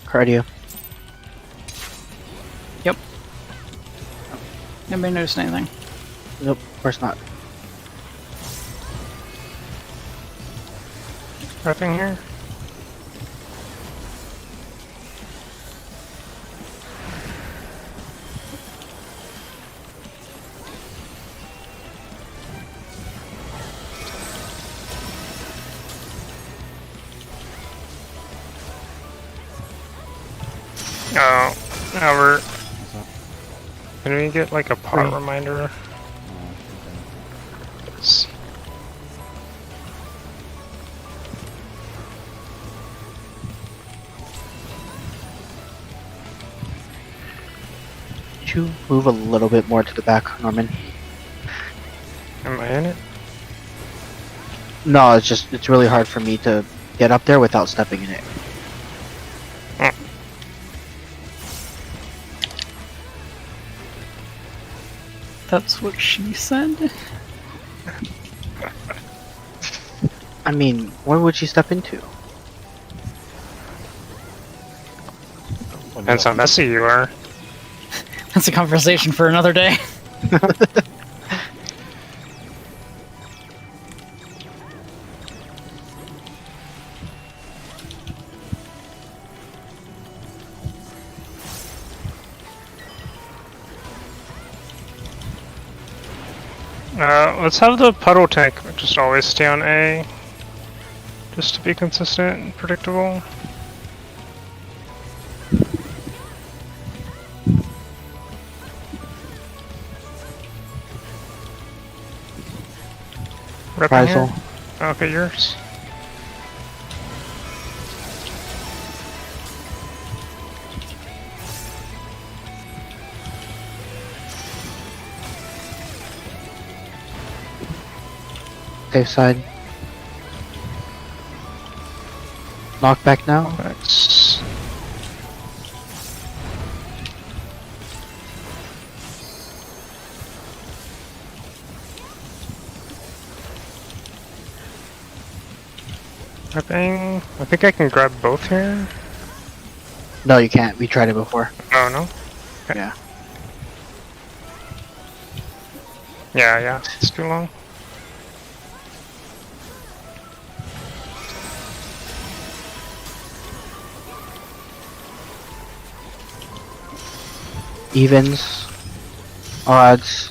Cardio. Yep. Nobody noticed anything. Nope, of course not. Nothing here. Oh, now we're. Can we get like a pot reminder? Could you move a little bit more to the back, Norman? Am I in it? No, it's really hard for me to get up there without stepping in it. That's what she said. I mean, where would she step into? Depends how messy you are. That's a conversation for another day. Let's have the puddle tank just always stay on A. Just to be consistent and predictable. Reprisal. Okay, yours. Safe side. Knock back now. That's I think I can grab both here. No, you can't. We tried it before. Oh no. Okay. Yeah. Yeah, it's too long. Evens. Odds.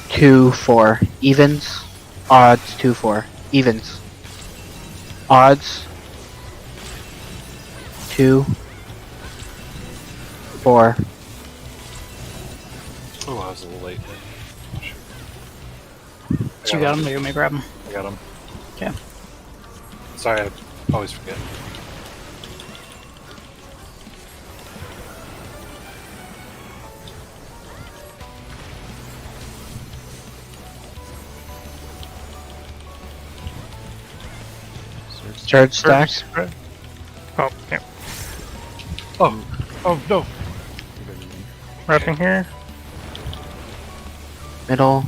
2-4. Evens. Odds. 2-4. Evens. Odds. 2-4. Oh, I was a little late. So you got him, or you want me to grab him? I got him. Okay. Sorry, I always forget. Charge stacks. Oh, yeah. Oh no! Wrapping here. Middle.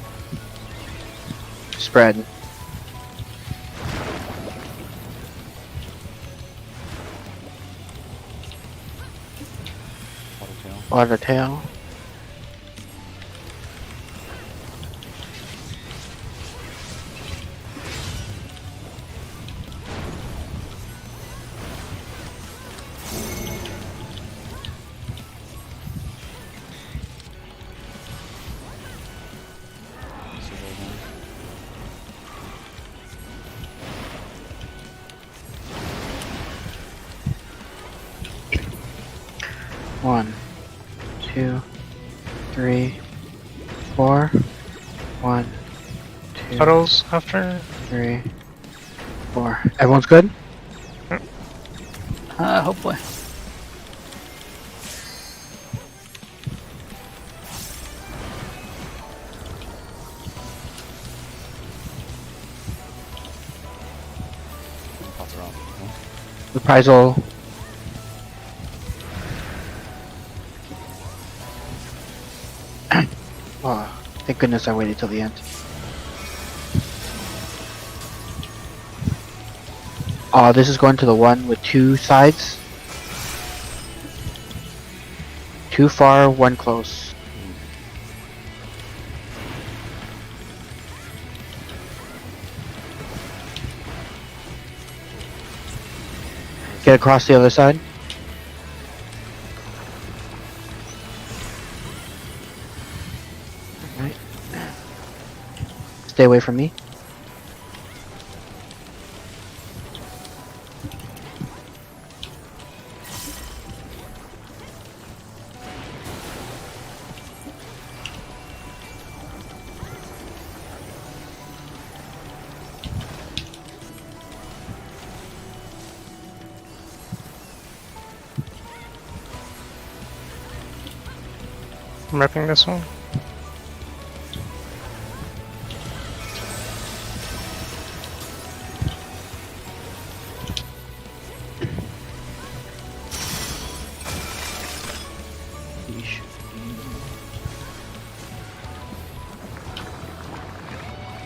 Spread. Water tail. One, 2, 3, 4. 1, 2, Puddles after. 3, 4. Everyone's good? Hopefully. Reprisal. Oh, thank goodness I waited till the end. This is going to the one with 2 sides. 2 far, 1 close. Get across the other side. Alright. Stay away from me. I'm repping this one. Yeesh.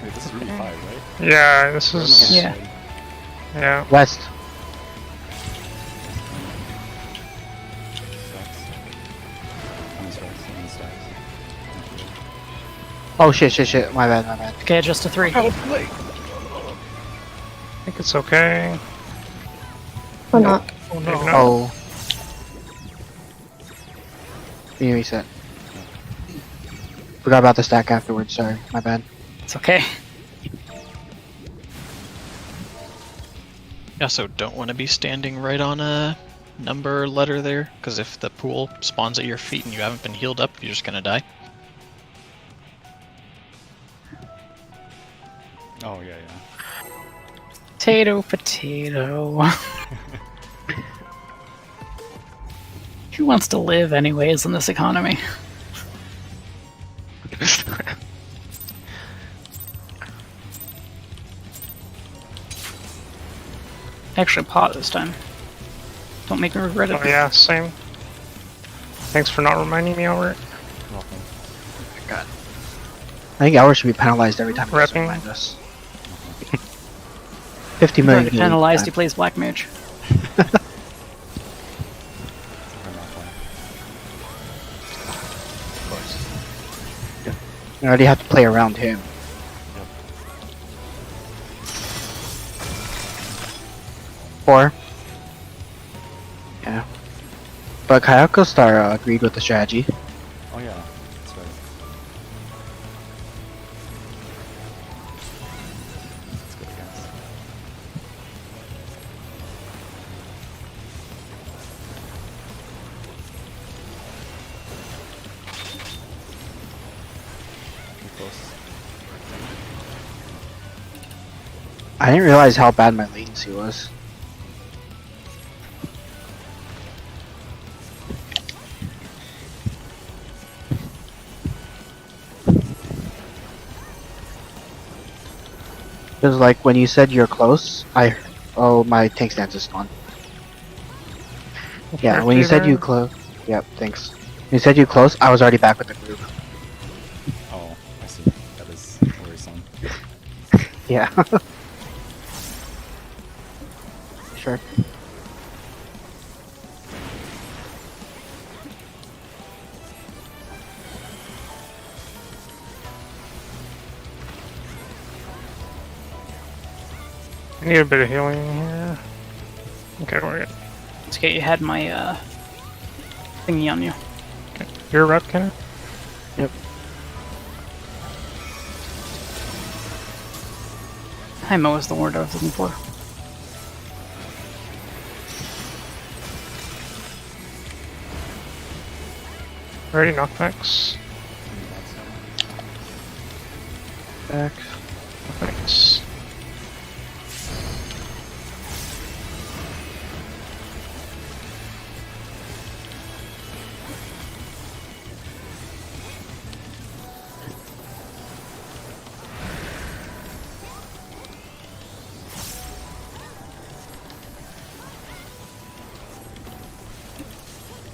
Wait, this is really high, right? Yeah, this is. Yeah. Yeah. West. On his right, on his side. Oh shit, my bad. Okay, just a 3. I think it's okay. Or not. Oh no. Oh. Let me reset. Forgot about the stack afterwards, sorry, my bad. It's okay. You also don't want to be standing right on a number or letter there, because if the pool spawns at your feet and you haven't been healed up, you're just gonna die. Oh, yeah. Potato. Who wants to live anyways in this economy? Actually, pot this time. Don't make me regret it. Oh yeah, same. Thanks for not reminding me, Albert. Welcome. I think ours should be penalized every time he doesn't Repping. remind us. 50 He's million. already penalized, he plays Black Mage. We're not playing. Of course. I already have to play around him. Yep. 4. Yeah. But Kayako Star agreed with the strategy. Oh, yeah. That's right. Let's go, guys. Too close. I didn't realize how bad my latency was. Because like when you said you're close, oh, my tank stance is gone. Yeah, when you said you close, yep, thanks. When you said you close, I was already back with the group. Oh, I see. That is worrisome. Yeah. Sure. I need a bit of healing here. Okay, we're good. It's okay, you had my thingy on you. You're a rep, Kenneth? Hymo is the word I was looking for. Ready, knockbacks. Back. Thanks.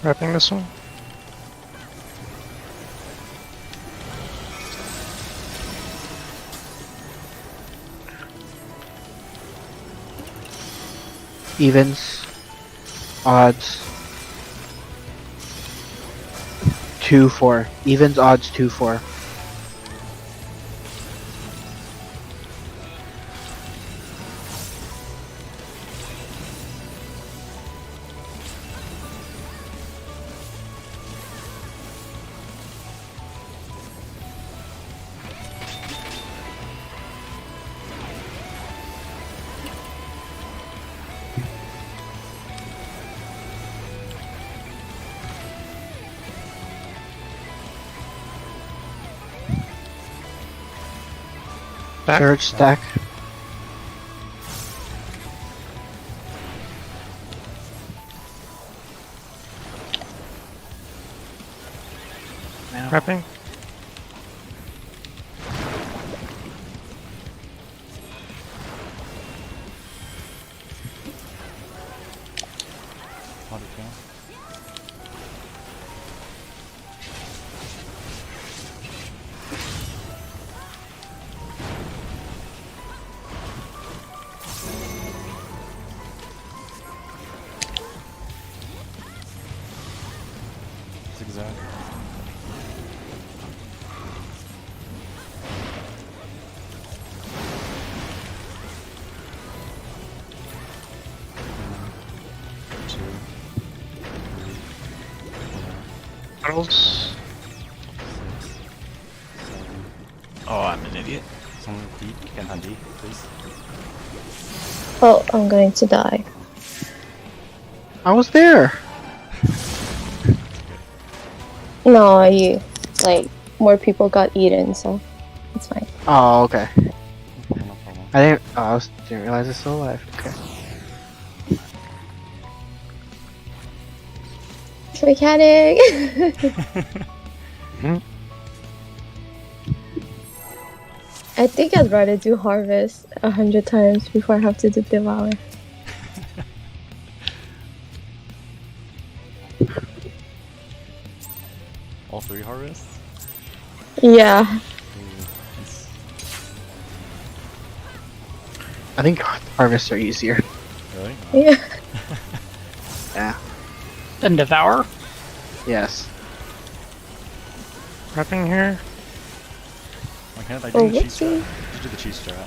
Wrapping this one. Evens. Odds. 2-4. Evens, odds 2-4. Back. Third stack. Prepping. Body count. Zigzag. Two, three, Puddles. 6, 7. Oh, I'm an idiot. Someone deep. Can hand deep, please. Oh, I'm going to die. I was there. No, like, more people got eaten, so it's fine. Oh, okay. No problem. I didn't. Oh, didn't realize it's still alive. Okay. Mechanic! I think I'd rather do harvest 100 times before I have to do devour. All 3 harvests? Yeah. Ooh, that's I think harvests are easier. really? Yeah. Yeah. Then devour. Yes. Prepping here. Why can't I Oh, do the cheese whoopsie. strat? Did you do the cheese strat?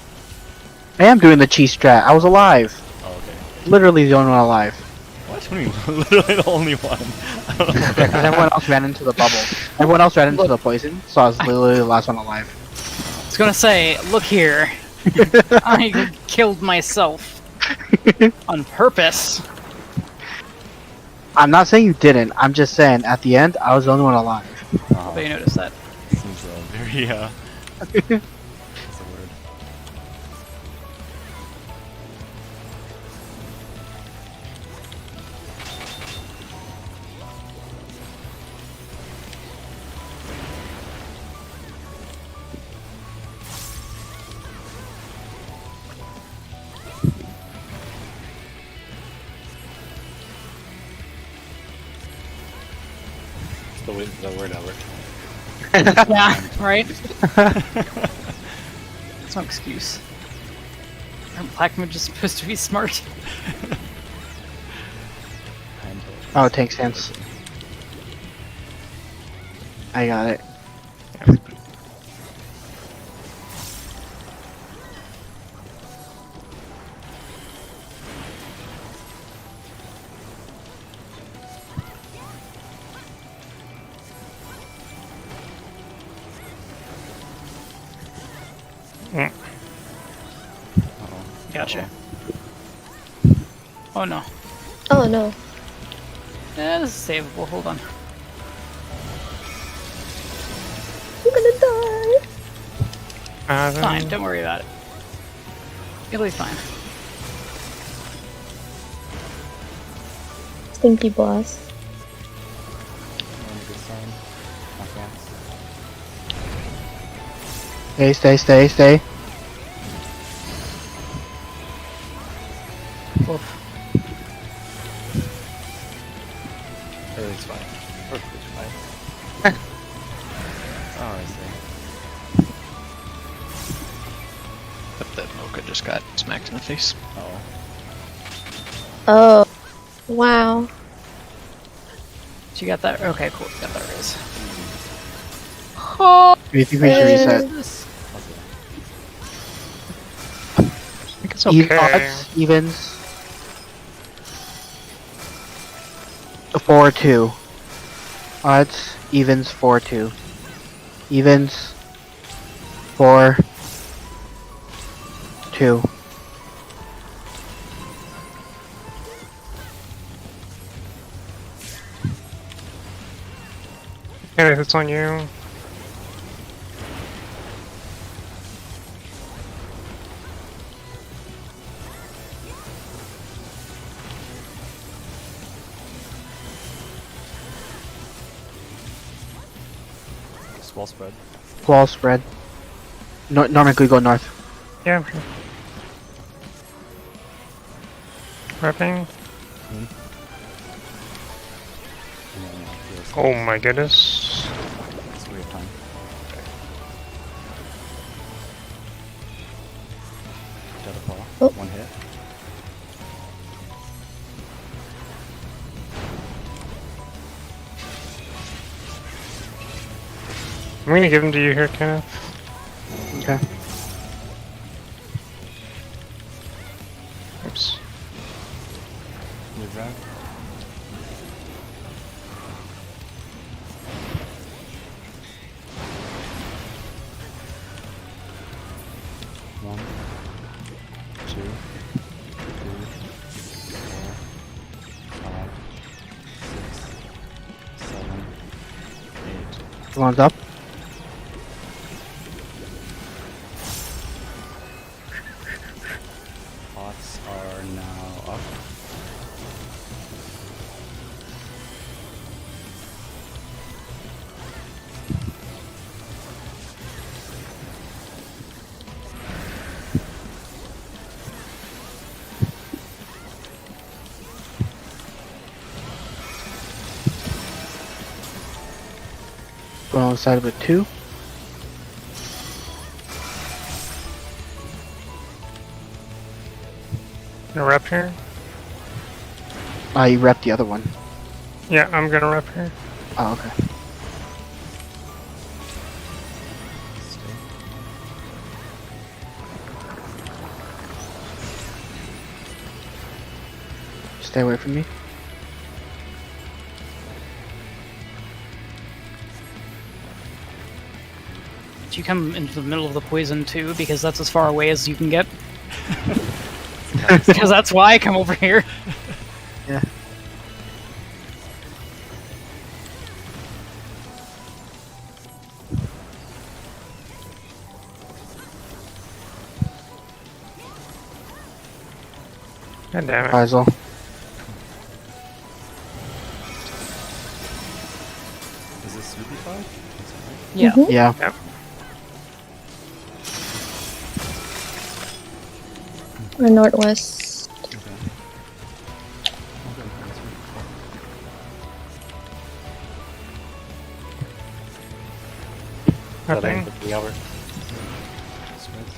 I am doing the cheese strat. I was alive. Oh, okay. Literally the only one alive. What? What do you mean? Literally the only one. Because everyone else ran into the bubble. Everyone else ran into the poison, so I was literally the last one alive. I was gonna say, look here. I killed myself on purpose. I'm not saying you didn't. I'm just saying at the end, I was the only one alive. But you noticed that. Seems very, what's the word? The word Albert. Yeah, right? That's no excuse. Aren't black mages supposed to be smart? Oh, tank sense. I got it. Gotcha. Oh no. Oh no. Eh, this is savable. Hold on. I'm gonna die. Fine, don't worry about it. It'll be fine. Stinky boss. Good sign. Not bad. Stay. Oof. Everything's fine. Perfectly fine. Oh, I see. But that Mocha just got smacked in the face. Oh. Oh, wow. So you got that? Okay, cool. You got that raise. Do you think we should reset? I think it's Even okay. odds, evens. 4-2. Odds, evens, 4-2. Evens, 4-2. Kenneth, it's on you. Wall spread. Wall spread. Norman, could we go north? Yeah. Repping. Oh my goodness. It's a weird time. Shadow fall. Oh. One hit. I'm gonna give him to you here, Kenneth. Okay. Oops. Move drag. One, two, 3, 4, 5, 6, 7, 8. One's up. Pots are now up. Going on the side with 2. Gonna rep here? You rep the other one. Yeah, I'm gonna rep here. Oh, okay. Stay. Stay away from me. Do you come into the middle of the poison too? Because that's as far away as you can get. Because that's why I come over here. Yeah. God damn it. Faisal. Is this VP5? Yeah. Mhm. Yeah. Yep. Or northwest. Okay. That Repping. ends the hour. Spreads.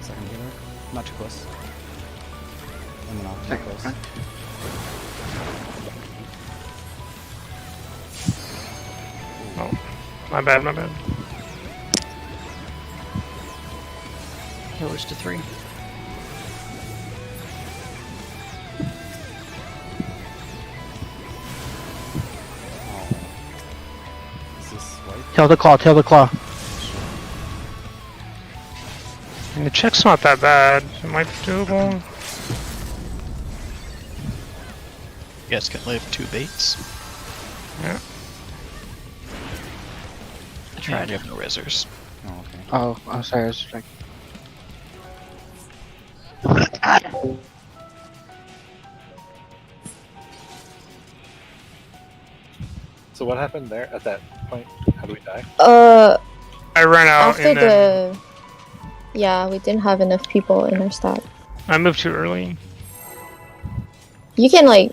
Second healer. Not too close. And then off. Too Second close. front. My bad, my bad. Healers to 3. Oh. Is this white? Tail the claw, tail the claw. And the check's not that bad. It might be doable. You guys can live 2 baits. Yeah. I tried. And you have no resers. Oh, okay. Oh, I'm sorry, I was like, So what happened there at that point? How do we die? I ran out After and then the... Yeah, we didn't have enough people in our stat. I moved too early. You can like,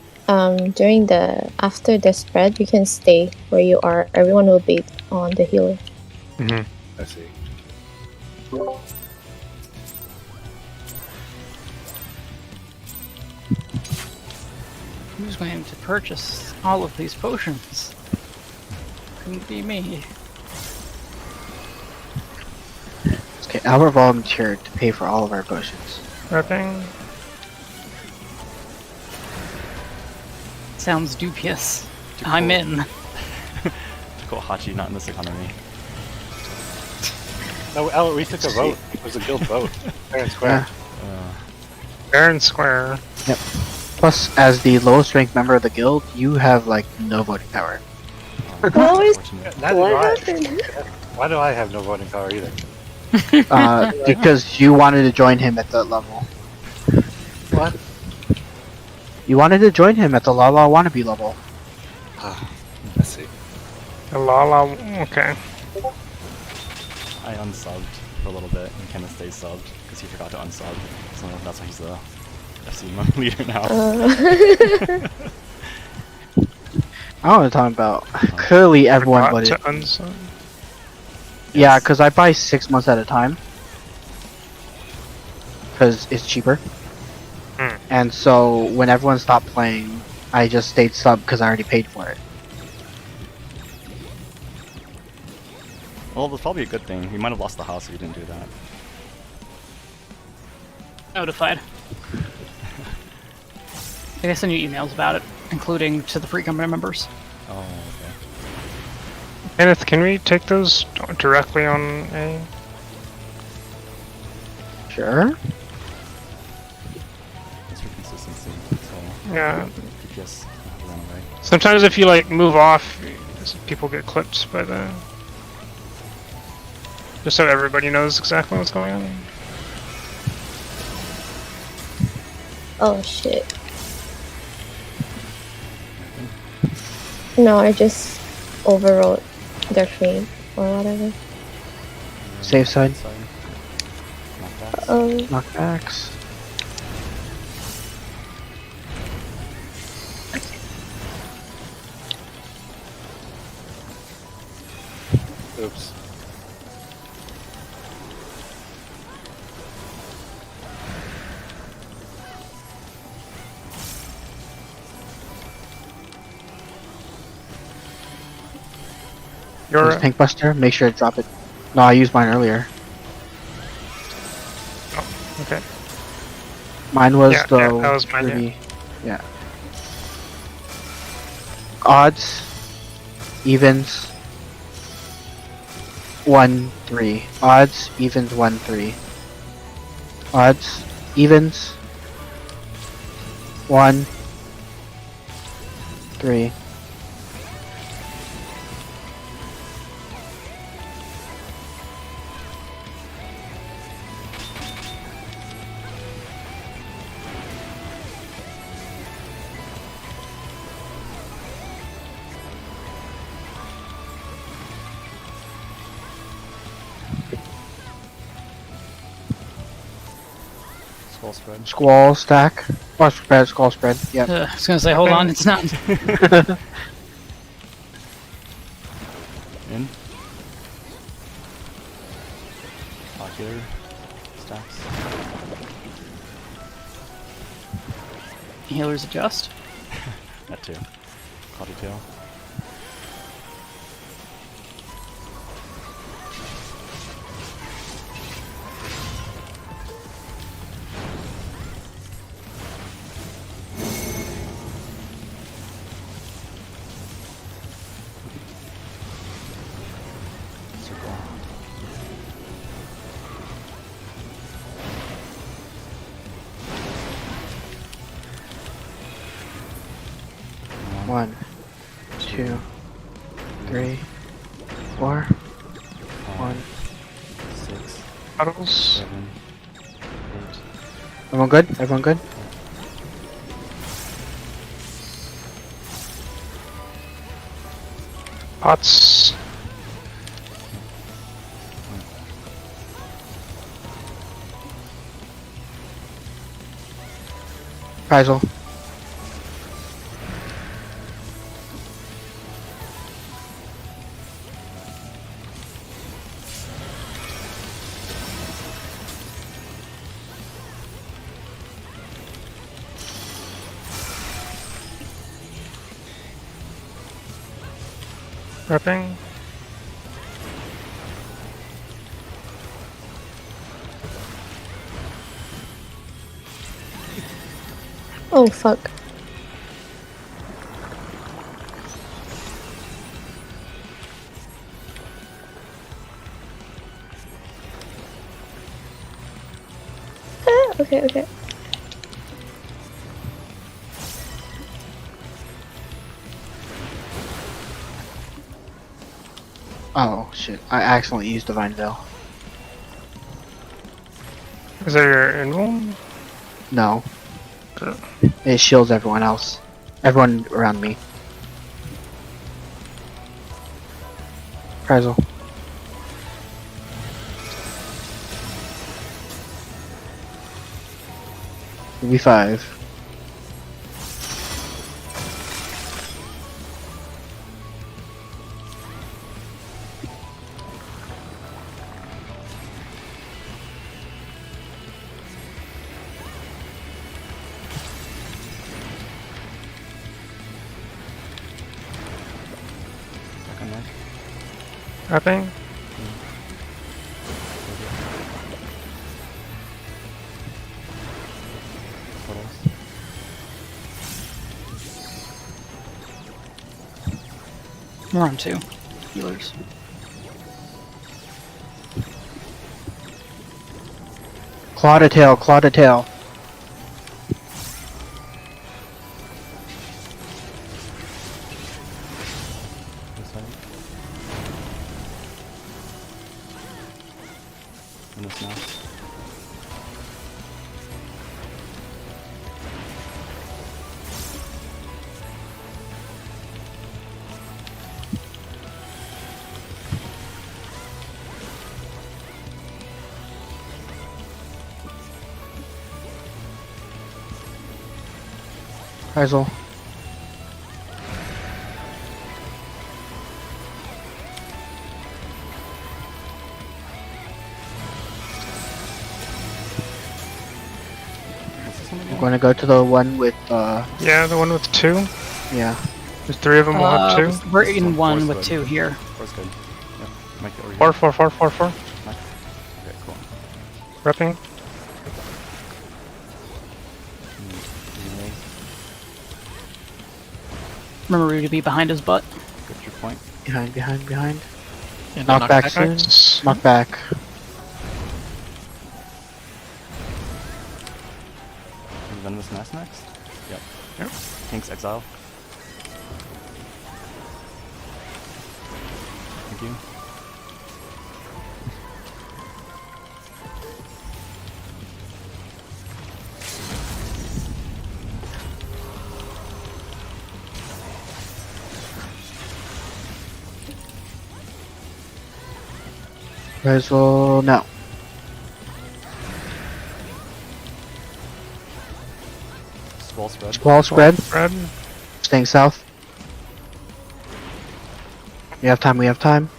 during the... After the spread, you can stay where you are. Everyone will be on the healer. I see. Who's going to purchase all of these potions? Couldn't be me. Okay, Albert volunteered to pay for all of our potions. Prepping. Sounds dubious. Too I'm cool. in. To call Hachi not in this economy. No, Albert, we took a vote. It was a guild vote. Fair and square. Fair and square. Plus, as the lowest ranked member of the guild, you have like no voting power. What was- Unfortunate. Neither What do I. happened? Why do I have no voting power either? Because you wanted to join him at that level. What? You wanted to join him at the Lala wannabe level. Let's see. Lala. Okay. I unsubbed for a little bit and Kenneth stayed subbed because he forgot to unsub. So that's why he's the FC leader now. I don't know what I'm talking about. Clearly, everyone Forgot voted. to unsub. Yeah, because I buy 6 months at a time. Because it's cheaper. Hmm. And so, when everyone stopped playing, I just stayed sub because I already paid for it. Well, that's probably a good thing. We might have lost the house if we didn't do that. Notified. I send you emails about it, including to the free company members. Oh, okay. Kenneth, can we take those directly on A? Sure. Just for consistency. So, Yeah. DPS run away. Sometimes if you like move off, people get clipped by the. Just so everybody knows exactly what's going on. Oh shit. No, I just overwrote their fame or whatever. Safe side. Knockbacks. Knockbacks. Oops. You're Use Pink Buster. Make sure to drop it. No, I used mine earlier. okay. Mine was Yeah, the yeah, that was mine, yeah. pretty- yeah. Odds, evens, 1, 3. Odds, evens, 1, 3. Odds, evens, 1, 3. Skull spread. Squall stack. Or spread, skull spread. Yep. I was gonna say, hold on, it's not. In. Ocular. Stacks. Healers adjust. That too. Cloudy tail. Circle. One, 2, 3, 4, 1. 6, Bottles. 7, 8. Everyone good? Everyone good? Pots. Faisal. Repping. Oh fuck. Okay, okay. Oh shit! I accidentally used Divine Veil. Is that your invuln? No, Uh, it shields everyone else. Everyone around me. Prizel. V5. Second leg. Repping. Puddles. We're on 2 healers. Claw to tail. Claw to tail. This side. And this now. Prizel. What's this one I'm again? going to go to the one with Yeah, the one with 2. yeah. There's 3 of them. We'll have 2. We're This in one, 1 four's with good. 2 here. Four's good. Yep. Make it over here. 4, 4, 4, 4, 4. Okay, cool. Repping. Anyway, Remember to be behind his butt. get your point. Behind, behind, behind. Yeah, Knock back soon. Nice. Knock back. Venomous Mass next? Yep. Yep. King's Exile. Thank you. Prizel. No. Squall spread. Squall spread. Red. Staying south. We have time. We have time.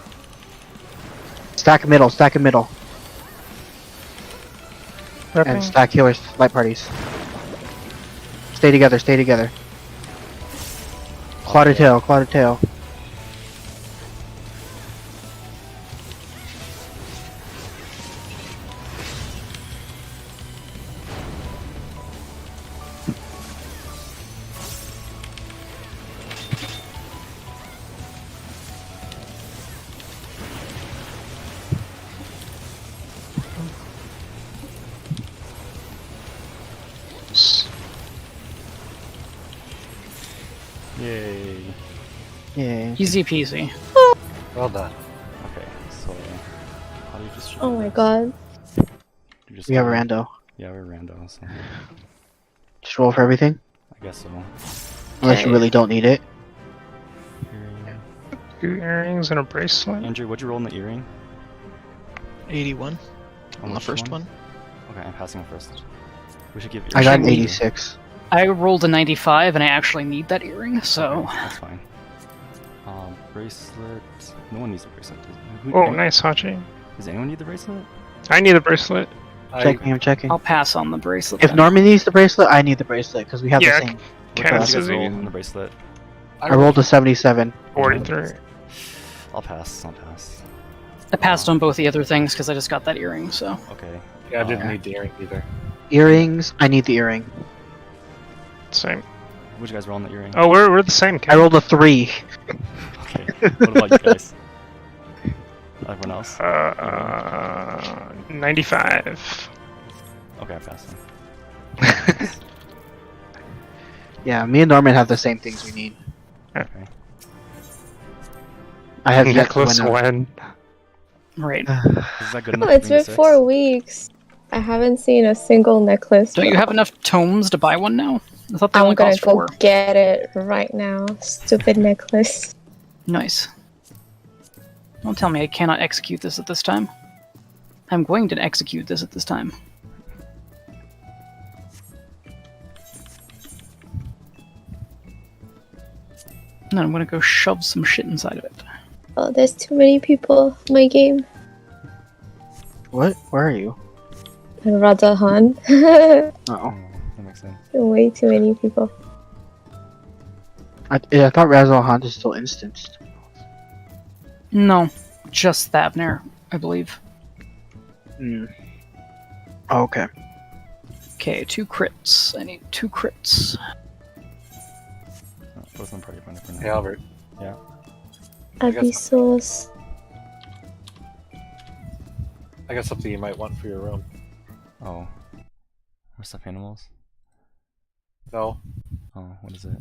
Stack middle. Stack in middle. And Repping. stack healers. Light parties. Stay together. Stay together. Claw to tail. Claw to tail. Yay. Yeah. Easy peasy. Well done. Okay, so how do you just Oh my god. You just We have a gotta- rando. Yeah, we're rando, so Just roll for everything. I guess so. Unless you really don't need it. Earring. 2 earrings and a bracelet. Andrew, what'd you roll in the earring? 81 on the which first one. Okay, I'm passing on first. We should give I got an earring- 86. I rolled a 95 and I actually need that earring, so. Okay, that's fine. Bracelet. No one needs a bracelet. Oh, anyone- nice, Hachi. Does anyone need the bracelet? I need a bracelet. Checking. I'm checking. I'll pass on the bracelet. If then. Norman needs the bracelet, I need the bracelet because we have Yeah, the same. What Cass did you guys is roll easy. on the bracelet? I rolled a 77. 43. I'll pass. I'll pass. I passed on both the other things because I just got that earring, so. Okay. Yeah, I didn't need the earring either. Earrings. I need the earring. Same. Would you guys roll on the earring? Oh, we're the same. I Ken. rolled a 3. Okay. What about you guys? Everyone else? 95. Okay, I passed. Yeah, me and Norman have the same things we need. Okay. I have yet to Necklace win. when? Right. Is that good enough? Oh, it's for me been to 6? 4 weeks. I haven't seen a single necklace. Don't you have enough tomes to buy one now? I thought they I'm only gonna cost go 4. get it right now. Stupid necklace. Nice. Don't tell me I cannot execute this at this time. I'm going to execute this at this time. And then I'm gonna go shove some shit inside of it. Oh, there's too many people in my game. What? Where are you? Radahan. Oh. Oh, that makes sense. Way too many people. I thought Razal Hunt is still instanced. No, just Thavner, I believe. Hmm. Oh, okay. Okay, 2 crits. I need 2 crits. Oh, both of them party runner for now. Hey, Albert. Abyssos. I got something you might want for your room. Oh. More stuffed animals? No, Oh, what is it?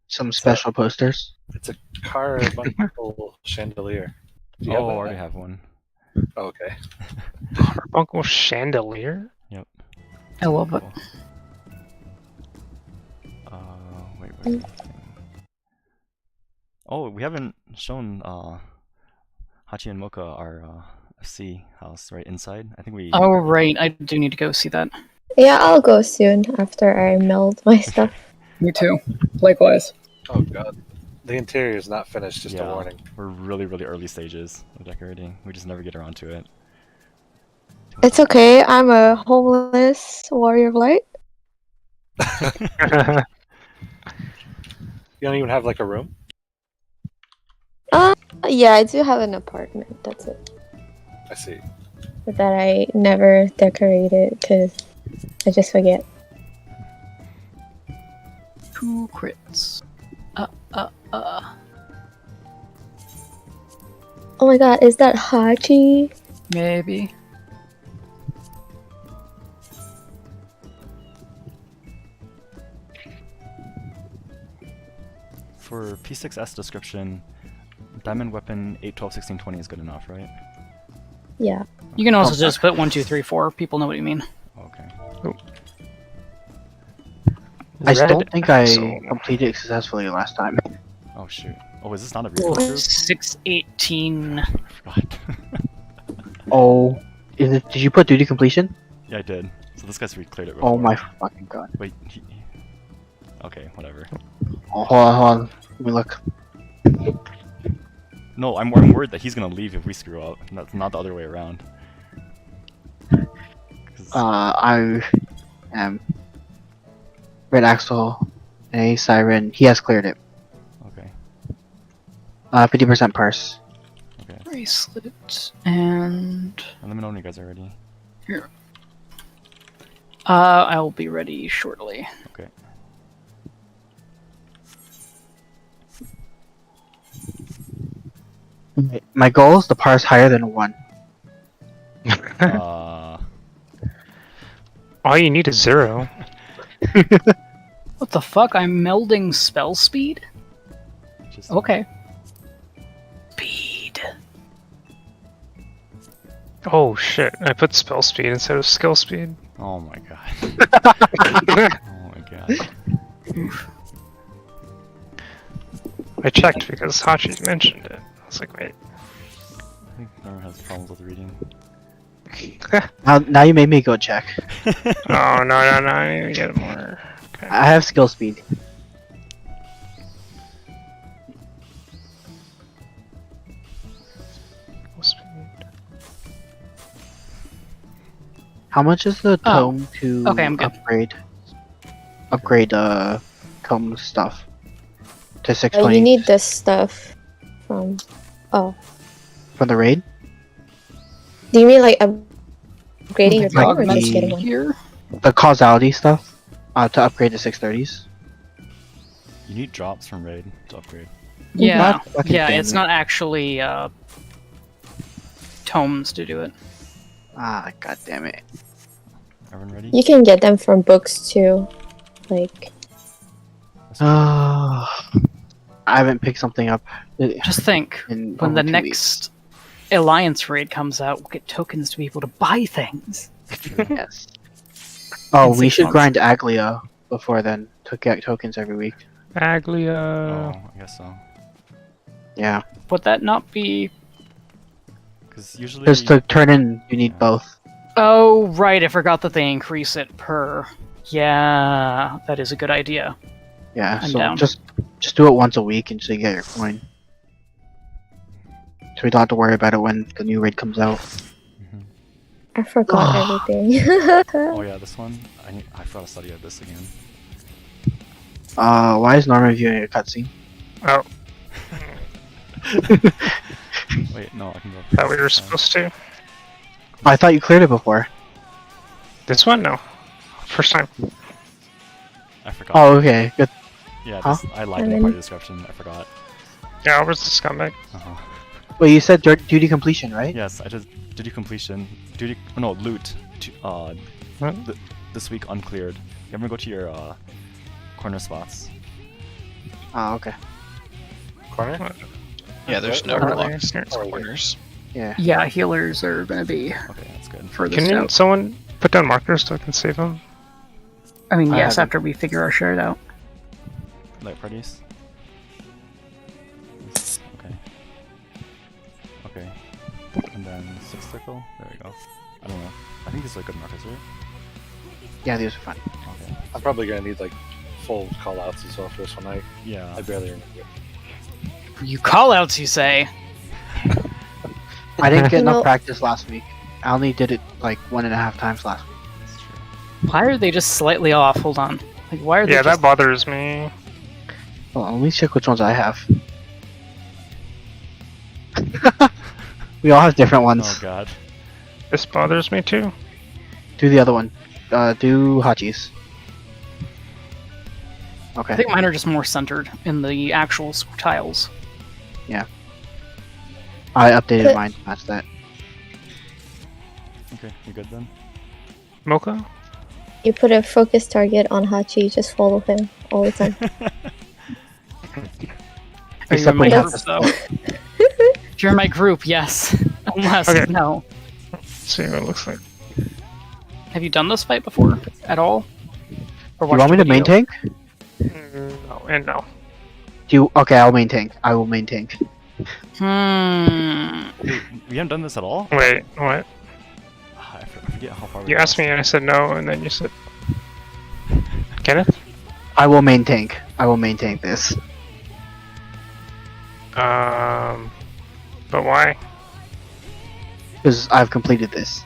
Some special posters. it's a carbuncle chandelier. Do you Oh, I have already that? have one. Oh, okay. Carbuncle chandelier? I love it. Wait, where's the thing? Oh, we haven't shown Hachi and Mocha our FC house right inside. I think we. Oh, right, I do need to go see that. Yeah, I'll go soon after I meld my stuff. Me too. Likewise. Oh god. The interior is not finished, just a warning. We're really, really early stages of decorating. We just never get around to it. It's okay, I'm a homeless warrior of light. You don't even have like a room? Yeah, I do have an apartment, that's it. I see. But that I never decorated because I just forget. 2 crits. Oh my god, is that Hachi? Maybe. For P6S description, diamond weapon 8, 12, 16, 20 is good enough, right? Yeah. You can also just put 1, 2, 3, 4. People know what you mean. Okay. I still Red think I axle. completed it successfully last time. Oh shoot. Oh, is this not a recall group? 618. I forgot. Oh, did you put duty completion? Yeah, I did. So this guy's cleared it before. Oh my fucking god. Wait, okay, whatever. Oh, hold on. Let me look. No, I'm worried that he's gonna leave if we screw up. That's not the other way around. 'Cause- I am Red Axle, A Siren. He has cleared it. okay. 50% parse. Okay. Bracelet and And let me know when you guys are ready. here. I'll be ready shortly. Okay. My goal is to parse higher than 1. All you need is 0. What the fuck? I'm melding spell speed? Just Okay. Speed. Oh shit, I put spell speed instead of skill speed. Oh my god. Oh my god. I checked because Hachi mentioned it. I was like, wait. I think Norman has problems with reading. Now you made me go check. Oh, no, I need to get more. Okay. I have skill speed. Speed. How much is the Oh. tome to Okay, I'm good. upgrade tome stuff to You 620? need this stuff from Oh, from the raid. do you mean like upgrading your Like phone or just the- getting one? Here? The causality stuff to upgrade to 630s. You need drops from raid to upgrade. Yeah. God fucking Yeah, damn it's it. not actually tomes to do it. Ah, god damn it. Everyone ready? You can get them from books too. Like, I haven't picked something up Just think, in when over the 2 weeks. next Alliance raid comes out, we'll get tokens to be able to buy things. Yes. Oh, In we 6 should months. grind Aglia before then to get tokens every week. Aglia. Oh, I guess so. Yeah. Would that not be... Because usually. Because to turn in, you need Yeah. both. Oh, right, I forgot that they increase it per... Yeah, that is a good idea. Yeah, I'm so down. just do it once a week until you get your coin. So we don't have to worry about it when the new raid comes out. Mhm. I forgot everything. Oh yeah, this one. I forgot to study at this again. Why is Norman viewing a cutscene? Oh, Wait, no, I can go. thought we were supposed to. I thought you cleared it before. This one? No. First time. I forgot. Oh, okay, good. Yeah, Huh? I lied in And the then- party description. I forgot. Yeah, I was the scumbag. Uh-huh. Well, you said duty completion, right? Yes, I did duty completion. Loot. What? This week uncleared. You ever go to your corner spots? Oh, okay. Corner? Yeah, there's no Corner. blocks in Oh, yeah. corners. Yeah. Yeah, healers are gonna be Okay, that's good. furthest Can out. someone put down markers so I can save them? I mean, I yes, haven't. after we figure our share out. Light parties. Okay. Okay. And then 6 circle. There we go. I don't know. I think these are good markers, right? Yeah, these are fun. Okay. I'm probably gonna need like full callouts as well for this one. I Yeah. barely remember it. You callouts, you say? I didn't get enough No. practice last week. I only did it like 1.5 times last week. That's true. Why are they just slightly off? Hold on. Like, why are they Yeah, just... that bothers me. Well, let me check which ones I have. We all have different ones. Oh god. This bothers me too. Do the other one. Do Hachis. I Okay. think mine are just more centered in the actual tiles. I updated mine to match that. Okay, you good then? Mocha? you put a focus target on Hachi, just follow him all the time. Are you Except in when my you group, have to. though? If you're in my group, yes. Unless, Okay. no. See what it looks like. Have you done this fight before? At all? Or You want me to main tank? No, and no. Do you? Okay, I'll main tank. I will main tank. Wait, we haven't done this at all? Wait, what? I forget how far we You asked me and I said no, and then you said... Kenneth? I will main tank. I will main tank this. But why? Because I've completed this.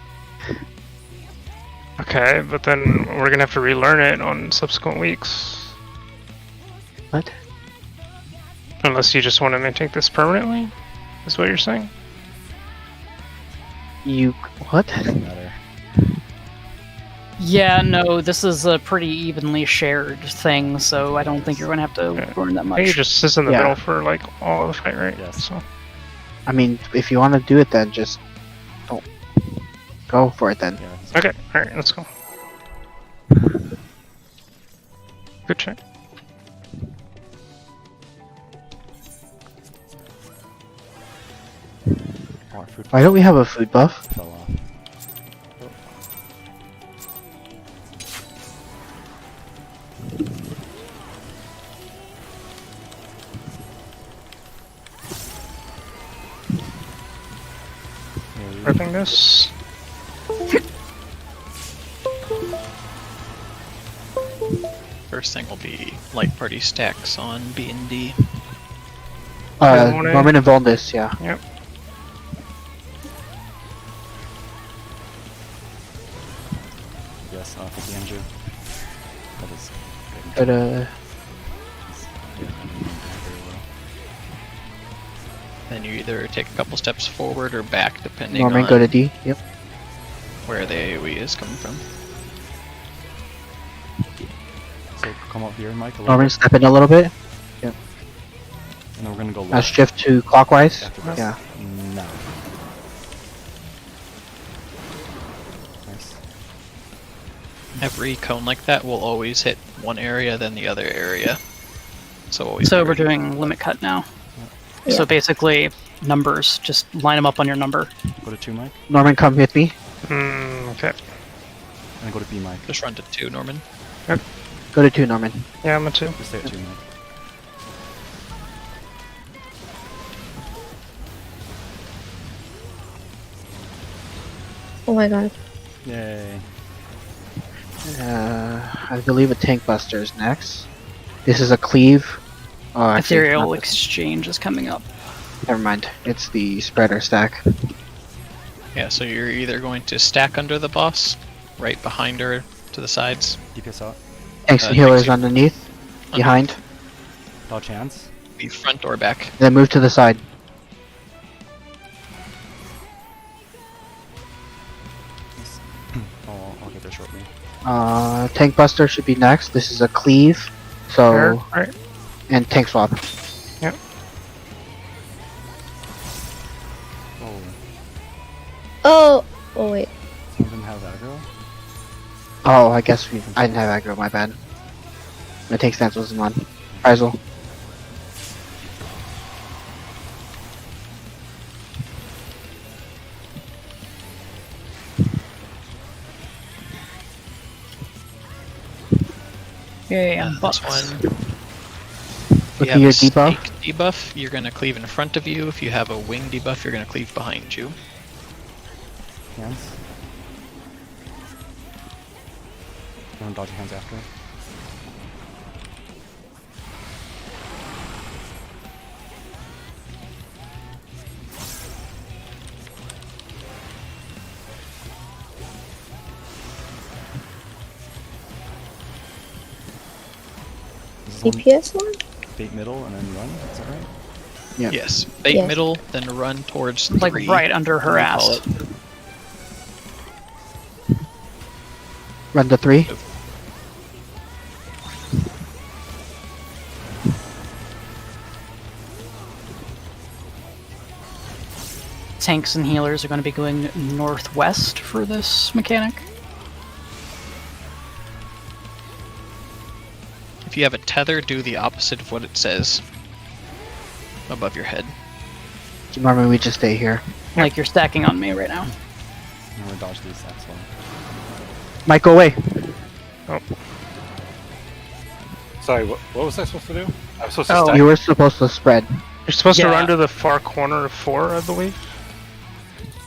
Okay, but then we're gonna have to relearn it on subsequent weeks. What? Unless you just want to maintain this permanently? Is what you're saying? You. What? Doesn't matter. Yeah, no, this is a pretty evenly shared thing, so I don't think you're going to have to Yeah. learn that I think much. it just sits in the Yeah. middle for like all of the fight, right? Yes. So I mean, if you want to do it, then just don't go for it. Then. Yeah. okay, all right, let's go. Good check. Oh, our food Why don't we have a food buff? fell off. Yeah, Prepping this. First thing will be light party stacks on B and D. Morning. Norman and Volnus, yeah. Yep. Yes, thank you, Andrew. That is good. But He's- yeah, I'm doing very well. Then you either take a couple steps forward or back, depending Norman, on go to D. Yep. where the AoE is coming from. So come up here, Mike, a little Norman, bit, step in a little bit. and then we're gonna go Now left shift to clockwise. after this. Yeah. Now. Nice. Every cone like that will always hit one area, then the other area. So always. So be we're ready. doing limit cut now. Yeah. So basically, numbers. Just line them up on your number. Go to 2, Mike, Norman, come with me. Okay. and then go to B, Mike. Just run to 2, Norman. Go to 2, Norman. Yeah, I'm a 2. Just stay at 2, Mike. Oh my god. Yay. I believe a tank buster is next. This is a cleave. Oh, actually, it's Ethereal not exchange is coming up. never mind. It's the spreader stack. Yeah, so you're either going to stack under the boss, right behind her to the sides. DPS out. Tanks and Thanks, healers you. underneath, behind, Dodge hands. Be front or back. then move to the side. Nice. I'll get there shortly. Tank buster should be next. This is a cleave. So Right. and tank swap. Oh, Oh! Oh wait. some of them have aggro. Oh, I guess I didn't have aggro. My bad. My tank stance wasn't on. Frizzle. Yeah, This buffs. one. Look If at you your have a debuff. snake debuff, you're going to cleave in front of you. If you have a wing debuff, you're going to cleave behind you. Hands. And dodge hands after. This is one DPS one? bait middle and then run, is that right? Yeah. Yes. Bait Yes. middle, then run towards Like 3. right under her What do you call ass. it? Run to 3. Tanks and healers are going to be going northwest for this mechanic. If you have a tether, do the opposite of what it says above your head. Normally we just stay here. Like you're stacking on me right now. I'm gonna dodge these attacks well. Mike, go away. Sorry, what was I supposed to do? I was supposed Oh. to stack. You were supposed to spread. You're supposed to Yeah. run to the far corner of 4, I believe.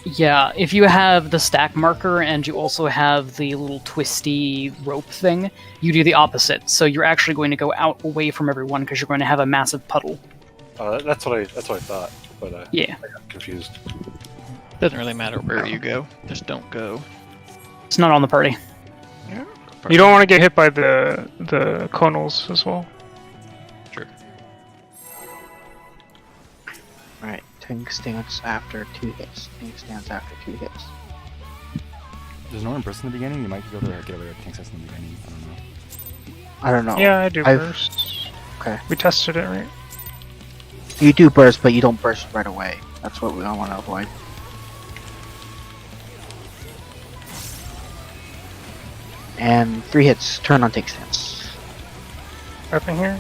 Yeah, if you have the stack marker and you also have the little twisty rope thing, you do the opposite. So you're actually going to go out away from everyone because you're going to have a massive puddle. That's what I thought, but Yeah, I got confused. Doesn't really matter where you go, just don't go. it's not on the party. You don't want to get hit by the conals as well. Sure. Alright, tank stance after 2 hits. Tank stance after 2 hits. There's no one burst in the beginning, you might be able to get away with tank sets in the beginning, I don't know. I don't know. Yeah, I do I've- burst. Okay. We tested it, right? You do burst, but you don't burst right away. That's what we don't want to avoid. And 3 hits. Turn on tank stance. Up in here.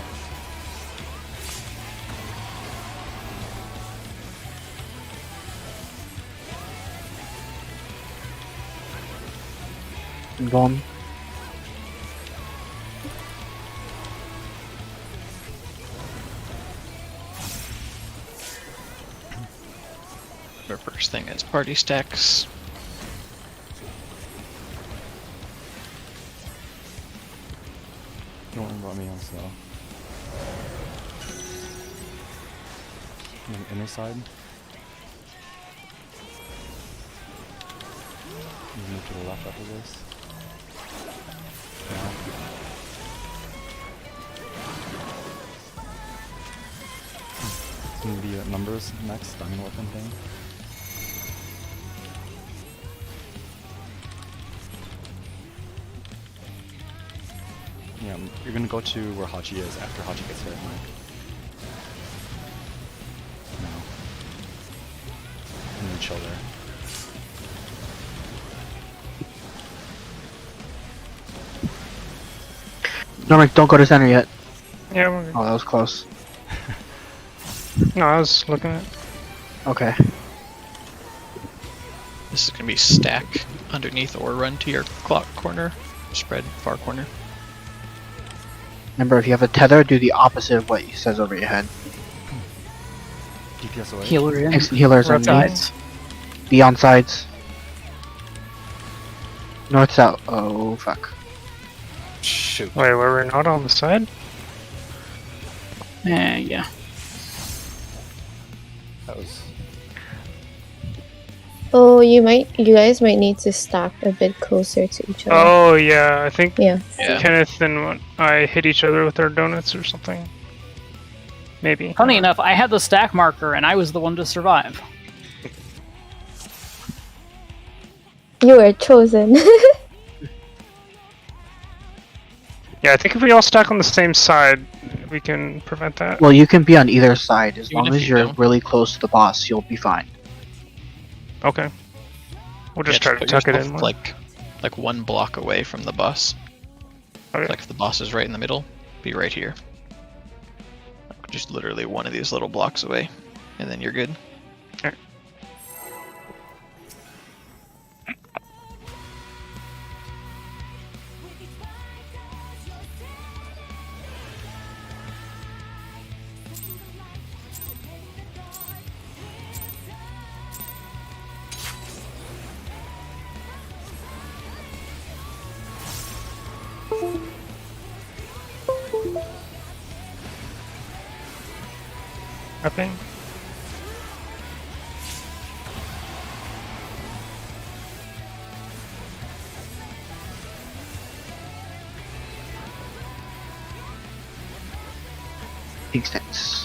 Bomb. Our first thing is party stacks. Don't worry about me, I'm slow. And then inner side. You move to the left after this. Yeah. Can be numbers next, diamond weapon thing. Yeah, you're gonna go to where Hachi is after Hachi gets hit, Mike. No. And then chill there. Norman, don't go to center yet. Yeah, we're good. Oh, that was close. No, I was looking at. Okay. This is gonna be stack underneath or run to your clock corner, spread far corner. Remember, if you have a tether, do the opposite of what he says over your head. DPS away. Healer in. Next healers on Left me. sides. Be on sides. North, south. Oh, fuck. Shoot. Wait, were we not on the side? Yeah. That was. Oh, you guys might need to stack a bit closer to each other. Oh yeah, I think Yeah. Yeah. Kenneth and I hit each other with our donuts or something. Maybe. Funny enough, I had the stack marker and I was the one to survive. You were chosen. Yeah, I think if we all stack on the same side, we can prevent that. Well, you can be on either side. As Even long if as you you're don't. really close to the boss, you'll be fine. Okay. We'll just Yeah, try to put tuck it in yourself, more. like 1 block away from the boss. Okay. Like if the boss is right in the middle, be right here. Just literally one of these little blocks away, and then you're good. Prepping. Pink sticks.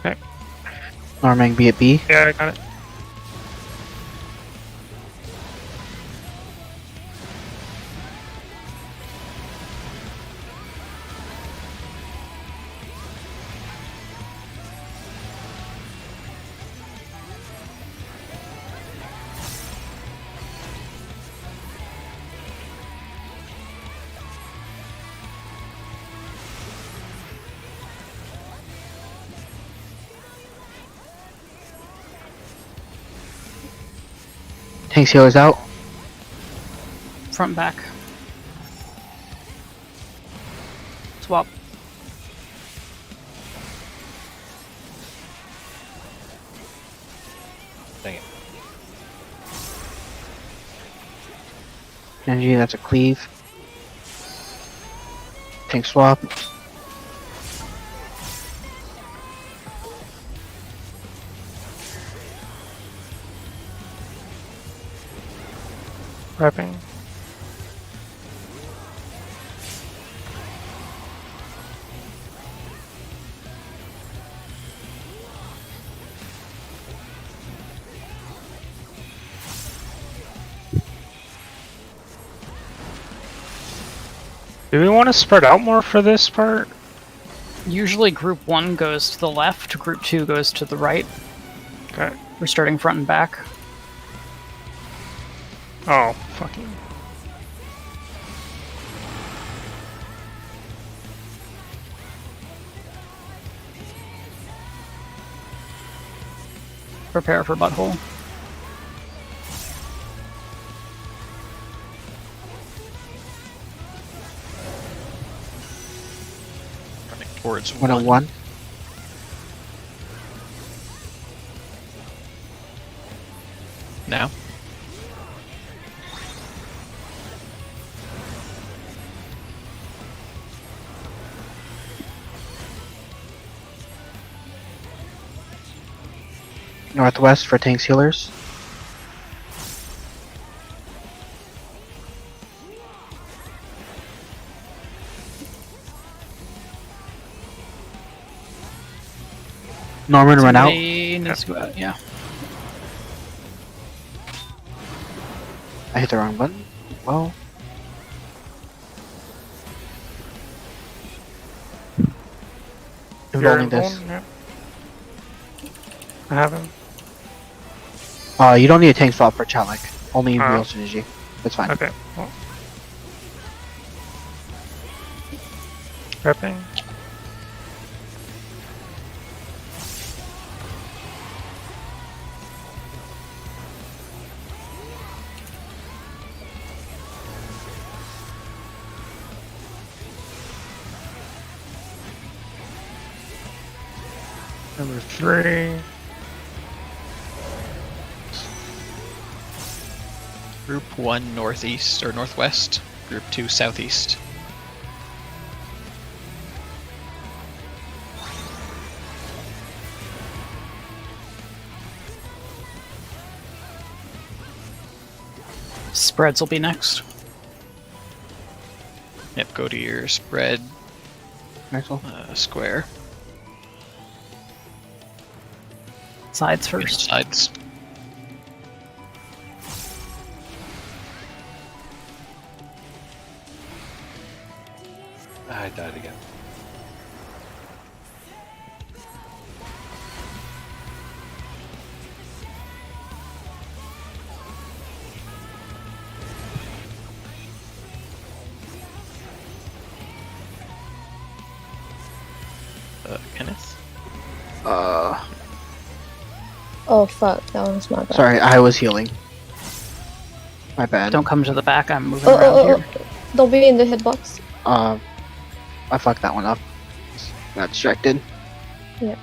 Okay. Normang, be at B. Yeah, I got it. Tanks healers out. Front back. Swap. Dang it. Energy, that's a cleave. Tank swap. Prepping. Do we want to spread out more for this part? Usually group 1 goes to the left, group 2 goes to the right. Okay. We're starting front and back. Oh, fucking. Prepare for butthole. Running towards 101. now. Northwest for tanks healers. Norman, run out. Somebody needs to go out, yeah. I hit the wrong button. Well, involving this. Yeah. I have him. You don't need a tank swap for Chalik. Only Oh. real synergy. That's fine. Okay. Well. Prepping. Number 3. Group 1 northeast or northwest. Group 2 southeast. Spreads will be next. Yep, go to your spread Axel. square. Sides first. Sides. I died again. Kenneth. Oh fuck, that was my bad. Sorry, I was healing. My bad. Don't come to the back, I'm moving Oh, around oh, oh, here. oh. Don't be in the hitbox. I fucked that one up. Got distracted. Yeah.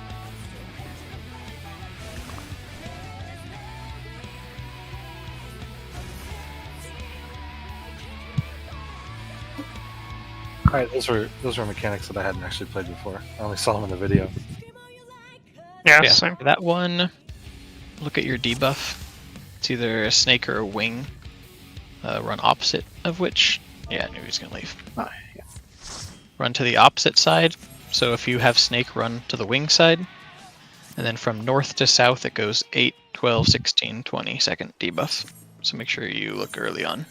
Alright, those were mechanics that I hadn't actually played before. I only saw them in the video. Yeah, Yeah, same. for that one, look at your debuff. It's either a snake or a wing. Run opposite of which. Yeah, I knew he was gonna leave. Oh, yeah. Run to the opposite side. So if you have snake, run to the wing side. And then from north to south, it goes 8, 12, 16, 20 second debuff. So make sure you look early on.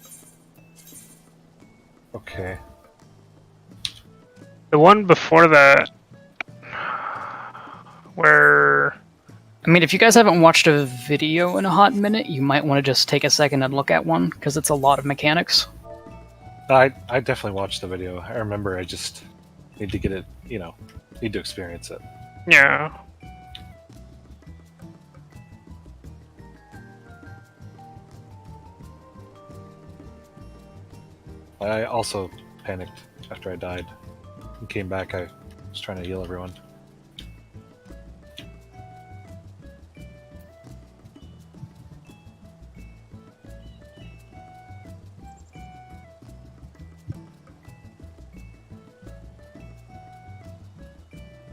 Okay. The one before that, where I mean, if you guys haven't watched a video in a hot minute, you might want to just take a second and look at one, because it's a lot of mechanics. I definitely watched the video. I remember. I just need to get it. Need to experience it. yeah, I also panicked after I died and came back. I was trying to heal everyone.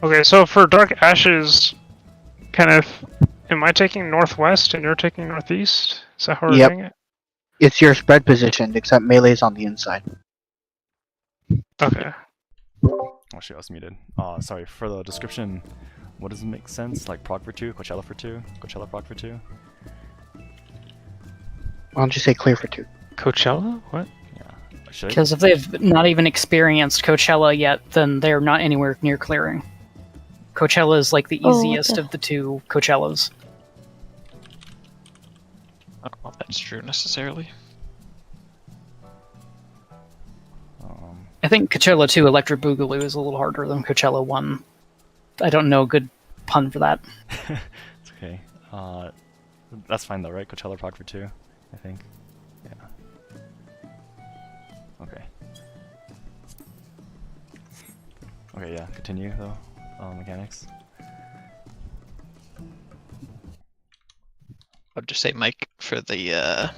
okay. So for Dark Ashes, kind of, am I taking northwest and you're taking northeast? Is that how we're Yep. doing it? It's your spread position, except melee's on the inside. Okay. Oh shit, I was muted. Sorry, for the description, what does it make sense? Like proc for 2, Coachella for 2, Coachella proc for 2? Why don't you say clear for 2? Coachella? What? Yeah. Should I? Because if they've not even experienced Coachella yet, then they're not anywhere near clearing. Coachella is like the Oh, what easiest the- of the two Coachellas. I don't know if that's true necessarily. I think Coachella 2 Electric Boogaloo is a little harder than Coachella 1. I don't know a good pun for that. It's okay. That's fine though, right? Coachella prog for 2, I think. Yeah. Okay. Okay, yeah. Continue though. Mechanics. I'd just say Mike for the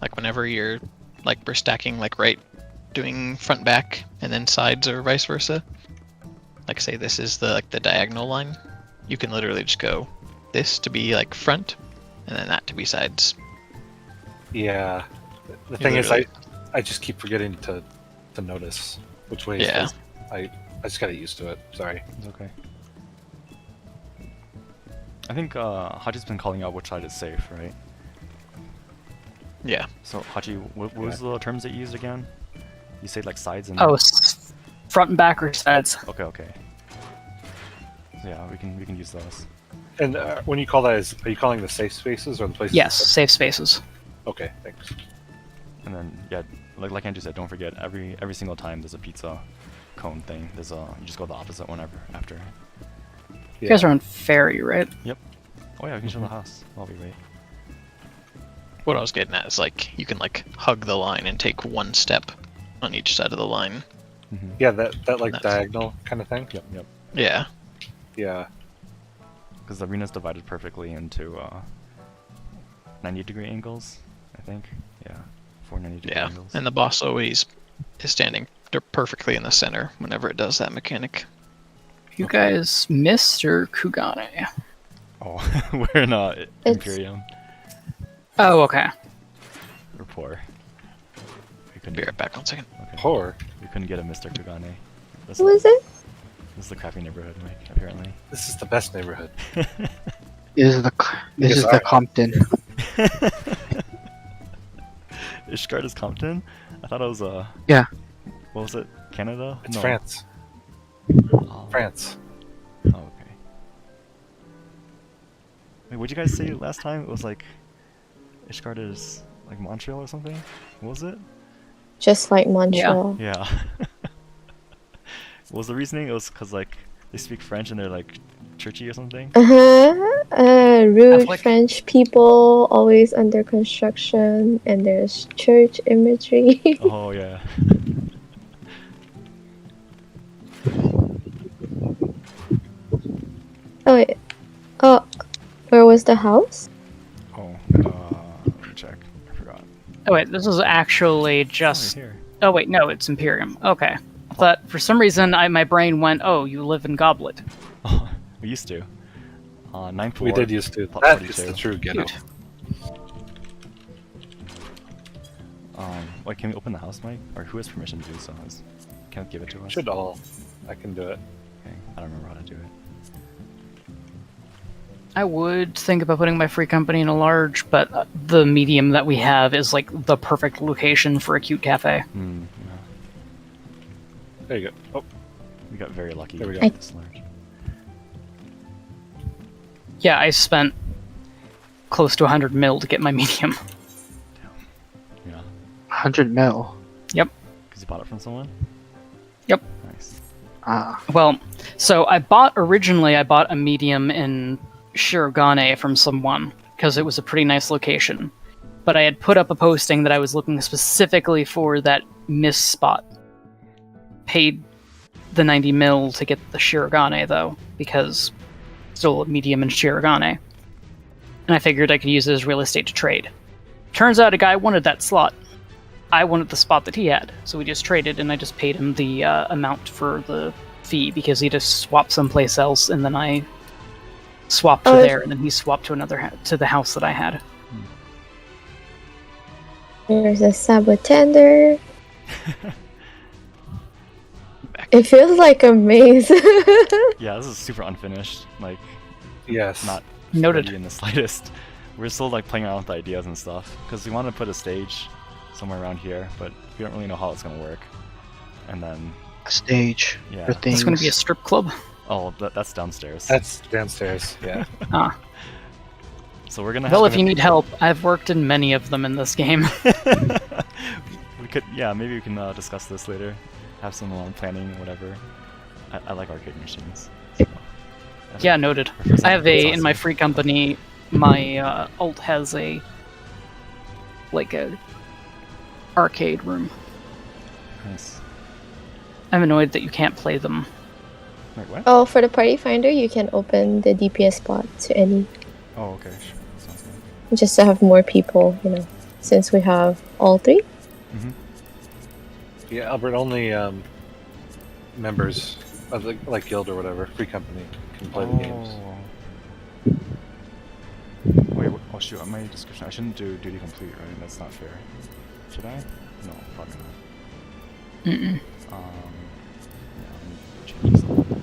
like whenever you're like we're stacking like right, doing front back and then sides or vice versa. Like say this is the like the diagonal line. You can literally just go this to be like front, and then that to be sides. Yeah. The You thing is, literally- I just keep forgetting to notice which way. Yeah. I just got used to it. Sorry. It's okay. I think Hachi's been calling out which side is safe, right? Yeah. So Hachi, what was the terms that you used again? You said like sides and. Oh, front and back or sides. Okay, okay. So yeah, we can use those. And when you call that, are you calling the safe spaces or the places? Yes, safe spaces. Okay, thanks. And then yeah, like Andrew said, don't forget every single time there's a pizza cone thing. There's you just go the opposite whenever after. You guys are on ferry, right? Yep. Oh yeah, we can show the house while we wait. What I was getting at is like you can like hug the line and take one step on each side of the line. Mm-hmm. Yeah, that like Nice. diagonal kind of thing. Yep, yep. Yeah. Yeah. Because the arena's divided perfectly into 90-degree angles, I think. Yeah, 4 90-degree Yeah. angles. And the boss always is standing perfectly in the center whenever it does that mechanic. You guys missed or Kugane? Oh, we're in Imperium. Oh, okay. We're poor. We couldn't Be right back 1 second. Okay. Poor. We couldn't get a Mr. Kugane. This Who is it? This is the crappy neighborhood, Mike, apparently. This is the best neighborhood. This is the Compton. Ishgard is Compton? I thought it was Yeah. What was it? Canada? It's No. France. Oh. France. Oh, okay. Wait, what'd you guys say last time? It was like Ishgard is like Montreal or something? What was it? Just like Montreal. Yeah. What was the reasoning? It was because like they speak French and they're like churchy or something? Rude Catholic. French people, always under construction, and there's church imagery. Oh yeah. Oh wait. Oh, where was the house? Oh, let me check. I forgot. Oh wait, this is actually Oh, just. right here. Oh wait, no, it's Imperium. Okay. But for some reason, my brain went, "Oh, you live in Goblet." Oh, we used to. 9th We floor, did used to. plot That is 42. the true ghetto. Cute. Wait, can we open the house, Mike? Or who has permission to do so? Can it give it to us? Should all. I can do it. Okay, I don't remember how to do it. I would think about putting my free company in a large, but the medium that we have is like the perfect location for a cute cafe. Hmm. Yeah. There you go. Oh, We got very lucky. There we go. with this large. Yeah, I spent close to 100 mil to get my medium. Yeah. 100 mil. Yep. Because you bought it from someone? Yep. Nice. Well, so originally I bought a medium in Shirogane from someone because it was a pretty nice location. But I had put up a posting that I was looking specifically for that miss spot. Paid the 90 mil to get the Shirogane though, because still a medium in Shirogane. And I figured I could use it as real estate to trade. Turns out a guy wanted that slot. I wanted the spot that he had, so we just traded, and I just paid him the amount for the fee because he just swapped someplace else, and then I swapped to Oh, there, and then he swapped to to the house that I had. There's a sabotender. It feels like a maze. Yeah, this is super unfinished. Like, yes. not Noted. ready in the slightest. We're still like playing around with the ideas and stuff because we want to put a stage somewhere around here, but we don't really know how it's gonna work. And then, A stage yeah. for things. It's going to be a strip club. Oh, that's downstairs. That's downstairs. Yeah. Ah. So we're gonna. Well, have if you need help, I've worked in many of them in this game. we could, yeah, maybe we can discuss this later. Have some planning, whatever. I like arcade machines. So Yeah, noted. Represent I have a Saucy. in my free company my alt has a arcade room. Nice. I'm annoyed that you can't play them. Wait, what? Oh, for the party finder, you can open the DPS spot to any, Oh, okay. Sure. Sounds good. just to have more people, since we have all three. Yeah, Albert, only members of the like guild or whatever, free company, can play the games. Wait, oh shoot, on my description, I shouldn't do duty complete, right? That's not fair. Should I? No, probably not. Mm-mm. Yeah, let me change this a little bit.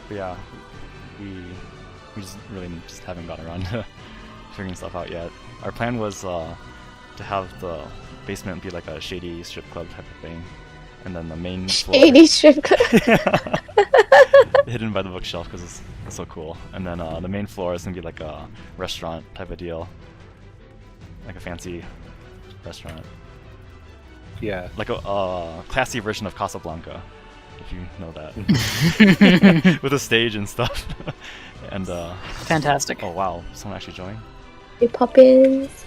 But yeah, we just really just haven't gotten around to figuring stuff out yet. Our plan was to have the basement be like a shady strip club type of thing, and then the main floor 80 strip club. hidden by the bookshelf because it's so cool. And then the main floor is gonna be like a restaurant type of deal, like a fancy restaurant, Yeah. like a classy version of Casablanca, if you know that, with a stage and stuff. And Fantastic. oh wow, someone actually joined. Hey, Poppins.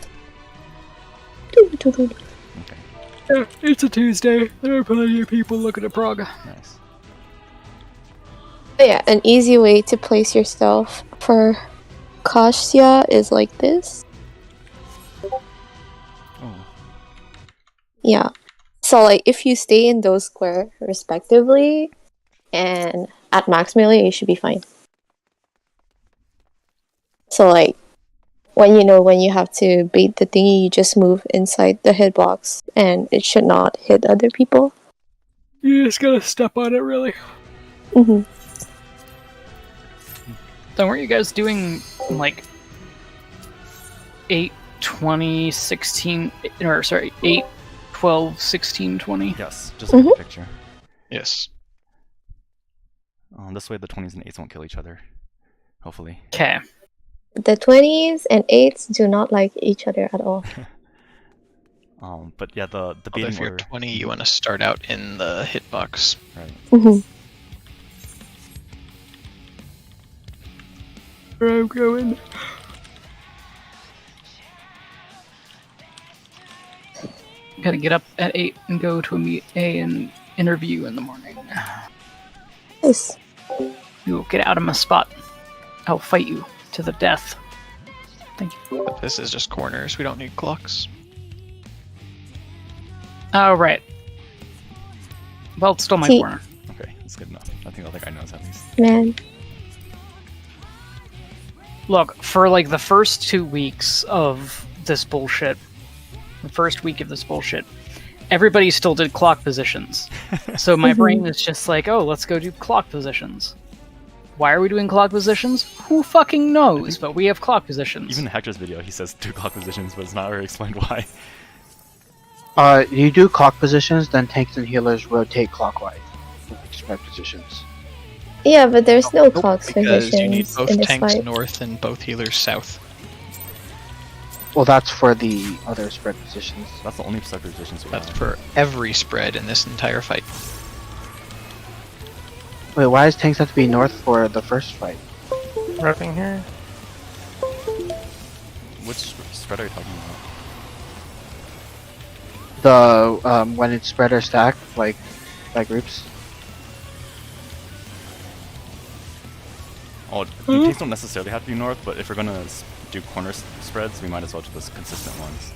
Okay, It's a Tuesday. There are plenty of people looking at Prague. nice. But yeah, an easy way to place yourself for Kashya is like this. Oh, Yeah. So like if you stay in those square respectively and at max melee, you should be fine. So like when you have to bait the thingy, you just move inside the hitbox and it should not hit other people. You just gotta step on it, really. Mm-hmm. Then weren't you guys doing like 8, 20, 16, or sorry, 8, 12, 16, 20? yes, just like the picture. Yes. This way the 20s and 8s won't kill each other, hopefully. Okay. The 20s and 8s do not like each other at all. But yeah, the Although beating if you're order, 20, you want to start out in the hitbox. right? Mm-hmm. Where I'm going. Gotta get up at 8 and go to an interview in the morning. Nice. You'll get out of my spot. I'll fight you to the death. Thank you. But this is just corners. We don't need clocks. Oh, right. Well, it's still my See- corner. Okay, that's good enough. I think the other guy knows at least. Man. Look, for like the first 2 weeks of this bullshit, the first week of this bullshit, everybody still did clock positions. So my brain is just like, oh, let's go do clock positions. Why are we doing clock positions? Who fucking knows? But we have clock positions. Even in Hector's video, he says 2 clock positions, but it's not really explained why. You do clock positions, then tanks and healers rotate clockwise. Spread positions. Yeah, but there's no clock Because you need positions both in this tanks fight. north and both healers south. Well, that's for the other spread positions. That's the only separate positions we That's have. for every spread in this entire fight. Wait, why does tanks have to be north for the first fight? Repping here. Which spread are you talking about? The when it's spread or stacked, like by groups. Oh, the tanks don't necessarily have to be north, but if we're gonna do corner spreads, we might as well do the consistent ones.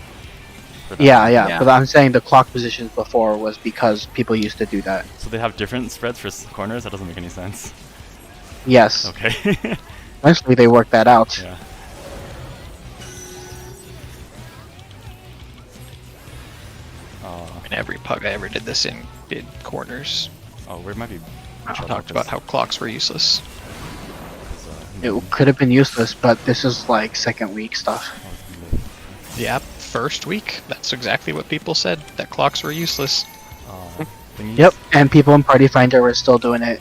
for that. Yeah. But I'm saying the clock positions before was because people used to do that. So they have different spreads for corners? That doesn't make any sense. Yes. Okay. Eventually they worked that out. Yeah. And every pug I ever did this in did corners. Oh, we might be. Talked about how clocks were useless. It could have been useless, but this is like second week stuff. Yeah, first week. That's exactly what people said. That clocks were useless. Thingies. Yep, and people in Party Finder were still doing it.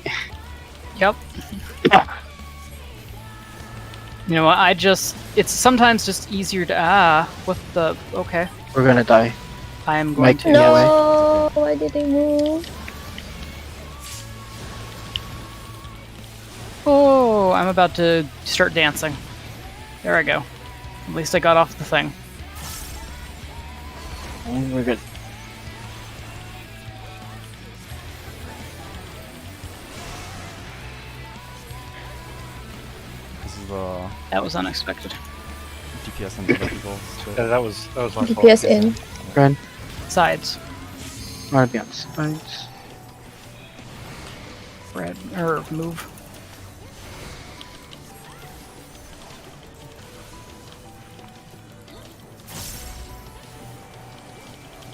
Yep. You know what? It's sometimes just easier to what the okay. We're gonna die. I am going Mike, to. yeah. No, why did they move? Oh, I'm about to start dancing. There I go. At least I got off the thing. And we're good. This is the That was unexpected. DPS and other people. Yeah, that was my fault. DPS in. Ren, Sides. I wanna be on sides. Red or move.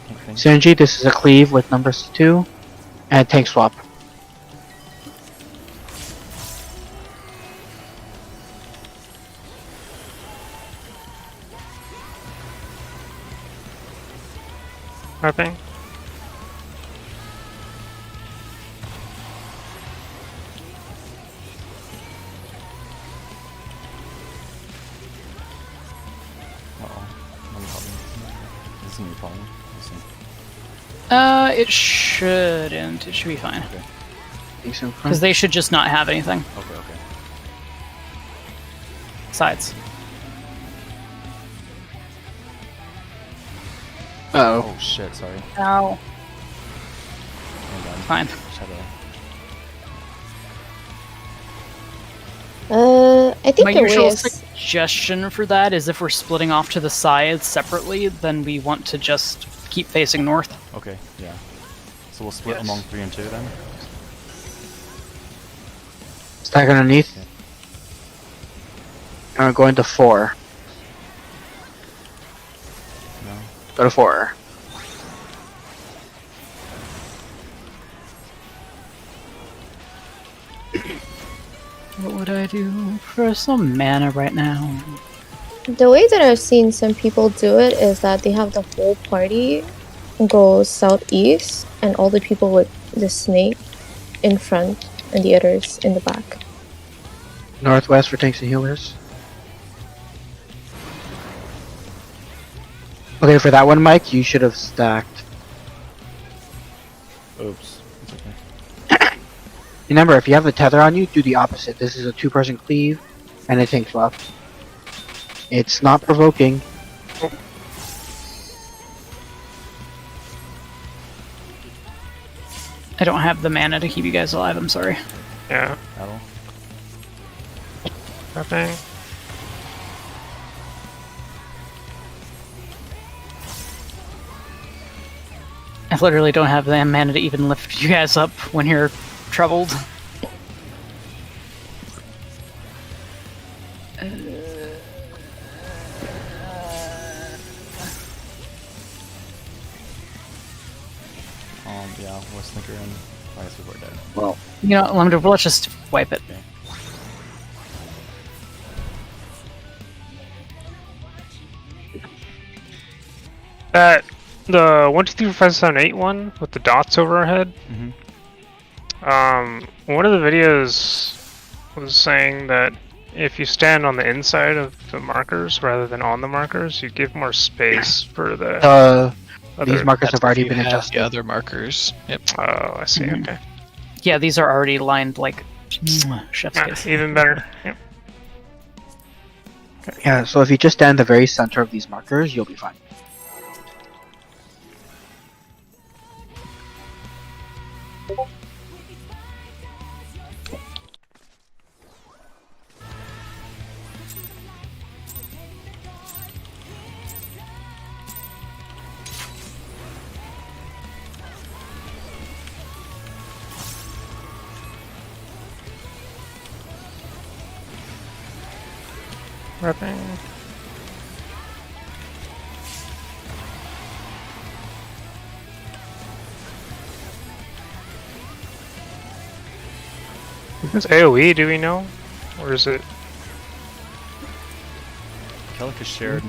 Tank thing. Synergy, this is a cleave with numbers 2. And tank swap. Prepping. Uh-oh. Another problem. This is a new problem. Listen. It shouldn't. It should be fine. These in Because front. they should just not have anything. Okay, okay. Sides. Uh-oh. Oh shit, sorry. Ow. Hang on. Fine. Just had to... I think My the way usual is suggestion for that is if we're splitting off to the sides separately, then we want to just keep facing north. Okay, yeah. So we'll split Yes. among 3 and 2 then? Stack underneath. And we're going to 4. No? Go to 4. What would I do for some mana right now? the way that I've seen some people do it is that they have the whole party go southeast and all the people with the snake in front and the others in the back. Northwest for tanks and healers. Okay, for that one, Mike, you should have stacked. Oops. It's okay. Remember, if you have the tether on you, do the opposite. This is a 2-person cleave and a tank swap. It's not provoking. I don't have the mana to keep you guys alive, I'm sorry. Yeah. Battle. Prepping. I literally don't have the mana to even lift you guys up when you're troubled. Yeah, we'll sneaker in. I guess we're dead. Well, You know, let's just wipe it. Okay. That the 1, 2, 3, 4, 5, 7, 8 one with the dots over our head. Mm-hmm. One of the videos was saying that if you stand on the inside of the markers rather than on the markers, you give more space for the these other. markers That's have already if you been have adjusted. the other markers. Yep. Oh, I see. Mhm. Okay. Yeah, these are already lined like chef's Ah, kiss. even better. Yep. Yeah, so if you just stand in the very center of these markers, you'll be fine. Prepping. Is AoE, do we know? Or is it? Kellic is shared.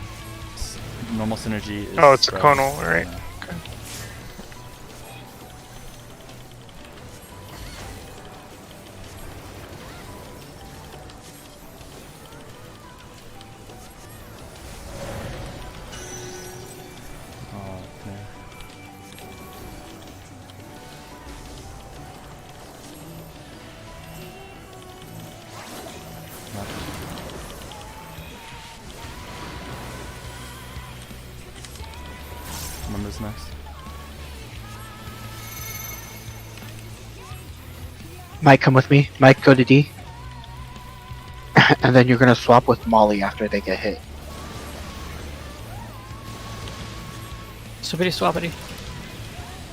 Normal synergy is. Oh, it's a spread. conal, alright. Yeah. Who's next? Mike, come with me. Mike, go to D. And then you're gonna swap with Molly after they get hit. Swappity swappity.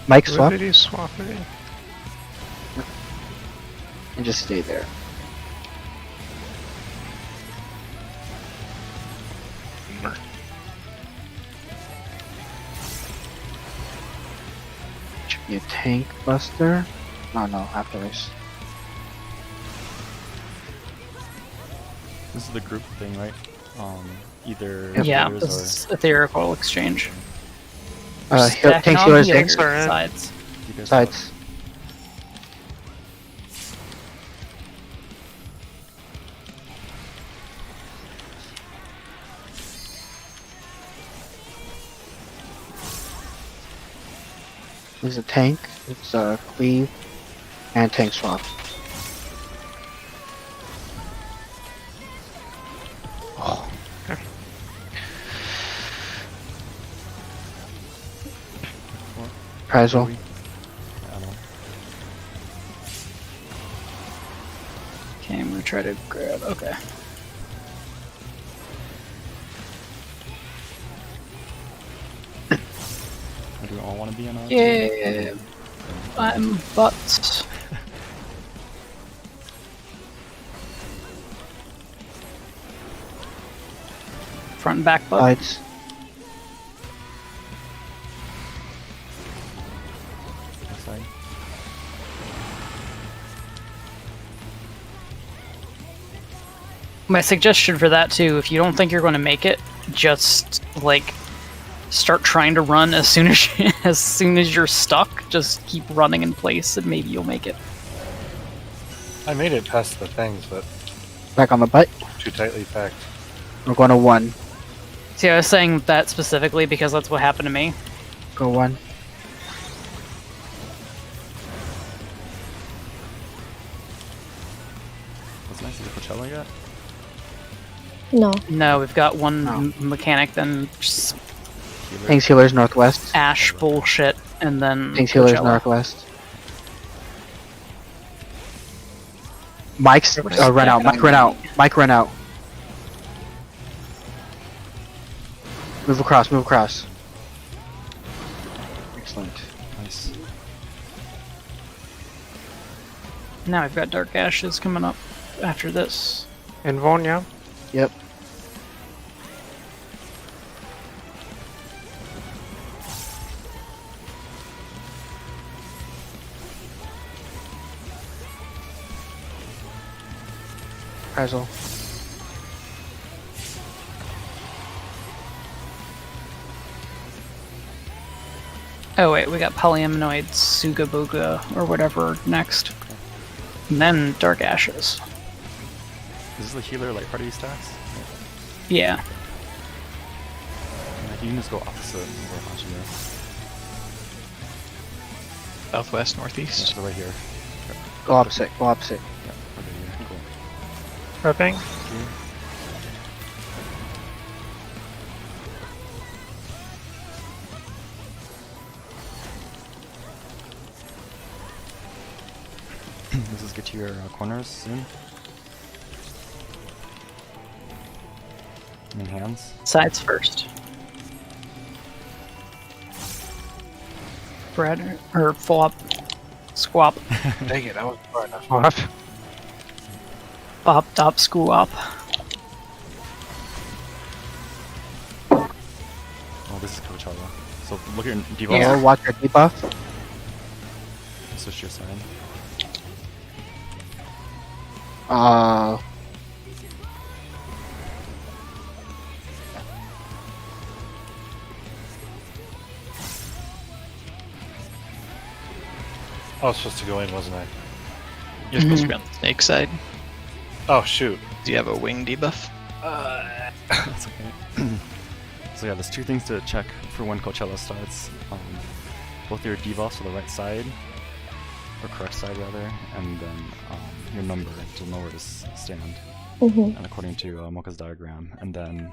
Mike, swap Whippity swappity. and just stay there. Should be a tank buster. No, afterwards. This is the group thing, right? Either Yeah, healers this is etherical exchange. Tanks, Stacking on healers, healers, tanks, are in. sides. you guys sides. There's a tank, it's a cleave, and tank swap. Oh. Prizel. I don't know. Okay, I'm gonna try to grab. Okay. Do we all want to be in a Yeah, I'm butts. Front and back butt. Sides. this side? My suggestion for that too, if you don't think you're going to make it, just like start trying to run as soon as as soon as you're stuck. Just keep running in place, and maybe you'll make it. I made it past the things, but Back on the butt. too tightly packed. We're going to 1. See, I was saying that specifically because that's what happened to me. Go 1. What's next? Is it Coachella yet? No. No, we've got one Oh. mechanic, then just Healer? Tanks, healers, northwest. Ash bullshit, and then Tanks, healers, Coachella. northwest. Mike's run out. Mike run out. Mike run out. Move across. Move across. Excellent. Nice. Now we've got Dark Ashes coming up after this. In Vonya. Yep. Prizel. Oh wait, we got Polyaminoid Sugabuga or whatever next. And then Dark Ashes. Is this the healer like part of these stats? Yeah. Yeah, you can just go opposite and go watching this. Southwest, Yeah, northeast. so right here. Go opposite. Go opposite. Yeah, right here. Cool. Prepping. Okay. Let's just get to your corners soon. I mean hands. Sides first. Bread or flop. Squap. Dang it, that was far enough. What? Bop top squap. Oh, this is Coachella. So look at your debuff. Yeah. Watch your debuff. Switch to your side. I was supposed to go in, wasn't I? You're supposed to be on the snake side. Oh, shoot. Do you have a wing debuff? That's okay. So yeah, there's two things to check for when Coachella starts. Both your debuffs on the right side, or correct side rather, and then your number to know where to stand. Mm-hmm. And according to Mocha's diagram, and then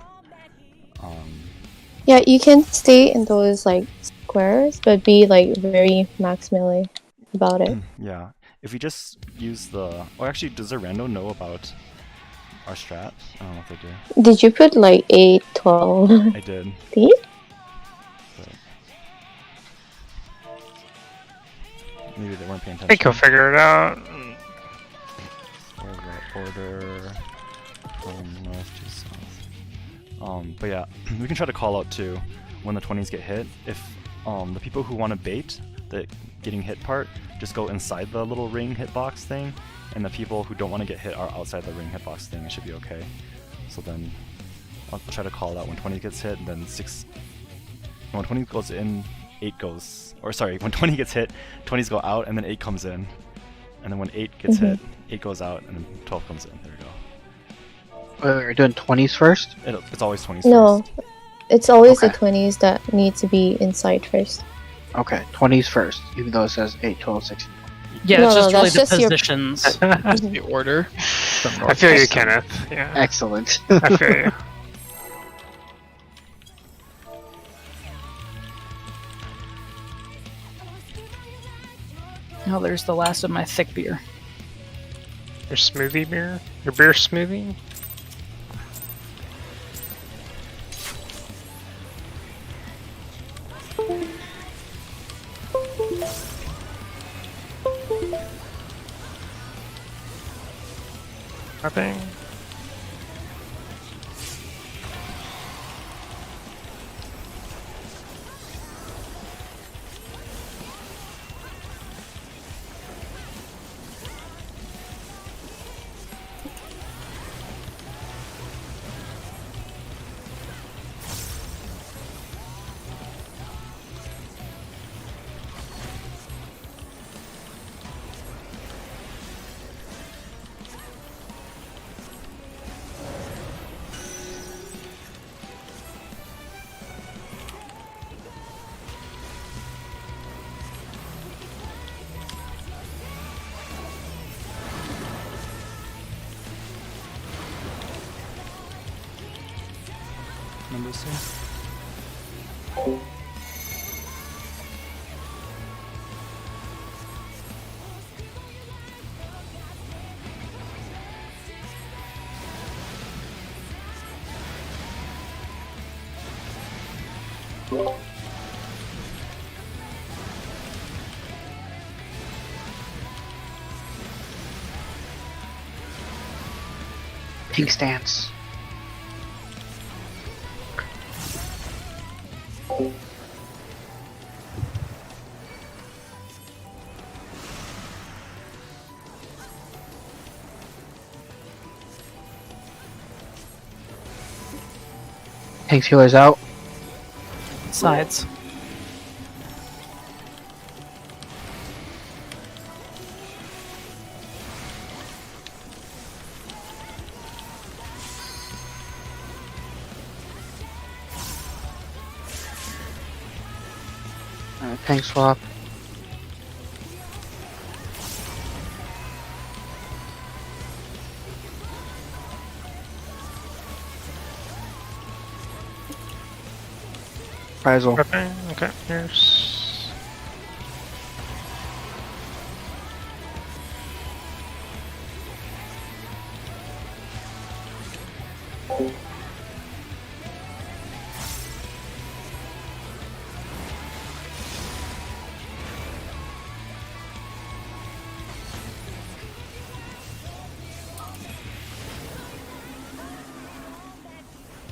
Yeah, you can stay in those like squares, but be like very max melee about it. Yeah. If we just use the... Oh, actually, does Zerando know about our strat? I don't know if they do. Did you put like 8, 12? I did. D? But... Maybe they weren't paying I think he'll attention. figure it out. Or the order from north to south. But yeah, we can try to call out too when the 20s get hit. If the people who want to bait the getting hit part just go inside the little ring hitbox thing, and the people who don't want to get hit are outside the ring hitbox thing, it should be okay. So then I'll try to call it out when 20 gets hit, and then 6. When 20 goes in, 8 goes. Or sorry, when 20 gets hit, 20s go out, and then 8 comes in. And then when 8 gets hit, 8 goes out, and then 12 comes in. There we go. Wait, we're doing 20s first? It's always 20s No, first. it's always the Okay. 20s that need to be inside first. Okay, 20s first, even though it says 8, 12, 16. Yeah, No, it's just no, really that's the just your- positions. Just the order. From I north feel to you, south. Kenneth. Yeah, Excellent. I feel you. Oh, there's the last of my thick beer. Your smoothie beer? Your beer smoothie? Nothing. Number 6. Pink stance. Tank's healer's out. Sides. Tank swap. Prizle. Okay, okay, here's...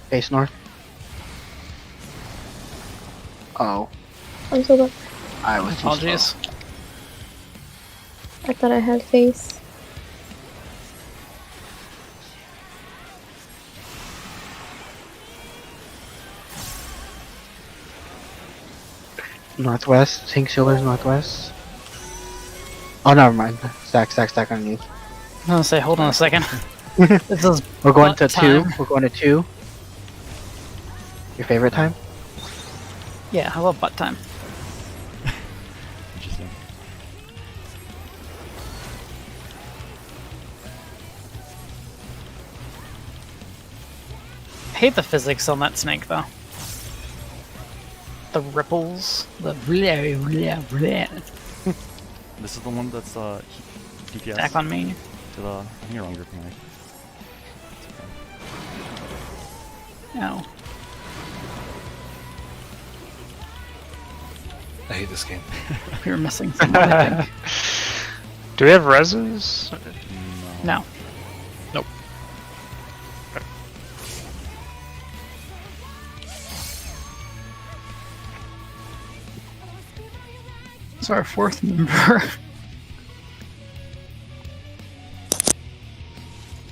Face north. Oh, I'm so bad. I was too slow. Apologies. I thought I had face. Northwest. Tank's healer's northwest. Oh, never mind. Stack underneath. I'm gonna say, hold on a second. This is We're going butt to two. time. We're going to 2. Your favorite time? Yeah, I love butt time. Interesting. I hate the physics on that snake though. the ripples. The bleh, bleh, bleh. This is the one that's DPS Stack on me. to the. I think you're wrong grouping, right? No. I hate this game. We were missing someone, I think. Do we have reses? No. Nope. It's our fourth member.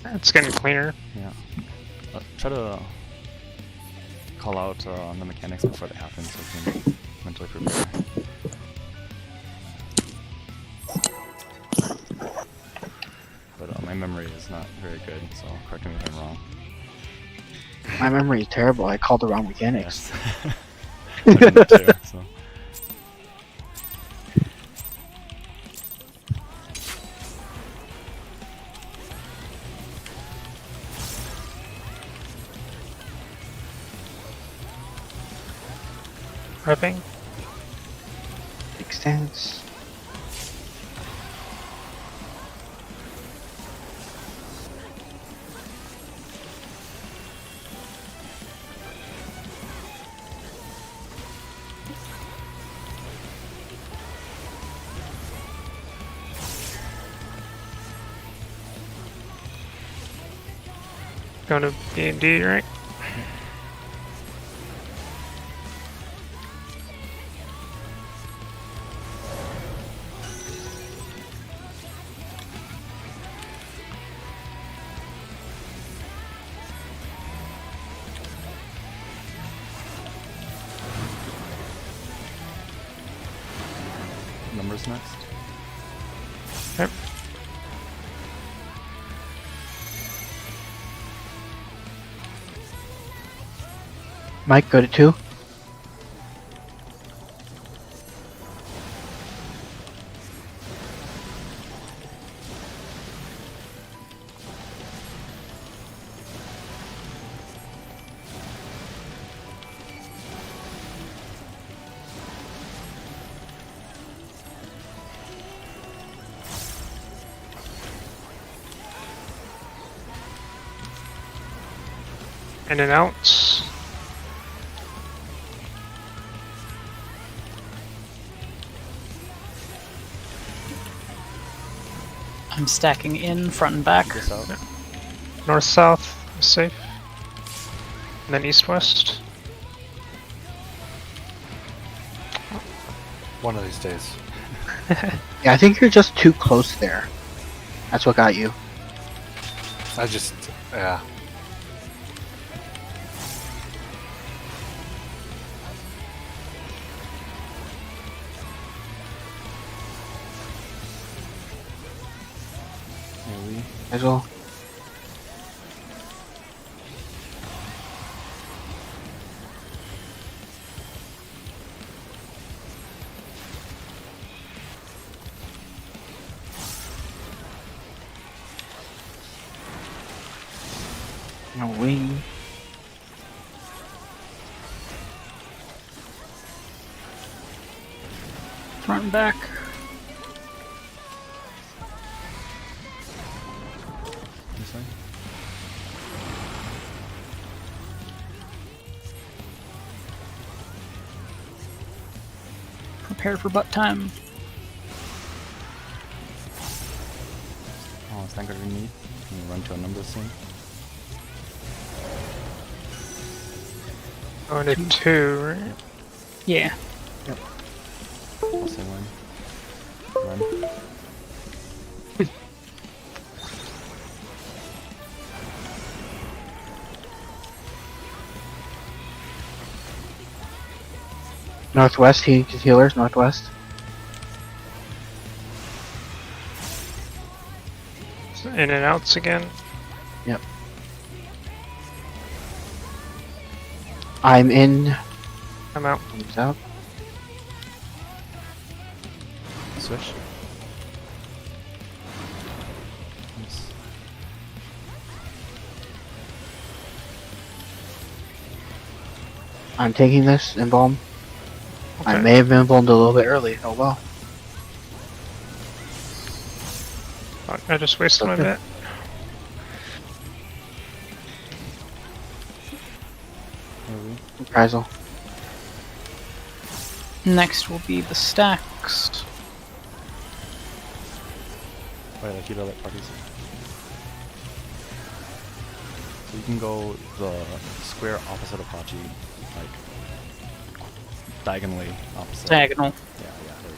It's getting cleaner. Yeah. Try to call out the mechanics before they happen so we can mentally prepare. But my memory is not very good, so correct me if I'm wrong. My memory is terrible. I called the wrong mechanics. Yes. I did that too, so. Prepping. Makes sense. Going to B&D, right? Numbers next. Yep. Mike, go to 2. In and out. I'm stacking in, front and back. This out. North, south, safe. And then east, west. One of these days. Yeah, I think you're just too close there. That's what got you. I just, yeah. Really? As well. No wing. Front and back. This way? Prepare for butt time. Oh, it's not gonna need. Can you run to a number soon? Going to 2, right? Yeah. I'll say one. Run. Northwest, healers, northwest. In and outs again. Yep. I'm in. I'm out. Comes out. Switch. Nice. I'm taking this embalm. I may have been blown a little bit early. Oh well. Fuck, I just wasted my Okay. bit. Reprisal. Next will be the stacks. Wait, like hero like parties. So you can go the square opposite of Hachi, like diagonally opposite. Diagonal. Yeah, there we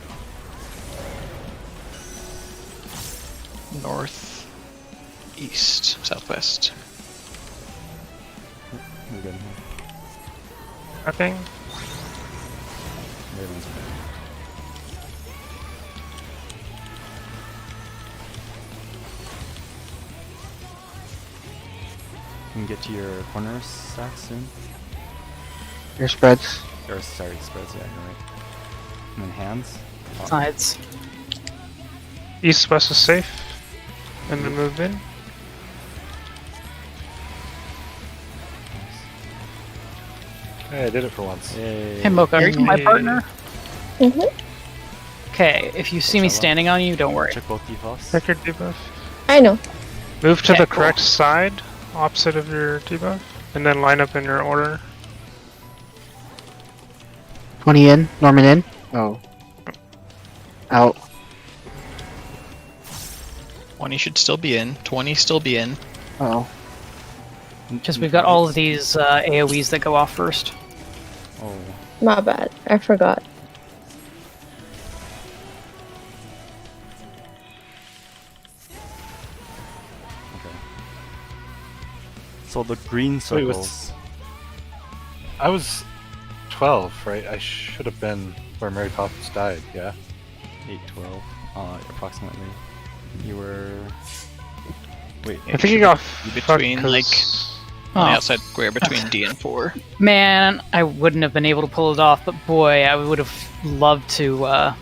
go. North, east, southwest. We're good. Nothing. Everyone's okay. You can get to your corner stacks soon. Your spreads. Or sorry, spreads, yeah, you're right. And then hands. Oh, Sides. East west is safe. And then move in. Hey, I did it for once. Yay. Hey Mocha, are you my Yay. partner? Mhm. Okay, if you see me Coachella. standing on you, don't worry. Check both debuffs. Check your debuff. I know. Move to Okay, the cool. correct side, opposite of your debuff, and then line up in your order. 20 in. Norman in. Oh. Out. 20 should still be in. 20 still be in. Oh. Just we've got all of these AoEs that go off first. Oh, My bad. I forgot. okay. So the green Wait, was- circles. I was 12, right? I should have been where Mary Poppins died, yeah? 8, 12, approximately. You were. Wait, I think you got Between, fucked 'cause- like, Oh. on the outside square between D and 4. Man, I wouldn't have been able to pull it off, but boy, I would have loved to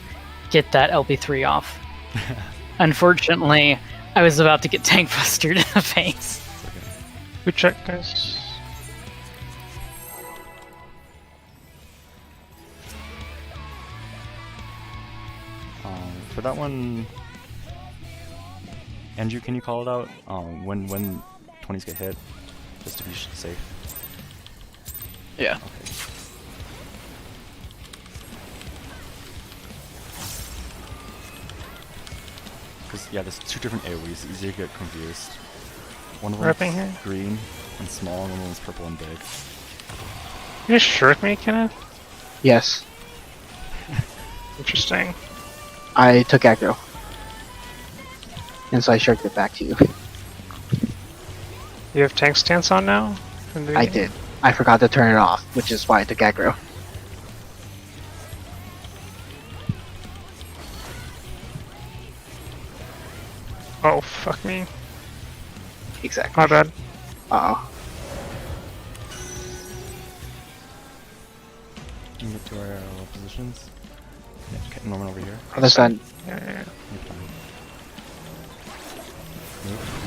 get that LB3 off. Unfortunately, I was about to get tank bustered in the face. Good check, guys. For that one, Andrew, can you call it out when 20s get hit, just to be safe? Yeah. Okay. Because yeah, there's two different AoEs. It's easy to get confused. One of them Wrapping is here? green and small, and one of them is purple and big. You just shirk me, Kenneth? Yes. Interesting. I took aggro. And so I shirked it back to you. You have tank stance on now? From the I beginning? did. I forgot to turn it off, which is why I took aggro. Oh, fuck me. Exactly. My bad. Uh-oh. Can we get to our positions? Yeah, okay, Norman over here. Other side. Yeah, yeah, yeah. You're fine. Move.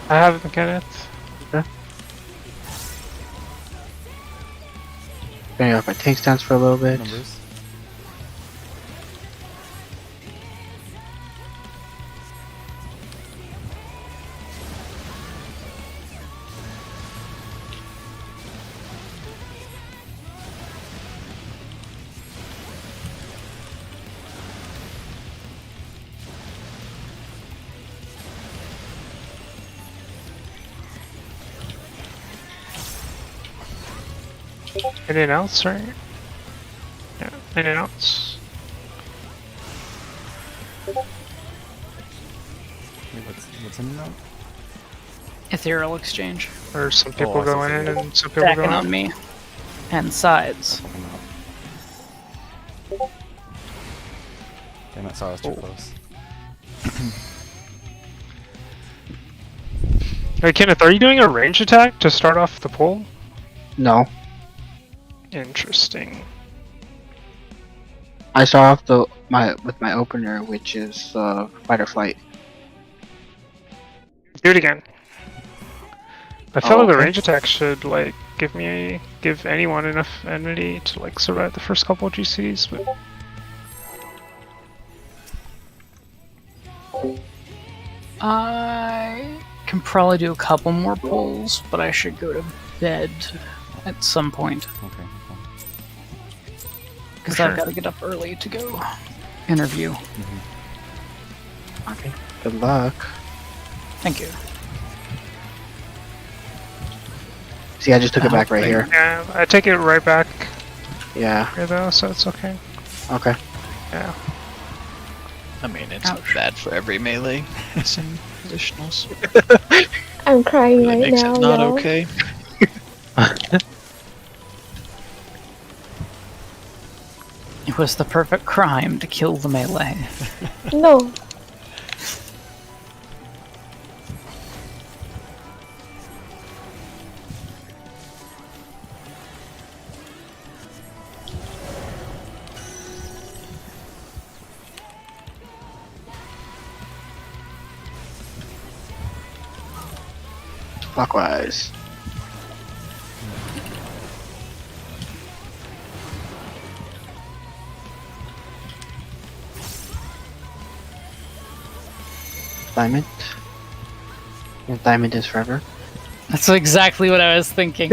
I have the Kenneth. Turning off my tank stance for a little bit. Numbers. Anything else, right? Yeah, anything else? Wait, what's in and out? Ethereal exchange. Or some people Oh, I see, go I in see. and some people go Stacking on out? me. And sides. Fucking out. Damn it, sorry, I was too close. Hey, Kenneth, are you doing a range attack to start off the pull? No. Interesting. I start off with my opener, which is fight or flight. Do it again. I feel Oh, like the okay. range attack should, like, give anyone enough enmity to like survive the first couple of GCs, but I can probably do a couple more pulls, but I should go to bed at some point Okay. Well, because Sure. I've got to get up early to go interview. Okay. Good luck. Thank you. See, I just took it back right here. yeah, I take it right back Yeah. here though, so it's okay. Okay. Yeah. I mean, it's Ouch. bad for every melee missing positionals. I'm crying Really right makes now. it not y'all. okay. It was the perfect crime to kill the melee. No. Clockwise. Diamond. And diamond is forever. That's exactly what I was thinking.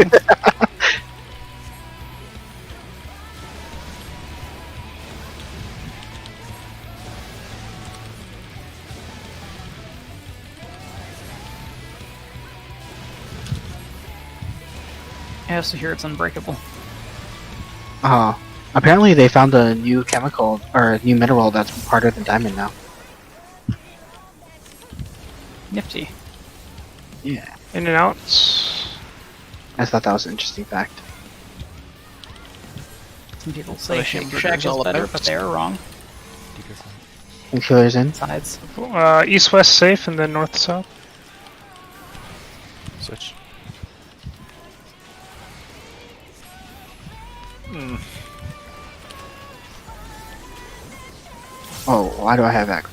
I also hear it's unbreakable. Apparently they found a new chemical or a new mineral that's harder than diamond now. Nifty. Yeah. In and out. I thought that was an interesting fact. Some people What say a Shake hamburger's Shack is all better, about. but they're wrong. Deeper side. And killer's in. Sides. East-west safe, and then north-south. Switch. Oh, why do I have that?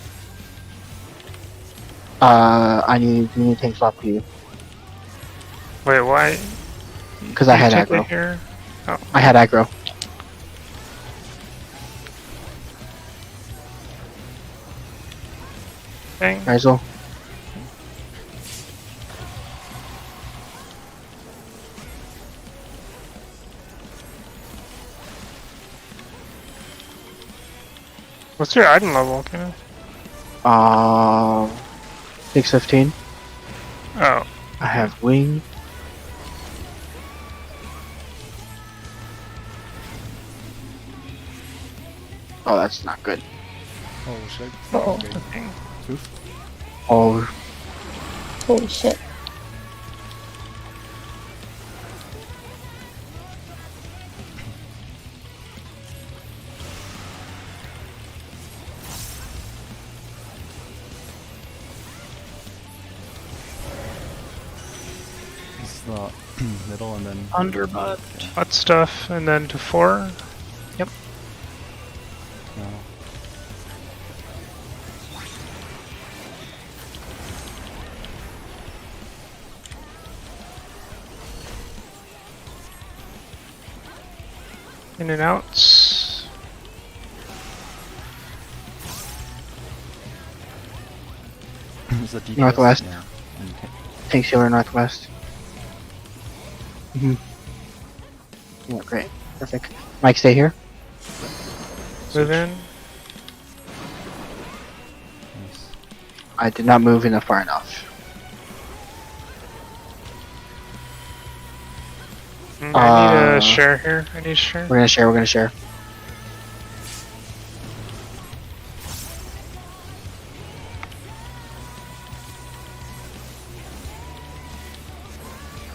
I need tank swap to you. Wait, why? Because I had You take it aggro. Here? Oh, I had aggro. dang. Rizal. What's your item level, Kenneth? 615. Oh, I have wing. Oh, that's not good. Oh shit. Uh-oh. dang. Oh, Holy shit. This is the middle and then Underbutt. Hot stuff, and then to 4. no. In and outs. Is the DPS? Northwest. Yeah. Okay. tank healer northwest. Yeah, great. Perfect. Mike, stay here. Move in. Nice. I did not move in far enough. I need Uh, a share here. I need a share. We're gonna share.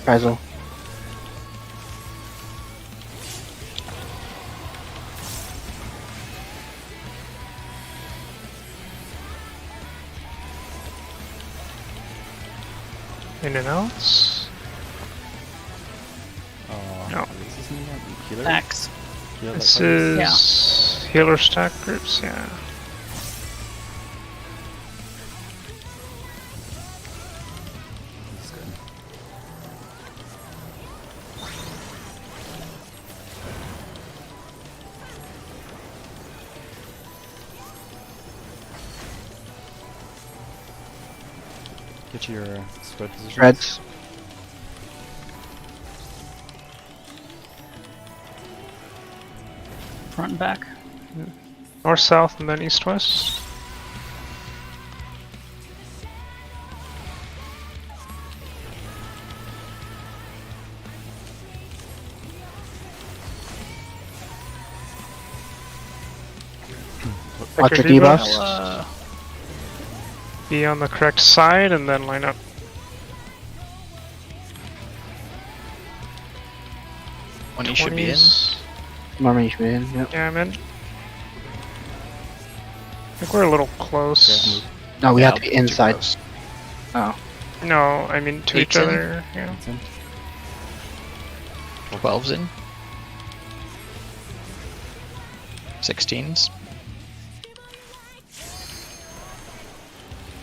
Rizal. In and outs. No. This is healer. Axe. Healer This parties? is healer stack groups, yeah. This is good. Get your spread position. Spreads. Front and back. North, south, and then east, west. Watch Check your your debuffs. Be on the correct side and then line up. When you should be in. 20s. Moment you should be in. Yep. Yeah, I'm in. I think we're a little Okay, close. move. No, we Yeah, have to be too inside. close. Oh. No, I mean to each Eight's in. other. Yeah. It's in. 12's in. 16's.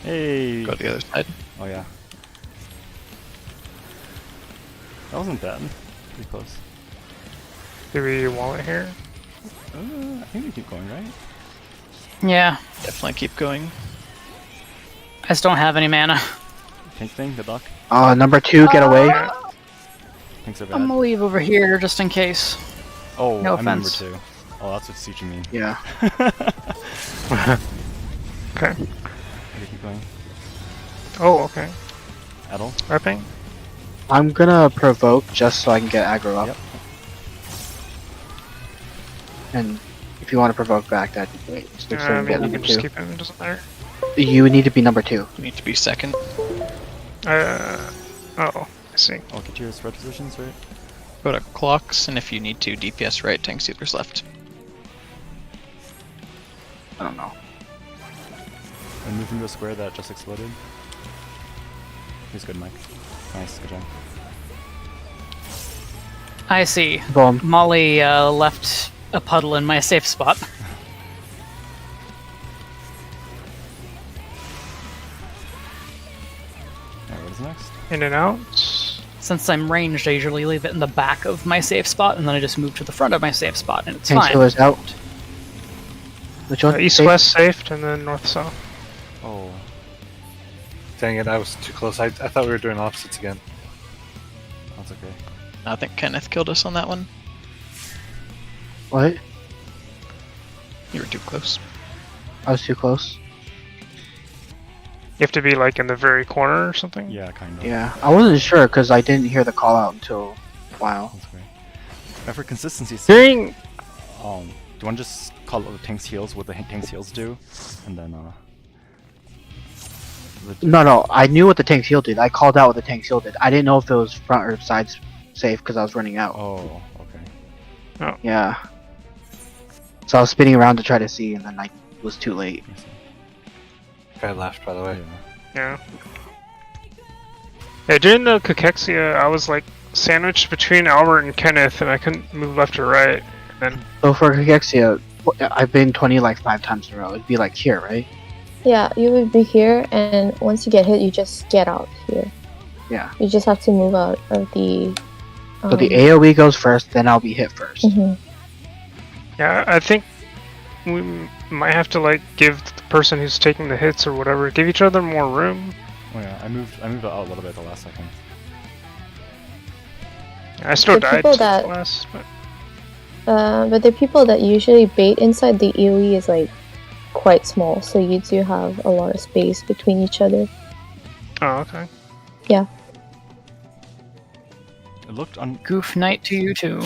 Hey! Go to the other side. Oh yeah. That wasn't bad. Pretty close. Do we wall it here? I think we keep going, right? Yeah, Definitely keep going. I just don't have any mana. Tank thing, good luck. Number 2, get away. Tanks are bad. I'm gonna leave over here just in case. Oh, no I'm number offense. 2. Oh, that's what teaching me. Yeah. Okay. Okay, keep going. Oh, okay. Edel. Repping? I'm gonna provoke just so I can get aggro up. Yep. And if you want to provoke back, that'd be great. So I we get mean, you number can just 2. keep him, it doesn't matter. You need to be number 2. You need to be second. Oh, I see. Oh, get your spread positions, right? Go to clocks, and if you need to, DPS right, tank sealers left. I don't know. And move into a square that just exploded. He's good, Mike. Nice, good job. I see. Boom. Molly left a puddle in my safe spot. Alright, what is next? In and out. Since I'm ranged, I usually leave it in the back of my safe spot, and then I just move to the front of my safe spot, and it's Tank fine. healers out. Which one? East Safe? west saved, and then north south. Oh, Dang it, I was too close. I thought we were doing opposites again. that's okay. I think Kenneth killed us on that one. What? You were too close. I was too close. You have to be like in the very corner or something? Yeah, kind of. Yeah. I wasn't sure because I didn't hear the call out until a while. That's great. And for consistency's sake, During do you want to just call out the tank's heals, what the tank's heals do? And then, No, I knew what the tank's heal did. I called out what the tank's heal did. I didn't know if it was front or sides safe because I was running out. Oh, okay. Yeah. So I was spinning around to try to see, and then I was too late. I see. Guy left, by the way. Yeah. yeah, during the Cachexia, I was like sandwiched between Albert and Kenneth, and I couldn't move left or right. And then So for Cachexia, I've been 20 like 5 times in a row. It'd be like here, right? Yeah, you would be here, and once you get hit, you just get out here. Yeah. You just have to move out of the. So the AoE goes first, then I'll be hit first. Mhm. yeah, I think we might have to like give the person who's taking the hits or whatever, give each other more room. Oh yeah, I moved it out a little bit at the last second. I still The died people to that- the last, but But the people that usually bait inside the AoE is like quite small, so you do have a lot of space between each other. oh okay. It looked on. Goof night to you too.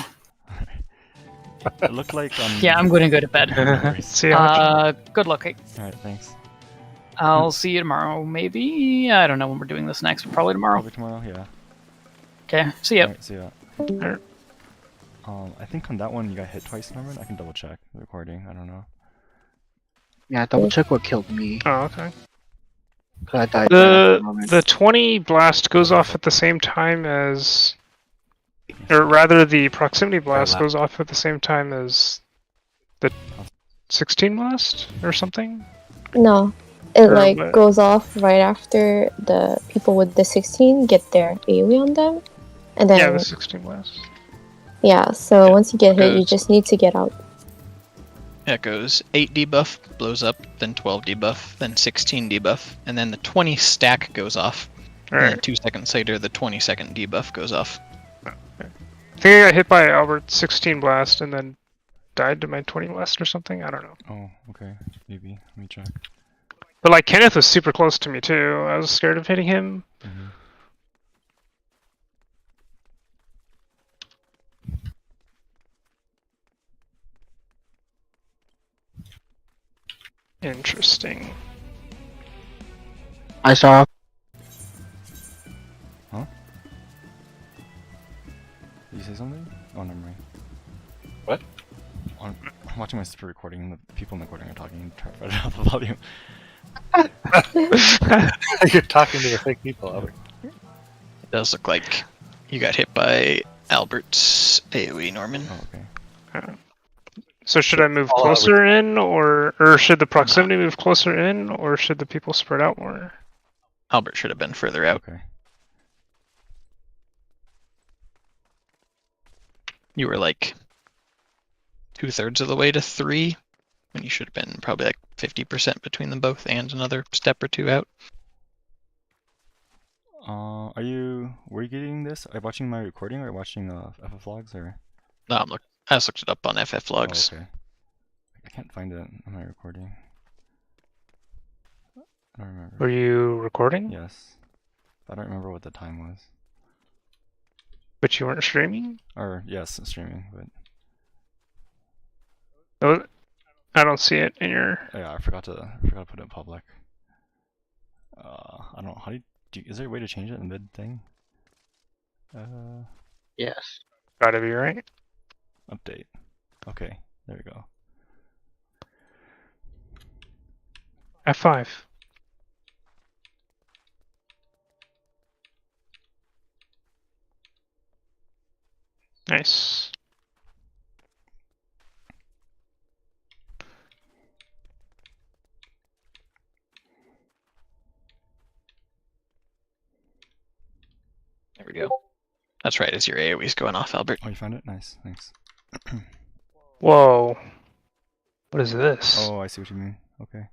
It looked like Yeah, I'm gonna go to bed. See how Good luck. Alright, thanks. I'll see you tomorrow, maybe? I don't know when we're doing this next, but probably tomorrow. Probably tomorrow. Yeah. Okay, see ya. Alright, see ya. Alright. I think on that one you got hit twice, Norman. I can double check the recording. I don't know. Yeah, double check what killed me. oh okay. 'Cause I died. right at the moment. The 20 blast goes off at the same time as, or rather, the proximity blast left. goes off at the same time as the 16 blast or something. No, it Or like what? goes off right after the people with the 16 get their AoE on them, and then Yeah, the 16 blast. yeah. So once you get hit, you Good. just need to get out. It goes 8 debuff, blows up, then 12 debuff, then 16 debuff, and then the 20 stack goes off. And then Alright. 2 seconds later, the 20-second debuff goes off. I think I got hit by Albert's 16 blast and then died to my 20 blast or something. I don't know. Oh, okay. Maybe. Let me check. But like Kenneth was super close to me too. I was scared of hitting him. Mhm. Interesting. I saw. Did you say something? Oh, never mind. What? I'm watching my super recording, and the people in the recording are talking and trying to find out the volume. You're talking to the fake people, Albert. It does look like you got hit by Albert's AoE, Norman. Oh, okay. So should I move All out closer in, or should the proximity move closer in, or should the people spread out more? Albert should have been further out. Okay. You were like 2/3 of the way to 3, when you should have been probably like 50% between them both and another step or 2 out. Were you getting this? Are you watching my recording or watching FF vlogs or? No, I just looked it up on FF Logs. Oh, okay. I can't find it on my recording. I don't remember. Were you recording? Yes. I don't remember what the time was. But you weren't streaming? Or yes, streaming, but Oh, I don't see it in your. yeah, I forgot to put it in public. I don't know how is there a way to change it in mid thing? Yes. Gotta be right. Update. Okay, there we go. F5. Nice. There we go. That's right, as your AoE's going off, Albert. Oh, you found it? Nice, thanks. Whoa. What is this? Oh, I see what you mean. Okay.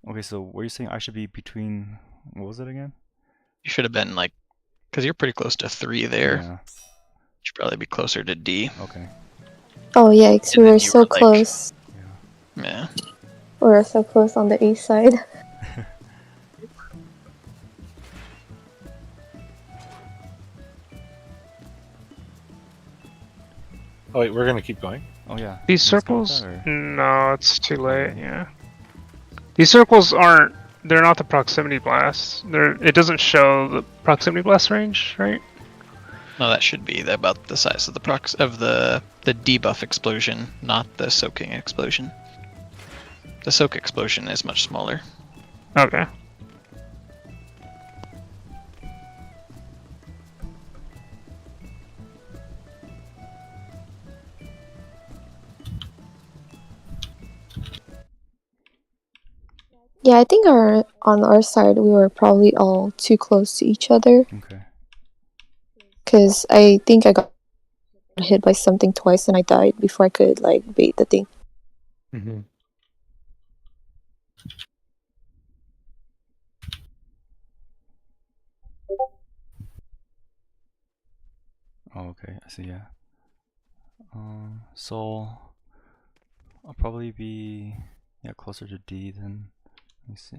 Okay, so what are you saying? I should be between. What was it again? You should have been like, because you're pretty close to 3 there. Yeah. You should probably be closer to D. Okay. Oh yeah, 'cause And we then were you so were, like- close. Yeah. We were so close on the east side. Oh wait, we're gonna keep going. Oh yeah. These You guys go with circles? that, or- No, it's too late, Okay. yeah. These circles aren't, they're not the proximity blasts. It doesn't show the proximity blast range, right? No, that should be about the size of the the debuff explosion, not the soaking explosion. The soak explosion is much smaller. Okay. Yeah, I think on our side we were probably all too close to each other. Okay. Cause I think I got hit by something twice and I died before I could like bait the thing. Mm-hmm. Oh, okay. I see. Yeah. So I'll probably be closer to D then. Let me see.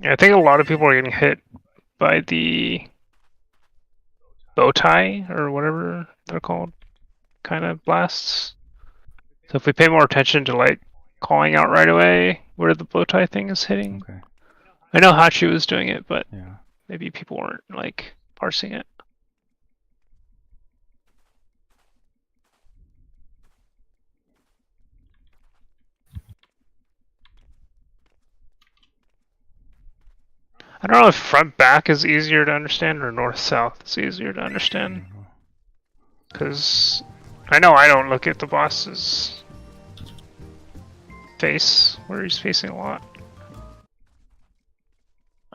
Yeah, I think a lot of people are getting hit by the bow tie or whatever they're called kind of blasts. So if we pay more attention to like calling out right away where the bow tie thing is hitting. Okay. I know Hachi was doing it, but Yeah. maybe people weren't like parsing it. I don't know if front back is easier to understand or north south is easier to I understand. don't know. Because I know I don't look at the boss's face where he's facing a lot.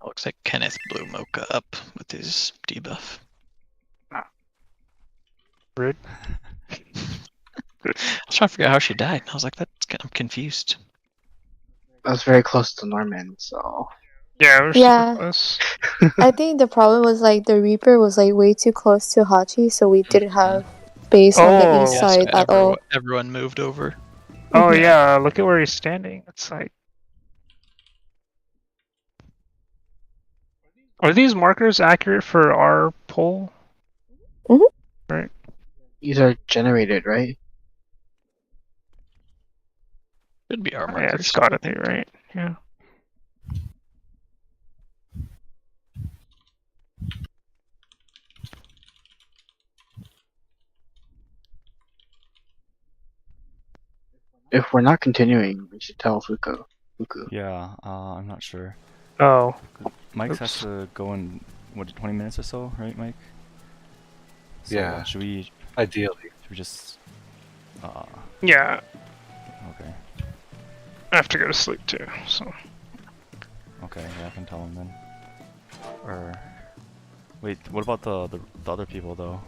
looks like Kenneth blew Mocha up with his debuff. Rude. I was trying to figure out how she died, and I was like, I'm confused. I was very close to Norman, so Yeah, we're Yeah. super close. I think the problem was like the Reaper was like way too close to Hachi, so we didn't have base on the east Oh. Yeah, so side at all. everyone moved over. Oh Mhm. yeah, look at where he's standing. It's like, are these markers accurate for our poll? Mhm. Right. these are generated, right? Should be our Yeah, markers. it's gotta be right. Yeah. If we're not continuing, we should tell Fuku. Yeah, I'm not sure. Oh. Mike has Oops. to go in, what, 20 minutes or so, right, Mike? So, Yeah. Should we Ideally. just, Yeah. okay. I have to go to sleep too. So. Okay, yeah, I can tell him then. Or, wait, what about the other people though?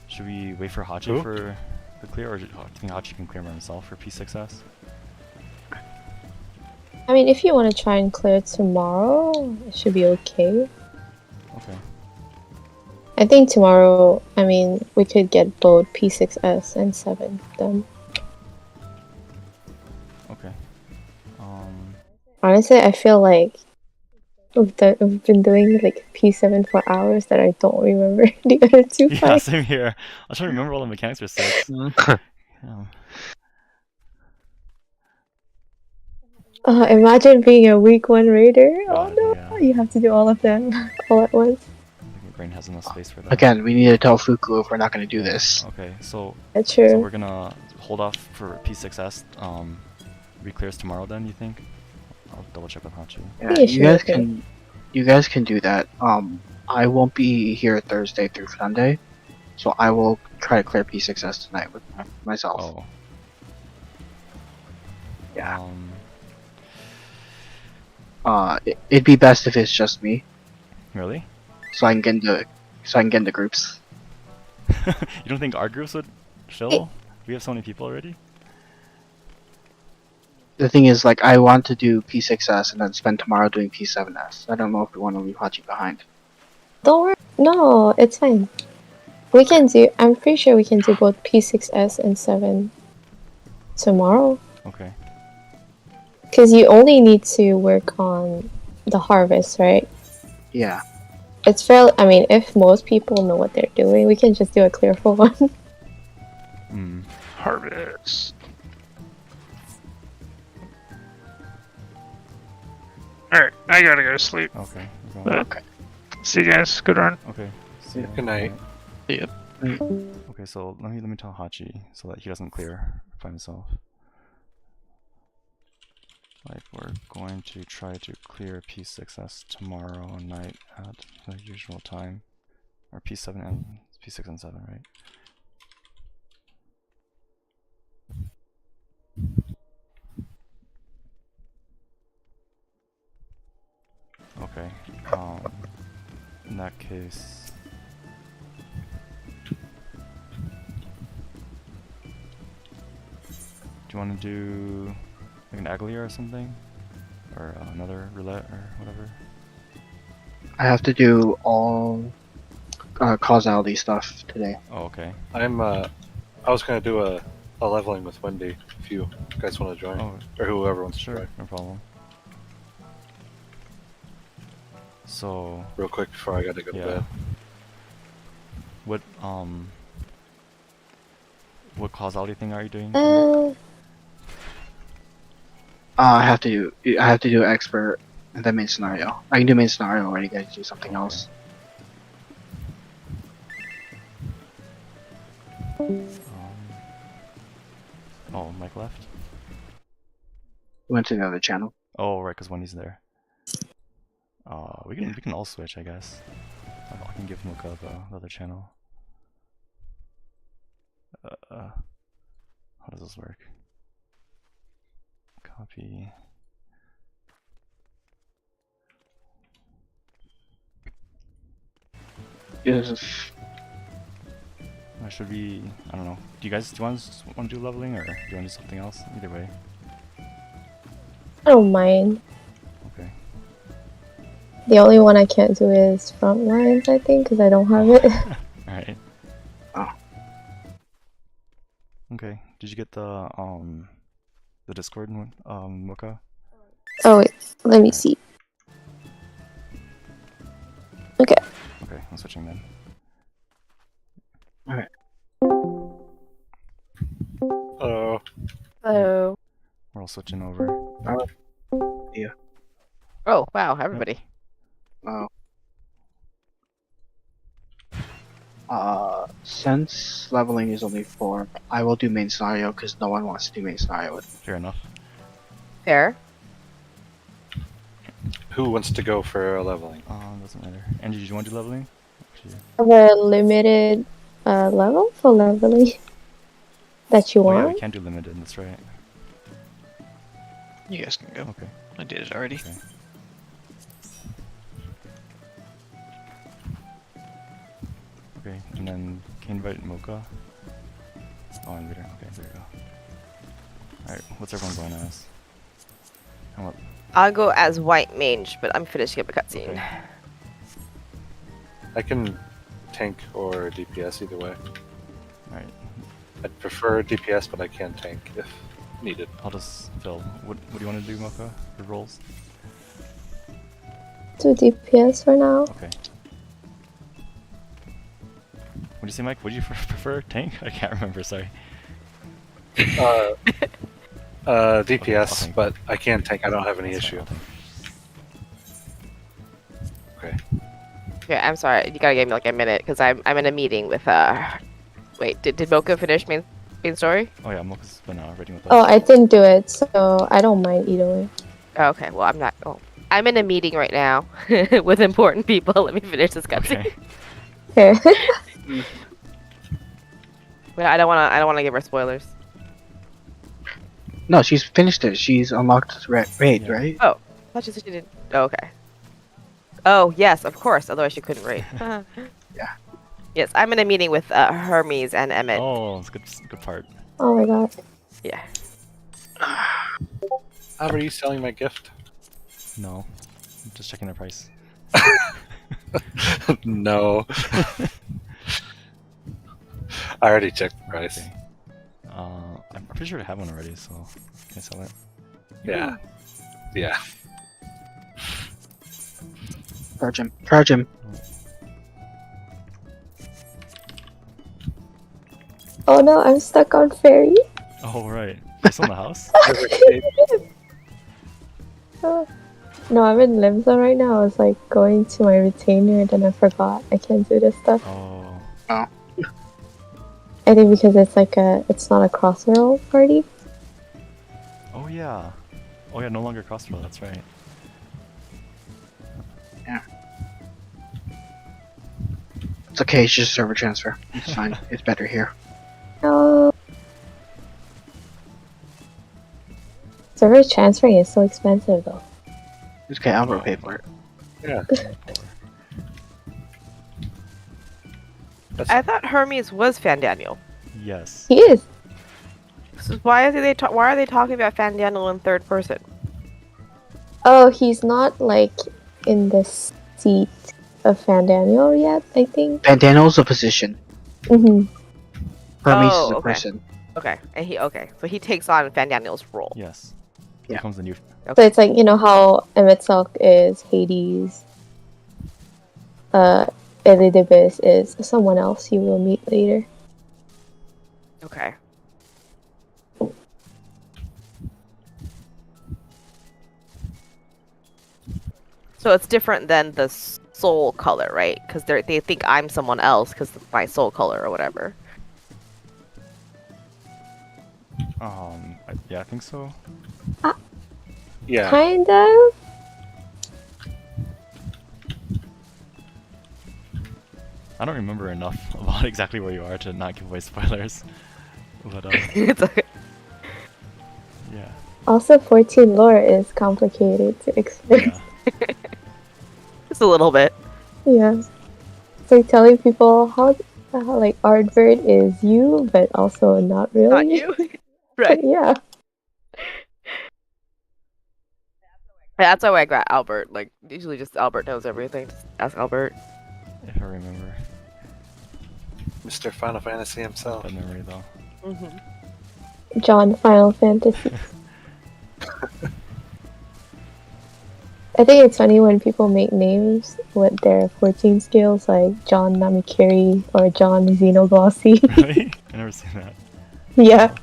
Should we wait for Hachi Who? for the clear, or do you think Hachi can clear by himself for P6S? I mean, if you want to try and clear it tomorrow, it should be okay. Okay. I think tomorrow, I mean, we could get both P6S and 7 done. Okay. Honestly, I feel like we've been doing like P7 for hours that I don't remember the other two Yeah, fights. same here. I was trying to remember all the mechanics for 6. Yeah. Imagine being a week 1 raider. God, Oh no, yeah. you have to do all of them all at once. I think my brain has enough space for that. Again, we need to tell Fuku if we're not going to do this. Okay, so That's so true. we're gonna hold off for P6S. Reclears tomorrow then, you think? I'll double check with Hachi. Yeah, think it should be okay. you guys can do that. I won't be here Thursday through Sunday, so I will try to clear P6S tonight with myself. Oh. Yeah. It'd be best if it's just me, Really? so I can get into groups. You don't think our groups would fill? We have so many people already. The thing is, like, I want to do P6S and then spend tomorrow doing P7S. I don't know if we want to leave Hachi behind. Don't worry. No, it's fine. We can do. I'm pretty sure we can do both P6S and 7 tomorrow. Okay. Because you only need to work on the harvest, right? Yeah. It's fair. I mean, if most people know what they're doing, we can just do a clear for one. Hmm. Harvest. Alright, I gotta go to sleep. Okay. we're going. But see you guys. Good run. Okay. See ya. Good night. Yep. Okay, so let me tell Hachi so that he doesn't clear by himself. Like, we're going to try to clear P6S tomorrow night at the usual time. Or P7 and P6 and 7, right? Okay. In that case, do you want to do like an Aglia or something, or another roulette or whatever? I have to do all causality stuff today. Oh, okay. I was gonna do a leveling with Wendy if you guys want to join, Oh, or whoever wants to sure, join. no problem. So, Real quick before I gotta go to yeah. bed. What causality thing are you doing? I have to do expert and then main scenario. I can do main scenario already. Guys, do something Okay. else. Oh, Mike left? We went to the other channel. Oh, right, because Wendy's there. We can all switch, I guess. I can give Mocha the other channel. How does this work? Copy. Should we? I don't know. Do you want to do leveling or do you want to do something else? Either way. I don't mind. Okay. The only one I can't do is front lines, I think, because I don't have it. All right. Oh. Okay. Did you get the Discord one, Mocha? Oh wait, let me see. Okay. Okay, I'm switching then. Alright. Hello. We're all switching over. Oh, wow, everybody. Oh. Since leveling is only 4, I will do main scenario because no one wants to do main scenario with me. Fair enough. Fair. Who wants to go for leveling? Doesn't matter. Angie, did you want to do leveling? Actually, Have a limited level for leveling that you oh yeah, we want? can't do limited. That's right. You guys can go. Okay. I did it already. Okay. Okay, and then can you invite Mocha? Oh, invader. Okay, there you go. Alright, what's everyone going as? And what? I'll go as white mage, but I'm finishing up a cutscene. Okay. I can tank or DPS either way. Alright, I'd prefer DPS, but I can tank if needed. I'll just fill. What do you want to do, Mocha? Your roles? Do DPS for now. Okay. What do you say, Mike? Would you prefer tank? I can't remember, sorry. DPS, tank. but I can tank. I don't have any That's issue. fine, I'll tank. Okay. Okay, I'm sorry. You gotta give me like a minute because I'm in a meeting with Wait, did Mocha finish main story? Oh yeah, Mocha's been reading with us. Oh, I didn't do it, so I don't mind either way. Oh, okay, well I'm not. Oh, I'm in a meeting right now with important people. Let me finish this cutscene. Okay. Okay. But I don't wanna give her spoilers. No, she's finished it. She's unlocked raid, Yeah. right? Oh, I thought she said she didn't. Oh, okay. Oh yes, of course. Otherwise she couldn't raid. Yeah. Yes, I'm in a meeting with Hermes and Emmett. Oh, it's good part. Oh my god. Yeah. Are you selling my gift? No, I'm just checking the price. No. I already checked the price. Okay. I'm pretty sure I have one already, so can I sell it? Yeah. Yeah. Charge him. Charge him. Oh no, I'm stuck on ferry. Oh right, it's on the house. Oh. No, I'm in Limsa right now. I was like going to my retainer and then I forgot I can't do this stuff. Oh, I think because it's like it's not a crossroad party. oh yeah, no longer crossroad. That's right. It's okay, it's just server transfer. It's fine. It's better here. No. Server transferring is so expensive though. It's okay, I'll pay for it. Yeah. I thought Hermes was Fandaniel. Yes. He is. So why are they talking about Fandaniel in third person? Oh, he's not like in the seat of Fandaniel yet, I think. Bandano's a position. Mm-hmm. Hermes Oh, is a okay. person. Okay, and so he takes on Fandaniel's role. Yes. Yeah. Becomes the new. So it's like, you know how Emmett Selk is Hades, Elidibus is someone else you will meet later. Okay. So it's different than the soul color, right? Because they think I'm someone else because of my soul color or whatever. Yeah, I think so. Yeah. Kind of. I don't remember enough about exactly where you are to not give away spoilers. But It's okay. yeah. Also, 14 lore is complicated to explain. Yeah. Just a little bit. Yeah. It's like telling people how like Aardbird is you, but also not really. Not you. Right. Yeah. That's how I got Albert. Like, usually just Albert knows everything. Just ask Albert. If I remember. Mr. Final Fantasy himself. Bad memory though. John Final Fantasy. I think it's funny when people make names with their 14 skills, like John Namikiri or John Xenoglossy. Really? I never seen that. Yeah.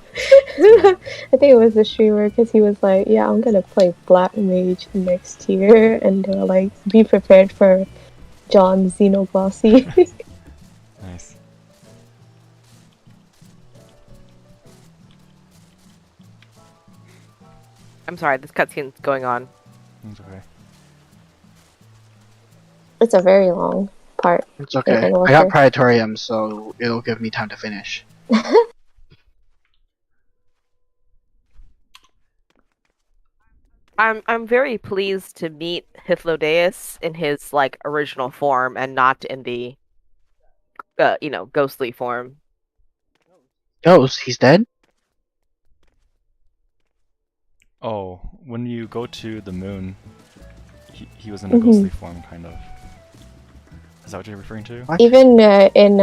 I think it was the streamer because he was like, yeah, I'm gonna play Black Mage next year, and they were like, be prepared for John Xenoglossy. Nice. I'm sorry, this cutscene's going on. It's okay. It's a very long part. It's okay. in I Warfare. got Praetorium, so it'll give me time to finish. I'm very pleased to meet Hythlodaeus in his like original form and not in the ghostly form. Ghost, he's dead? Oh, when you go to the moon, he was in a ghostly form, kind of. Is that what you're referring to? What? Even in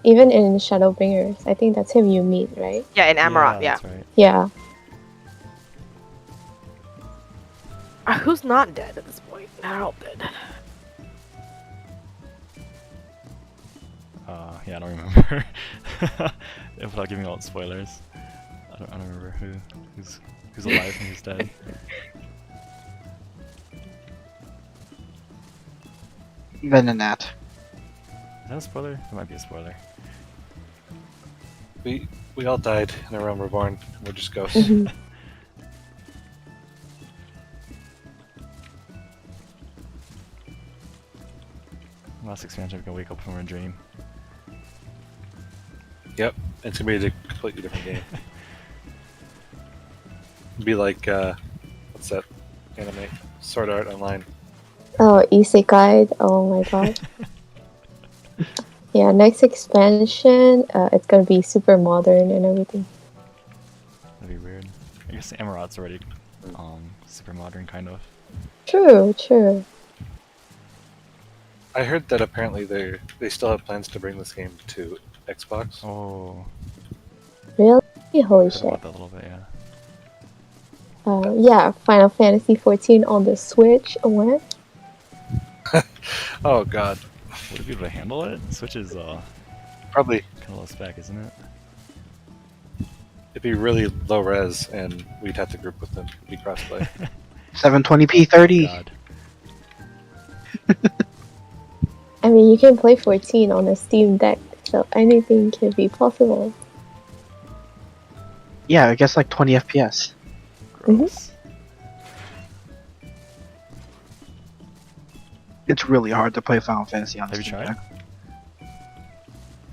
Shadowbringers, I think that's him you meet, right? Yeah, in Amarant, yeah. That's right. Yeah. Who's not dead at this point? They're all dead. Yeah, I don't remember. Without giving out spoilers, I don't remember who's alive and who's dead. Venonat. Is that a spoiler? That might be a spoiler. We all died in a realm reborn. We're just ghosts. Mhm. Last expansion, we can wake up from a dream. Yep, it's gonna be a completely different game. Be like, what's that anime? Sword Art Online. Oh, Isekai. Oh my god. Yeah, next expansion, it's gonna be super modern and everything. That'd be weird. I guess Amarant's already super modern, kind of. True. I heard that apparently they still have plans to bring this game to Xbox. Oh, Really? Holy heard shit. about that a little bit, yeah. Yeah, Final Fantasy 14 on the Switch. When? Oh god, Would it be able to handle it? Switch is probably kind of low spec, isn't it? it'd be really low res, and we'd have to group with them. It'd be crossplay. 720p 30. God. I mean, you can play 14 on a Steam Deck, so anything can be possible. Yeah, I guess like 20 FPS. Gross. It's really hard to play Final Fantasy on Have you Steam tried? Deck.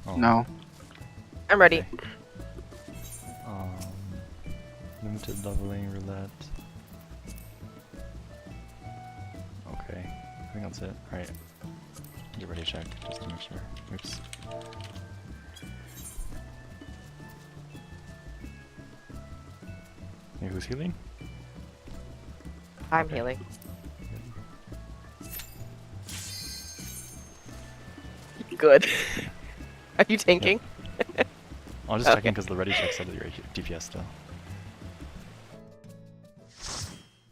Oh. No. I'm ready. Okay. Limited leveling roulette. Okay, I think that's it. Alright. Get ready to check, just to make sure. Oops. Hey, who's healing? I'm Okay. healing. Good. Are you tanking? I'm just checking because the ready check said that you're DPS still.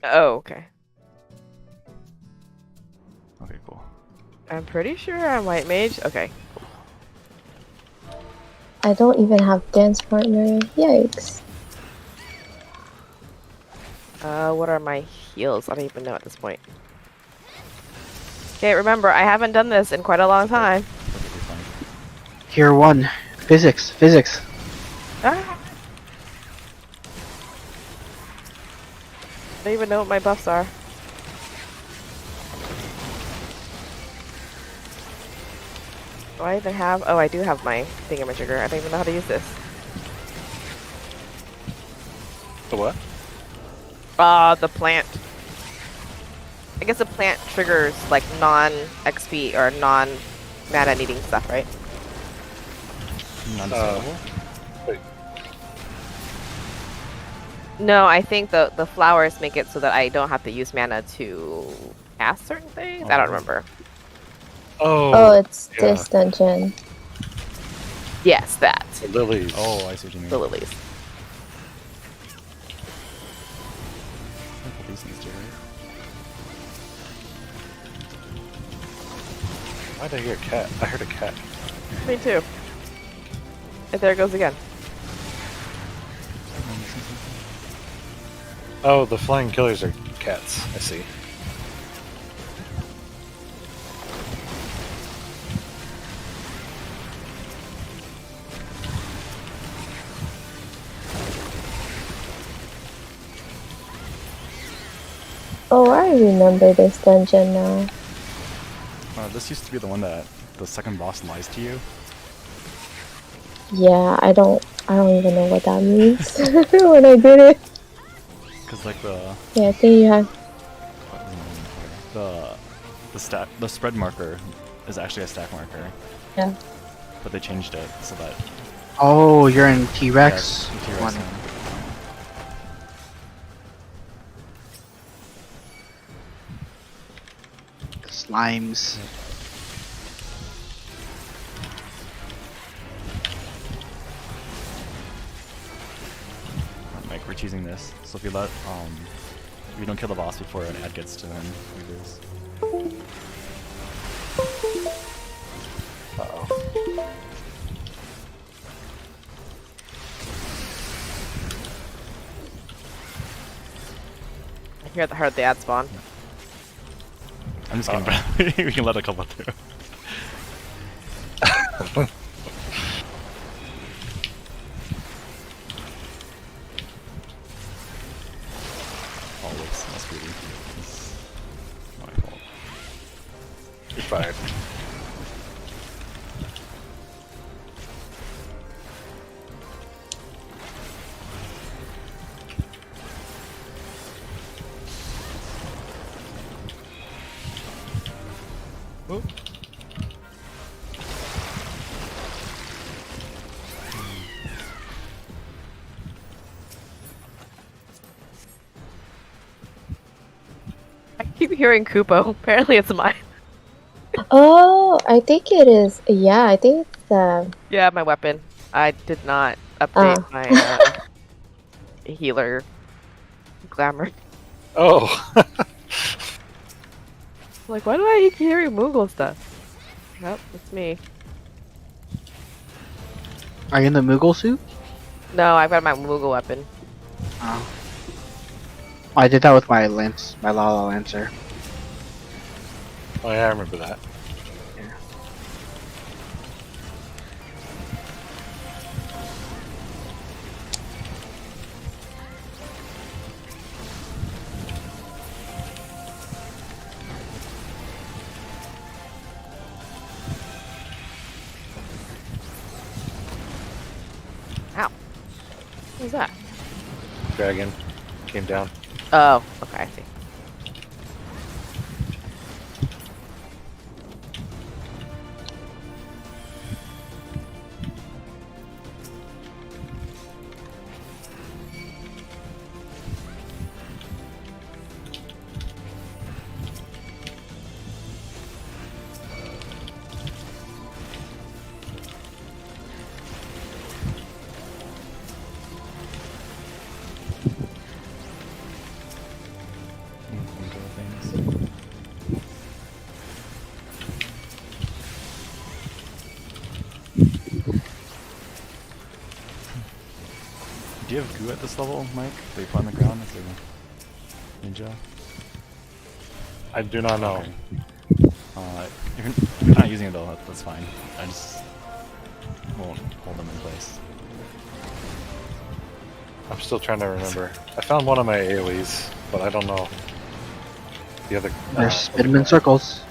Oh, okay. Okay, cool. I'm pretty sure I'm white mage. Okay. I don't even have dance partner. Yikes. What are my heals? I don't even know at this point. Okay, remember, I haven't done this in quite a long time. Perfectly fine. Tier 1. Physics. Ah! I don't even know what my buffs are. Do I even have? Oh, I do have my thingamajigger. I don't even know how to use this. The what? The plant. I guess a plant triggers like non-XP or mana needing stuff, right? Non-discernible? Wait, No, I think the flowers make it so that I don't have to use mana to cast certain things. I don't remember. Oh, it's yeah, this dungeon. Yes, that. the lilies. Oh, I see what you mean. The lilies. I think these things do, right? Why did I hear a cat? I heard a cat. Me too. And there it goes again. Oh, the flying killers are cats. I see. Oh, I remember this dungeon now. This used to be the one that the second boss lies to you. Yeah, I don't even know what that means when I did it. Cause like the Yeah, I think you have. what was the name for it? The spread marker is actually a stack marker. Yeah. But they changed it so that Oh, you're in T-Rex. yeah, T-Rex one. now. Slimes. Like we're choosing this. So if you if you don't kill the boss before an ad gets to him, we lose. Uh-oh. I heard the ad spawn. I'm just kidding, we can let a couple through. Oh, whoops, that's greedy. It's my fault. You're fired. Oop. I keep hearing Kupo. Apparently it's mine. Oh, I think it is. Yeah, I think it's the. Yeah, my weapon. I did not update Oh. my healer glamour. Oh. Like, why do I keep hearing Moogle stuff? Nope, it's me. Are you in the Moogle suit? No, I've got my Moogle weapon. Oh. I did that with my lance, my Lala Lancer. Oh yeah, I remember that. Ow. What was that? Dragon came down. Oh, okay, I see. Things. Do you have goo at this level, Mike? That you put on the ground as a ninja? I do not know. Okay. If you're not using it though, that's fine. I just won't hold them in place. I'm still trying to remember. I found one of my AoEs, but I don't know the other. Or spin them in circles.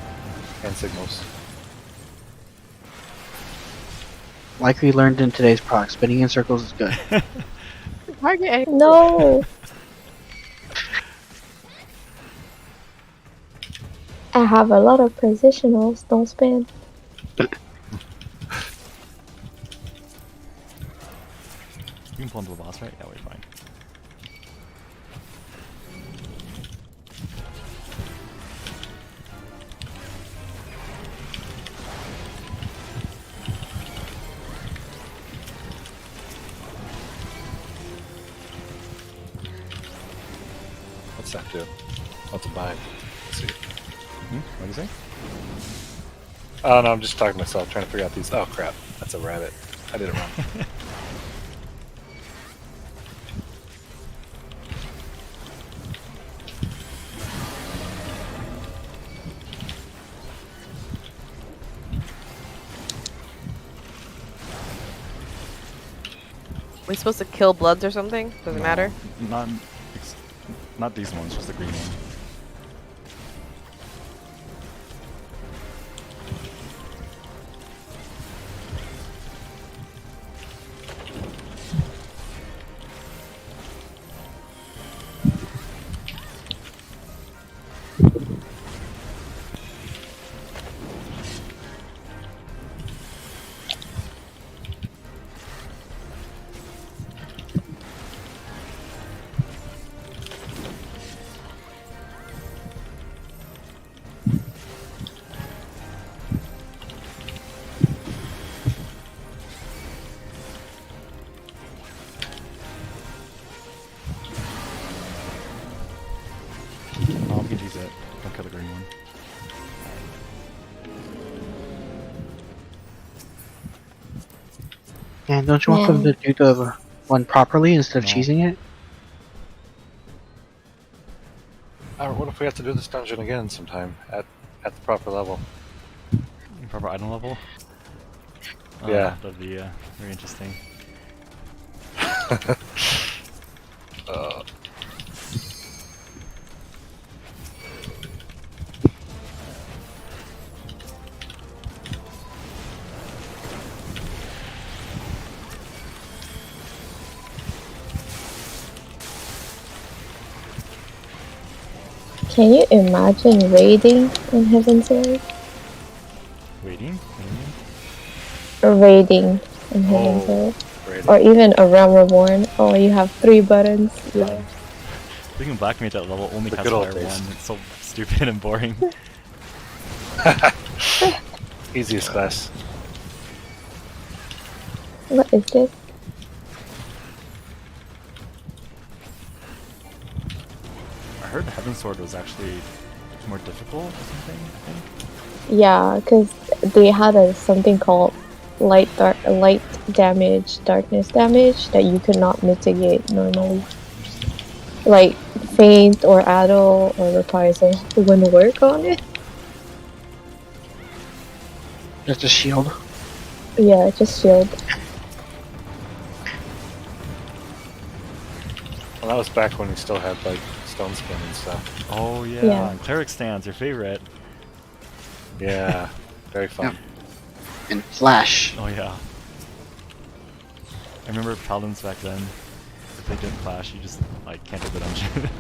Hand signals. Like we learned in today's proc, spinning in circles is good. Target. No! I have a lot of positionals, don't spin. You can pull into the boss, right? Yeah, we're fine. What's that do? What's it bind? Let's see. What do you say? Oh no, I'm just talking to myself, trying to figure out these. Oh crap, that's a rabbit. I did it wrong. We supposed to kill bloods or something? Doesn't matter. Not these ones, just the green one. We can use it. Don't kill the green one. And don't you want them to do the one properly instead of No. cheesing it? What if we have to do this dungeon again sometime at the proper level? Proper item level? Yeah. That'd be very interesting. Can you imagine raiding in Heaven's Raid? Waiting? Or raiding in Heaven's Raid? Raiding. Or even a Realm Reborn. Oh, you have 3 buttons. Yeah. Thinking Black Mage at level only The casts good old Fire days. 1. It's so stupid and boring. Easiest class. What is this? I heard Heaven Sword was actually more difficult or something, I think. Yeah, because they had something called light damage, darkness damage that you could not mitigate normally. Like faint or addle or requires a when work on it. Just a shield. Yeah, just shield. Well, that was back when we still had like stone skin and stuff. Oh yeah, Yeah. Cleric Stands, your favorite. Yeah, very fun. And flash. Oh yeah. I remember Paladins back then. If they didn't flash, you just like can't do the dungeon.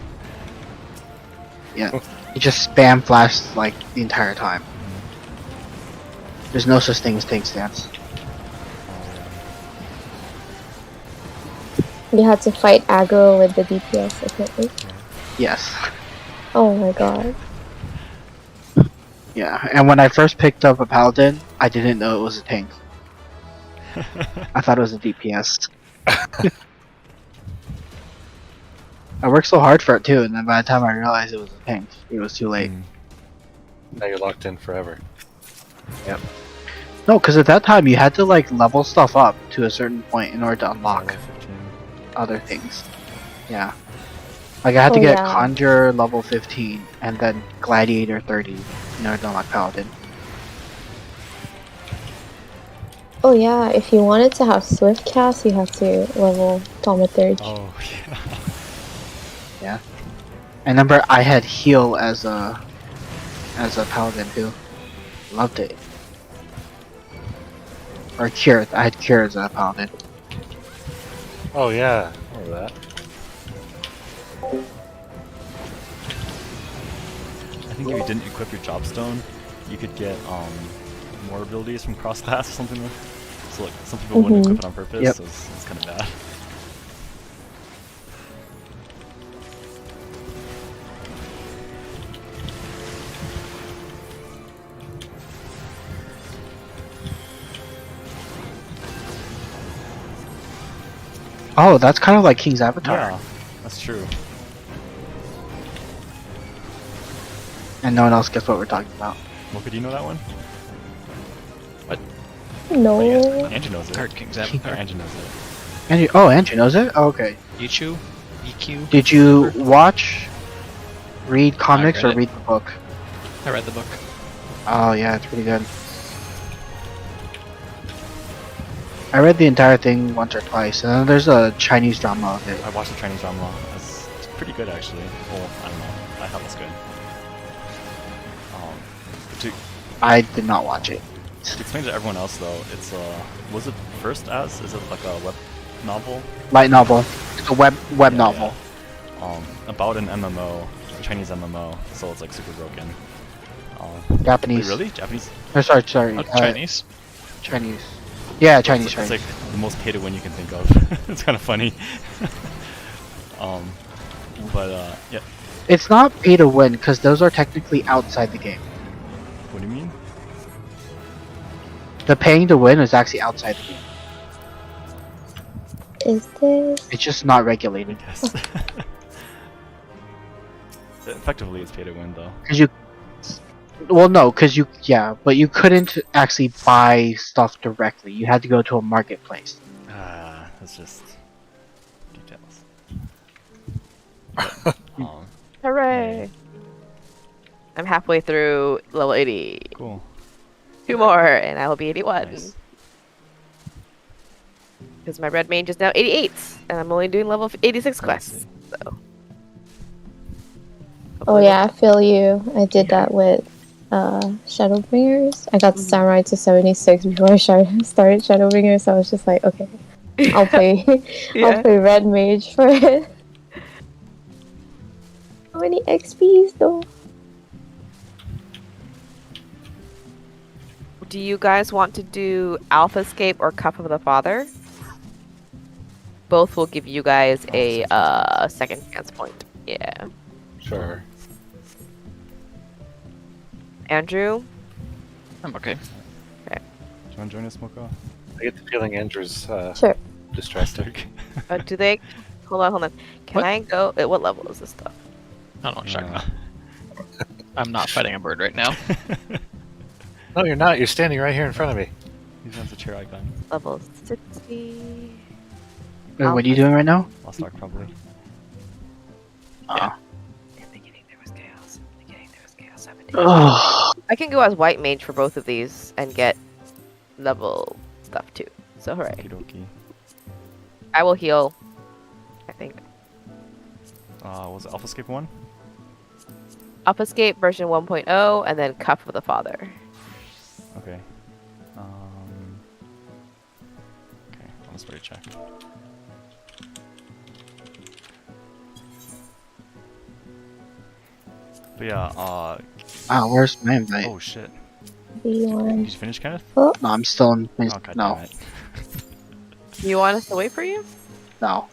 Yeah. You just spam flash like the entire time. There's no such thing as tank stance. You had to fight aggro with the DPS, apparently. Yes. Oh my god. Yeah, and when I first picked up a paladin, I didn't know it was a tank. I thought it was a DPS. I worked so hard for it too, and then by the time I realized it was a tank, it was too late. Now you're locked in forever. Yep. No, because at that time you had to like level stuff up to a certain point in order to unlock Level 15. other things. Yeah. Like I had to Oh, get yeah. Conjure level 15 and then Gladiator 30 in order to unlock Paladin. Oh yeah, if you wanted to have Swift Cast, you have to level Thaumaturge. Oh yeah. Yeah. I remember I had heal as a paladin too. Loved it. Or cure. I had cure as a paladin. Oh yeah, I remember that. I think if you didn't equip your Jobstone, you could get more abilities from cross class or something. So like some people wouldn't equip it on purpose, Yep. so it's kind of bad. Oh, that's kind of like King's Avatar. Yeah, that's true. And no one else gets what we're talking about. Mocha, do you know that one? No. Angie knows it. Card King's Or Avatar. Angie knows it. Andrew knows it? Oh, okay. Ichu? EQ? Did you watch, read comics, read or it. read the book? I read the book. Oh, yeah, it's pretty good. I read the entire thing once or twice, and then there's a Chinese drama of it. I watched the Chinese drama. It's pretty good actually. Well, I don't know. I thought it was good. To I did not watch it. explain to everyone else though, it's was it first as? Is it like a web novel? Light novel. It's a web novel. About an MMO, a Chinese MMO. So it's like super broken. Japanese. Wait, really? Japanese? Oh, sorry. Oh, Chinese? Chinese. Yeah, Chinese. It's Chinese. like the most pay to win you can think of. It's kind of funny. Yeah. It's not pay to win because those are technically outside the game. What do you mean? The paying to win is actually outside the game. Is this? It's just not regulated. Yes. Effectively, it's pay to win though. Because you. Well, no, because you. Yeah, but you couldn't actually buy stuff directly. You had to go to a marketplace. That's just details. Hooray! I'm halfway through level 80. Cool. 2 more, and I will be 81. Nice. Because my red mage is now 88, and I'm only doing level 86 quests. So. Oh yeah, I feel you. I did that with Shadowbringers. I got the samurai to 76 before I started Shadowbringers, so I was just like, okay, I'll play I'll play red mage for it. How many XPs though? Do you guys want to do Alpha Escape or Cup of the Father? Both will give you guys a second chance point. Yeah. Sure. Andrew? I'm okay. Do you want to join us, Mocha? I get the feeling Andrew's Sure. distracted. Do they? Hold on. Can What? I go? What level is this stuff? I don't know what you're talking Yeah. about. I'm not fighting a bird right now. No, you're not. You're standing right here in front of me. He has a chair icon. Level 60. Wait, what are you doing right now? Lost Ark, probably. Yeah. In the beginning there was chaos. In the beginning there was chaos. 17. Oh, I can go as white mage for both of these and get level stuff too. So hooray. Okie I will heal. I think. was it Alpha Escape 1? Up Escape version 1.0 and then Cup of the Father. Okay. Okay, I'll just wait a check. But yeah, where's my invite? oh shit. B1. Did you finish, Kenneth? No, I'm still in. Oh, God no, damn it. You want us to wait for you? no.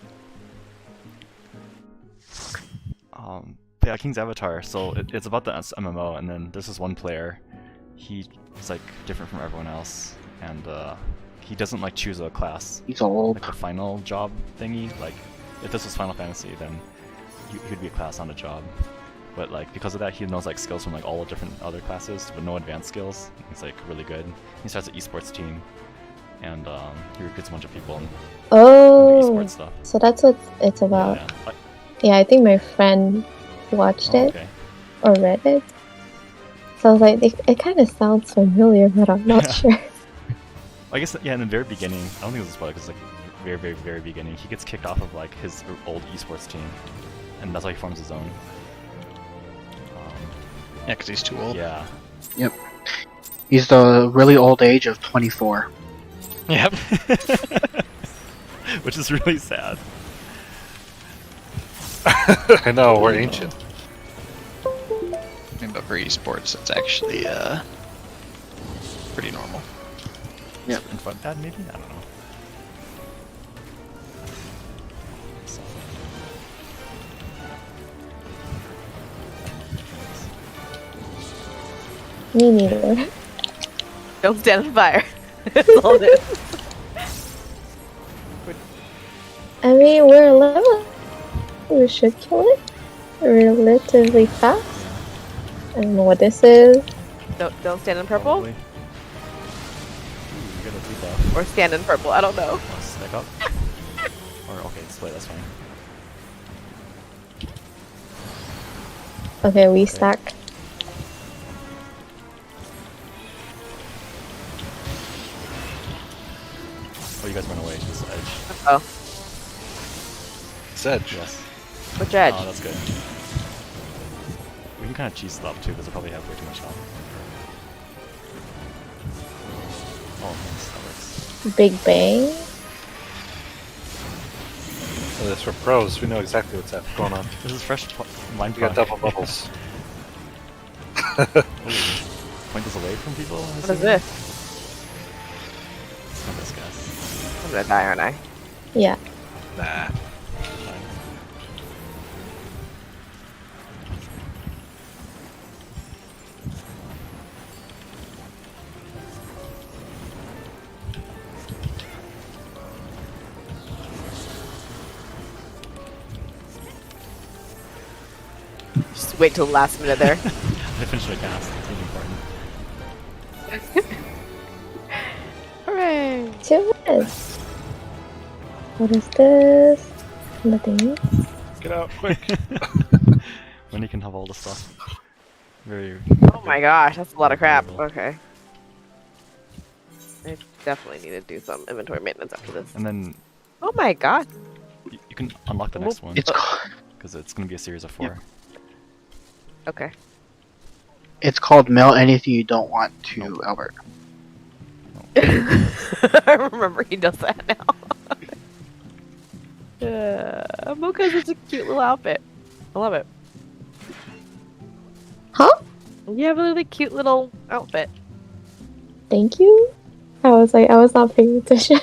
Yeah, King's Avatar. So it's about the MMO, and then this is one player. He's like different from everyone else, and he doesn't like choose a class. He's old. Like a final job thingy. Like if this was Final Fantasy, then he'd be a class, not a job. But like because of that, he knows like skills from like all the different other classes, but no advanced skills. He's like really good. He starts an esports team, and he recruits a bunch of people and Oh, esports stuff. so that's what it's about. Yeah. Yeah, I think my friend watched Oh, it okay. or read it. So I was like, it kind of sounds familiar, but I'm not Yeah. sure. I guess in the very beginning, I don't think it was a spoiler because like very, very, very beginning, he gets kicked off of like his old esports team, and that's why he forms his own. Yeah, because he's too old. Yeah. Yep. He's the really old age of 24. Yep. Which is really sad. I know, we're ancient. But for esports, it's actually pretty normal. Yep. In front dad, maybe? I don't know. So, Me neither. Don't stand on fire. That's all it is. I mean, we're level. We should kill it relatively fast. I don't know what this is. Don't stand in purple probably. Ooh, you got a debuff. or stand in purple. I don't know. Oh, stack up. Or okay, split. That's fine. Okay, we stack. Oh, you guys went away to this edge. Oh, Sedge. Yes. which edge? Oh, that's good. We can kind of cheese stop too, because they probably have way too much health. Oh, nice. That works. Big Bang. So this for pros. We know exactly what's going on. This is fresh line We got proc. double bubbles. Ooh. Point this away from people? What is this? It's not this guess. I'm gonna die, aren't I? Yeah. Nah. Fine. Just wait till the last minute there. They finished my cast. It's really important. Hooray! 2 minutes. What is this? Nothing. Get out quick. When you can have all the stuff. Very. Oh my gosh, that's a lot of crap. Okay. I definitely need to do some inventory maintenance after this. And then Oh my god. you can unlock the next one. It's called, Because it's going to be a series of 4. Okay. it's called mail anything you don't want to Albert. I remember he does that now. Mocha's such a cute little outfit. I love it. Huh? You have a really cute little outfit. Thank you. I was not paying attention.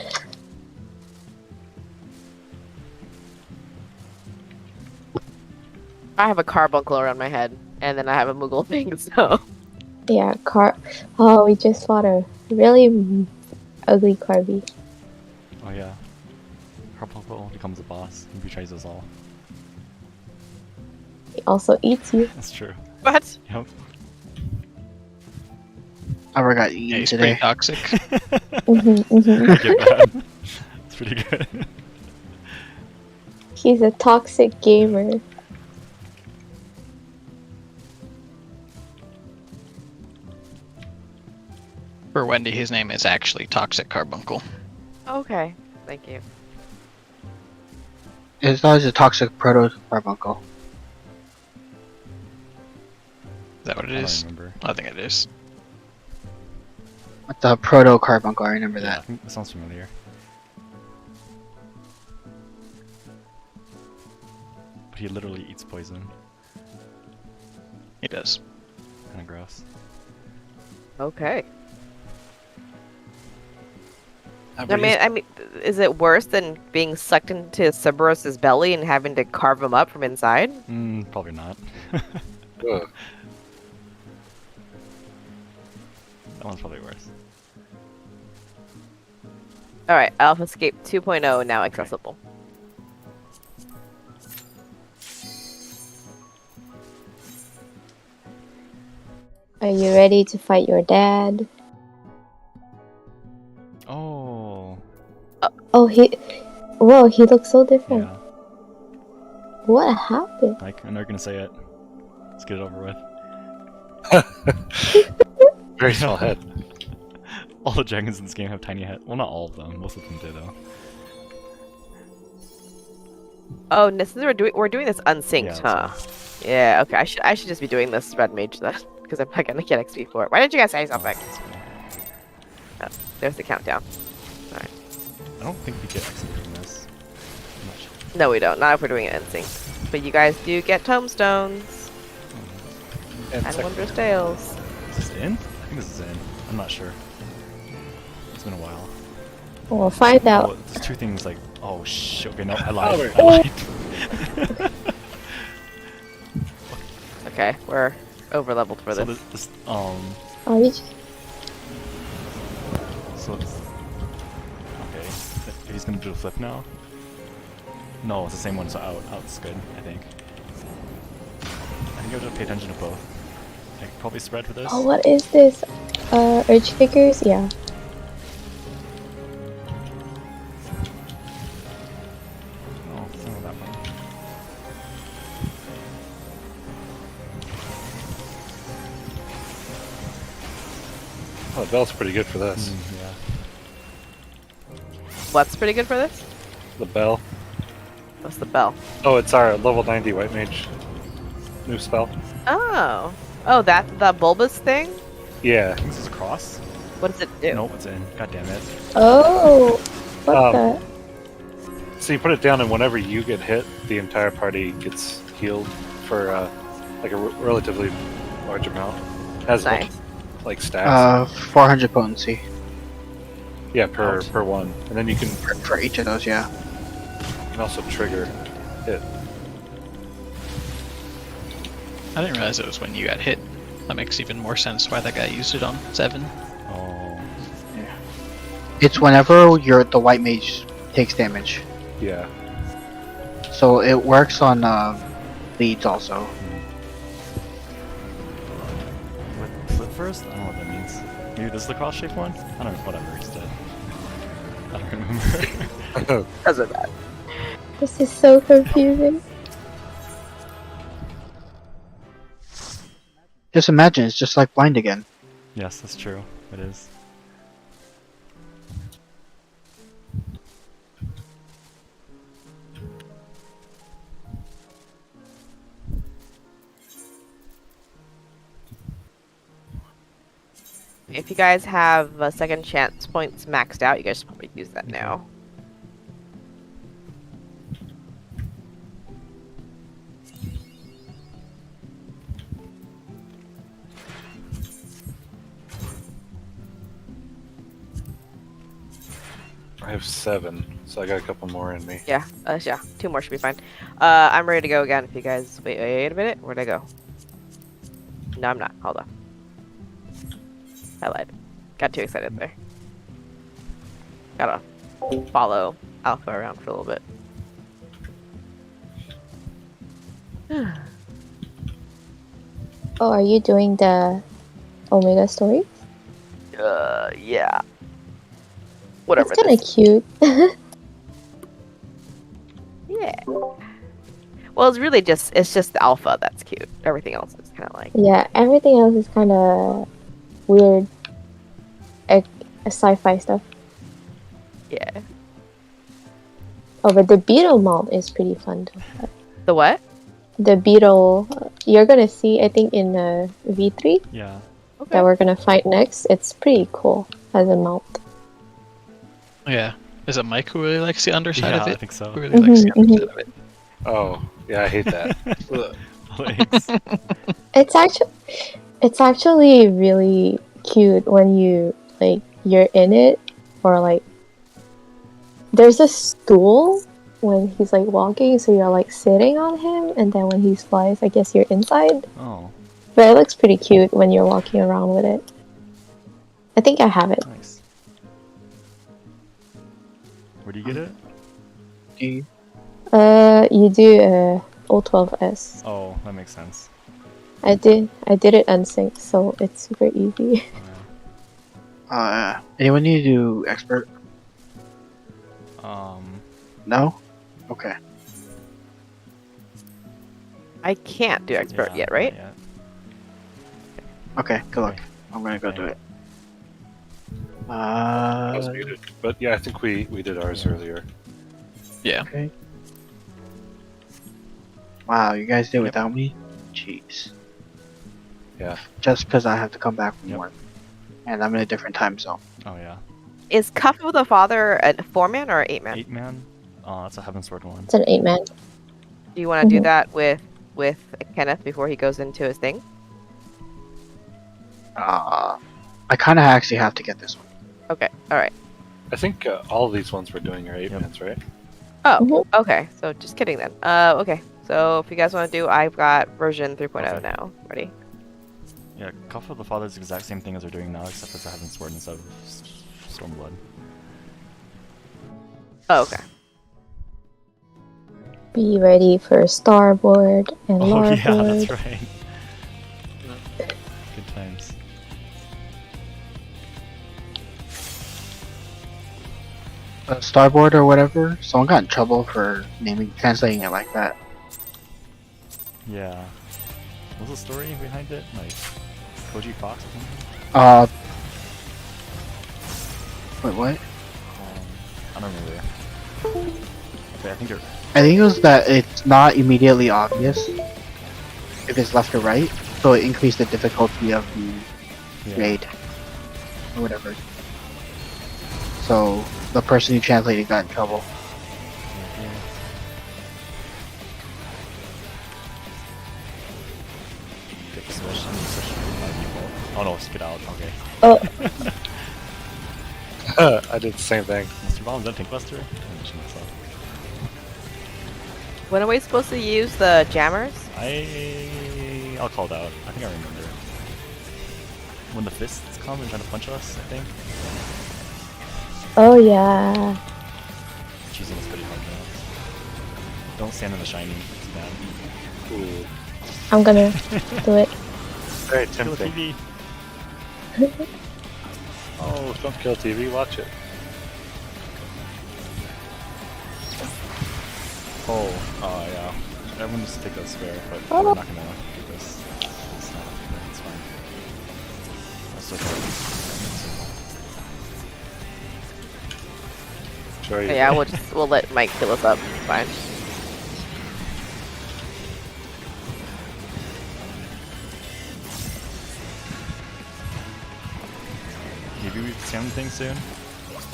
I have a carbuncle around my head, and then I have a Moogle thing, so. Yeah, Oh, we just fought a really ugly Carby. Oh yeah. Carbuncle becomes a boss. He betrays us all. He also eats you. That's true. What? Yep. Albert got Yeah, eaten he's today. pretty toxic. Get that. It's pretty good. He's a toxic gamer. For Wendy, his name is actually Toxic Carbuncle. Okay. Thank you. It's always a toxic proto carbuncle. Is that what it I is? don't remember. I think it is. With the proto carbuncle, I remember Yeah, I that. think that sounds familiar. But he literally eats poison. He does. Kinda gross. Okay. I I mean, is it worse than being sucked into Cerberus's belly and having to carve him up from inside? Probably not. Ugh. That one's probably worse. Alright, Alpha Escape 2.0 now accessible. Are you ready to fight your dad? Oh. Oh, whoa, he looks so different. Yeah. What happened? Mike, I know you're gonna say it. Let's get it over with. Very small head. All the dragons in this game have tiny heads. Well, not all of them. Most of them do, though. Oh, since we're doing this unsynced, Yeah, huh? Yeah. Okay. I should just be doing this red mage then, because I'm not gonna get XP for it. Why didn't you guys say something? Oh, there's the countdown. I don't think we get XP from this. I'm not sure. No, we don't. Not if we're doing it unsynced. But you guys do get tomestones And and second- wondrous tales. Is this in? I think this is in. I'm not sure. It's been a while. We'll find out. Oh, there's two things like. Oh shit. Okay, no, I lied. Oh, I lied. Okay, we're over leveled for So this. Oh, you just... So it's... Okay. He's gonna do a flip now? No, it's the same one, so out's good, I think. I think I have to pay attention to both. I could probably spread for this. Oh, what is this? Urge Kickers? Yeah. No, it's not that one. Oh, the bell's pretty good for this. Yeah. What's pretty good for this? The bell. What's the bell? Oh, it's our level 90 white mage. New spell. Oh. Oh, the bulbous thing? Yeah. I think this is a cross? What does it do? Nope, it's in. God damn it. Oh, what the? So you put it down, and whenever you get hit, the entire party gets healed for like a relatively large amount. Has a bunch Nice. of, like stats. 400 potency Yeah, per one, and then you can for each of those. Yeah. also trigger hit. I didn't realize it was when you got hit. That makes even more sense why that guy used it on 7. Oh. It's whenever the white mage takes damage. Yeah. So it works on leads also. What, flip first? I don't know what that means. Maybe this is the cross shape one? I don't know, whatever, it's dead. I don't remember. Doesn't matter. This is so confusing. Just imagine, it's just like blind again. Yes, that's true. It is. If you guys have second chance points maxed out, you guys should probably use that now. I have 7, so I got a couple more in me. Yeah, 2 more should be fine. I'm ready to go again if you guys... Wait a minute. Where'd I go? No, I'm not. Hold on. I lied. Got too excited there. Gotta follow Alpha around for a little bit. Oh, are you doing the Omega story? Yeah. Whatever. It's kind of cute. Yeah. Well, it's really just the Alpha that's cute. Everything else is kind of like... Yeah, everything else is kind of weird. Sci-fi stuff. Yeah. Oh, but the beetle malt is pretty fun too. The what? The beetle, you're gonna see, I think, in V3 Yeah. Okay. that we're gonna fight next. It's pretty cool as a malt. Yeah. Is it Mike who really likes the underside Yeah, of it? I think so. Who really likes the underside of it? Oh, yeah, I hate that. Legs. It's actually really cute when you're in it, or like there's a stool when he's like walking, so you're like sitting on him, and then when he flies, I guess you're inside. Oh, But it looks pretty cute when you're walking around with it. I think I have it. nice. Where do you get it? You do O12S. Oh, that makes sense. I did it unsynced, so it's super easy. Anyone need to do expert? No? Okay. I can't do expert yeah, yet, right? not yet. Okay, good luck. I'm gonna go Okay. do it. I was muted. But yeah, I think we did ours earlier. Yeah. Okay. Wow, you guys did it without me? Jeez. Yeah. Just because I have to come back from Yep. work. And I'm in a different time zone. Oh yeah. Is Cuff of the Father a 4-man or an 8-man? 8-man? Oh, that's a Heaven Sword one. It's an 8-man. Do you want to do Mhm. that with Kenneth before he goes into his thing? I kind of actually have to get this one. 'Cause I have to come back from work. And I'm in a different time zone. Oh yeah. I kind of actually have to get this one. 'Cause I have to come back from work. And I'm in a different time zone. Okay, alright. I think all of these ones we're doing are 8-mans, right? Oh, Mhm. okay. So just kidding then. Okay. So if you guys want to do, I've got version 3.0 Okay. now. Ready? Yeah, Cuff of the Father is the exact same thing as we're doing now, except as I haven't sworn instead of Stormblood. Oh, okay. Be ready for starboard and Oh larboard. yeah, that's right. Good times. Starboard or whatever. Someone got in trouble for translating it like that. Yeah. What's the story behind it? Like, Koji Fox or something? Wait, what? I don't remember. Okay, I think you're... I think it was that it's not immediately obvious if it's left or right, so it increased the difficulty of the Yeah. raid or whatever. So the person who translated got in trouble. Get the switch and switch by default. Oh no, skid out. Okay. Oh, I did the same thing. Mr. Bomb, don't take Buster? When are we supposed to use the jammers? I'll call it out. I think I remember. When the fists come and try to punch us, I think. oh yeah. Cheesing is pretty hard now. Don't stand in the shiny. It's bad. Ooh, I'm gonna do it. very Kill the tempting. TV. Oh, don't kill TV, watch it. Oh, yeah. Everyone just take a spare, but Oh. we're not gonna do this. It's not. It's fine. That's okay. Sure you Okay, yeah, we'll let Mike kill us up. It's fine. Maybe we spam the thing soon?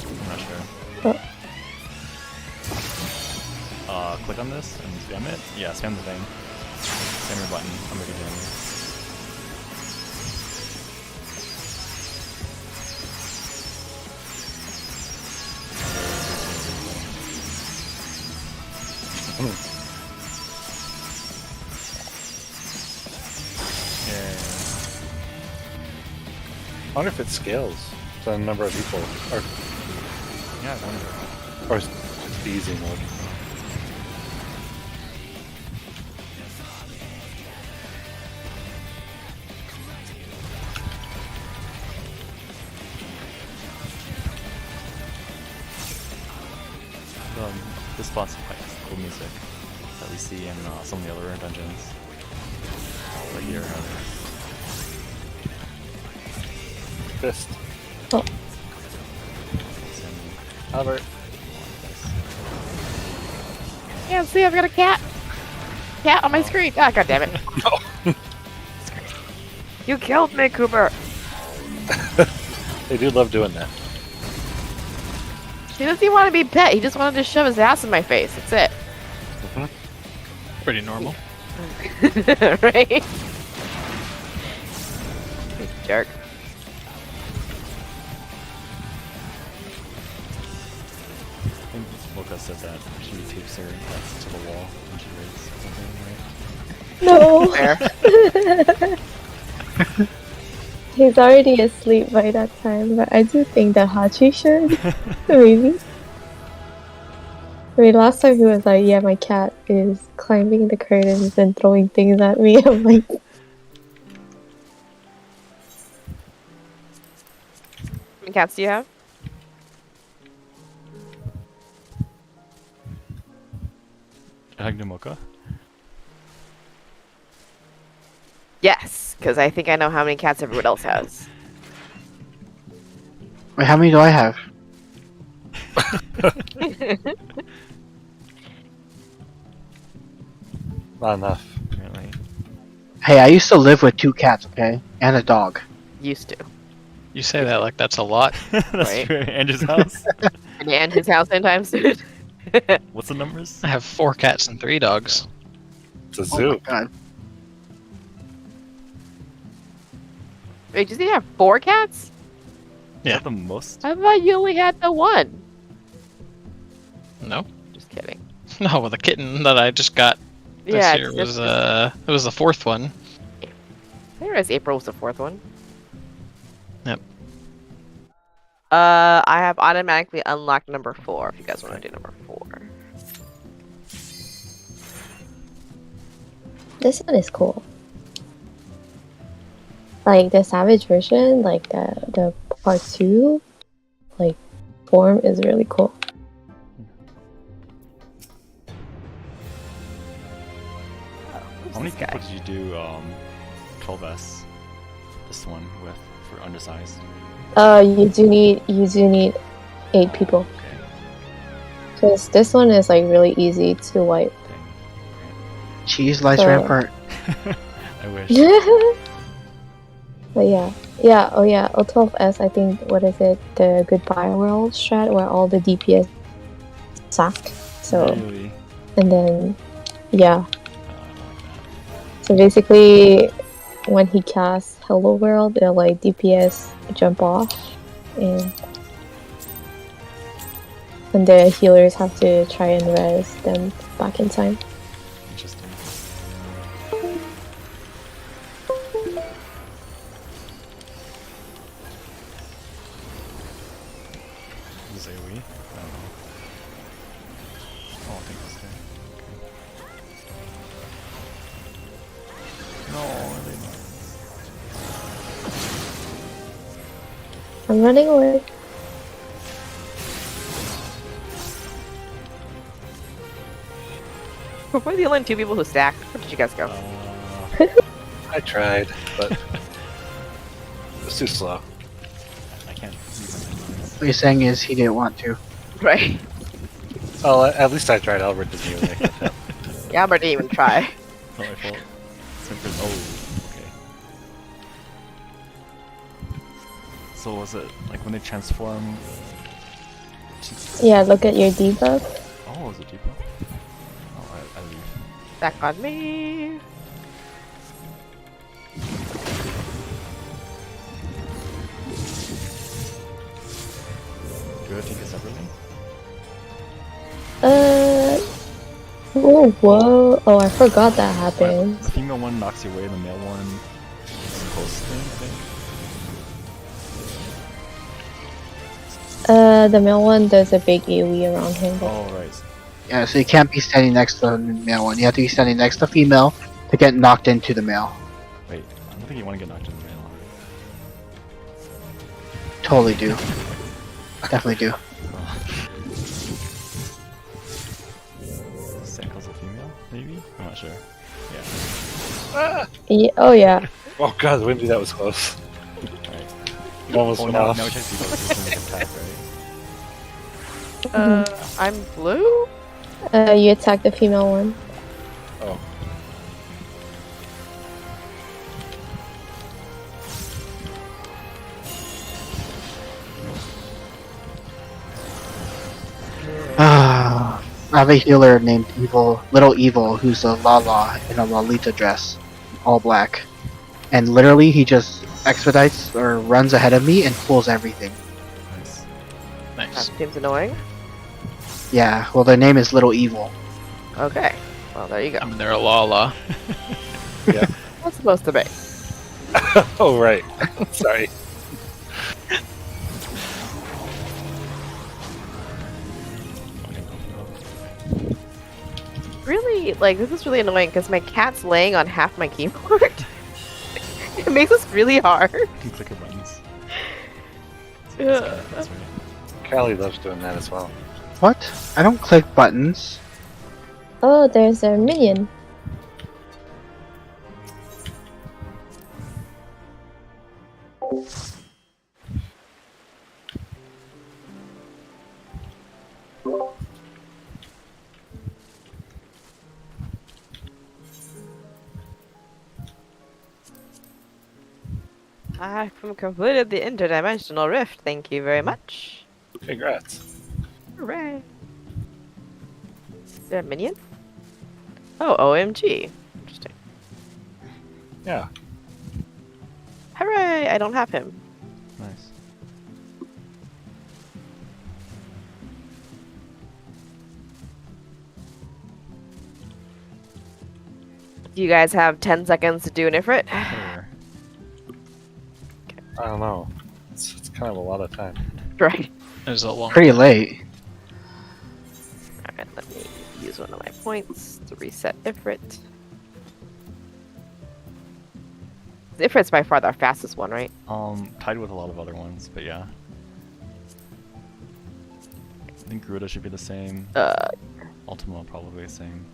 I'm not sure. Click on this and spam it? Yeah, spam the thing. Spam your button. I'm ready to jamming. Yeah. I wonder if it scales to the number of people, or Yeah, I wonder. it's just the easy mode. This spot's quite cool music that we see in some of the other dungeons. Right here. Fist. Oh. Albert. Yeah, see, I've got a cat. Cat on my screen. Ah, god damn it. You killed me, Cooper. They do love doing that. He doesn't even want to be pet. He just wanted to shove his ass in my face. That's it. Pretty normal. Right? You jerk. I think Mocha said that she tapes her cats to the wall when she raids or something, right? No. He's already asleep by that time, but I do think that Hachi should. Maybe. I mean, last time he was like, yeah, my cat is climbing the curtains and throwing things at me. I'm like, How many cats do you have? Mocha? Yes, because I think I know how many cats everyone else has. Wait, how many do I have? Not enough. Apparently. Hey, I used to live with 2 cats, okay? And a dog. Used to. You say that like that's a lot. That's Right. true. Andrew's house. And his house sometimes, dude. What's the numbers? I have 4 cats and 3 dogs. It's a Oh zoo. my god. Wait, does he have 4 cats? Is that the most? I thought you only had the one. No, Just kidding. no. Well, the kitten that I just got this Yeah, year was it was the fourth one. I didn't realize April was the fourth one. Yep. I have automatically unlocked number 4. If you guys want to do number 4. This one is cool. Like the Savage version, like the part 2, like form is really cool. How many people did you do 12S? This one with for undersized. You do need 8 people. Okay. Because this one is like really easy to wipe. Dang. Cheese lice So- rampart. I wish. But yeah, oh yeah, O12S, I think, what is it, the Goodbye World strat where all the DPS suck. So, Really? and then, yeah. I like that. So basically, when he casts Hello World, it'll like DPS jump off, and the healers have to try and res them back in time. Interesting. Is this AoE? I don't know. Oh, I think this guy. No, they not. I'm running away. We're the only 2 people who stacked. Where did you guys go? I tried, but it was too slow. I can't use my memories. What you're saying is he didn't want to. Right. Oh, at least I tried. Albert didn't even make it. Yeah, but didn't even try. Not my fault. Oh, okay. So was it like when they transform? Yeah, look at your debuff. Oh, is it deeper? Oh, I leave. Back on me. Do I take it separately? Oh, whoa. Oh, I forgot that Right, happened. the female one knocks you away, the male one is close thing, I think. The male one does a big AoE around him. But Oh, right. Yeah, so you can't be standing next to the male one. You have to be standing next to the female to get knocked into the male. Wait, I don't think you want to get knocked in the male. Totally do. Definitely do. Sand a female, maybe? I'm not sure. Yeah. yeah, oh yeah. Oh god, Windy, that was close. Alright. Almost Oh, went now off. we check people. This is an attack, right? I'm blue? You attack the female one. Oh. I have a healer named Little Evil, who's a Lala in a Lolita dress, all black. And literally, he just expedites or runs ahead of me and pulls everything. Nice. That Nice. seems annoying. Yeah, well, their name is Little Evil. Okay. Well, there you go. I mean, they're a Lala. What's supposed to be? Oh, right. Sorry. Really, like, this is really annoying because my cat's laying on half my keyboard. It makes this really hard. You can click your buttons. Ugh. That's right. Callie loves doing that as well. What? I don't click buttons. Oh, there's a minion. I've completed the interdimensional rift. Thank you very much. Congrats. Hooray. Is there a minion? Oh, OMG. Interesting. Yeah. Hooray! I don't have him. Nice. Do you guys have 10 seconds to do an Ifrit? Sure. I don't know. It's kind of a lot of time. Right. It was a long Pretty time. late. Alright, let me use one of my points to reset Ifrit. Ifrit's by far the fastest one, right? Tied with a lot of other ones, but yeah. I think Garuda should be the same. Ultima probably the same.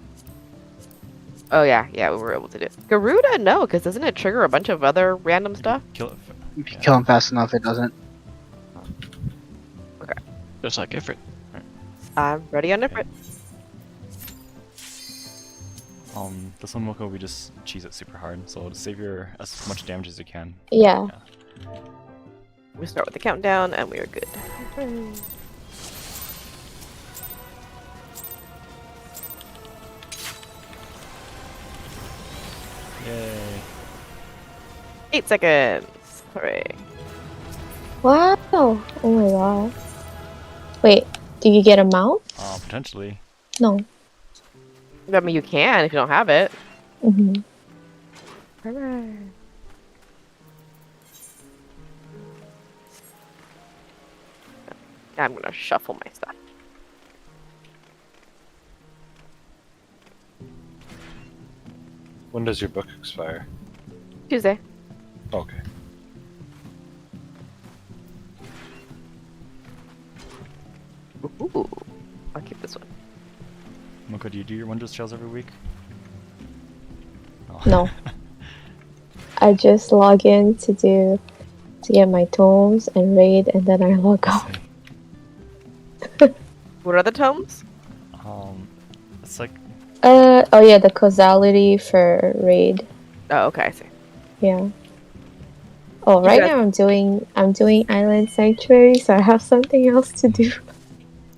Oh yeah, we were able to do it. Garuda, no, because doesn't it trigger a bunch of other random stuff? Kill it. If you kill him fast enough, it doesn't. Just like Ifrit. I'm ready on Ifrit. This one Moko, we just cheese it super hard, so to save your as much damage as you can. Yeah. We start with the countdown, and we are good. Yay. 8 seconds. Hooray. Wow. Oh my god. Wait, do you get a mount? Potentially. No. I mean, you can if you don't have it. Mm-hmm. Hooray. Now I'm gonna shuffle my stuff. When does your book expire? Tuesday. Okay. Ooh. I'll keep this one. Moko, do you do your Wondrous Trails every week? Oh. No. I just log in to get my tomes and raid, and then I log off. What are the tomes? It's like Oh yeah, the causality for raid. Oh, okay, I see. Yeah. Oh, right got- now I'm doing Island Sanctuary, so I have something else to do.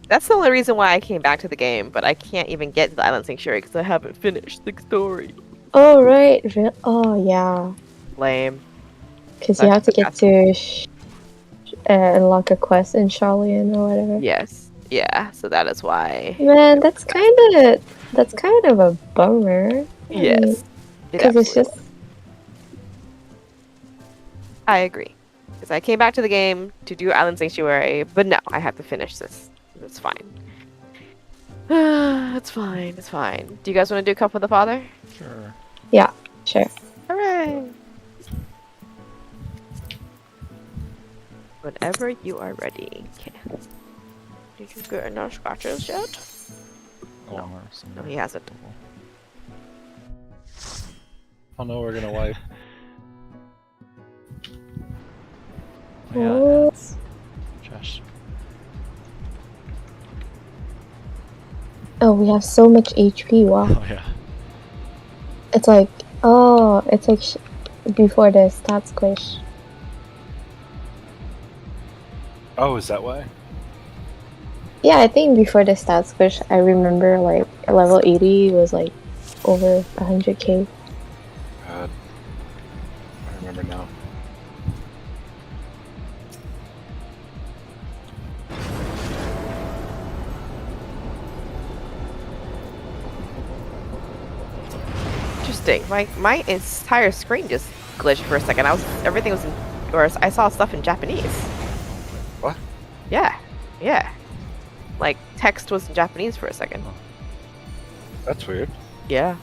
That's the only reason why I came back to the game, but I can't even get to the Island Sanctuary because I haven't finished the story. Oh right, oh yeah, Lame. because you have to get to unlock a quest in Shalian or whatever. Yes. Yeah, so that is why. Man, that's kind of a bummer. Yes. Because it's just I agree. Because I came back to the game to do Island Sanctuary, but no, I have to finish this. It's fine. It's fine. It's fine. Do you guys want to do Cup of the Father? sure. yeah, sure. Hooray! Whenever you are ready. Okay. Did you get enough scratches yet? Oh, No. no. No, he hasn't. Oh no, we're gonna wipe. Oh, yeah, Oh. that's trash. Oh, we have so much HP. Wow. Oh yeah. It's like before the stat squish. Oh, is that why? Yeah, I think before the stat squish, I remember like level 80 was like over 100k. God. I remember now. Interesting. My entire screen just glitched for a second. Everything was in, or I saw stuff in Japanese. What? Yeah. Yeah. Like text was in Japanese for a second. That's weird. Yeah.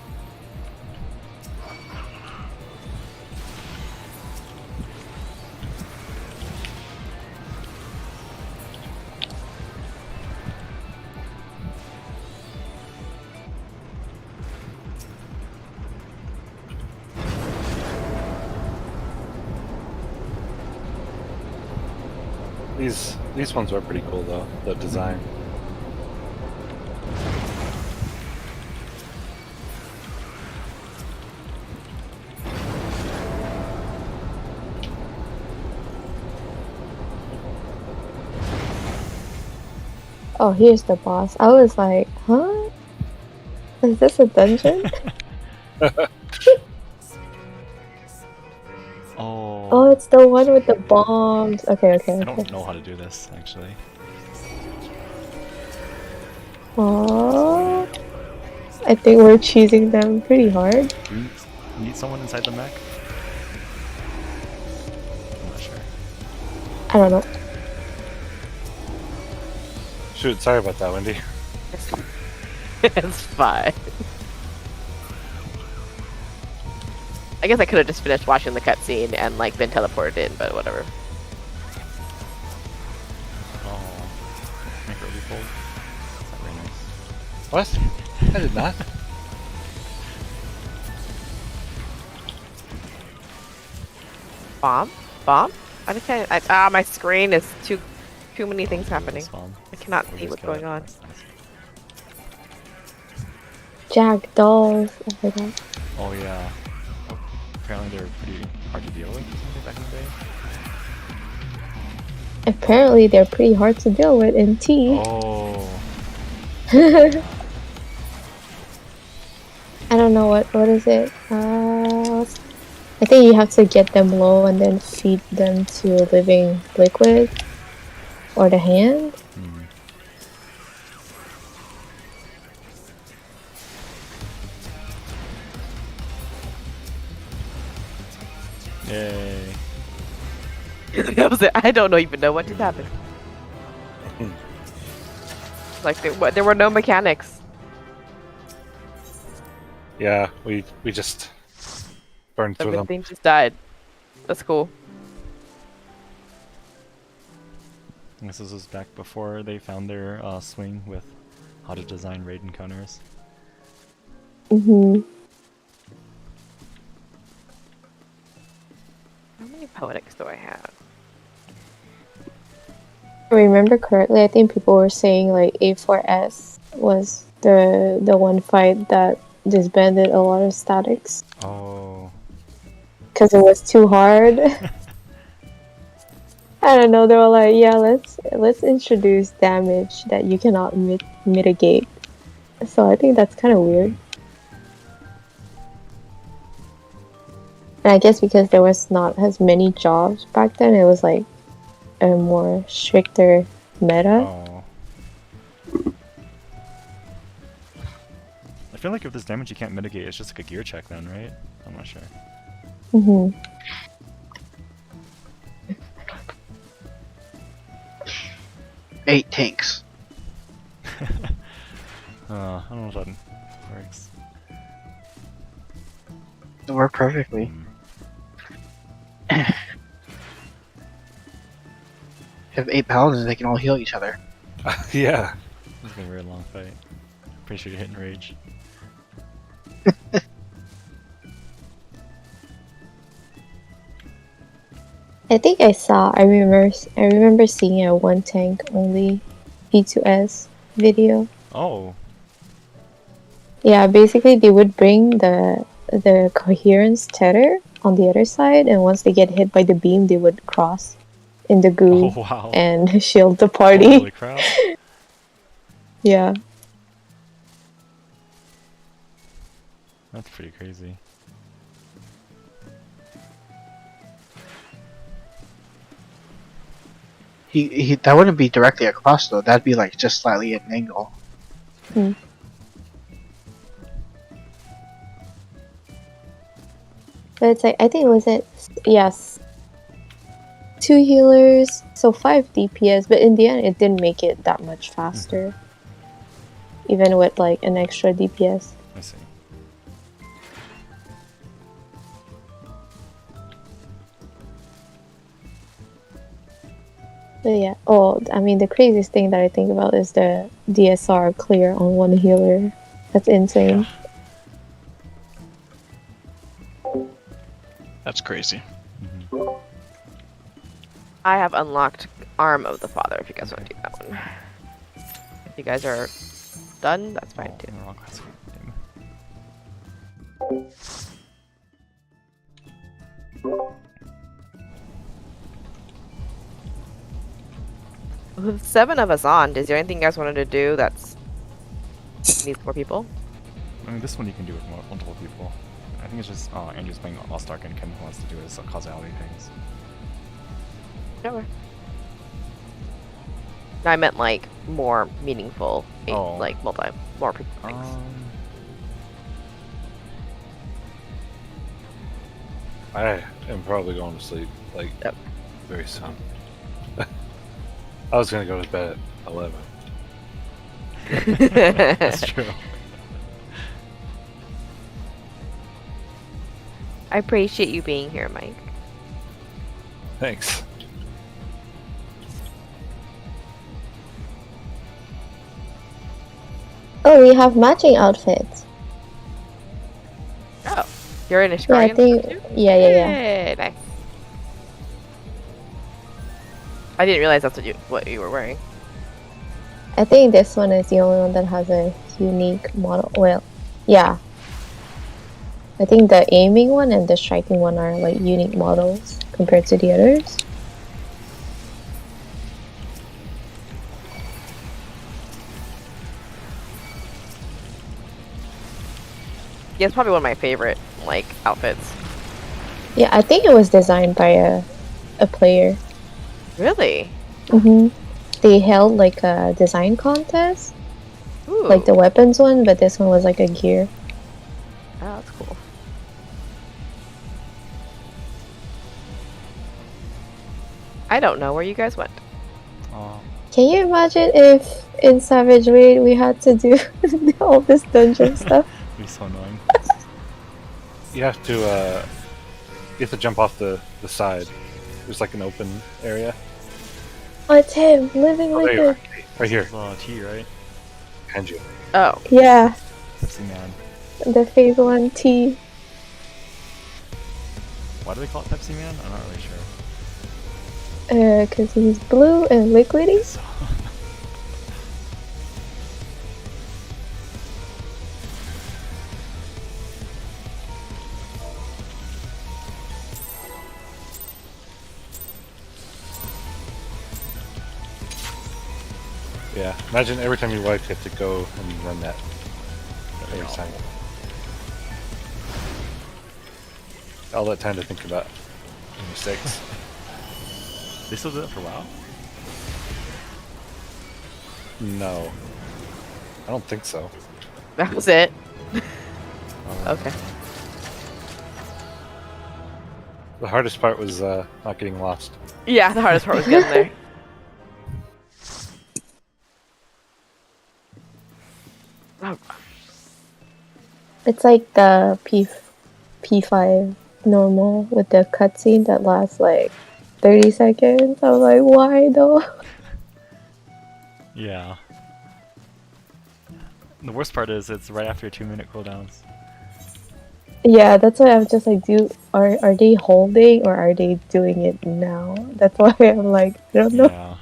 These ones were pretty cool though. The design. Oh, here's the boss. I was like, huh? Is this a dungeon? Oh. Oh, it's the one with the bombs. Okay, okay, I okay. don't know how to do this actually. Oh, I I think we're cheesing them pretty hard. Do we need someone inside the mech? I'm not sure. I don't know. Shoot, sorry about that, Wendy. It's fine. I guess I could have just finished watching the cutscene and like been teleported in, but whatever. Oh, make it really cold. That's not very nice. What? I did not. Bomb? Bomb? I just can't. My screen is too many things happening. Spawn. I cannot We see just what's kill it. going on. That's nice. Jack dolls. I forgot. Oh yeah. Apparently they're pretty hard to deal with back in the day. Apparently, they're pretty hard to deal with in T. Oh. I don't know what is it. I think you have to get them low and then feed them to living liquid or the hand. Hmm. Yay. That was it. I don't even know what just happened. Like there were no mechanics. Yeah, we just burned through them. Everything just died. That's cool. I guess this was back before they found their swing with how to design raid encounters. Mm-hmm. How many poetics do I have? If I remember correctly, I think people were saying like A4S was the one fight that disbanded a lot of statics Oh. because it was too hard. I don't know. They were like, yeah, let's introduce damage that you cannot mitigate. So I think that's kind of weird. And I guess because there was not as many jobs back then, it was like a more stricter meta. Oh. I feel like if there's damage you can't mitigate, it's just like a gear check then, right? I'm not sure. Mm-hmm. Eight tanks. I don't know if that works. It worked perfectly. Hmm. Have 8 paladins, they can all heal each other. Yeah. This has been a very long fight. Pretty sure you're hitting rage. I think I remember seeing a one tank only P2S video. Oh. Yeah, basically they would bring the coherence tether on the other side, and once they get hit by the beam, they would cross in the goo Oh wow. and shield the party. Holy crap. Yeah. That's pretty crazy. He that wouldn't be directly across though. That'd be like just slightly at an angle. Hmm. But it's like, I think it was yes, 2 healers, so 5 DPS, but in the end it didn't make it that much faster. Even with like an extra DPS. I see. But yeah, I mean the craziest thing that I think about is the DSR clear on 1 healer. That's insane. That's crazy. Mm-hmm. I have unlocked Arm of the Father if you guys want to do that one. If you guys are done, that's fine too. Wrong class name. With 7 of us on, is there anything you guys wanted to do that's needs more people? I mean, this one you can do with multiple people. I think it's just Andrew's playing Lost Ark and Ken wants to do his causality things. Sure. No, I meant like more meaningful, Oh. like more people things. I am probably going to sleep, like, Yep. very soon. I was gonna go to bed at 11. That's true. I appreciate you being here, Mike. Thanks. Oh, we have matching outfits. Oh, you're in a Yeah, I Scrying think. too? Yeah. Hey, nice. I didn't realize that's what you were wearing. I think this one is the only one that has a unique model. Well, yeah. I think the aiming one and the striking one are like unique models compared to the others. Yeah, it's probably one of my favorite like outfits. Yeah, I think it was designed by a player. Really? They held like a design contest, Ooh. like the weapons one, but this one was like a gear. Oh, that's cool. I don't know where you guys went. Oh, Can you imagine if in Savage Raid we had to do all this dungeon stuff? it'd be so annoying. You have to jump off the side. There's like an open area. Oh, it's him living Oh, like there you are. a Right here. T, right? Behind you. Oh, yeah, Pepsi Man. the phase 1 T. Why do they call it Pepsi Man? I'm not really sure. Cause he's blue and liquidy. So, Yeah. Imagine every time you wipe, you have to go and run that every time. All that time to think about your mistakes. they still do that for WoW? No. I don't think so. that was it. Oh, Okay. The hardest part was not getting lost. Yeah, the hardest part was getting there. Oh, It's like the P5 normal with the cutscene that lasts like 30 seconds. I'm like, why though? Yeah. The worst part is it's right after 2-minute cooldowns. Yeah, that's why I'm just like, are they holding or are they doing it now? That's why I'm like, I don't know. Yeah.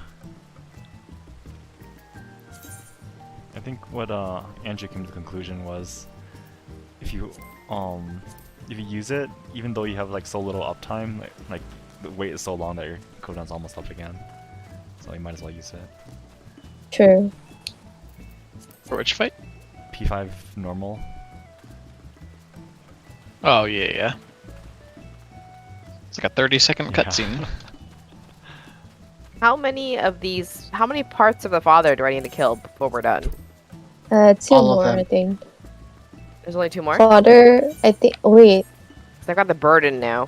I think what Andrew came to the conclusion was if you use it, even though you have like so little uptime, like the wait is so long that your cooldown's almost up again. So you might as well use it. True. For which fight? P5 normal. Oh, yeah. It's like a 30-second Yeah. cutscene. how many parts of the father do I need to kill before we're done? 2 All of more, them. I think. There's only 2 more? Father, I think. Wait. 'Cause I've got the burden now.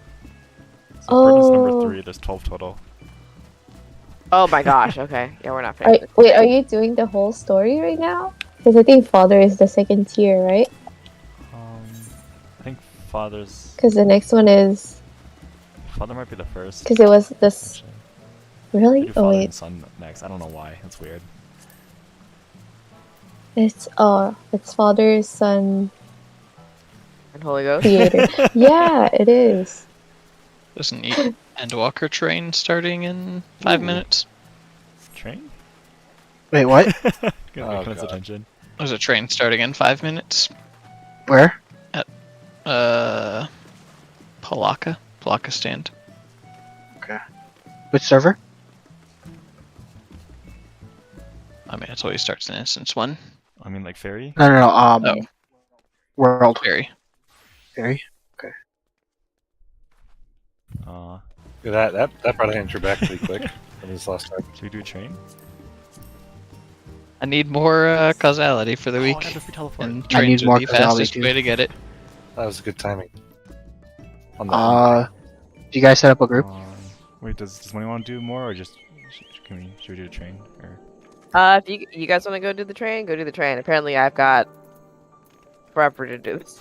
So Burden's Oh. number 3, there's 12 total. Oh my gosh, okay. Yeah, we're not Are, finished. wait, are you doing the whole story right now? Because I think Father is the second tier, right? I think Father's... Because the next one is. Father might be the first. Because it was this. actually. They Really? do Oh, Father wait. and Son next. I don't know why. It's weird. It's Father, Son, And Holy Ghost? Creator. Yeah, it is. There's an Endwalker train starting in 5 Ooh. minutes. Train? Wait, what? Gonna Oh, make his God. attention. There's a train starting in 5 minutes. Where? Palaka stand. Which server? I mean, it always starts in instance 1. I mean, like Fairy? No. Oh. World. Very. Very. Yeah, that brought Andrew back pretty quick from his last time. Should we do a train? I need more causality for the Oh, week. I have the free teleport. And I need trains more would be causality fastest too. way to get it. That was good timing. on the Do you guys set up a group? Wait, does somebody want to do more, or just should we do the train? Or If you guys want to go do the train, go do the train. Apparently, I've got forever to do this.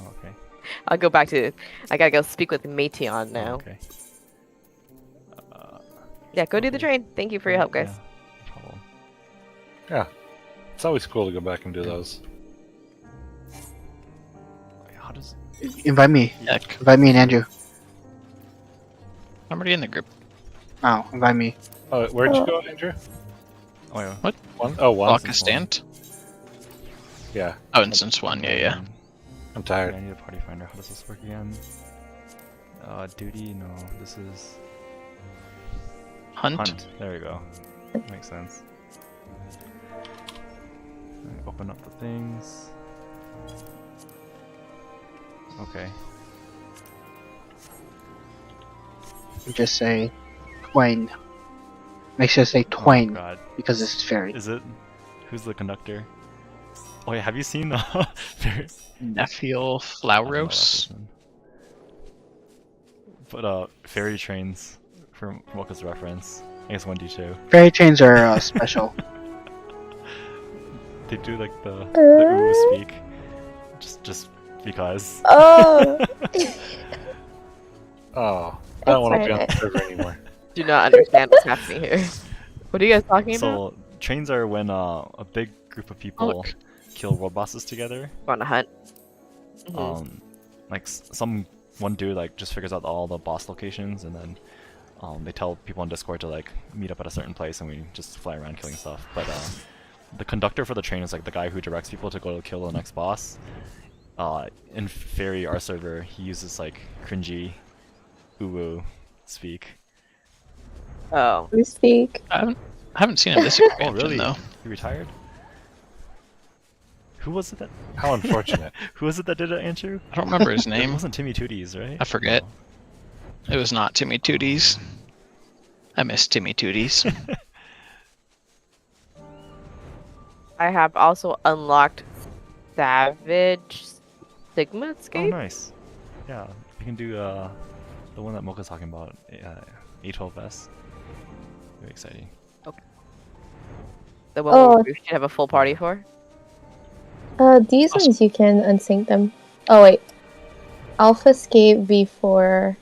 oh, okay. I'll go back to. I gotta go speak with Meteon now. Oh, okay. Yeah, go do the train. Thank you for your help, guys. Yeah, no problem. Yeah. It's always cool to go back and do those. Wait, how does? Invite me. Heck, Invite me and Andrew. I'm already in the group. Oh, invite me. Oh, where'd you go, Andrew? Oh yeah. What? One? Oh, one. Walk a stand? Yeah, Oh, instance 1, yeah. I'm I tired. need a party finder. How does this work again? Duty? No, this is Hunt? hunt. There we go. Makes sense. Open up the things. Okay. Just say Twain. Make sure to say Twain Oh god. because this is fairy. Is it? Who's the conductor? Oh yeah, have you seen the Nephiel I don't know that Flauros? person. But ferry trains from Mocha's reference. I guess 1D2. Fairy trains are special. They do like the ooh speak. Just because. Oh, Oh, I don't want to It's be on alright. the server anymore. Do not understand what's happening here. What are you guys talking about? So trains are when a big group of people Look. kill world bosses together. Go on a hunt. Mhm. Like some one dude like just figures out all the boss locations, and then they tell people on Discord to like meet up at a certain place, and we just fly around killing stuff. But the conductor for the train is like the guy who directs people to go kill the next boss. In Fairy, our server, he uses like cringy, ooh speak. Oh. we speak. I haven't seen him this expansion, Oh really? though. He retired? Who was it that? How unfortunate. Who was it that did it, Andrew? I don't remember his It name. wasn't Timmy Tooties, right? I forget. Oh. It was not Timmy Tooties. I miss Timmy Tooties. I have also unlocked Savage Sigma Oh, Escape. nice. Yeah, you can do the one that Mocha's talking about, A12S. Very exciting. The one Oh. where we should have a full party for. These ones you can unsync them. Oh wait, Alpha Escape V4.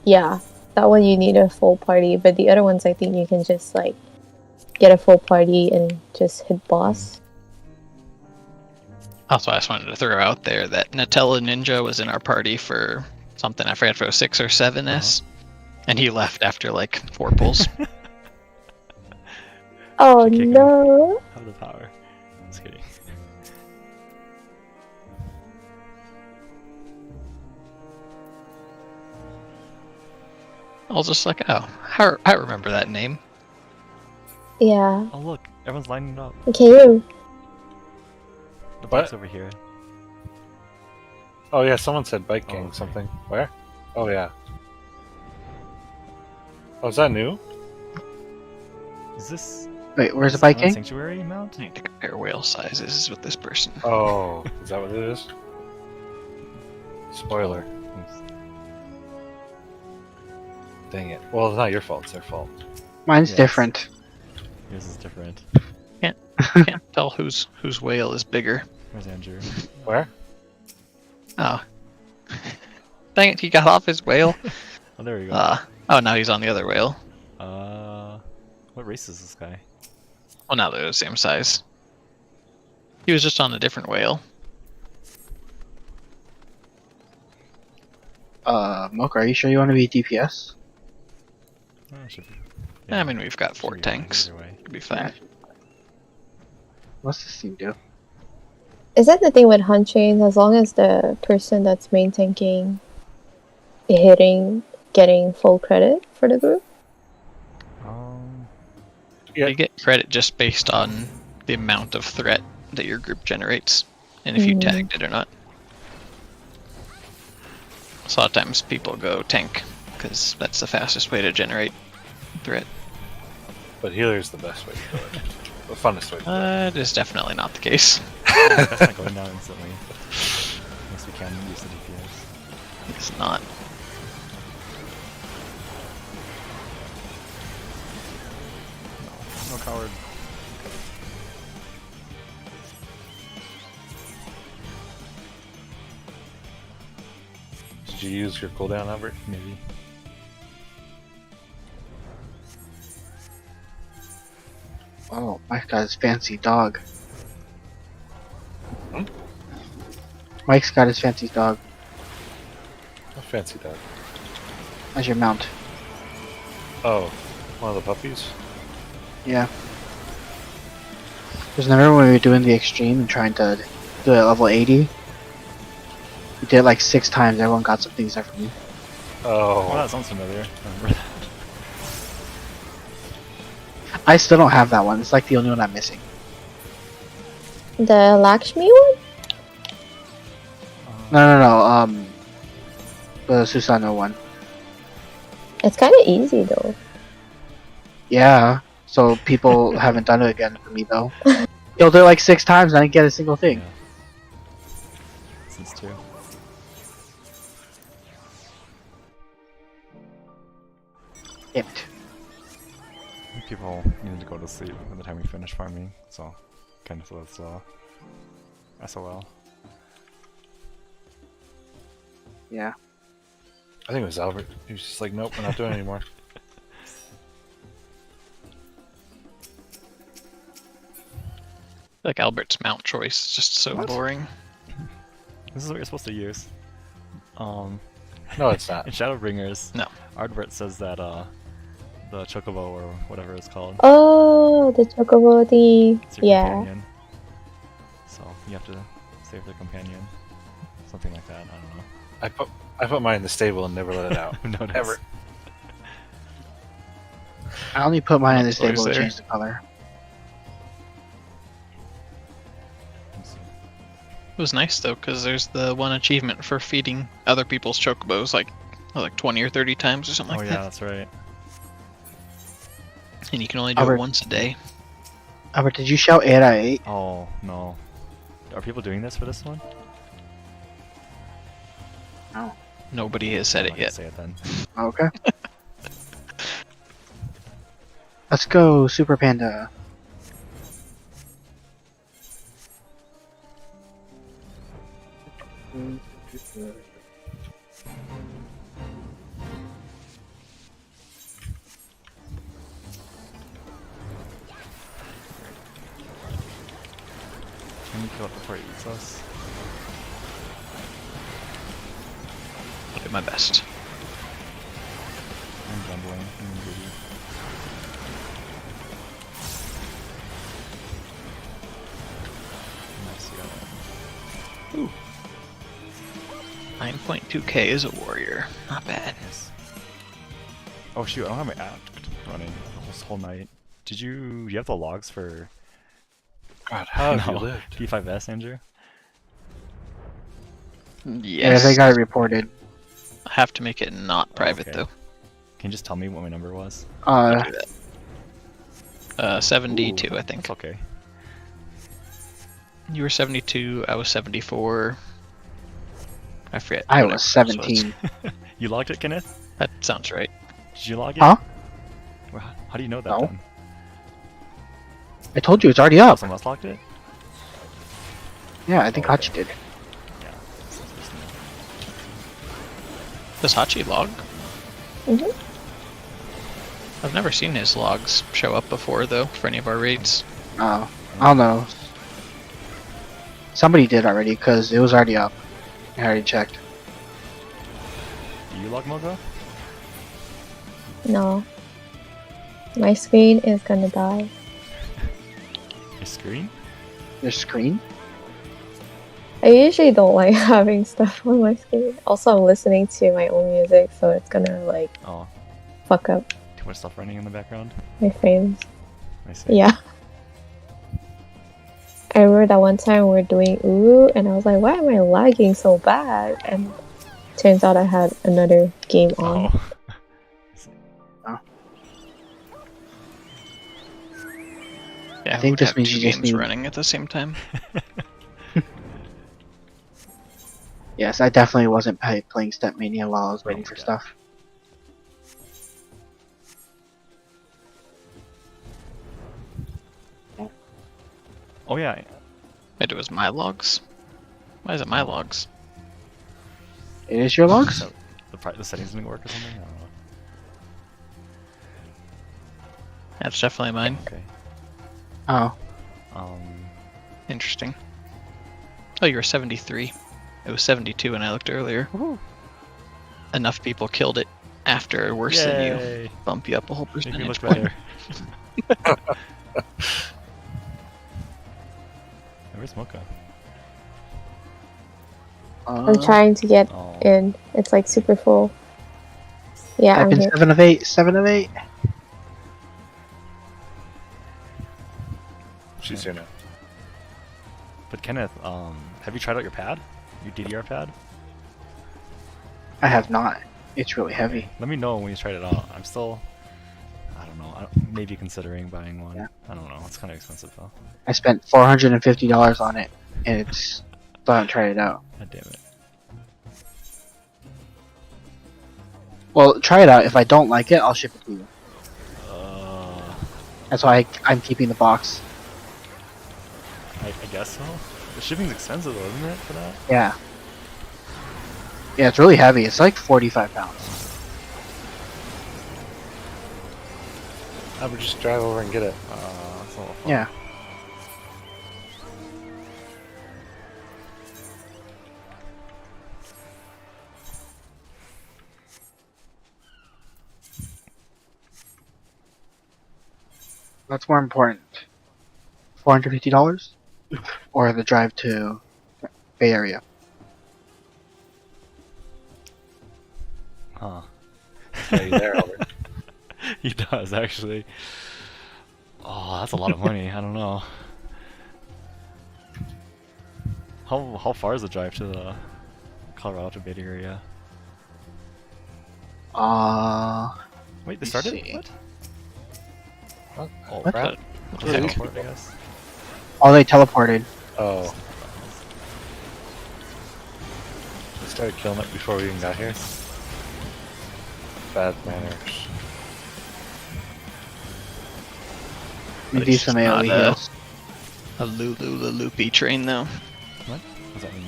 Yeah, that one you need a full party, but the other ones I think you can just like get a full party and just hit boss. Also, I just wanted to throw out there that Nutella Ninja was in our party for something, I forget if it was 6 or 7S, and he left after like 4 pulls. Oh Kick him. no! Have the power. Just kidding. I was just like, oh, I remember that name. Yeah. Oh look, everyone's lining up. Okay, you. The What? bike's over here. Oh yeah, someone said bike gang Oh. something. Where? Oh yeah. Oh, is that new? Is this Wait, where's the is bike this on a gang? sanctuary mount? I need to compare whale sizes with this person. Oh, is that what it is? Spoiler. Dang it. Well, it's not your fault, it's their fault. Mine's Yes. different. Yours is different. Can't tell whose whale is bigger. Where's Andrew? Where? Oh. Dang it, he got off his whale. Oh, there we go. Oh, now he's on the other whale. What race is this guy? Well, now they're the same size. He was just on a different whale. Mocha, are you sure you want to be DPS? Oh, it should be. I mean, we've got should 4 be fine tanks. either way. It'll be fine. What's this thing do? Is that the thing with hunt chains? As long as the person that's main tanking getting full credit for the group? Yeah. You get credit just based on the amount of threat that your group generates, and if you tagged it or not. So a lot of times people go tank, because that's the fastest way to generate threat. But healer's the best way to do it. The funnest way to do it. That is definitely not the case. That's not going down instantly. Unless we can use the DPS. It's not. No coward. Did you use your cooldown, Albert? Maybe. Oh, Mike got his fancy dog. Hmm? Mike's got his fancy dog A fancy dog. as your mount. Oh, one of the puppies? Yeah. Because remember when we were doing the extreme and trying to do it at level 80? We did it like 6 times, everyone got something except for me. Oh, Oh, that sounds familiar. I remember that. I still don't have that one, it's like the only one I'm missing. The Lakshmi one? No, the Susano one. It's kind of easy though. Yeah, so people haven't done it again for me though. You'll do it like 6 times and I didn't get a single thing. Yeah. Since 2. Damn it. People needed to go to sleep by the time we finish farming, so kind of was SOL. Yeah. I think it was Albert. He was just like, nope, we're not doing it anymore. Like Albert's mount choice is just so What? boring. This is what you're supposed to use. No, it's not. In Shadowbringers, No. Ardbert says that the Chocobo or whatever it's called, Oh, the chocobo thingy. it's your Yeah. companion. So you have to save the companion. Something like that, I don't know. I put mine in the stable and never let it out. Notice. Ever. I only put mine in the What is stable to there? change the color. Let's see. It was nice though, because there's the one achievement for feeding other people's chocobos like 20 or 30 times or something Oh like yeah, that. that's right. And you can only do Albert. it once a day. Albert, did you shout 8 out of 8? Oh no. Are people doing this for this one? Nobody has said I'm it not gonna yet. say it then. Okay. Let's go, Super Panda. Can you kill it before it eats us? I'll do my best. I'm grumbling. I'm greedy. Nice, you got it. 9.2k is a warrior. Not bad. Nice. Oh shoot, I don't have my app running this whole night. Do you have the logs for God, how have no, you lived? P5S, Andrew? Yeah, Yes. they got it reported. I have to make it not private okay. though. Can you just tell me what my number was? I'll do that. 72, I think. That's okay. You were 72, I was 74. I forget. I what was everyone else 17. You logged it, Kenneth? That sounds right. Did you log it? Huh? Well, how do you know that No. then? I told you, it's already Oh, up. someone else logged it? Yeah, I think Oh, Hachi okay. did. Yeah. That's interesting. Does Hachi log? Mhm. I've never seen his logs show up before though for any of our raids. I don't know. Somebody did already, because it was already up. I already checked. Do you log Mogo? No. My screen is gonna die. Your screen? Your screen? I usually don't like having stuff on my screen. Also, I'm listening to my own music, so it's gonna like Oh, fuck up too much stuff running in the background? my frames. I see. Yeah. I remember that one time we were doing Uru, and I was like, why am I lagging so bad? And turns out I had another game on. Oh. Yeah, I think would this have means two you just games need- running at the same time. Yes, I definitely wasn't playing Step Mania while I was waiting for yeah. stuff. Oh yeah. Wait, it was my logs? Why is it my logs? It is your logs? So the settings didn't work or something. I don't know. That's definitely mine. Okay. Oh. Interesting. Oh, you were 73. It was 72 when I looked earlier. Enough people killed it after worse than you. Yay. Bump you up a whole Make me percentage look point. better. Where's Mocha? I'm trying to get Oh. in. It's like super full. Yeah, I've I'm been here. 7 of 8. 7 of 8. She's here now. But Kenneth, have you tried out your pad? Your DDR pad? I have not. It's really heavy. Let me know when you tried it out. I'm still, I don't know, maybe considering buying one. Yeah. I don't know. It's kind of expensive though. I spent $450 on it, and it's still haven't tried it out. God damn it. Well, try it out. If I don't like it, I'll ship it to you. That's why I'm keeping the box. I guess so. The shipping's expensive though, isn't it, for that? Yeah. Yeah, it's really heavy. It's like 45 pounds. I would just drive over and get it. That's a lot of fun. Yeah. What's more important? $450 or the drive to Bay Area? Huh. Yeah, you there, Albert? He does, actually. Oh, that's a lot of money. I don't know. How far is the drive to the Colorado to Bay Area? Wait, they me started? see. What? What? Oh, What crap. the- Teleport, I guess. Oh, they teleported. Oh. They started killing it before we even got here. Bad manners. We But do it's some just AoE not, heals. A loopy train, though. What? What does that mean?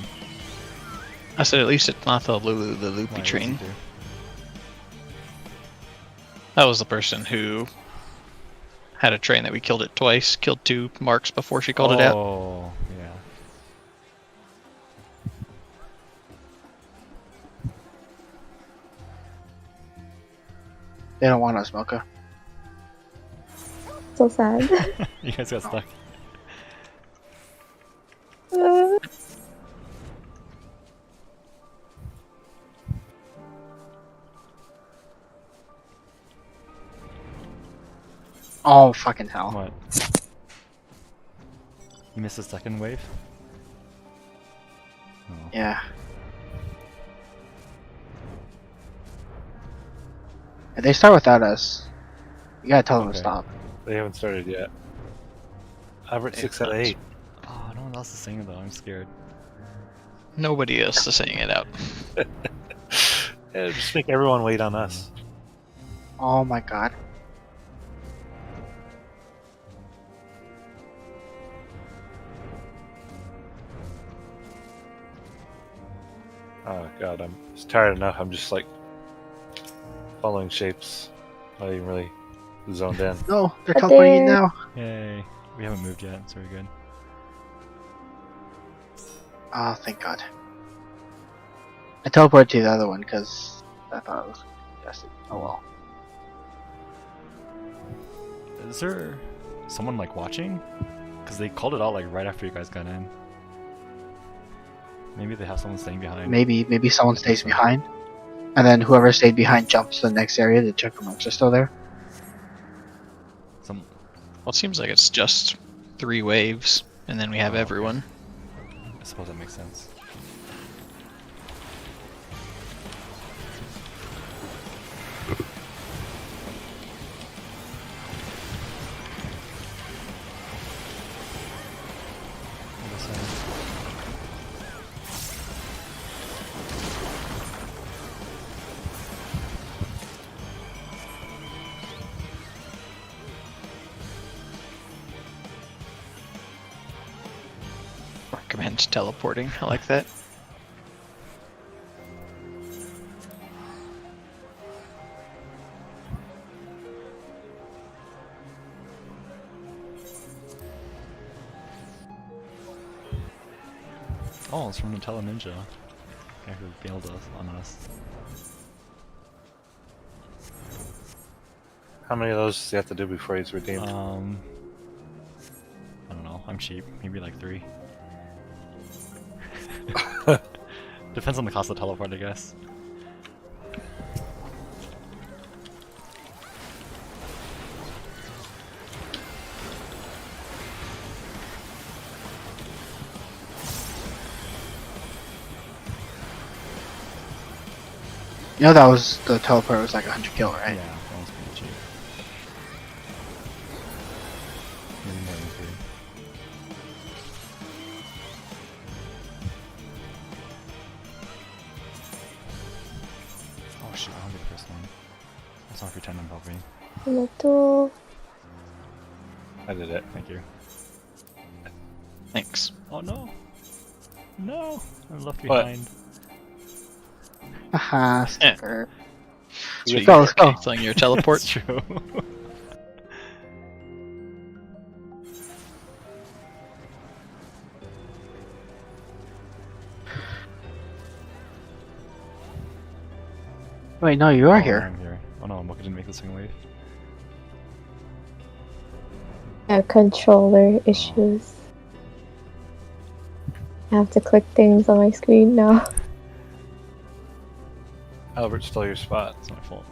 I said at least it's not the loopy Why, what does it train. do? That was the person who had a train that we killed it twice, killed 2 marks before she called it out. Oh, yeah. They don't want us, Mocha. So sad. You guys got stuck. Oh, fucking hell. What? You missed the second wave? Oh. Yeah. If they start without us, you gotta tell them to Okay. stop. They haven't started yet. Albert 6 out of 8. Oh, no one else is saying it though. I'm scared. Nobody else is saying it out. Yeah, just make everyone wait on us. Oh my god. Oh god, I'm just tired enough. I'm just like following shapes. Not even really zoned in. No, they're But teleporting in they're- now. Yay. We haven't moved yet. It's very good. Oh, thank god. I teleported to the other one because I thought it was fantastic. Oh well. Is there someone like watching? Because they called it out like right after you guys got in. Maybe they have someone staying behind. Maybe someone stays behind, and then whoever stayed behind jumps to the next area to check the marks are still there. Some. Well, it seems like it's just 3 waves, and then we have Oh, okay. everyone. I suppose that makes sense. Recommend teleporting. I like that. Oh, it's from Nutella Ninja. Guy who bailed us on us. How many of those does he have to do before he's redeemed? I don't know. I'm cheap. Maybe like 3. Depends on the cost of the teleport, I guess. You know that was the teleport was like 100 gil, right? Yeah, that was pretty cheap. Maybe more than 3. Oh shit, I'll get the first one. Let's not pretend I'm helping. I did it. Thank you. Thanks. Oh no! No! I'm left What? behind. Haha, sticker. So you Let's go. canceling your teleport. That's true. Wait, no, you are Oh, here. I'm here. Oh no, Mocha didn't make the second wave. Controller issues. I have to click things on my screen now. Albert stole your spot. It's my fault.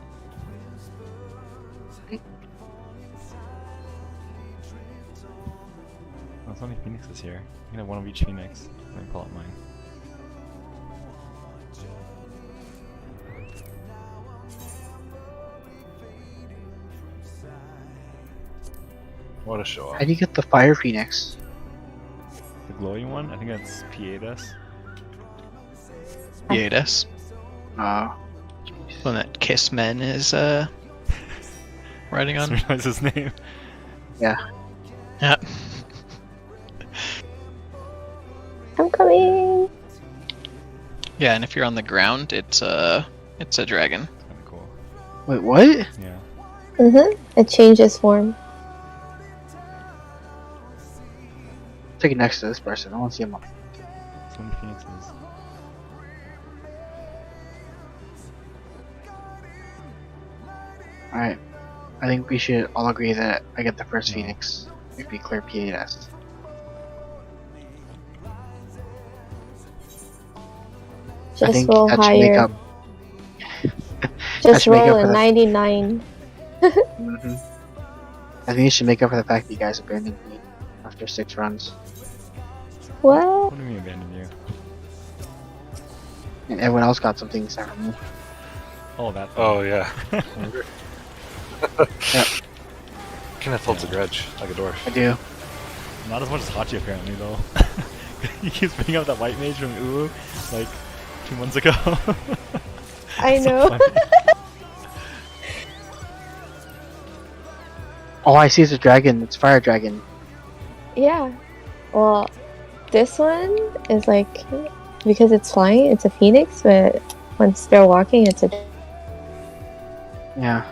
Oh, so many phoenixes here. You can have one of each phoenix. Let me pull out mine. What a show How off. do you get the fire phoenix? The glowing one? I think that's P8S. Hiatus. Oh. When that Kiss Men is riding I on. just realized his name. Yeah. Yeah. I'm coming! Yeah, and if you're on the ground, it's a dragon. It's kinda cool. Wait, what? Yeah. It changes form. Take it next to this person. I want to see him. So many phoenixes. Alright. I think we should all agree that I get the first No. phoenix if we clear P8S. I Just think roll that should make higher. up. Just should make roll up a for that. 99. Mhm. I think it should make up for the fact that you guys abandoned me after 6 runs. What? What do you mean abandon you? And everyone else got something except for me. Oh, that. Oh, yeah. Yep. Kenneth holds a grudge, like a dwarf. I do. Not as much as Hachi apparently though. He keeps bringing up that white mage from Uu like 2 months ago. I So know. funny. All I see is a dragon. It's fire dragon. Yeah. Well, this one is like, because it's flying, it's a phoenix, but once they're walking, it's a. Yeah.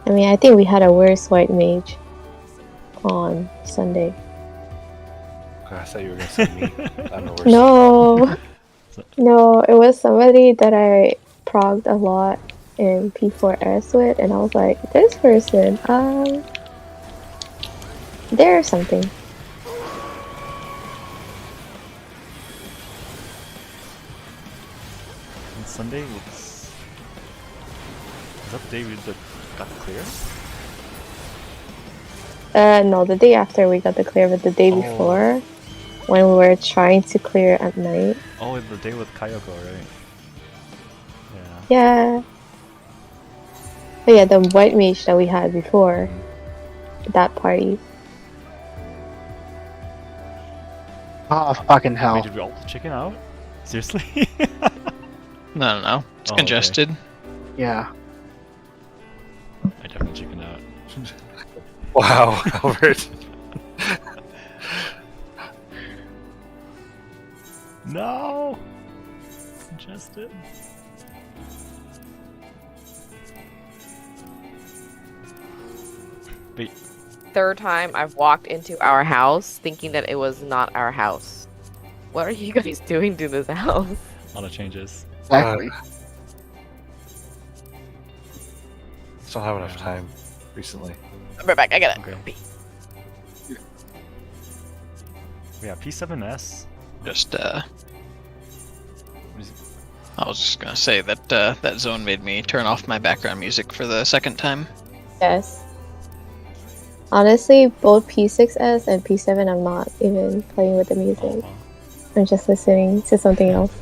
I mean, I think we had a worse white mage on Sunday. God, I thought you were going to say me. I'm the worst. No! No, it was somebody that I progged a lot in P4S with, and I was like, this person, there's something. And Sunday was. Is that the day we got the clear? No, the day after we got the clear, but the day Oh. before, when we were trying to clear at night. Oh, the day with Kayoko, right? Yeah. Yeah. But yeah, the white mage that we had before that party. Oh, fucking hell. Wait, did we all chicken out? Seriously? No. It's Oh, okay. congested. Yeah. I definitely chicken out. Wow, Albert. No! Just it. Wait, Third time I've walked into our house thinking that it was not our house. What are you guys doing to this house? a lot of changes. Exactly. Just don't have enough time recently. I'm right back. I got it. Okay. Yeah, P7S. Just What is it? I was just gonna say that that zone made me turn off my background music for the second time. Yes. Honestly, both P6S and P7, I'm not even playing with the music. I'm just listening to something else.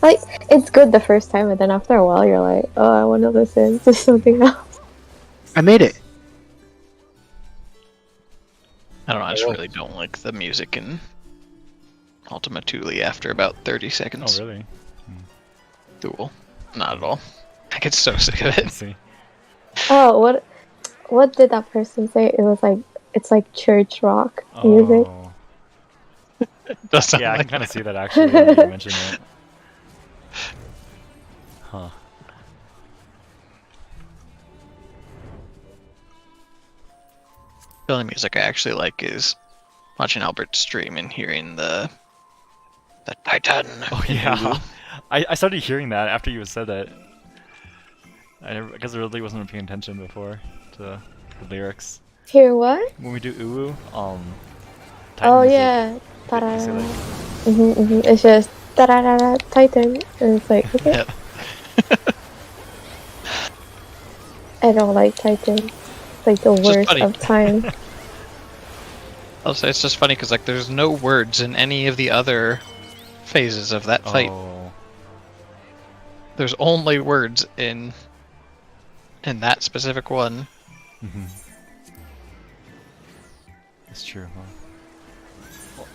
Like, it's good the first time, but then after a while, you're like, oh, I want to listen to something else. I made it. I don't know. I just really don't like the music in Ultima Thule after about 30 seconds. Oh, really? Cool. Not at all. I get so sick of Let's it. see. Oh, what did that person say? It was like, it's like church rock music. Oh. Does sound Yeah, I like can kind of that. see that actually when you mention it. Huh. The only music I actually like is watching Albert stream and hearing the Titan. Oh, yeah. I started hearing that after you said that. I guess I really wasn't paying attention before to the lyrics. Hear what? When we do uwu, Oh, Titan music, yeah. you Ta-da. say like, It's just da-da-da-da, Titan. And it's like, okay. Yep. I don't like Titan. It's like the It's just worst funny. of time. I'll say it's just funny because like there's no words in any of the other phases of that fight. oh, There's only words in that specific one. mm-hmm. That's true, huh?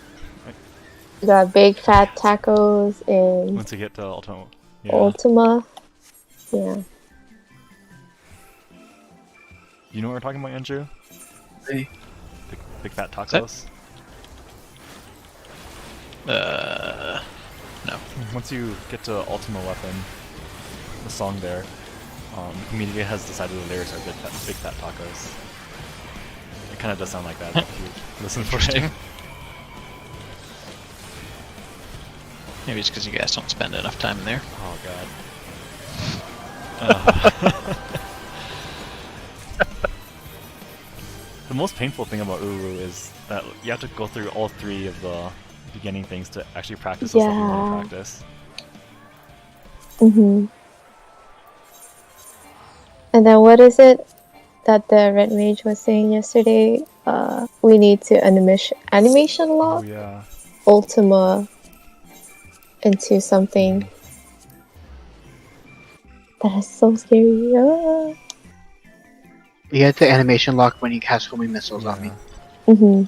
The big fat tacos in Once you get to Ultima, yeah. Ultima. Yeah. You know what we're talking about, Andrew? Hey. Big fat that- tacos. No. Once you get to Ultima Weapon, the song there, immediately has decided the lyrics are big fat tacos. It kind of does sound like that if you listen for it. Interesting. Maybe it's because you guys don't spend enough time in there. Oh god. The most painful thing about Uru is that you have to go through all three of the beginning things to actually practice the stuff you want to Yeah. practice. Mm-hmm. And then what is it that the Red Mage was saying yesterday? We need to animation Oh lock yeah. Ultima into something. That is so scary. Ah. You get the animation lock when you cast homing missiles on me. Mm-hmm.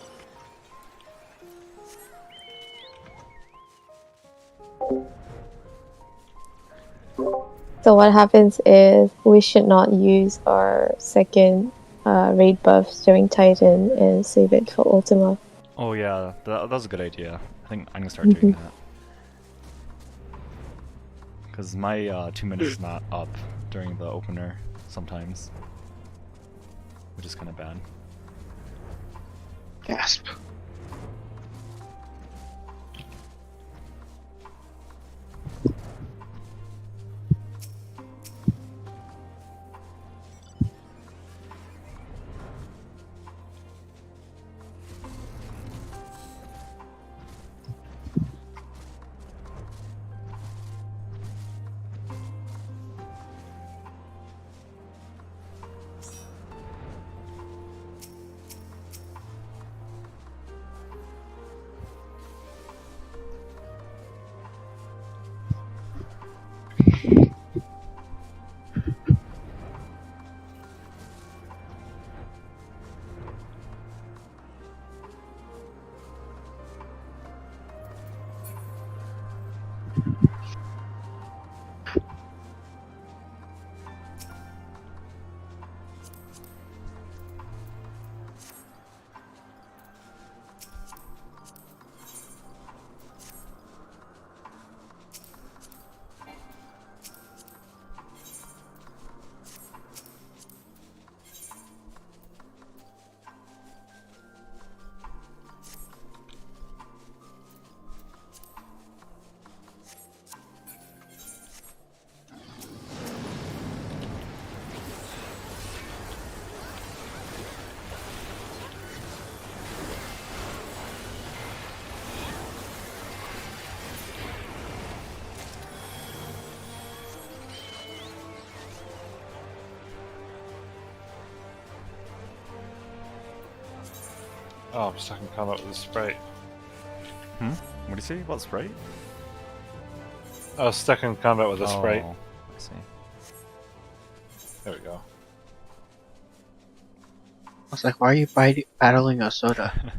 So what happens is we should not use our second raid buffs during Titan and save it for Ultima. Oh yeah, that was a good idea. I think I'm gonna start doing that. Because my 2 minutes is not up during the opener sometimes. Which is kind of bad. Gasp. Oh, I'm stuck in combat with the sprite. What do you say about Sprite? I was stuck in combat with the sprite. Oh, I see. There we go. I was like, why are you battling a soda?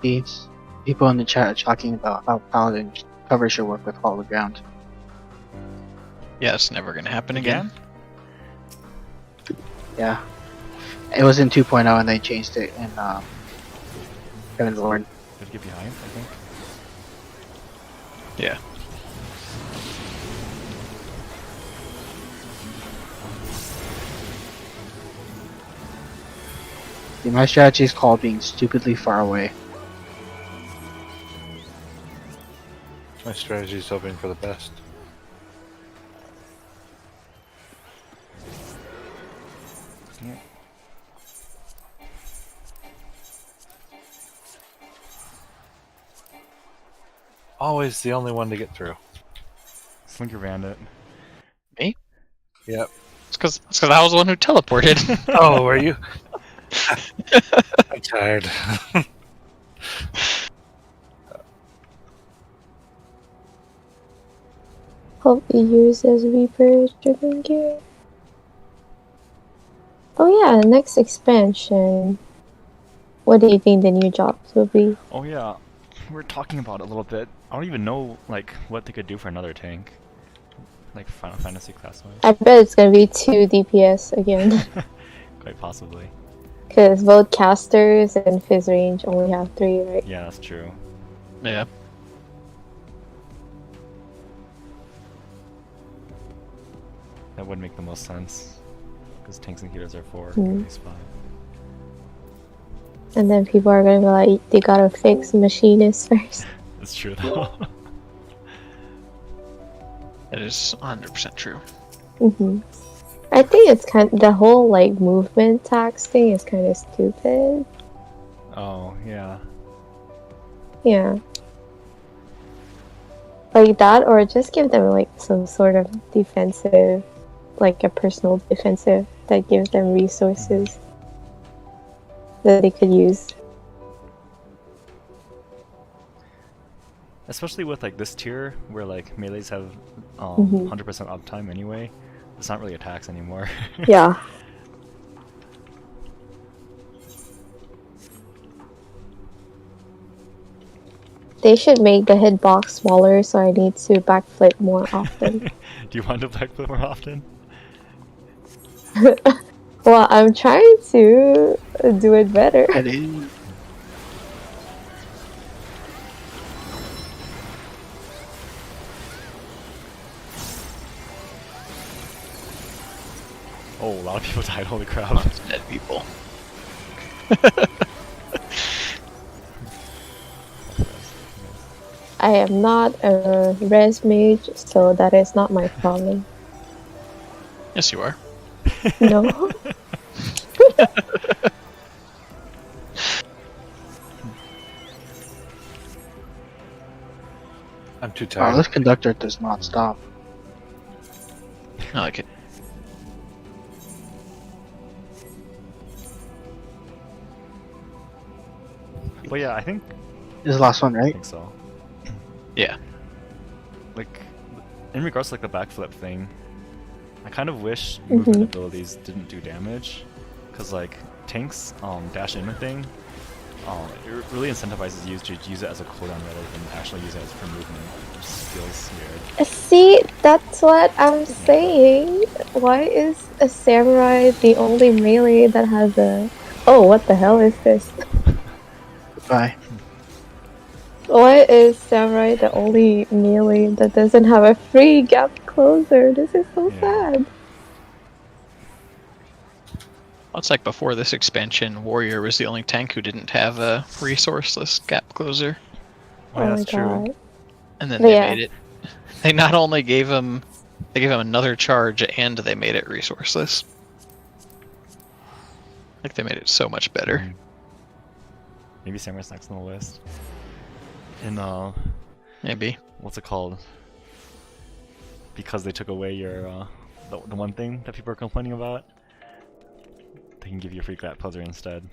These people in the chat are talking about how Paladin covers your work with Hollow Ground. Yeah, it's never gonna happen again. Yeah. It was in 2.0 and they changed it in Heaven's Lord. Did it get behind, I think? Yeah. See, my strategy is called being stupidly far away. My strategy is hoping for the best. Yeah. Always the only one to get through. Slinky ran it. Me? Yep. It's because I was the one who teleported. Oh, were you? I'm tired. Hope you use as Reaper driven gear. Oh yeah, next expansion. What do you think the new jobs will be? Oh yeah, we're talking about it a little bit. I don't even know like what they could do for another tank, like Final Fantasy class-wise. I bet it's gonna be 2 DPS again. Quite possibly. Because both casters and Fizz range only have 3, right? Yeah, that's true. Yeah. That would make the most sense. Because tanks and healers are 4, Hmm. at least 5. And then people are gonna be like, they gotta fix machinists first. That's true though. That is 100% true. I think it's the whole like movement tax thing is kind of stupid. Oh, yeah. Yeah. Like that, or just give them like some sort of defensive, like a personal defensive that gives them resources that they could use. Especially with like this tier, where like melees have 100% uptime anyway. It's not really a tax anymore. Yeah. They should make the hitbox smaller so I need to backflip more often. Do you want to backflip more often? Well, I'm trying to do it better. It is. Oh, a lot of people died, holy crap. Lots of dead people. I am not a res mage, so that is not my problem. Yes, you are. No. I'm too Wow, tired. this conductor does not stop. I like it. But yeah, I think This is the last one, I right? think so. Yeah. Like, in regards to like the backflip thing, I kind of wish movement abilities didn't do damage, because like tanks dash in thing, it really incentivizes you to use it as a cooldown rather than actually use it as for movement. It just feels weird. See, that's what I'm saying. Why is a samurai the only melee that has a... Oh, what the hell is this? Bye. Why is samurai the only melee that doesn't have a free gap closer? This is so Yeah. sad. Well, it's like before this expansion, Warrior was the only tank who didn't have a resourceless gap closer. Oh, yeah, my that's true. god. And then But they yeah. made it. They not only gave him, they gave him another charge, and they made it resourceless. Like they made it so much better. Mhm. Maybe Samurai's next on the list. In Maybe. what's it called? because they took away your the one thing that people are complaining about, they can give you a free gap puzzle instead.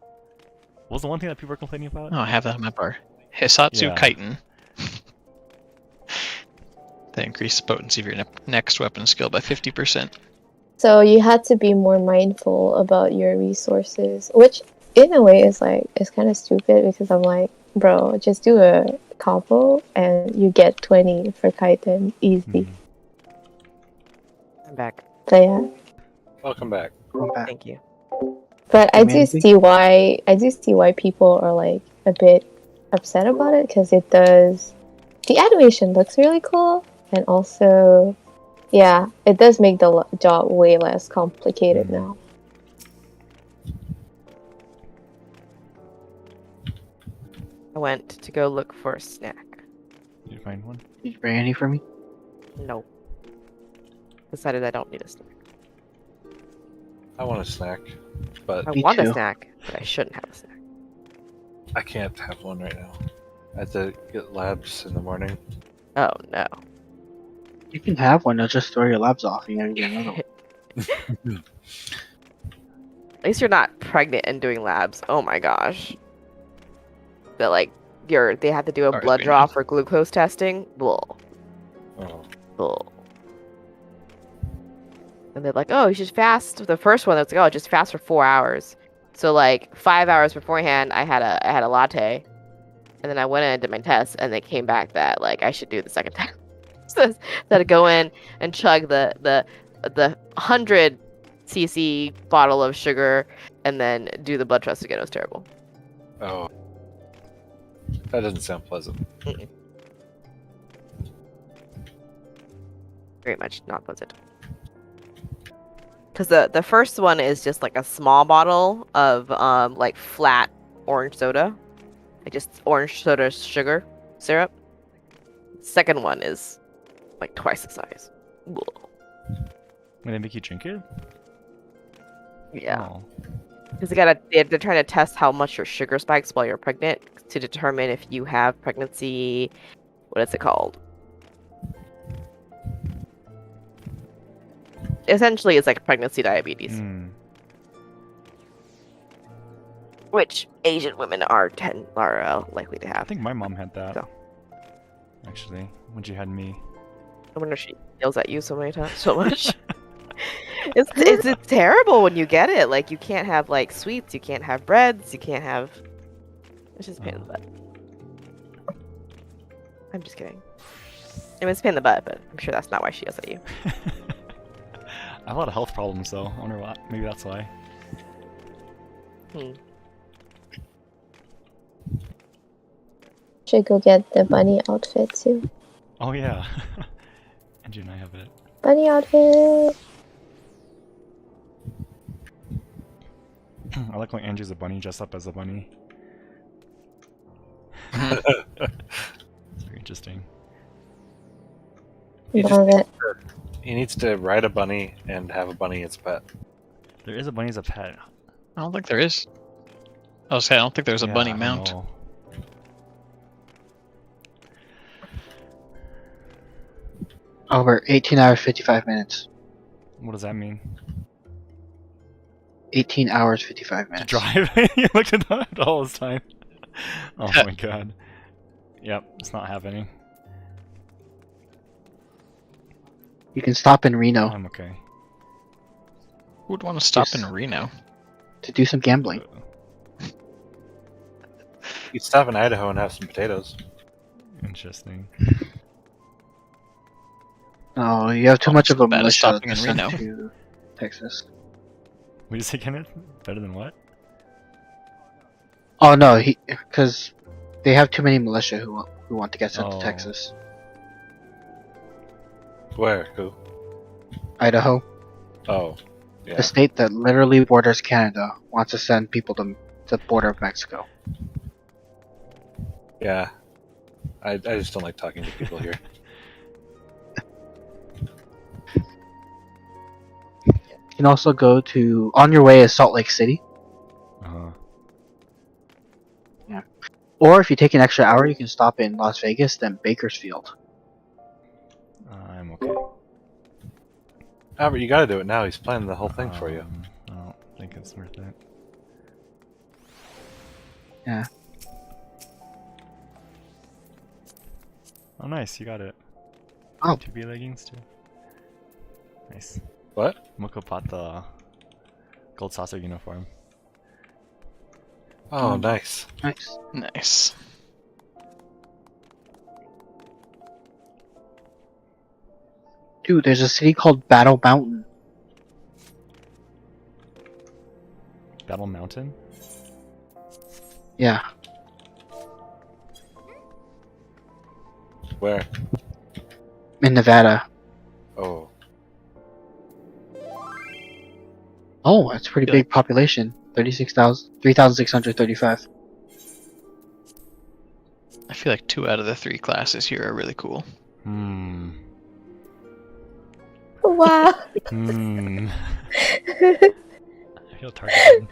What was the one thing that people were complaining about? Oh, I have that on my bar. Hisatsu Yeah. Chitin. They increase the potency of your next weapon skill by 50%. So you had to be more mindful about your resources, which in a way is like it's kind of stupid because I'm like, bro, just do a combo and you get 20 for Kaiten easy. I'm back. So yeah. Welcome back. Going back. Thank you. But I do Humanity? see why people are like a bit upset about it because it does. The animation looks really cool, and also, yeah, it does make the job way less complicated now. I went to go look for a snack. Did you find one? Did you bring any for me? No. Decided I don't need a snack. I want a snack, but I Me want a too. snack, but I shouldn't have a snack. I can't have one right now. I have to get labs in the morning. Oh no. You can have one. I'll just throw your labs off and you gotta get another one. At least you're not pregnant and doing labs. Oh my gosh. That like they have to do a Sorry, blood we draw know. for glucose testing. Blah. Oh, Blah. And they're like, oh, you should fast. The first one, that's like, oh, just fast for 4 hours. So like 5 hours beforehand, I had a latte, and then I went in and did my test, and they came back that like I should do the second time. So instead of go in and chug the 100 cc bottle of sugar and then do the blood test again, it was terrible. oh, that doesn't sound pleasant. Very much not pleasant. Because the first one is just like a small bottle of like flat orange soda, like just orange soda sugar syrup. Second one is like twice the size. Ugh. When they make you drink it? Yeah, Oh. because they're trying to test how much your sugar spikes while you're pregnant to determine if you have pregnancy. What is it called? Essentially, it's like pregnancy diabetes, which Asian women are likely to I have. think my mom had that. So. Actually, when she had me. I wonder if she yells at you so much. It's terrible when you get it. Like you can't have like sweets, you can't have breads, you can't have. It's just a pain in the butt. I'm just kidding. I mean, it's a pain in the butt, but I'm sure that's not why she yells at you. I have a lot of health problems though. I wonder what. Maybe that's why. Should go get the bunny outfit too. Oh yeah. Andrew and I have it. Bunny outfit. I like when Andrew's a bunny dressed up as a bunny. Mhm. It's very interesting. He just Love it. he needs to ride a bunny and have a bunny as a pet. There is a bunny as a pet. I don't think there is. I was saying, I don't think there's a Yeah, bunny I don't mount. know. Over 18 hours, 55 minutes. What does that mean? 18 hours, 55 To minutes. drive? You looked at that all this time. Oh my god. Yep, it's not happening. You can stop in Reno I'm okay. Who would want to stop Yes. in Reno? to do some gambling. You stop in Idaho and have some potatoes. Interesting. Oh, you have too Oh, much it's of a bad as militia stopping to in send Reno. to Texas. What did you say, Kenneth? Better than what? Oh no, because they have too many militia who want to get sent to Oh. Texas. Where? Who? Idaho, Oh, yeah. the state that literally borders Canada, wants to send people to the border of Mexico. Yeah. I just don't like talking to people here. You can also go to, on your way is Salt Lake City, Uh-huh. or if you take an extra hour, you can stop in Las Vegas, then Bakersfield. I Albert, you gotta do it now. He's planning the whole thing for you. I don't think it's worth it. Yeah. Oh, nice, you got it. Oh. 2B leggings too. Nice. What? Moko bought the gold saucer uniform. Oh, nice. Nice. Nice. Dude, there's a city called Battle Mountain. Battle Mountain? Yeah. Where? In Nevada. Oh. Oh, that's a pretty big population. 3,635. I feel like 2 out of the 3 classes here are really cool. Hmm. Wow. Hmm. I feel targeted.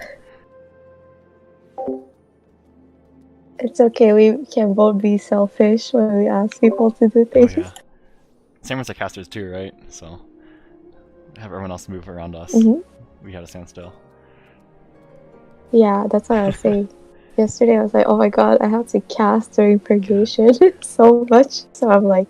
It's okay, we can both be selfish when we ask people to do Oh, things. yeah. Same with the casters too, right? So have everyone else move around us. Mhm. We had to stand still. Yeah, that's what I was saying. Yesterday I was like, oh my god, I have to cast during purgation so much. So I'm like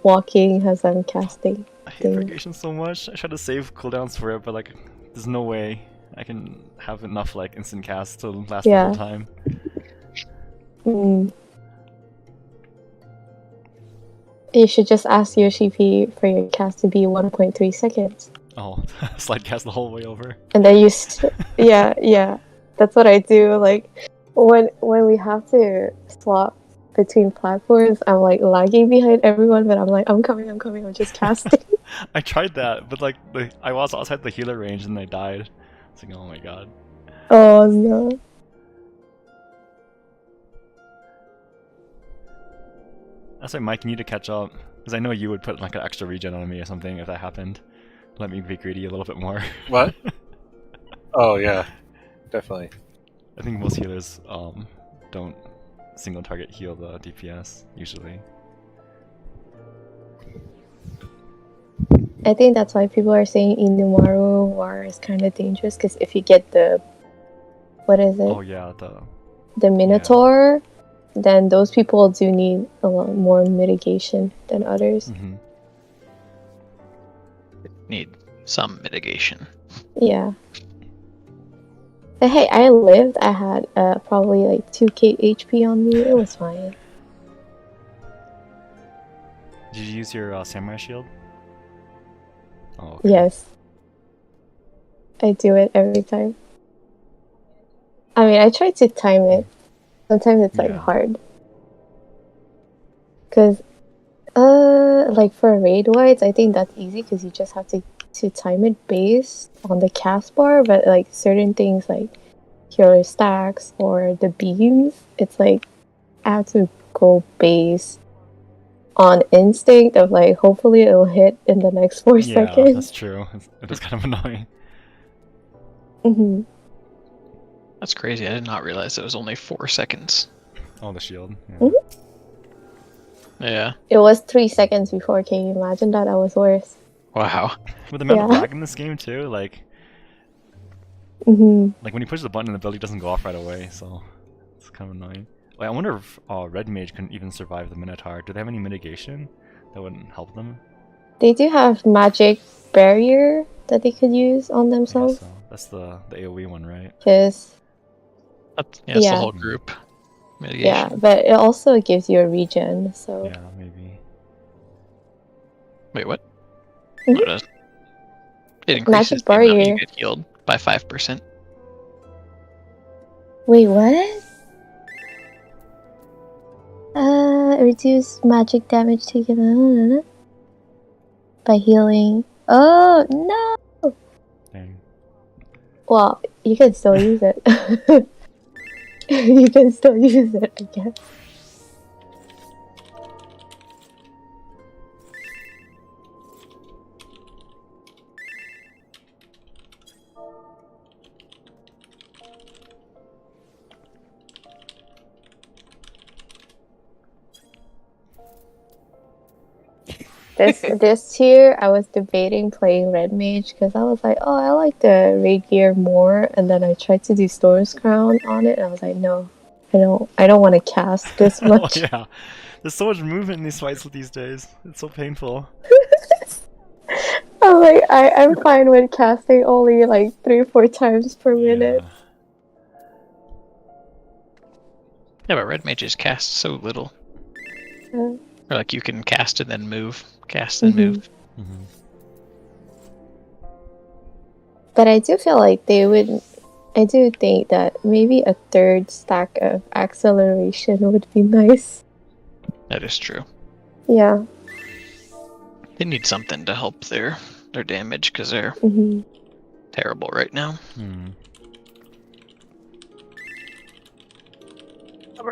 walking as I'm casting. I hate things. purgation so much. I try to save cooldowns for it, but like, there's no way I can have enough like instant cast to last the Yeah. whole time. Mm. You should just ask Yoshi P for your cast to be 1.3 seconds. Oh, slide cast the whole way over. And then yeah. That's what I do. Like when we have to swap between platforms, I'm like lagging behind everyone, but I'm like, I'm coming, I'm just casting. I tried that, but like, I was outside the healer range and I died. It's like, oh my god. Oh no. That's why Mike, you need to catch up. Because I know you would put like an extra regen on me or something if that happened. Let me be greedy a little bit more. What? Oh, yeah. Definitely. I think most healers don't single target heal the DPS usually. I think that's why people are saying Inumaru War is kind of dangerous, because if you get the, what is it? Oh yeah, The Minotaur, then those people do need a lot more mitigation than others. Mm-hmm. Need some mitigation. Yeah. But hey, I lived. I had probably like 2k HP on me. It was fine. Did you use your samurai shield? Oh, okay. Yes. I do it every time. I mean, I try to time it. Sometimes it's like Yeah. hard. Cause, like for raid wides, I think that's easy because you just have to time it based on the cast bar. But like certain things like healer stacks or the beams, it's like I have to go based on instinct of like hopefully it'll hit in the next 4 Yeah, seconds. that's true. It is kind of annoying. Hmm. That's crazy. I did not realize it was only 4 seconds. Oh, the shield. Yeah. Mhm. Yeah. It was 3 seconds before. Can you imagine that? That was worse. Wow. With the amount of Yeah. lag in this game too, like Hmm. when you push the button and the ability doesn't go off right away, so it's kind of annoying. Wait, I wonder if Red Mage can even survive the Minotaur. Do they have any mitigation that wouldn't help them? They do have magic barrier that they could use on I guess themselves. so. That's the AoE one, right? Because That's the Yeah. whole group mitigation. yeah, but it also gives you a regen. So Yeah, maybe. Wait, what? Mhm. No, it doesn't. It increases Magic the amount barrier. you get healed by 5%. wait, what? Reduce magic damage taken by healing. Oh no! Dang. Well, you can still use it. You can still use it, I guess. this tier, I was debating playing Red Mage because I was like, oh, I like the raid gear more, and then I tried to do Storm's Crown on it, and I was like, no, I don't want to cast this Oh much. yeah, there's so much movement in these fights these days. It's so painful. I'm like, I'm fine with casting only like 3-4 times per minute. Yeah, but red mages cast so little. Yeah. Or like you can cast and then move, cast and Mhm. move. Mm-hmm. But I do feel like they would. I do think that maybe a third stack of acceleration would be nice. That is true. Yeah. They need something to help their damage because they're Hmm. terrible right now. Hmm.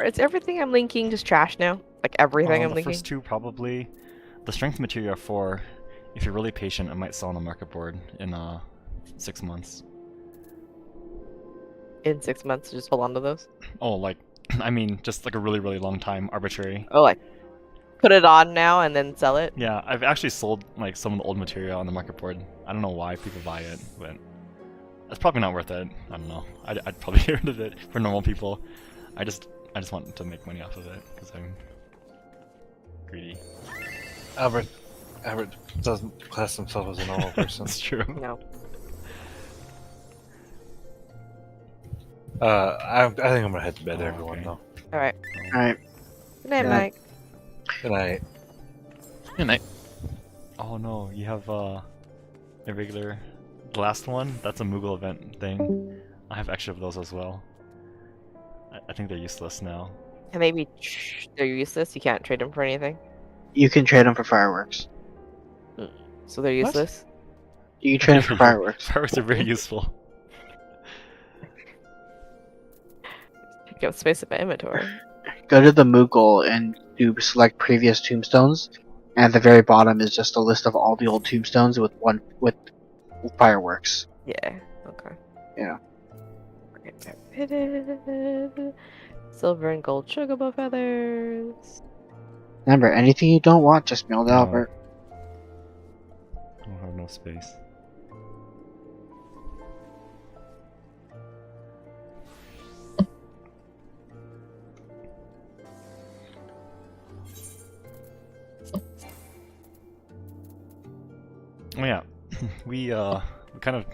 Is everything I'm linking just trash now? Like everything I'm The linking? first two probably. The strength materia 4, if you're really patient, it might sell on the market board in 6 months. In 6 months, just hold on to those? Oh, like, I mean, just like a really, really long time, arbitrary. Oh, like put it on now and then sell it? Yeah, I've actually sold like some of the old material on the market board. I don't know why people buy it, but it's probably not worth it. I don't know. I'd probably get rid of it for normal people. I just want to make money off of it because I'm greedy. Albert doesn't class himself as a normal person. That's true. No. I think I'm gonna head to bed, Oh, everyone. okay. Though. Alright. Alright. Good night, Yeah. Mike. Good night. Good night. Oh no, you have irregular. The last one, that's a Moogle event thing. I have extra of those as well. I think they're useless now. And maybe they're useless. You can't trade them for anything. You can trade them for fireworks. So they're What? useless. You can trade them for fireworks. Fireworks are very useful. Take up space in my inventory. Go to the Moogle and do select previous tombstones, and at the very bottom is just a list of all the old tombstones with fireworks. Yeah. Okay. Yeah. Silver and gold chocobo feathers. Remember, anything you don't want, just mail to No. Albert. I don't have no space. Oh yeah, we kind of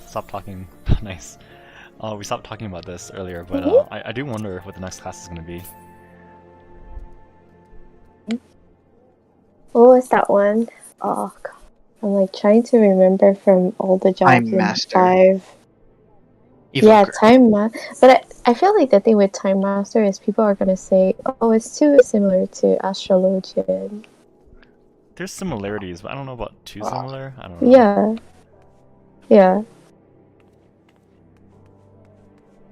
stopped talking. Nice. We stopped talking about this earlier, but I do wonder what the next class is going to be. What was that one? Oh god. I'm like trying to remember from all the jobs Time in Master. 5. Yeah, Time Master. But I feel like the thing with Time Master is people are gonna say, oh, it's too similar to Astrologian. There's similarities, but I don't know about too similar. I don't know. Yeah. Yeah.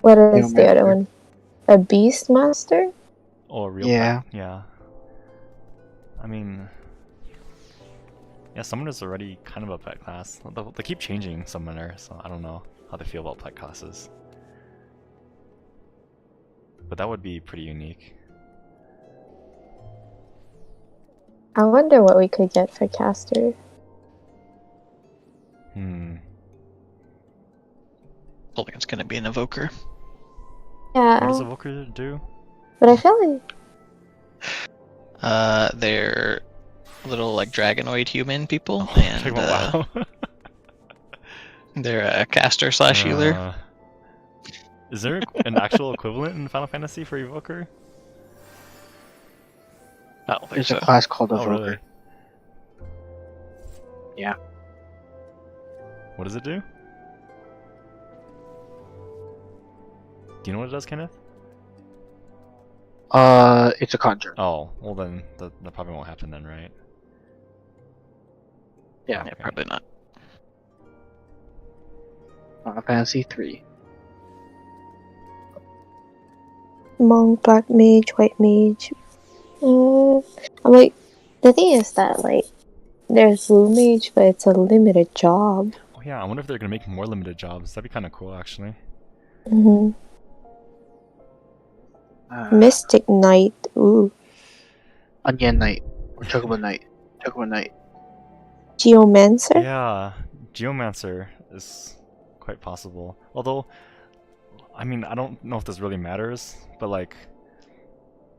What is the other one? A Beast Master? Oh, a real Yeah. pet? Yeah. I mean, yeah, Summoner's already kind of a pet class. They keep changing Summoner, so I don't know how they feel about pet classes. But that would be pretty unique. I wonder what we could get for Caster. I think it's gonna be an evoker. Yeah. What does Evoker do? But I feel like They're little like dragonoid human people, Oh, and talking about WoW. they're a caster slash healer. Is there an actual equivalent in Final Fantasy for Evoker? I don't think There's so. a class called Oh, Evoker. really? Yeah. What does it do? Do you know what it does, Kenneth? It's a conjure. Oh, well then, that probably won't happen then, right? Yeah. Yeah, probably not. Final Fantasy 3. Monk, Black Mage, White Mage. I'm like, the thing is that like, there's Blue Mage, but it's a limited job. Oh yeah, I wonder if they're gonna make more limited jobs. That'd be kind of cool, actually. Hmm. Mystic Knight. Ooh. Onion Knight or Chocobo Knight. Chocobo Knight. Geomancer? Yeah, Geomancer is quite possible. Although, I mean, I don't know if this really matters, but like,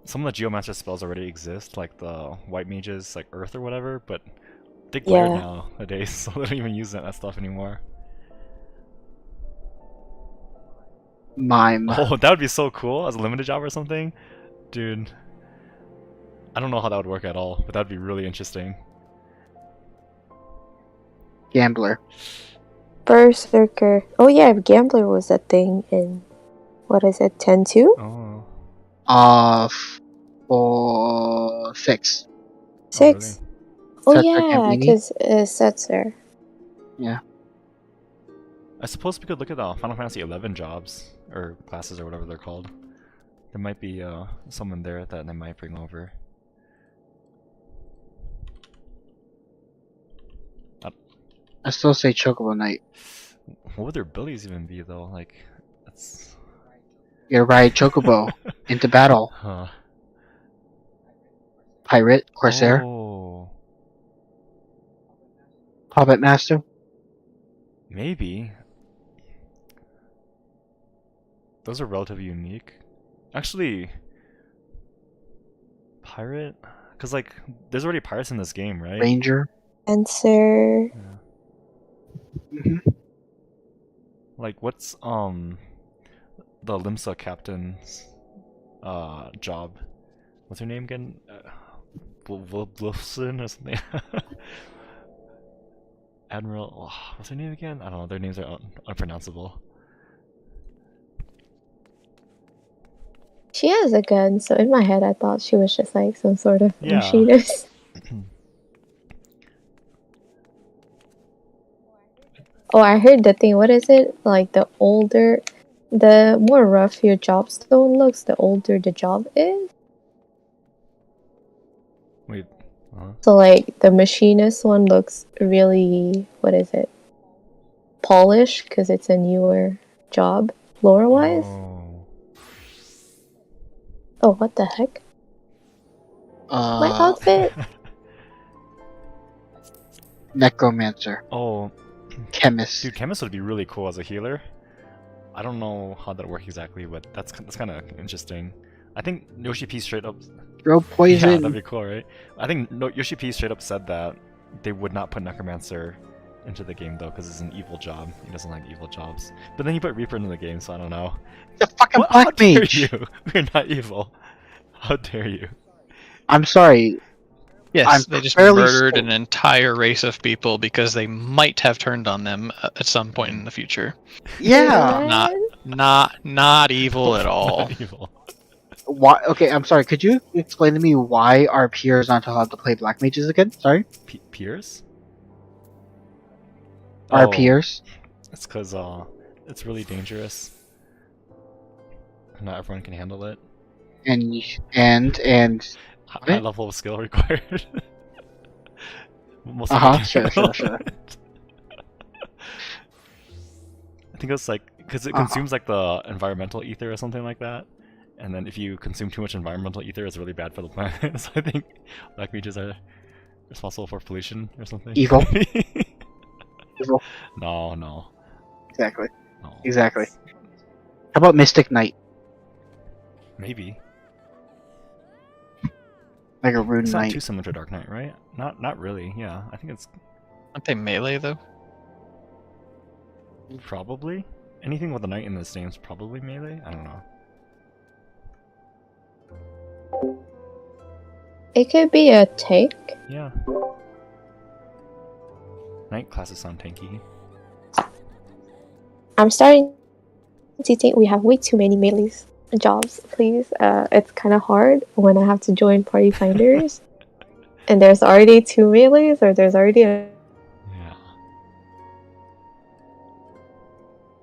some of the Geomancer spells already exist, like the White Mages, like Earth or whatever, but they glare Yeah. nowadays, so they don't even use that stuff anymore. Mime. Oh, that would be so cool as a limited job or something. Dude. I don't know how that would work at all, but that'd be really interesting. Gambler. Berserker. Oh yeah, Gambler was a thing in, what is it, 10-2? Oh. 6. 6? Really? Oh Setzer yeah, Gambini. because Setzer. Yeah. I suppose we could look at the Final Fantasy XI jobs, or classes, or whatever they're called. There might be someone there that they might bring over. I still say Chocobo Knight. What would their abilities even be, though? Like, that's... You ride Chocobo into battle. Huh. Pirate, Corsair, Oh, Puppet Master. maybe. Those are relatively unique. Actually, pirate? Because, like, there's already pirates in this game, right? Ranger. Answer. Yeah. hmm Like, what's, the Limsa captain's, job? What's her name again? Blufson or something? Admiral, what's her name again? I don't know, their names are unpronounceable. She has a gun, so in my head I thought she was just like some sort of Yeah. machinist. Oh, I heard the thing. What is it? Like the more rough your job stone looks, the older the job is. Wait, So like the machinist one looks really, what is it? Polished because it's a newer job, lore wise. Oh, what the heck? My outfit. Necromancer. Oh, Chemist. dude, Chemist would be really cool as a healer. I don't know how that works exactly, but that's kind of interesting. I think Yoshi P straight up... Throw Yeah, poison. that'd be cool, right? I think Yoshi P straight up said that they would not put Necromancer into the game, though, because it's an evil job. He doesn't like evil jobs. But then he put Reaper into the game, so I don't know. The fucking What? How black dare mage. you? We're not evil. How dare you? I'm sorry. Yes, I'm they just fairly murdered certain- an entire race of people because they might have turned on them at some point in the future. Yeah. Not evil at all. Not evil. Why? Okay, I'm sorry. Could you explain to me why our peers aren't allowed to play black mages again? Sorry. Peers? Our Oh, peers. It's because it's really dangerous. Not everyone can handle it. And High level of skill required. Most Uh-huh, people can sure. handle it. I think it's like because it consumes like the environmental ether or something like that, and then if you consume too much environmental ether, it's really bad for the planet. So I think black mages are responsible for pollution or something. Evil. Evil. No. Exactly. No. Exactly. How about Mystic Knight? Maybe. Like a rune It's not knight. too similar to Dark Knight, right? Not really. Yeah, I think it's Aren't they melee though? probably anything with a knight in this name is probably melee. I don't know. It could be a tank. Yeah. Knight classes sound tanky. I'm starting to think we have way too many melee jobs, please. It's kind of hard when I have to join party finders. And there's already 2 melees, or there's already a... Yeah.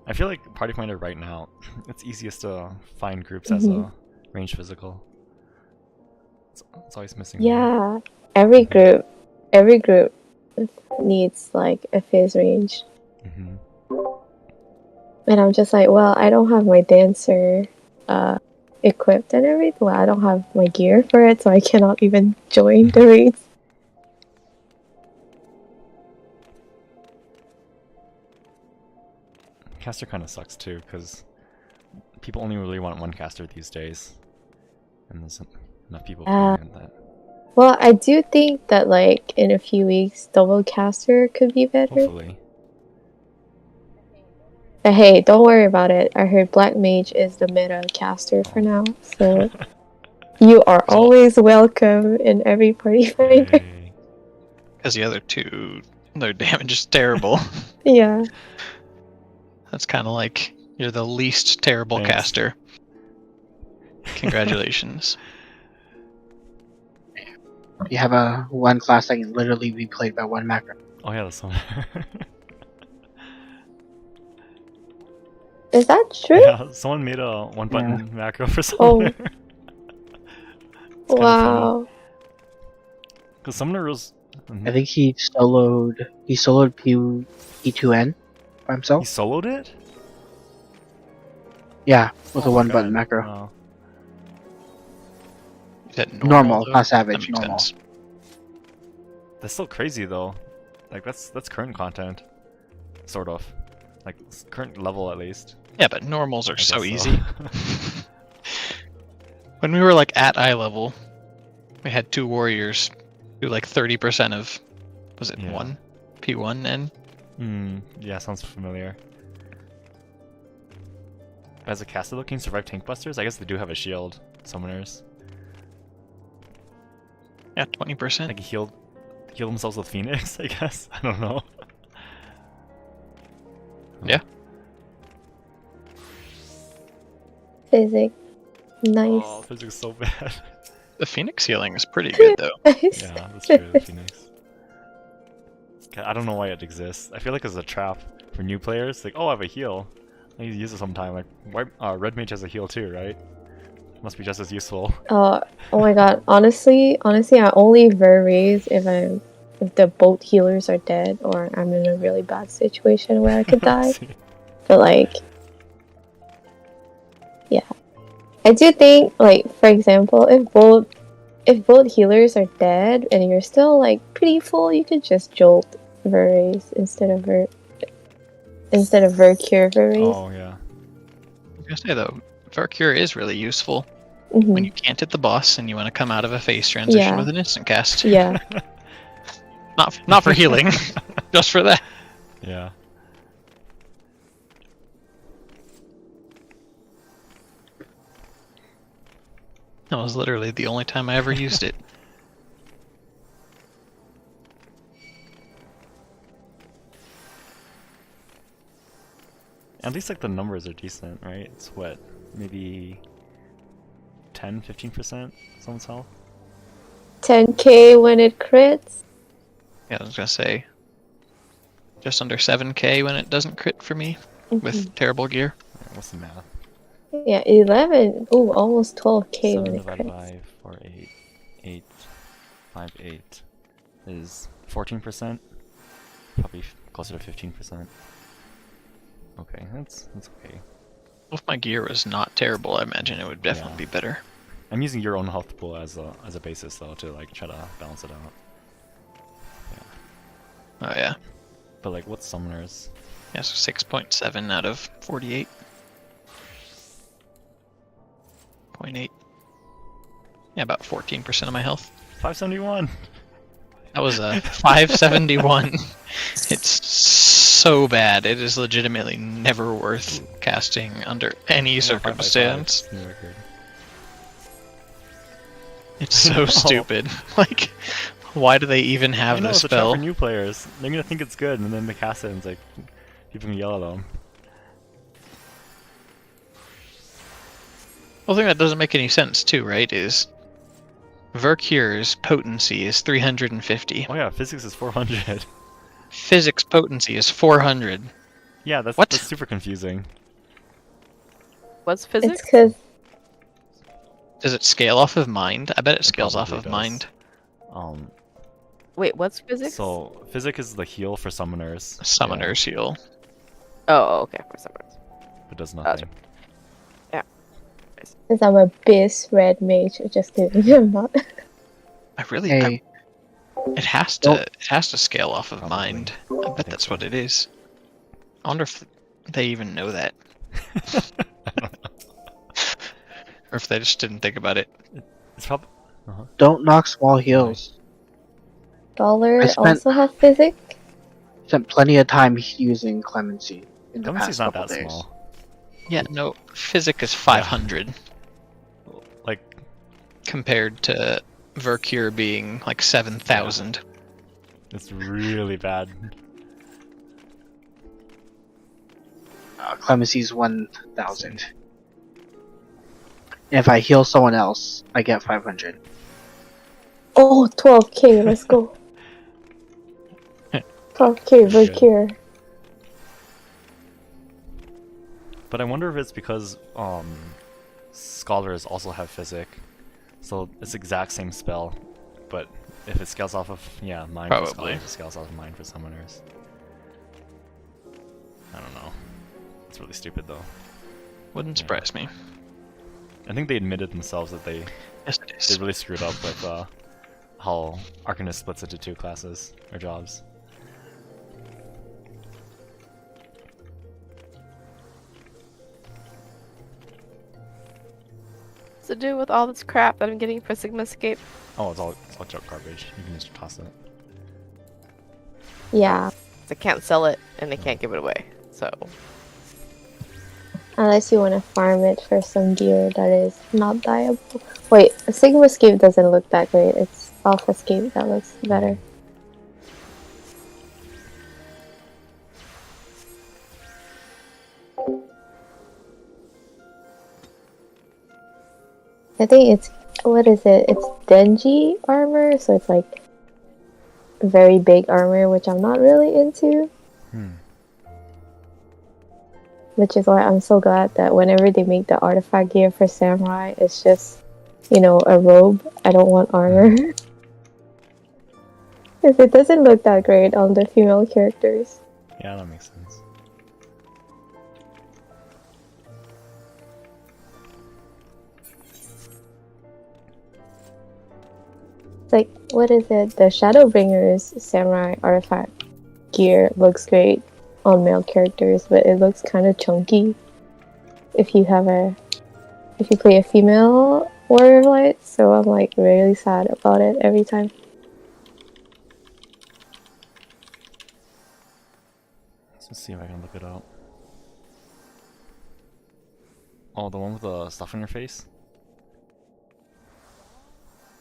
I feel like Party Finder right now, it's easiest to find groups as a range physical. It's always missing. Yeah, every group needs like a phase range. And I'm just like, well, I don't have my dancer equipped and everything. Well, I don't have my gear for it, so I cannot even join the raids. caster kind of sucks too, because people only really want one caster these days, and there's enough people playing that. Well, I do think that like in a few weeks, double caster could be better. Hopefully. But hey, don't worry about it. I heard Black Mage is the meta caster for now, so you are always welcome in every party finder. Because the other two, their damage is terrible. Yeah. That's kind of like you're the least terrible Thanks. caster. Congratulations. You have a one class that can literally be played by one macro. Oh yeah, that's one. Is that true? Yeah, someone made a one button macro for Summoner. Wow. Because Summoner rules. I think he soloed P2N by himself. He soloed it? Yeah, with a Oh my one button God. macro. Wow. You said Normal, though? not That savage, makes normal. sense. That's still crazy though. Like that's current content, sort of. Like current level at least. Yeah, but normals are I so guess easy. When we were like at eye level, we had two warriors do like 30% of, was it Yeah. 1? P1 and Yeah, sounds familiar. As a caster though, can you survive tank busters? I guess they do have a shield, summoners. yeah, 20%. Like heal themselves with Phoenix, I guess. I don't know. Yeah. Physics. Nice. Oh, physics is so bad. The Phoenix healing is pretty good though. Nice. Yeah, that's true, the Phoenix. I don't know why it exists. I feel like it's a trap for new players. Like, oh, I have a heal. I need to use it sometime. Like, Red Mage has a heal too, right? Must be just as useful. Oh my god. Honestly, I only ver raise if the both healers are dead or I'm in a really bad situation where I could die. But like, yeah, I do think like, for example, if both healers are dead and you're still like pretty full, you could just jolt ver raise instead of ver cure ver raise. Oh yeah. I was gonna say though, Valkyrie is really useful Mhm. when you can't hit the boss and you want to come out of a phase transition Yeah. with an instant cast. Yeah. Not for healing, just for that. Yeah. That was literally the only time I ever used it. At least like the numbers are decent, right? It's what, maybe 10-15% someone's health? 10k when it crits. Yeah, I was gonna say just under 7k when it doesn't crit for me with terrible gear. Yeah, what's the math? Yeah, 11. Ooh, almost 12k 7 when it divided crits. by 4, 8, 8, 5, 8 is 14%. Probably closer to 15%. Okay, that's okay. If my gear was not terrible, I imagine it would definitely Yeah. be better. I'm using your own health pool as a basis though to like try to balance it out. Oh yeah. But like, what's summoners? Yeah, so 6.7 out of 48. 0.8. Yeah, about 14% of my health. 571. That was a 571. It's so bad. It is legitimately never worth casting under any Yeah, 5 by 5. circumstance. New record. It's so stupid. Like, why do they even I have know, this it's a trap spell? for new players. They're gonna think it's good, and then they cast it, and it's like people can yell at them. One thing that doesn't make any sense too, right, is Vercure's potency is 350. Oh yeah, physics is 400. Physics potency is 400. Yeah, that's What? that's super confusing. What's It's physics? because Does it scale off of mind? I bet it scales off probably of does. mind. Wait, what's physics? So physic is the heal for summoners. Summoner's heal. Oh, okay, for some reason. It does Gotcha. nothing. since I'm a bis red mage. Just kidding. I'm not. I really. Hey, It has to. It has to scale off of Probably. mind. I bet that's what it is. I wonder if they even know that. Or if they just didn't think about it. It's probably. Don't knock small heals. Dollar I spent- also have physic. Spent plenty of time using Clemency in the Clemency's past not couple that days. small. Yeah, no, physic is 500 Like, compared to Vercure being like 7,000. it's really bad. Clemency's 1,000. If I heal someone else, I get 500. Oh, 12k, let's go. 12k, Vercure. But I wonder if it's because scholars also have physic, so it's the exact same spell, but if it scales off of mine for Probably. scholars, it scales off of mine for summoners. I don't know. It's really stupid though. Wouldn't surprise me. I think they admitted themselves that they Yes, it is. really screwed up with how Arcanist splits into 2 classes or jobs. What's to do with all this crap that I'm getting for Sigma Escape? Oh, it's all junk garbage. You can just toss it. Yeah, I can't sell it and they can't give it away. So unless you want to farm it for some gear that is not dyeable. Wait, Sigma Escape doesn't look that great. It's Alpha Escape that looks better. I think it's, what is it? It's Denji armor, so it's like very big armor, which I'm not really into. Which is why I'm so glad that whenever they make the artifact gear for Samurai, it's just, you know, a robe. I don't want armor. Because it doesn't look that great on the female characters. Yeah, that makes sense. It's like, what is it? The Shadowbringer's Samurai artifact gear looks great on male characters, but it looks kind of chunky if you play a female Warrior of Light, so I'm like really sad about it every time. Let's see if I can look it up. Oh, the one with the stuff on your face?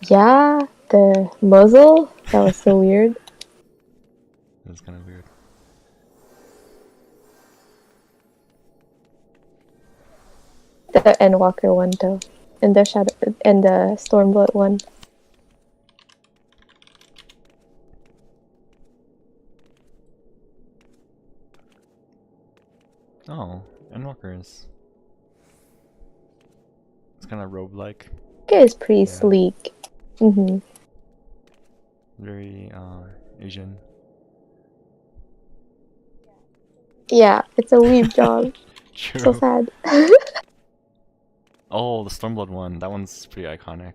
Yeah, the muzzle, that was so weird. That's kind of weird. The Endwalker one though, and the Stormblood one. Oh, Endwalkers. It's kind of robe-like. It is pretty sleek. Very, Asian. Yeah, it's a weeb job. True. So sad. Oh, the Stormblood one. That one's pretty iconic.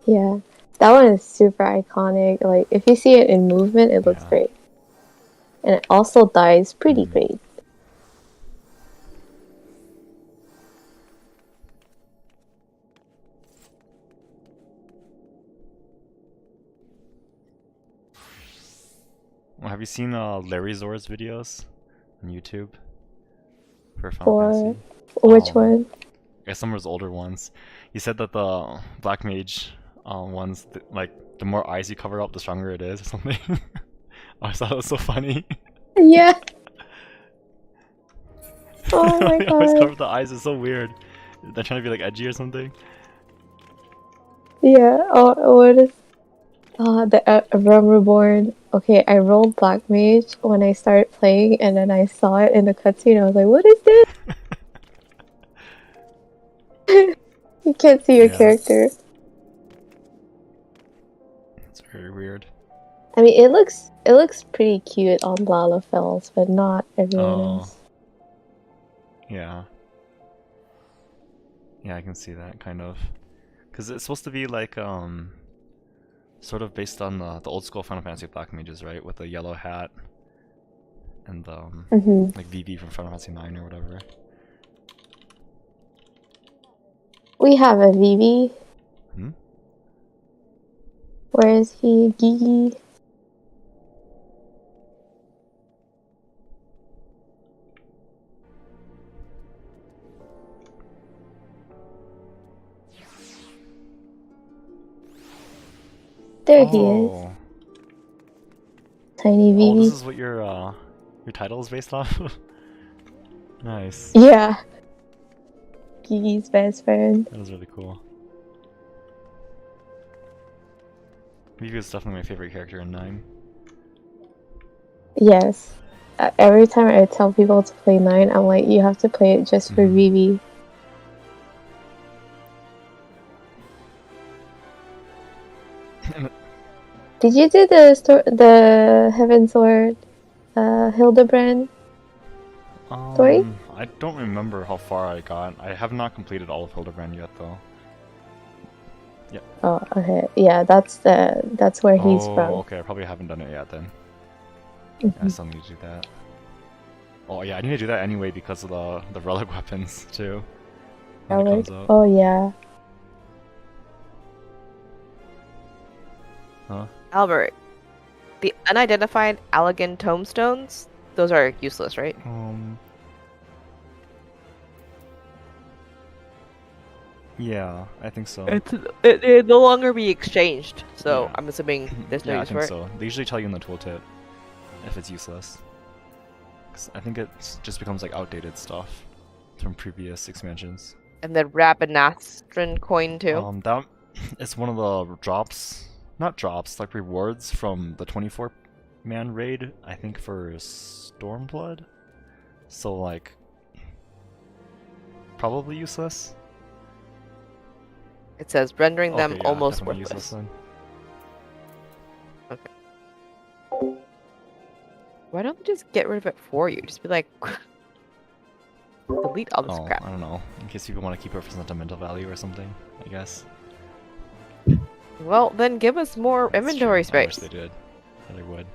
Yeah, that one is super iconic. Like, if you see it in movement, it looks great. And it also dies pretty great. Well, have you seen Larry Zor's videos on YouTube for Final Fantasy? Which one? I guess some of his older ones. He said that the Black Mage ones, like, the more eyes you cover up, the stronger it is, or something. I thought it was so funny. Yeah. Oh my They always god. cover the eyes, it's so weird. They're trying to be like edgy or something. Yeah. Oh, what is? The Realm Reborn. Okay, I rolled Black Mage when I started playing, and then I saw it in the cutscene. I was like, "What is this?" You can't see your character. It's very weird. I mean, it looks pretty cute on Lalafels, but not everyone else. Yeah. Yeah, I can see that, kind of. Because it's supposed to be like, sort of based on the old school Final Fantasy Black Mages, right? With the yellow hat and Mm-hmm. like VV from Final Fantasy 9 or whatever. We have a Vivi. Hmm? Where is he? Gigi. There he is. Oh. Tiny Oh, this Vivi. is what your title is based off of? Nice. Yeah. Gigi's best friend. That was really cool. Vivi is definitely my favorite character in 9. Yes. Every time I tell people to play 9, I'm like, you have to play it just for Mhm. Vivi. Did you do the Heaven Sword, Hildebrand? Story? I don't remember how far I got. I have not completed all of Hildebrand yet, though. Oh, okay. Yeah, that's where he's from. Okay, I probably haven't done it yet then. Mhm. I still need to do that. Oh yeah, I need to do that anyway because of the relic weapons too. When it Relic? comes out. Oh yeah. Huh? Albert, the unidentified Allegan tombstones, those are useless, right? Yeah, I think so. They no longer be exchanged, so Yeah. I'm assuming there's no Yeah, I use think for it. so. They usually tell you in the tooltip if it's useless. 'Cause I think it just becomes like outdated stuff from previous expansions. And then Rabinastrin coin too. That it's one of the drops, not drops, like rewards from the 24-man raid. I think for Stormblood. So like, probably useless. It says rendering them Okay, yeah, almost definitely worthless. useless then. Why don't they just get rid of it for you? Just be like, delete all this Oh, crap. I don't know. In case people want to keep it for sentimental value or something, I guess. Well, then give us more That's inventory true. I wish space. they did. They would.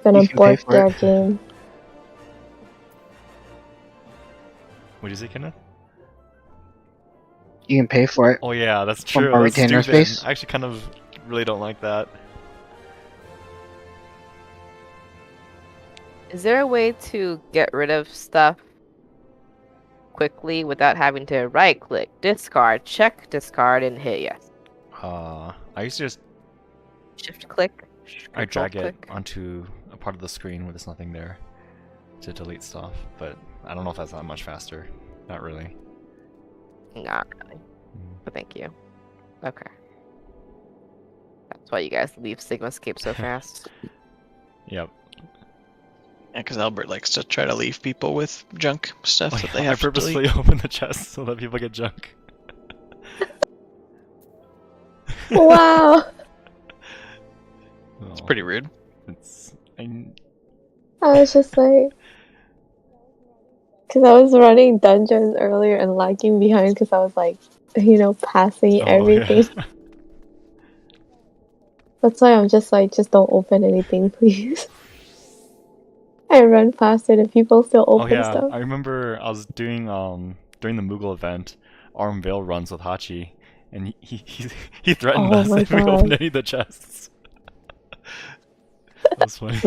Gonna You can pay bork for their it. game. What did you say, Kenneth? You can pay for it. Oh yeah, that's From true. our That's retainer stupid. space? I actually kind of really don't like that. Is there a way to get rid of stuff quickly without having to right click, discard, check discard, and hit yes? I used to just Shift click. I drag control it click. onto a part of the screen where there's nothing there to delete stuff, but I don't know if that's that much faster. Not really. Not really. Mm. But thank you. Okay. That's why you guys leave Sigmascape so fast. Yep. Yeah, because Albert likes to try to leave people with junk stuff Oh, that yeah, they I have to purposely delete. open the chest so that people get junk. Wow. It's pretty rude. It's I was just like, because I was running dungeons earlier and lagging behind because I was like, passing everything. Yeah. That's why I'm just like, just don't open anything, please. I run faster than people still open Oh yeah, stuff. I remember I was doing during the Moogle event, Arm Veil runs with Hachi, and he threatened Oh us my if we opened God. any of the chests. That was funny.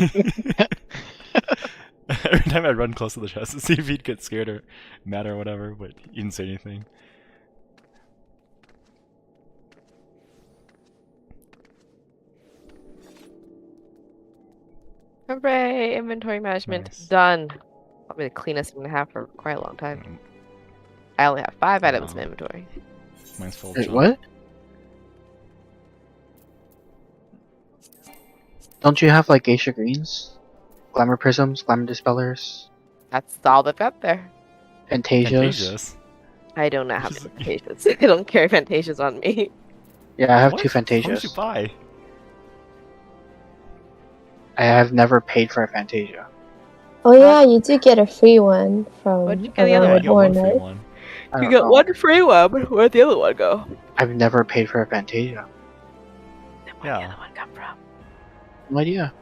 Every time I run close to the chest to see if he'd get scared or mad or whatever, but he didn't say anything. Hooray! Inventory management Nice. done. Probably the cleanest I'm gonna have for quite a long time. Mm, I only have 5 items in Wow. inventory. Mine's full of Wait, junk. what? Don't you have like geisha greens? Glamour prisms, glamour dispellers, That's all they've got there. fantasias? Fantasias. I do not have Just- Fantasias. I don't carry Fantasias on me. Yeah, I have What? two How much you fantasias. buy? I have never paid for a fantasia. Oh yeah, you do get a free one from What'd you get the other around Yeah, one? you get one Reborn, free right? one. I You don't get know. one free one. Where'd the other one go? I've never paid for a fantasia. Where'd the Yeah. other one come from? No idea.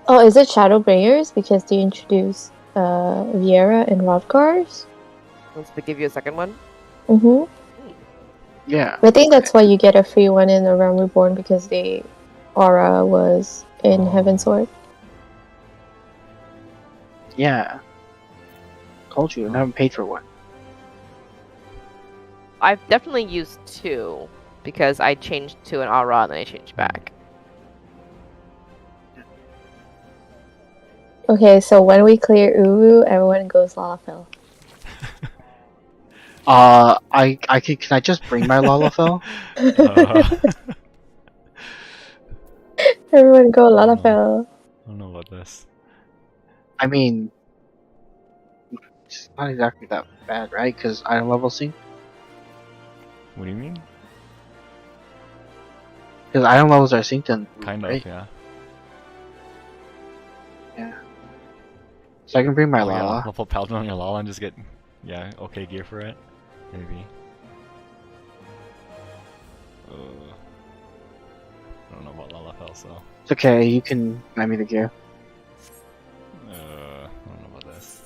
Oh, is it Shadowbringers? Because they introduced Viera and Rodgars? Let's give you a second one. Mm-hmm. Yeah. I think that's why you get a free one in the Realm Reborn, because the aura was in Heavensward. Yeah. Told you, I haven't paid for one. I've definitely used 2 because I changed to an aura and then I changed back. Okay, so when we clear Uru, everyone goes Lalafell. Can I just bring my Lalafell? Everyone go Lalafell. I don't know about this. I mean, it's not exactly that bad, right? Because item level sync. What do you mean? Because item levels are synced in, Kind right? of, yeah. Yeah. So I can bring my Oh, yeah. Lala. Level Paladin on your Lala and just get, yeah, okay gear for it. Maybe. I don't know about Lalafell, so. It's okay, you can buy me the gear. I don't know about this.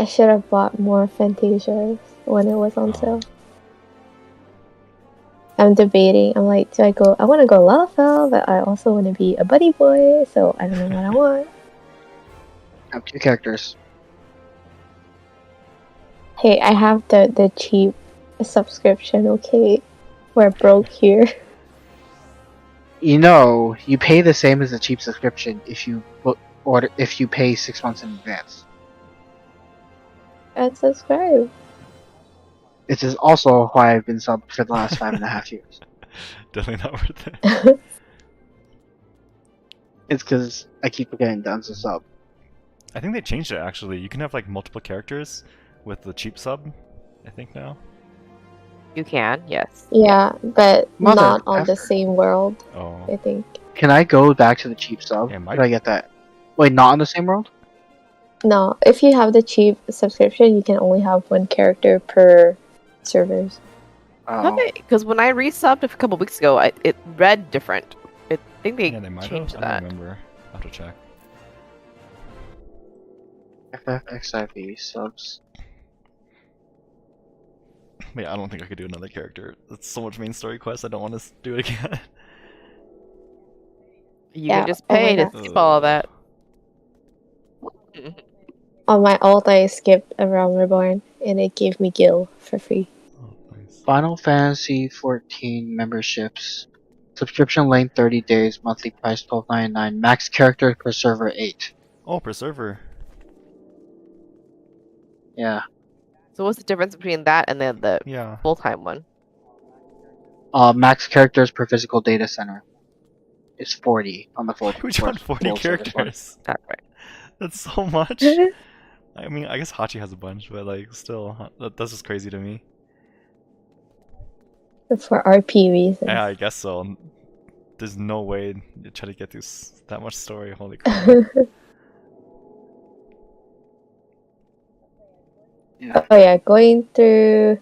I should have bought more Fantasias when it was on Oh. sale. I'm debating. I'm like, do I go? I want to go Lalafell, but I also want to be a buddy boy, so I don't know what I want. I have 2 characters. Hey, I have the cheap subscription, okay? We're broke here. You know, you pay the same as a cheap subscription if you if you pay 6 months in advance. And subscribe. This is also why I've been subbed for the last 5.5 years. Definitely not worth it. It's because I keep forgetting to unsub. I think they changed it actually. You can have like multiple characters with the cheap sub, I think now. You can, yes. Yeah, but Mother not on the effer. same world, Oh. I think. Can I go back to the cheap sub? Yeah, Did I get that? Wait, not on the same world? No, if you have the cheap subscription, you can only have 1 character per servers. Oh. Because when I resubbed a couple weeks ago, it read different. I think they Yeah, they might changed have. that. I don't remember. I'll have to check. FFXIV subs. Wait, I don't think I could do another character. That's so much main story quest. I don't want to do it again. You Yeah, can just oh my pay to God. skip all of that. On my alt, I skipped a Realm Reborn, and it gave me Gil for free. Oh, nice. Final Fantasy 14 memberships. Subscription length 30 days, monthly price $12.99, max character per server 8. Oh, per server. Yeah. So what's the difference between that and then the Yeah. full-time one? Max characters per physical data center is 40 on the full. Why would you want 40 full service one. characters? All right. That's so much. I mean, I guess Hachi has a bunch, but like, still, that's just crazy to me. For RP reasons. Yeah, I guess so. There's no way to try to get through that much story. Holy crap. Yeah. Oh yeah, going through.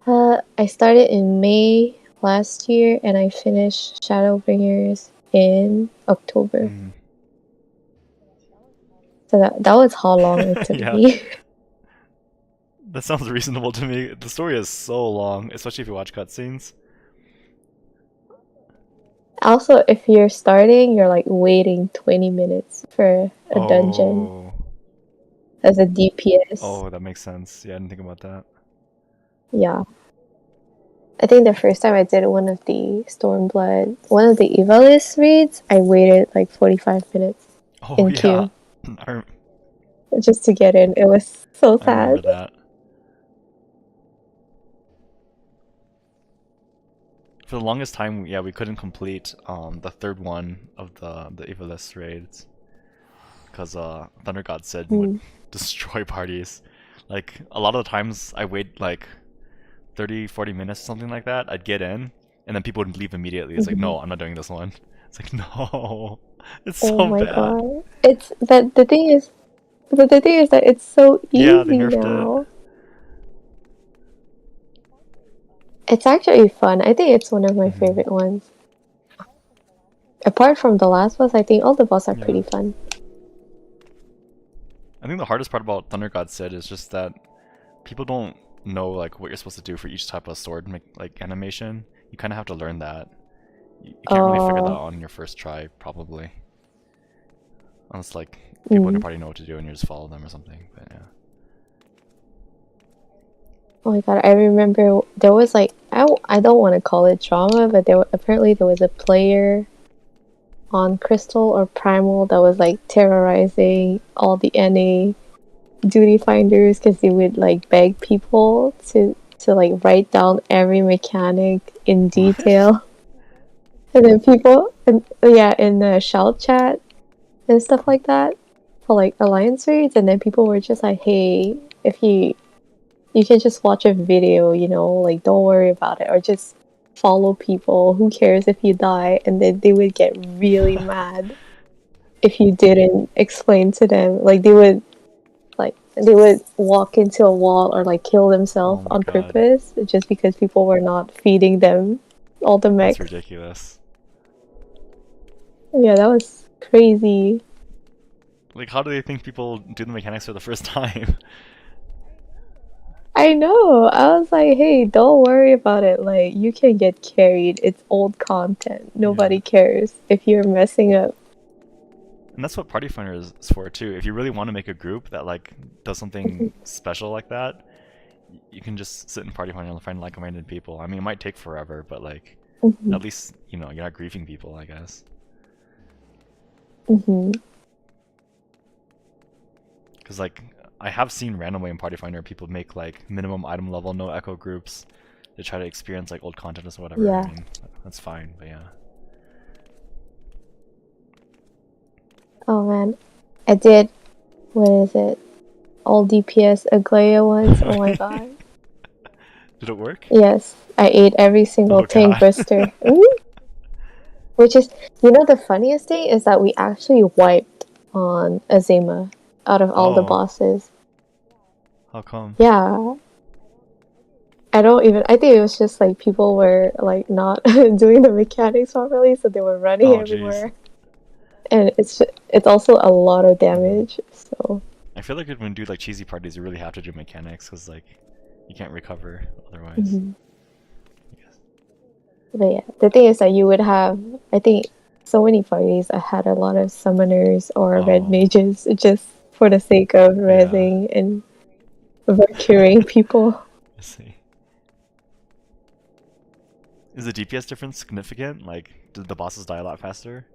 I started in May last year, and I finished Shadowbringers in October. Mm. So that was how long it took Yeah. me. That sounds reasonable to me. The story is so long, especially if you watch cutscenes. Also, if you're starting, you're like waiting 20 minutes for a dungeon Oh. as a DPS. Oh, that makes sense. Yeah, I didn't think about that. Yeah. I think the first time I did one of the Evalis raids, I waited like 45 minutes Oh, in yeah. queue I just to get in. It was so remember sad. that. For the longest time, yeah, we couldn't complete the third one of the Evalis raids because Thunder God said would destroy parties. Like a lot of the times, I wait like 30-40 minutes, something like that. I'd get in, and then people would leave immediately. It's like, no, I'm not doing this one. It's like, no, it's so Oh my bad. god! It's that the thing is that it's so easy Yeah, they nerfed now. It's actually fun. I think it's one of my favorite ones. apart from the last boss, I think all the bosses are Yeah. pretty fun. I think the hardest part about Thunder God Sid is just that people don't know like what you're supposed to do for each type of sword like animation. You kind of have to learn that. You can't really figure that out on your first try, probably. Unless like people in your party know what to do and you just follow them or something. But yeah. Oh my god, I remember there was like I don't want to call it drama, but apparently there was a player on Crystal or Primal that was like terrorizing all the NA duty finders because they would like beg people to like write down every mechanic in detail. And then people in the shout chat and stuff like that for like alliance raids, and then people were just like, hey, if you can just watch a video, you know, like don't worry about it, or just follow people, who cares if you die. And then they would get really mad if you didn't explain to them. Like they would walk into a wall or like kill themselves on purpose just because people were not feeding them all the mechs. That's ridiculous. Yeah, that was crazy. Like, how do they think people do the mechanics for the first time? I know. I was like, hey, don't worry about it. Like, you can get carried. It's old content. Nobody cares if you're messing up. And that's what Party Finder is for too. If you really want to make a group that like does something special like that, you can just sit in Party Finder and find like-minded people. I mean, it might take forever, but like at least you know you're not griefing people, I guess. Because like I have seen randomly in Party Finder people make like minimum item level, no echo groups to try to experience like old content or whatever. Yeah. I mean, that's fine, but yeah. Oh man, I did. What is it? All DPS Aglaya once. Oh my god. Did it work? Yes, I ate every single tank burster. Which is, you know, the funniest thing is that we actually wiped on Azema out of all the bosses. How come? Yeah. I think it was just like people were like not doing the mechanics properly, so they were running everywhere. And it's also a lot of damage, so. I feel like when you do like cheesy parties, you really have to do mechanics because like you can't recover otherwise. But yeah, the thing is that you would have, I think, so many parties that had a lot of summoners or red mages just for the sake of rezzing and curing people. I see. Is the DPS difference significant? Like, did the bosses die a lot faster?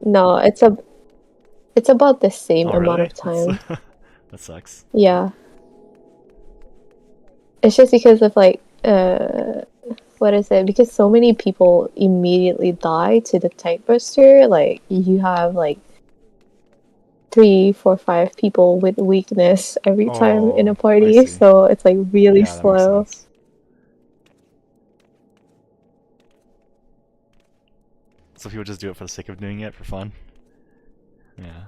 No, it's about the same amount of time. That sucks. Yeah. It's just because of like what is it? Because so many people immediately die to the tank burster. Like you have like 3, 4, 5 people with weakness every time in a party, so it's like really slow. So people just do it for the sake of doing it for fun. Yeah.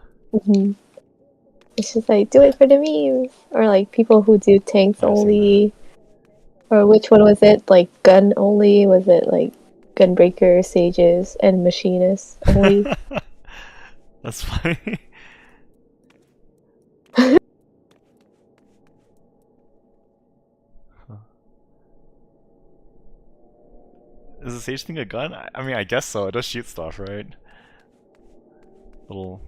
It's just like do it for the memes, or like people who do tanks only. Or which one was it? Like gun only? Was it like gunbreaker, sages, and machinists only? That's funny. Is the sage thing a gun? I mean, I guess so. It does shoot stuff, right? Little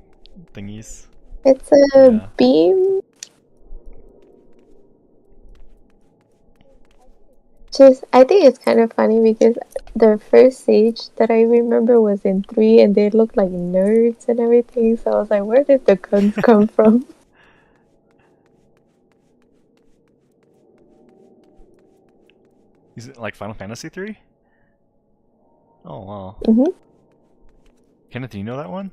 thingies. It's a beam. I think it's kind of funny because the first sage that I remember was in 3 and they looked like nerds and everything, so I was like, where did the guns come from? Is it like Final Fantasy 3? Oh wow. Kenneth, do you know that one?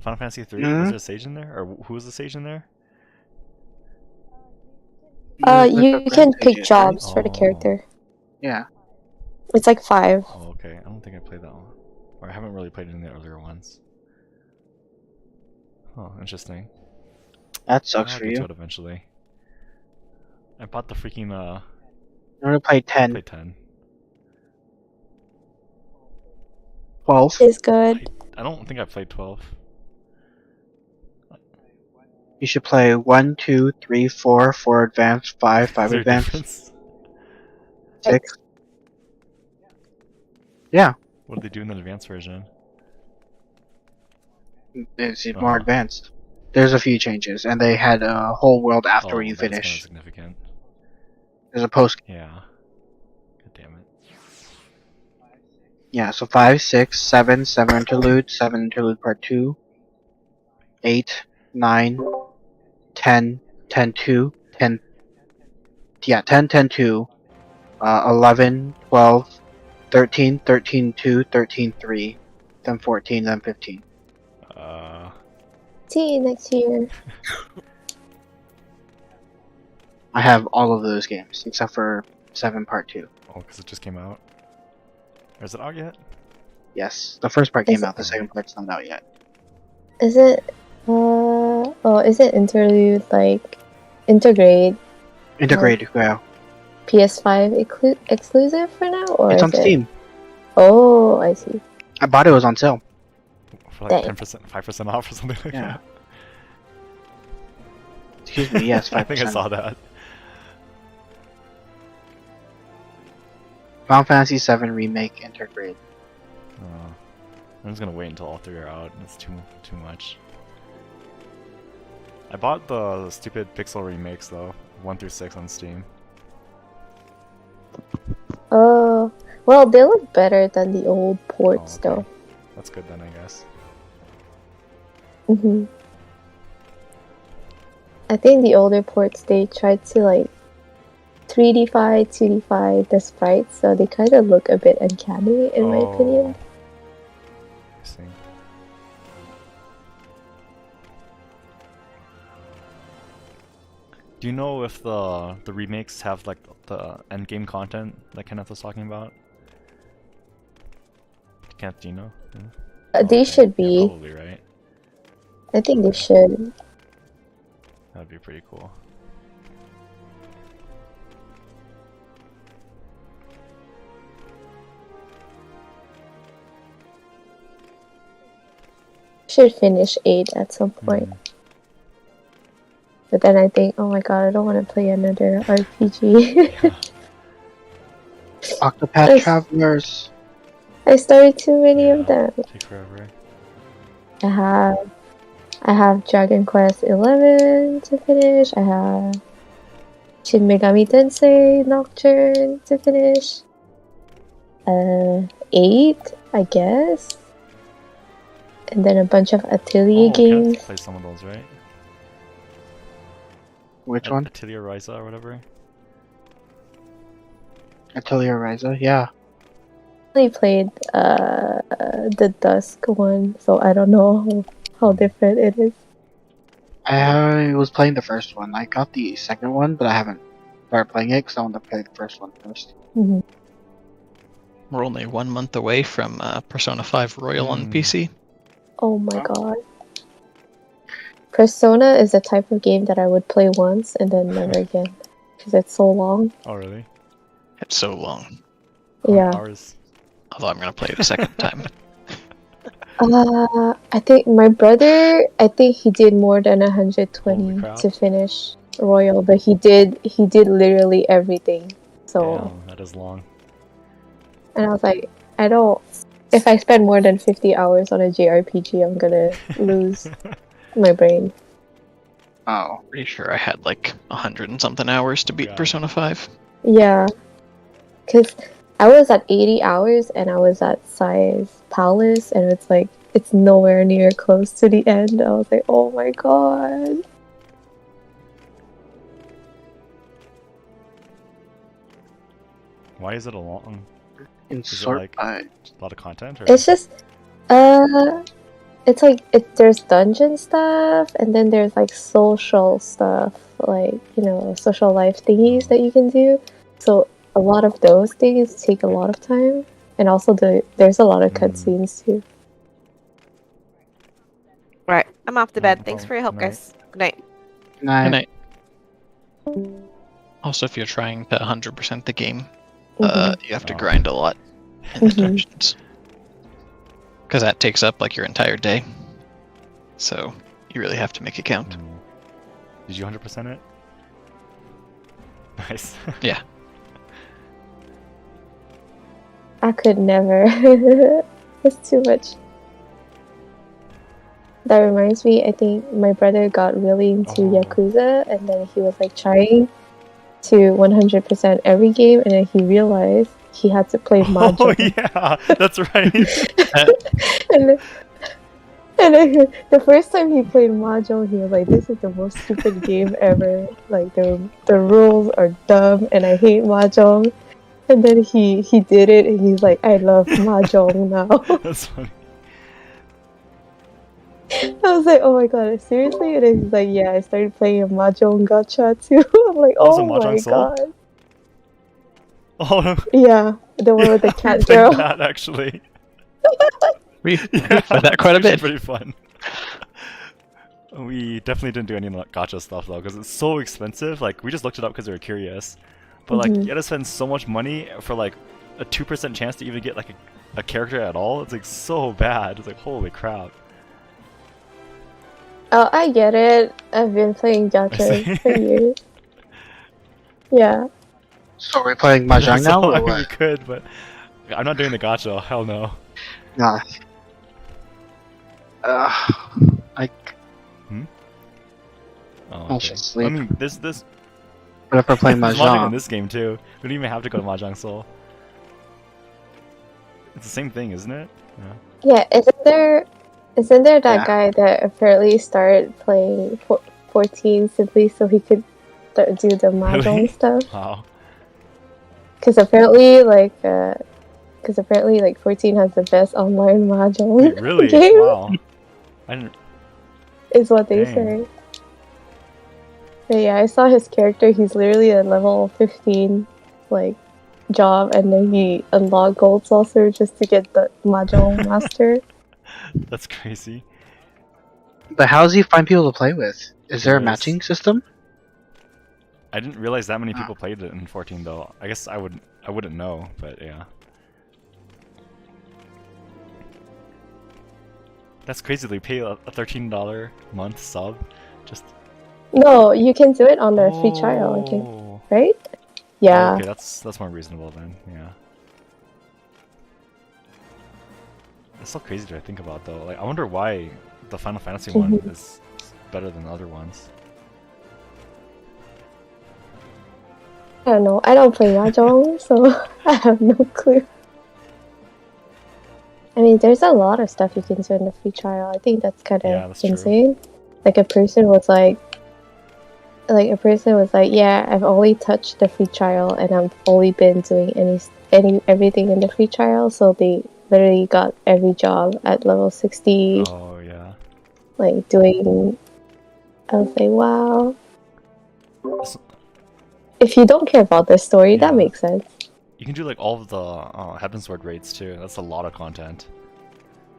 Final Fantasy 3? Was there a sage in there? Or who was the sage in there? You can pick jobs for the character. Yeah. It's like 5. Oh, okay. I don't think I played that one. Or I haven't really played any of the earlier ones. Oh, interesting. That sucks for I'll get to you. it eventually. I bought the freaking I'm gonna play 10. Play 10. 12. Is good. I don't think I played 12. You should play 1, 2, 3, 4, 4 advanced, 5, Is 5 there a advanced, difference? 6. Yeah, What do they do in the advanced version? it's more Uh-huh. advanced. There's a few changes, and they had a whole world after Oh, you that's kind of finish. significant. There's a post. Yeah. God damn it. Yeah, so 5, 6, 7, 7 interlude, 7 interlude part 2, 8, 9, 10, 10 2, 10. Yeah, 10, 10 2, 11, 12, 13, 13 2, 13 3, then 14, then 15. See you next year. I have all of those games except for 7 part 2. Oh, because it just came out. Or is it out yet? Yes, the first part Is came it- out, the second part's not out yet. Is it? Oh, is it interlude like intergrade Integrate, yeah. PS5 exclusive for now, or It's is on it? Steam. Oh, I see. I bought it was on sale. For like Dang. 10%, 5% off or something like Yeah. that? Excuse me, yes, 5%. I think I saw that. Final Fantasy VII Remake Intergrade. I'm just gonna wait until all 3 are out. It's too much. I bought the stupid pixel remakes though, 1 through 6 on Steam. Oh, well, they look better than the old ports, Oh, okay. That's good then, I guess. though. I think the older ports, they tried to like 3D-fy, 2D-fy the sprites, so they kind of look a bit uncanny in my opinion. I see. Do you know if the remakes have like the end game content that Kenneth was talking about? Kenneth, do you know? Yeah. They Okay. should Yeah, be. probably, right? I think they should. That'd be pretty cool. Should finish 8 at some point. But then I think, oh my god, I don't want to play another RPG. Octopath Yes. Travelers. I started too many of Yeah, them. take forever. I have Dragon Quest 11 to finish. I have Shin Megami Tensei Nocturne to finish. 8, I guess. And then a bunch of Atelier games. Play some of those, right? Which one? Atelier Ryza or whatever. Atelier Ryza, yeah. I only played the Dusk one, so I don't know how different it is. I was playing the first one. I got the second one, but I haven't started playing it because I want to play the first one first. Mhm. We're only 1 month away from Persona 5 Royal on PC. Oh my god. Persona is the type of game that I would play once and then never again. Because it's so long. Oh, really? It's so long. Yeah. Hours. Although I'm gonna play it a second time. I think my brother, I think he did more than 120 Holy crap. to finish Royal, but he did literally everything. So, Damn, that is long. and I was like, if I spend more than 50 hours on a JRPG, I'm gonna lose my brain. Oh. Pretty sure I had like 100 and something hours to beat God. Persona 5. Yeah. Because I was at 80 hours and I was at Sai's Palace, and it's like, it's nowhere near close to the end. I was like, oh my god. Why is it a long? Insert like- by. A lot of content? Or? It's just, it's like, there's dungeon stuff, and then there's like social stuff, like, you know, social life thingies that you can do. So a lot of those things take a lot of time, and also there's a lot of cutscenes too. Right, I'm off to bed. No Thanks problem. for your help, Good night. guys. Good night. Nah, Good night. Also, if you're trying to 100% the game, Mhm. you have to Oh. grind a lot in the Mhm. dungeons. because that takes up like your entire day. So you really have to make it count. Did you 100% it? Nice. Yeah. I could never. It's too much. That reminds me, I think my brother got really into Yakuza, and then he was like trying to 100% every game, and then he realized he had to play Mahjong. Oh yeah, that's right. and then the first time he played Mahjong, he was like, "This is the most stupid game ever. Like the rules are dumb, and I hate Mahjong." And then he did it, and he's like, "I love Mahjong now." That's funny. I was like, "Oh my god, seriously?" And then he's like, "Yeah, I started playing a Mahjong gacha too." I'm like, Also "Oh my Mahjong Soul? god." Oh no. Yeah, the one with the We cat played girl. that actually. We played that quite a bit. Pretty fun. We definitely didn't do any gacha stuff though, because it's so expensive. Like we just looked it up because we were curious, but like you had to spend so much money for like a 2% chance to even get like a character at all. It's like so bad. It's like holy crap. Oh, I get it. I've been playing gacha for years. Yeah. So we're playing Mahjong now, So, or I mean, we what? could, but I'm not doing the gacha. Hell no. Nah. I Oh, I okay. should sleep. I mean, this What if we're playing there's Mahjong in Mahjong? this game too. We don't even have to go to Mahjong Soul. It's the same thing, isn't it? Yeah, isn't there that Yeah. guy that apparently started playing 14 simply so he could do the Mahjong Really? stuff? Wow. Because apparently, like 14 has the best online Mahjong Wait, really? game, Wow. I didn't. is what they Dang. say. But yeah, I saw his character. He's literally a level 15, like, job, and then he unlocked Gold Saucer just to get the Mahjong Master. That's crazy. But how does he find people to play with? Is there a Yes. matching system? I didn't realize that many people played it in 14 though. I guess I wouldn't know, but yeah. That's crazy. They pay a $13 month sub. Just No, you can do it on their free trial, I think, Oh. right? Yeah. Okay, that's more reasonable then. Yeah. It's so crazy to think about though. Like, I wonder why the Final Fantasy one is better than the other ones. I don't know. I don't play Mahjong, so I have no clue. I mean, there's a lot of stuff you can do in the free trial. I think that's kind of Yeah, that's true. insane. Like a person was like, yeah, I've only touched the free trial and I've only been doing everything in the free trial. So they literally got every job at level 60, Oh yeah. like doing. I was like, wow. So- If you don't care about this story, that Yeah. makes sense. You can do like all of the Heavensward raids too. That's a lot of content.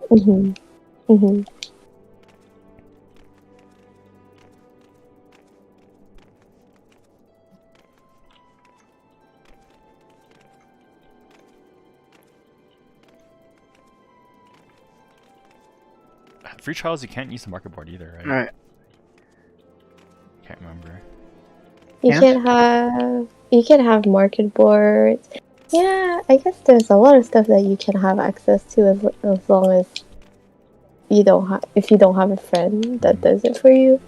Mhm. Mhm. Free trials, you can't use the market board either, right? Alright. Can't remember. You Yeah. can have market boards. Yeah, I guess there's a lot of stuff that you can have access to as long as if you don't have a friend that does it for you.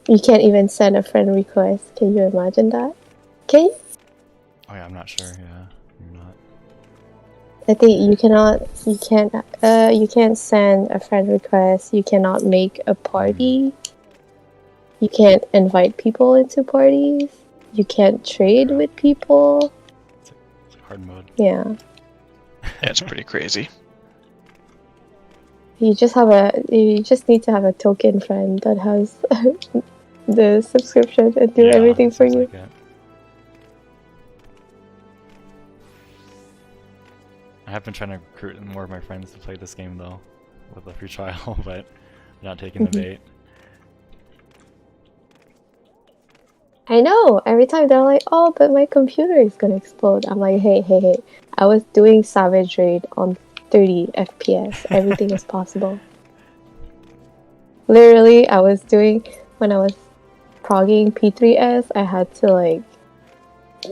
You can't even send a friend request. Can you imagine that? Can you? Oh yeah, I'm not sure. Yeah, I'm not. I think you can't send a friend request. You cannot make a party. You can't invite people into parties. You can't trade with people. It's a hard mode. Yeah. That's pretty crazy. You just need to have a token friend that has the subscription and do Yeah, everything for seems you. like it. I have been trying to recruit more of my friends to play this game though, with a free trial, but not taking the bait. I know. Every time they're like, "Oh, but my computer is gonna explode." I'm like, "Hey, hey, hey! I was doing Savage Raid on 30 FPS. Everything is possible." Literally, I was doing when I was progging P3S. I had to like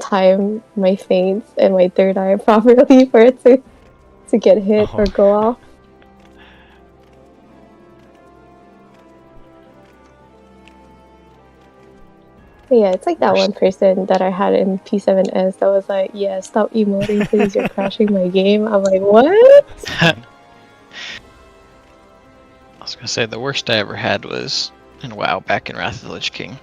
time my feints and my third eye properly for it to get hit or go off. But yeah, it's like that one person that I had in P7S that was like, "Yeah, stop emoting, please. You're crashing my game." I'm like, "What?" I was gonna say the worst I ever had was in WoW back in Wrath of the Lich King,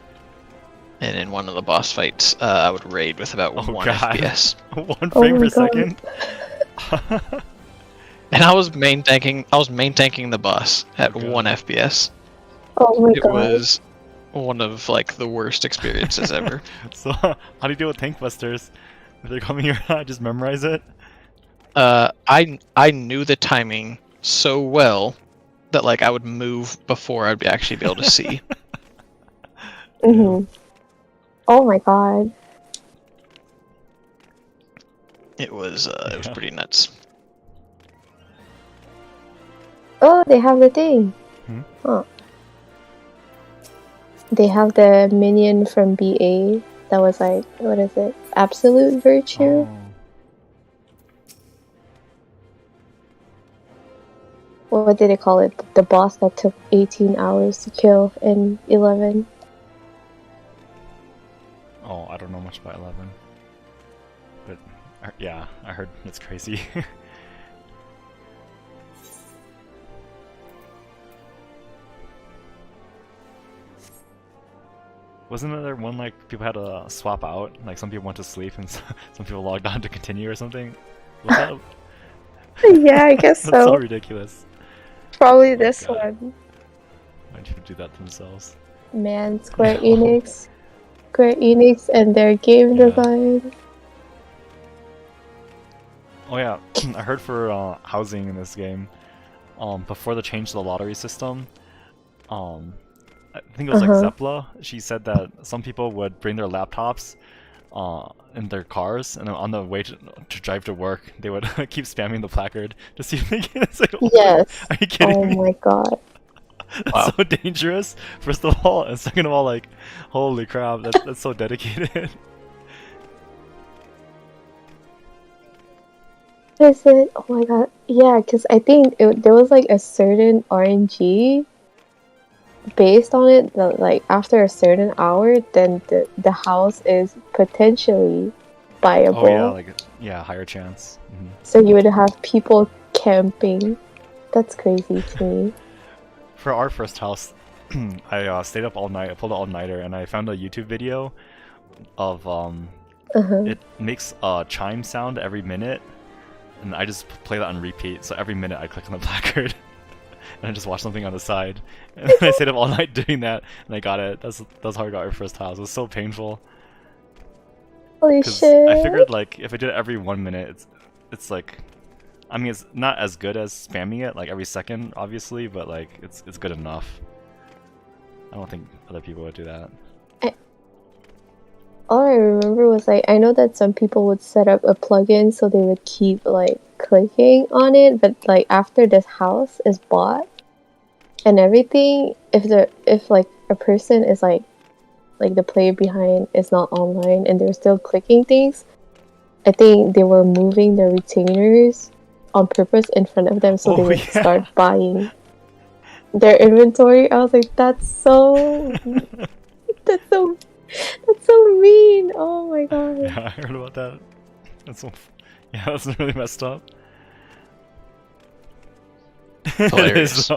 and in one of the boss fights, I would raid with about 1 FPS. 1 frame per second. And I was main tanking the boss at 1 FPS. Oh my It god! was one of like the worst experiences ever. So, how do you deal with tank busters? If they're coming here, just memorize it. I knew the timing so well that like I would move before I'd actually be able to see. Mm-hmm. Oh my god! It was pretty nuts. Oh, they have the thing. Huh. They have the minion from BA that was like, what is it? Absolute Virtue? What did they call it? The boss that took 18 hours to kill in 11. Oh, I don't know much about 11. But, yeah, I heard it's crazy. Wasn't there one like people had to swap out? Like some people went to sleep and some people logged on to continue or something? Was that... Yeah, I guess That's so. so ridiculous. Probably Oh this God. one. Why'd people do that to themselves? Man, Square Enix and their game design. Oh yeah, I heard for housing in this game, before the change to the lottery system, I think it was like Zepla. She said that some people would bring their laptops in their cars, and on the way to drive to work, they would keep spamming the placard to see if they can. It's like, Yes. Are you kidding me? Oh my god. That's so dangerous. First of all, and second of all, like, holy crap, that's so dedicated. What is it? Oh my god. Yeah, because I think there was like a certain RNG based on it that like after a certain hour, then the house is potentially buyable. Oh yeah, like higher chance. Mm-hmm. So you would have people camping. That's crazy to me. For our first house, I stayed up all night. I pulled an all-nighter, and I found a YouTube video of it makes a chime sound every minute, and I just play that on repeat. So every minute I click on the placard, and I just watch something on the side. And I stayed up all night doing that, and I got it. That's how I got our first house. It was so painful. Holy shit! I figured like if I did it every 1 minute, it's like, I mean, it's not as good as spamming it like every second, obviously, but like it's good enough. I don't think other people would do that. All I remember was like, I know that some people would set up a plugin so they would keep like clicking on it, but like after this house is bought and everything, if like a person is like the player behind is not online and they're still clicking things, I think they were moving the retainers on purpose in front of them so they would start buying their inventory. I was like, that's so mean. Oh my god. Yeah, I heard about that. That's really messed up. Hilarious.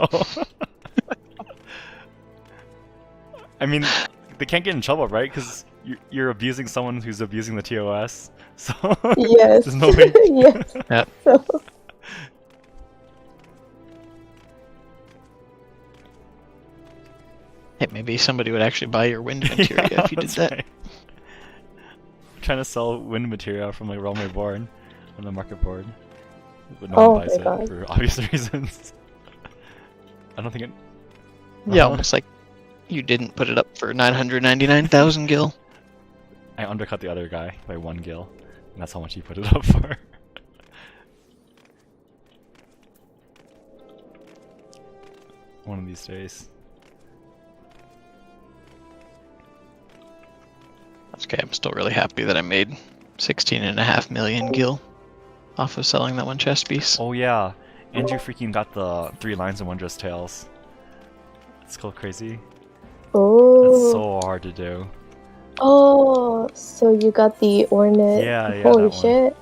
I mean, they can't get in trouble, right? Because you're abusing someone who's abusing the TOS. So yes. There's no way. Yes. Yeah. So... Hey, maybe somebody would actually buy your wind materia if you did that. Right. I'm trying to sell wind materia from like Realm Reborn on the market board, but no one buys it for obvious reasons. I don't think it. Yeah, almost like you didn't put it up for 999,000 gil. I undercut the other guy by 1 gil, and that's how much he put it up for. One of these days. That's okay. I'm still really happy that I made 16.5 million gil off of selling that one chest piece. Oh yeah, Andrew freaking got the 3 lines and 1 dress tails. It's called crazy. Oh. That's so hard to do. Oh, so you got the ornate. Yeah, Holy that one. shit.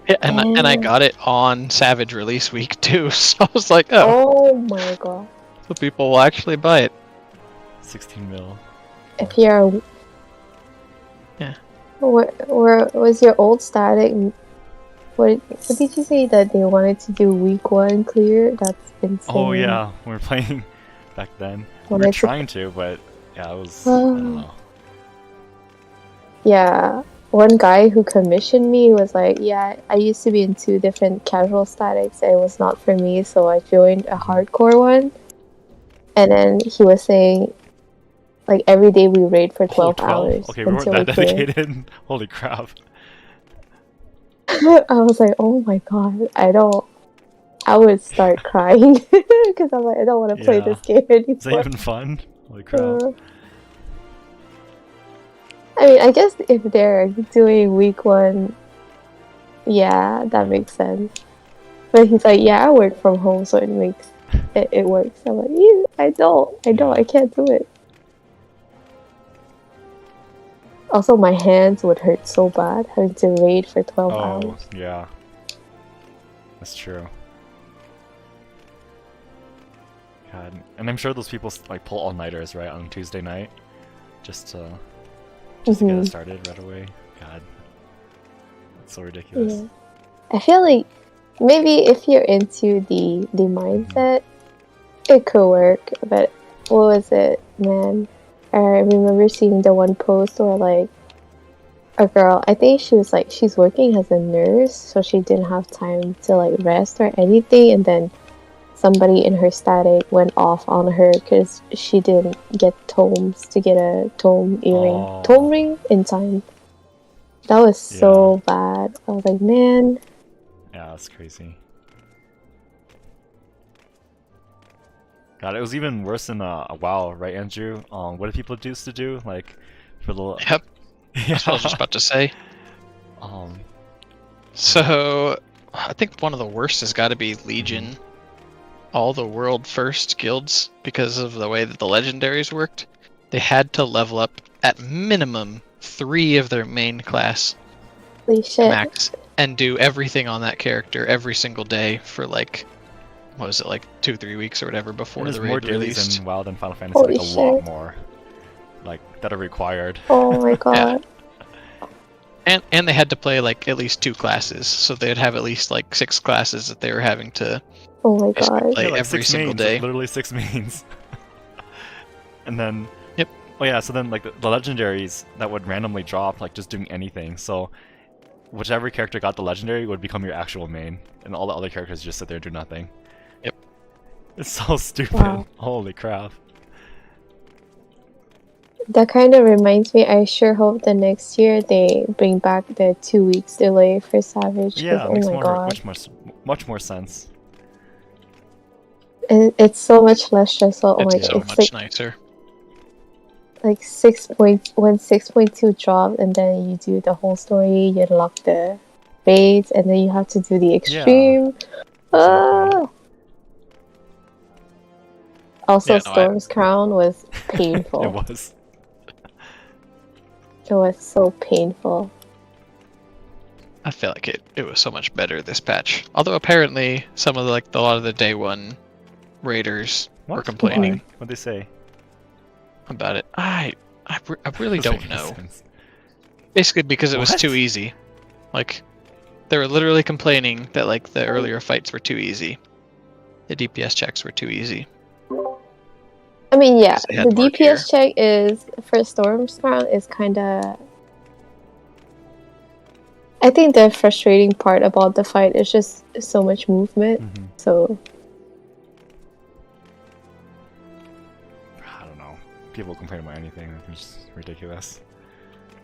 Yeah, and I got it on Savage release week too, so I was like, oh, Oh my god. so people will actually buy it. 16 mil. If you're. Yeah. Where was your old static? What did you say that they wanted to do week 1 clear? That's insane. Oh yeah, we were playing back then. We Wanted were to- trying to, but yeah, it was. I don't know. Yeah. One guy who commissioned me was like, yeah, I used to be in 2 different casual statics and it was not for me, so I joined a hardcore one. And then he was saying, like, every day we raid for 12 hours. Okay, we weren't until that clear. dedicated. Holy crap. I was like, oh my god, I would start crying because I'm like, I don't want to play Yeah. this game anymore. Is that even fun? Holy crap. I mean, I guess if they're doing week 1, yeah, that makes sense. But he's like, yeah, I work from home, so it works. I'm like, yeah, I can't do it. Also, my hands would hurt so bad having to raid for 12 Oh, hours. yeah. That's true. God. And I'm sure those people like pull all-nighters, right, on Tuesday night? Just to get it started right away. God. That's so ridiculous. Yeah. I feel like maybe if you're into the mindset, it could work. But what was it, man? I remember seeing the one post where like a girl, I think she was like, she's working as a nurse, so she didn't have time to like rest or anything, and then somebody in her static went off on her because she didn't get tomes to get a tome earring, tome ring in time. That was so bad. I was like, man. Yeah, that's crazy. God, it was even worse in a WoW, right, Andrew? What did people used to do, like, for the? Yep. Yeah. That's what I was just about to say. So, I think one of the worst has got to be Legion. All the world first guilds, because of the way that the legendaries worked, they had to level up at minimum 3 of their main class Holy shit. max and do everything on that character every single day for like, what was it, like 2-3 weeks or whatever before There's the more raid dailies released. in WoW than Final Fantasy, Holy like a lot shit. more, like that are required. Oh my god. And they had to play like at least 2 classes, so they'd have at least like 6 classes that they were having to Oh my basically god. play Yeah, like every 6 single mains, day. literally 6 mains. And then, Yep. Oh yeah, so then like the legendaries that would randomly drop, like just doing anything. So whichever character got the legendary would become your actual main, and all the other characters just sit there and do nothing. Yep. It's so stupid. Wow. Holy crap. That kind of reminds me, I sure hope the next year they bring back the 2 weeks delay for Savage. 'cause, Yeah, it oh makes my god. much more sense. And it's so much less stressful. Oh my It's god. so It's much nicer. like 6.2 dropped, and then you do the whole story, you unlock the raids, and then you have to do the extreme. Ah! Also, Yeah, no, Storm's Crown was painful. It was. It was so painful. I feel like it was so much better this patch. Although apparently some of a lot of the day 1 raiders were What? complaining What'd they say? about it. I really Doesn't don't make know. sense. Basically because it was What? too easy. Like they were literally complaining that like the earlier fights were too easy. The DPS checks were too easy. I mean, yeah, They had the more DPS check is for Storm's Crown is kind of. I think the frustrating part about the fight is just so much movement. Mhm. So I don't know. People complain about anything. It's just ridiculous.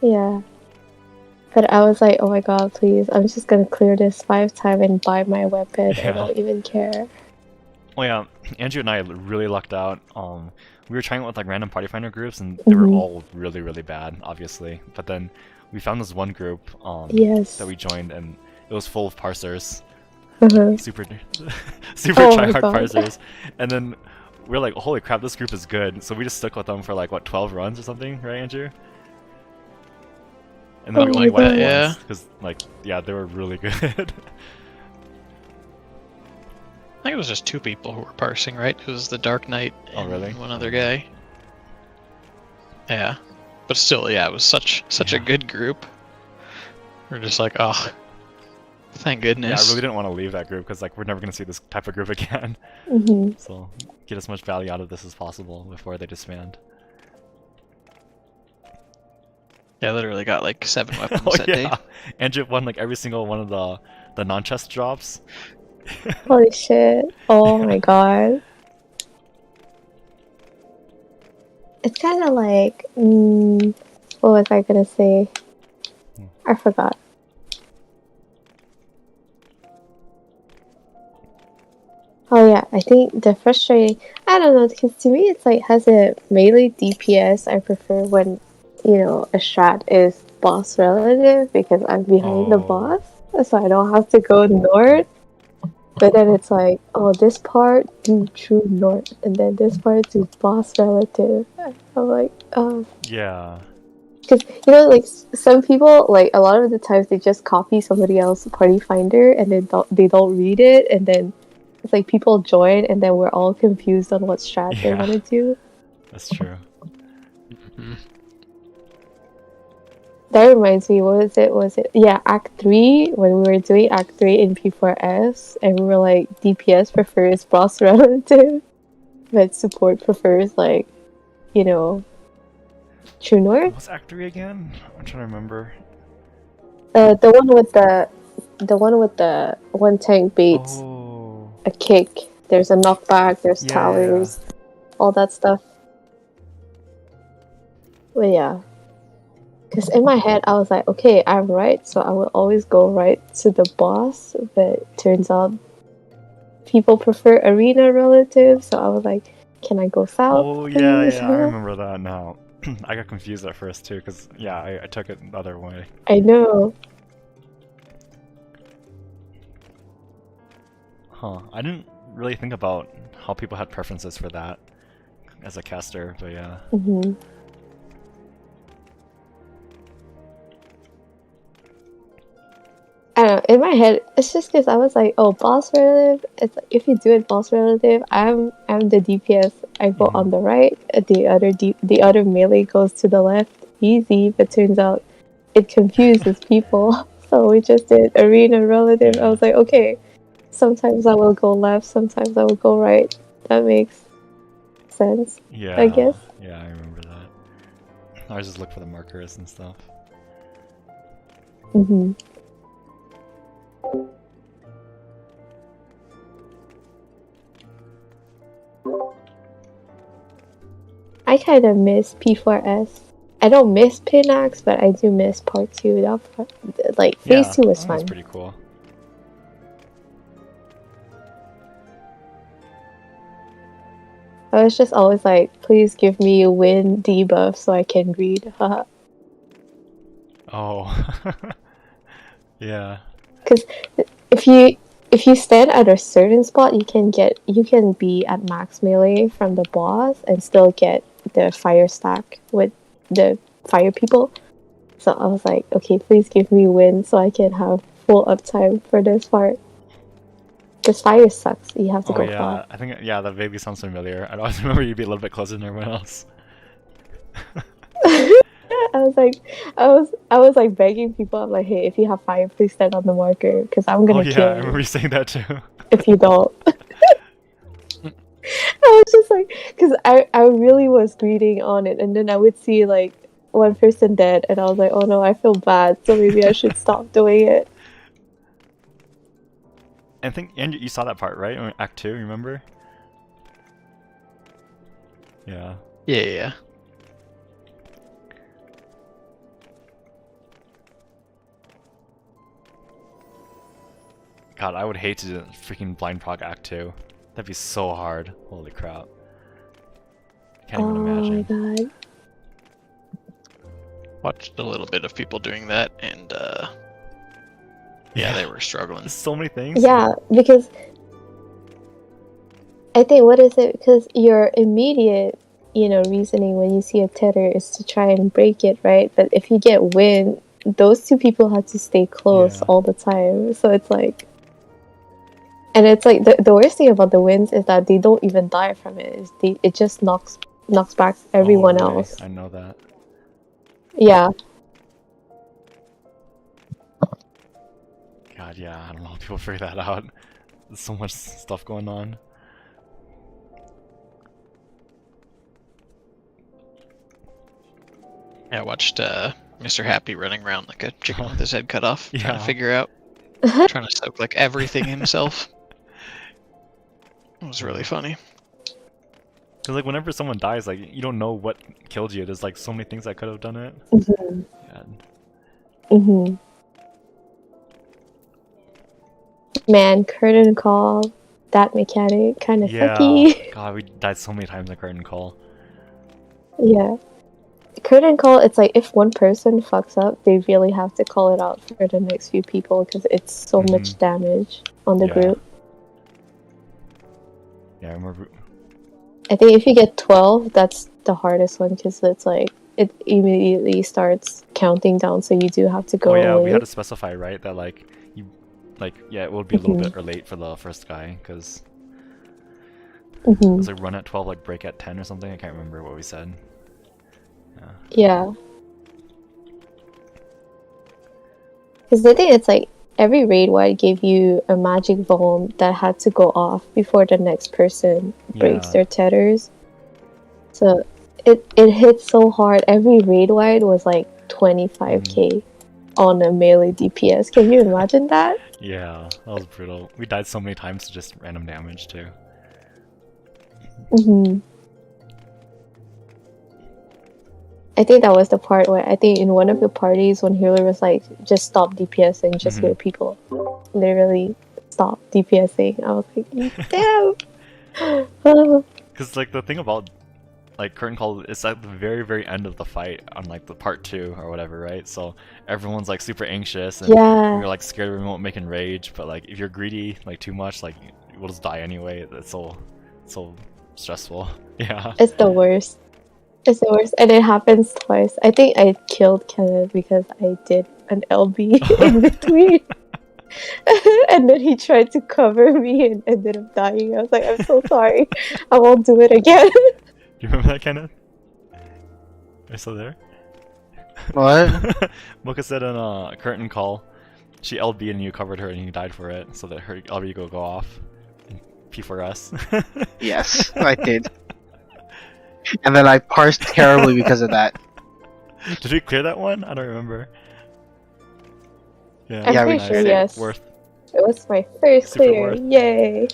Yeah. But I was like, oh my god, please, I'm just gonna clear this 5 times and buy my weapon. I Yeah. don't even care. Oh yeah, Andrew and I really lucked out. We were trying with like random party finder groups, and they were all really, really bad, obviously. But then we found this one group Yes. that we joined, and it was full of parsers, Uh-huh. super Oh my tryhard God. parsers. And then we were like, holy crap, this group is good. So we just stuck with them for like what 12 runs or something, right, Andrew? And then Oh we my only wiped God. Yeah. once because like yeah, they were really good. I think it was just 2 people who were parsing, right? It was the Dark Knight Oh, and really? one other guy. Yeah. But still, yeah, it was such a Yeah. good group. We're just like, oh, thank Yeah, I goodness. really didn't want to leave that group because like we're never gonna see this type of group again. Mm-hmm. So get as much value out of this as possible before they disband. Yeah, I literally got like 7 weapons Oh that day. yeah, Andrew won like every single one of the non-chest drops. Holy shit. Oh my god. It's kind of like, what was I gonna say? I forgot. Oh yeah, I think the frustrating, I don't know, because to me it's like, has a melee DPS I prefer when, you know, a strat is boss relative, because I'm behind the Oh. boss, so I don't have to go north. But then it's like, oh, this part do true north, and then this part do boss relative. I'm like, oh. Yeah. Because, you know, like, some people, like, a lot of the times they just copy somebody else's party finder, and they don't read it, and then it's like people join, and then we're all confused on what strat they Yeah. want to do. That's true. Mhm. That reminds me, what was it? Yeah, Act 3, when we were doing Act 3 in P4S, and we were like, DPS prefers boss relative, but support prefers, like, you know, true north. What's Act 3 again? I'm trying to remember. The one with the one tank baits, Oh. a kick, there's a knockback, there's Yeah, towers, all that stuff. But yeah. Because in my head, I was like, okay, I'm right, so I will always go right to the boss, but turns out people prefer arena relative, so I was like, can I go south? Oh yeah, please? yeah, I remember that now. I got confused at first too, because yeah, I took it the other way. I know. Huh. I didn't really think about how people had preferences for that as a caster, but yeah. Hmm. I don't know, in my head, it's just because I was like, oh, boss relative, it's like, if you do it boss relative, I'm the DPS, I go on the right, the other melee goes to the left, easy, but turns out it confuses people, so we just did arena relative. I was like, okay, sometimes I will go left, sometimes I will go right, that makes sense, Yeah. I guess. Yeah, I remember that. I was just looking for the markers and stuff. Mm-hmm. I kind of miss P4S. I don't miss Pinax, but I do miss Part 2. That part, like, Phase 2 was that fun. pretty cool. I was just always like, please give me a win debuff so I can read. Haha. Oh. Yeah. Because if you stand at a certain spot, you can be at max melee from the boss and still get the fire stack with the fire people. So I was like, okay, please give me win so I can have full uptime for this part. Because fire sucks. You have to go yeah, far. I think that vaguely sounds familiar. I always remember you'd be a little bit closer than everyone else. I was like begging people. I'm like, hey, if you have fire, please stand on the marker because I'm gonna yeah, kill I you remember you saying that too. if you don't. I was just like, because I really was greeting on it, and then I would see like one person dead, and I was like, oh no, I feel bad, so maybe I should stop doing it. I think Andrew, you saw that part, right? In Act 2, remember? Yeah. Yeah. God, I would hate to do freaking blind prog Act 2. That'd be so hard. Holy crap. Can't even imagine. Oh my god. Watched a little bit of people doing that, and yeah, they were struggling. There's so many things. Yeah, because I think what is it? Because your immediate, reasoning when you see a tether is to try and break it, right? But if you get wind, those two people have to stay close all the time. So it's like, and it's like the worst thing about the winds is that they don't even die from it. It just knocks back everyone really? else. I know that. Yeah. God, yeah, I don't know how people figure that out. There's so much stuff going on. Yeah, I watched Mr. Happy running around like a chicken with his head cut off, trying Yeah. to figure out, trying to soak like everything himself. It was really funny. Cause like whenever someone dies, like you don't know what killed you. There's like so many things that could have done it. Mhm. Yeah. Mhm. Man, curtain call, that mechanic kind of sucky. God, we died so many times in curtain call. Yeah. Curtain call, it's like if one person fucks up, they really have to call it out for the next few people because it's so much damage on the group. Yeah, I remember. I think if you get 12, that's the hardest one because it's like it immediately starts counting down, so you do have to go Oh yeah, away. we had to specify, right, that like you, like it would be a little bit or late for the first guy because it was like run at 12, like break at 10 or something. I can't remember what we said. Yeah. Because I think it's like every raid wide gave you a magic bomb that had to go off before the next person breaks their tethers. So it hit so hard. Every raid wide was like 25k on a melee DPS. Can you imagine that? Yeah, that was brutal. We died so many times to just random damage too. I think that was the part where I think in one of the parties when healer was like, just stop DPSing, just heal people. Literally stop DPSing. I was like, damn! Because like the thing about like curtain call is at the very, very end of the fight on like the part 2 or whatever, right? So everyone's like super anxious and you're like scared we won't make enrage, but like if you're greedy like too much, like we'll just die anyway. It's so stressful. Yeah. It's the worst. It's the worst, and it happens twice. I think I killed Kenneth because I did an LB in between. And then he tried to cover me and ended up dying. I was like, I'm so sorry. I won't do it again. Do you remember that, Kenneth? Are you still there? What? Mocha said in a curtain call, she LB and you covered her and you died for it, so that her LB go off. And P4S. Yes, I did. And then I parsed terribly because of that. Did we clear that one? I don't remember. Yeah, I'm Yeah, pretty we sure, did. yes. Worth. It was my first Super clear. worth. Yay!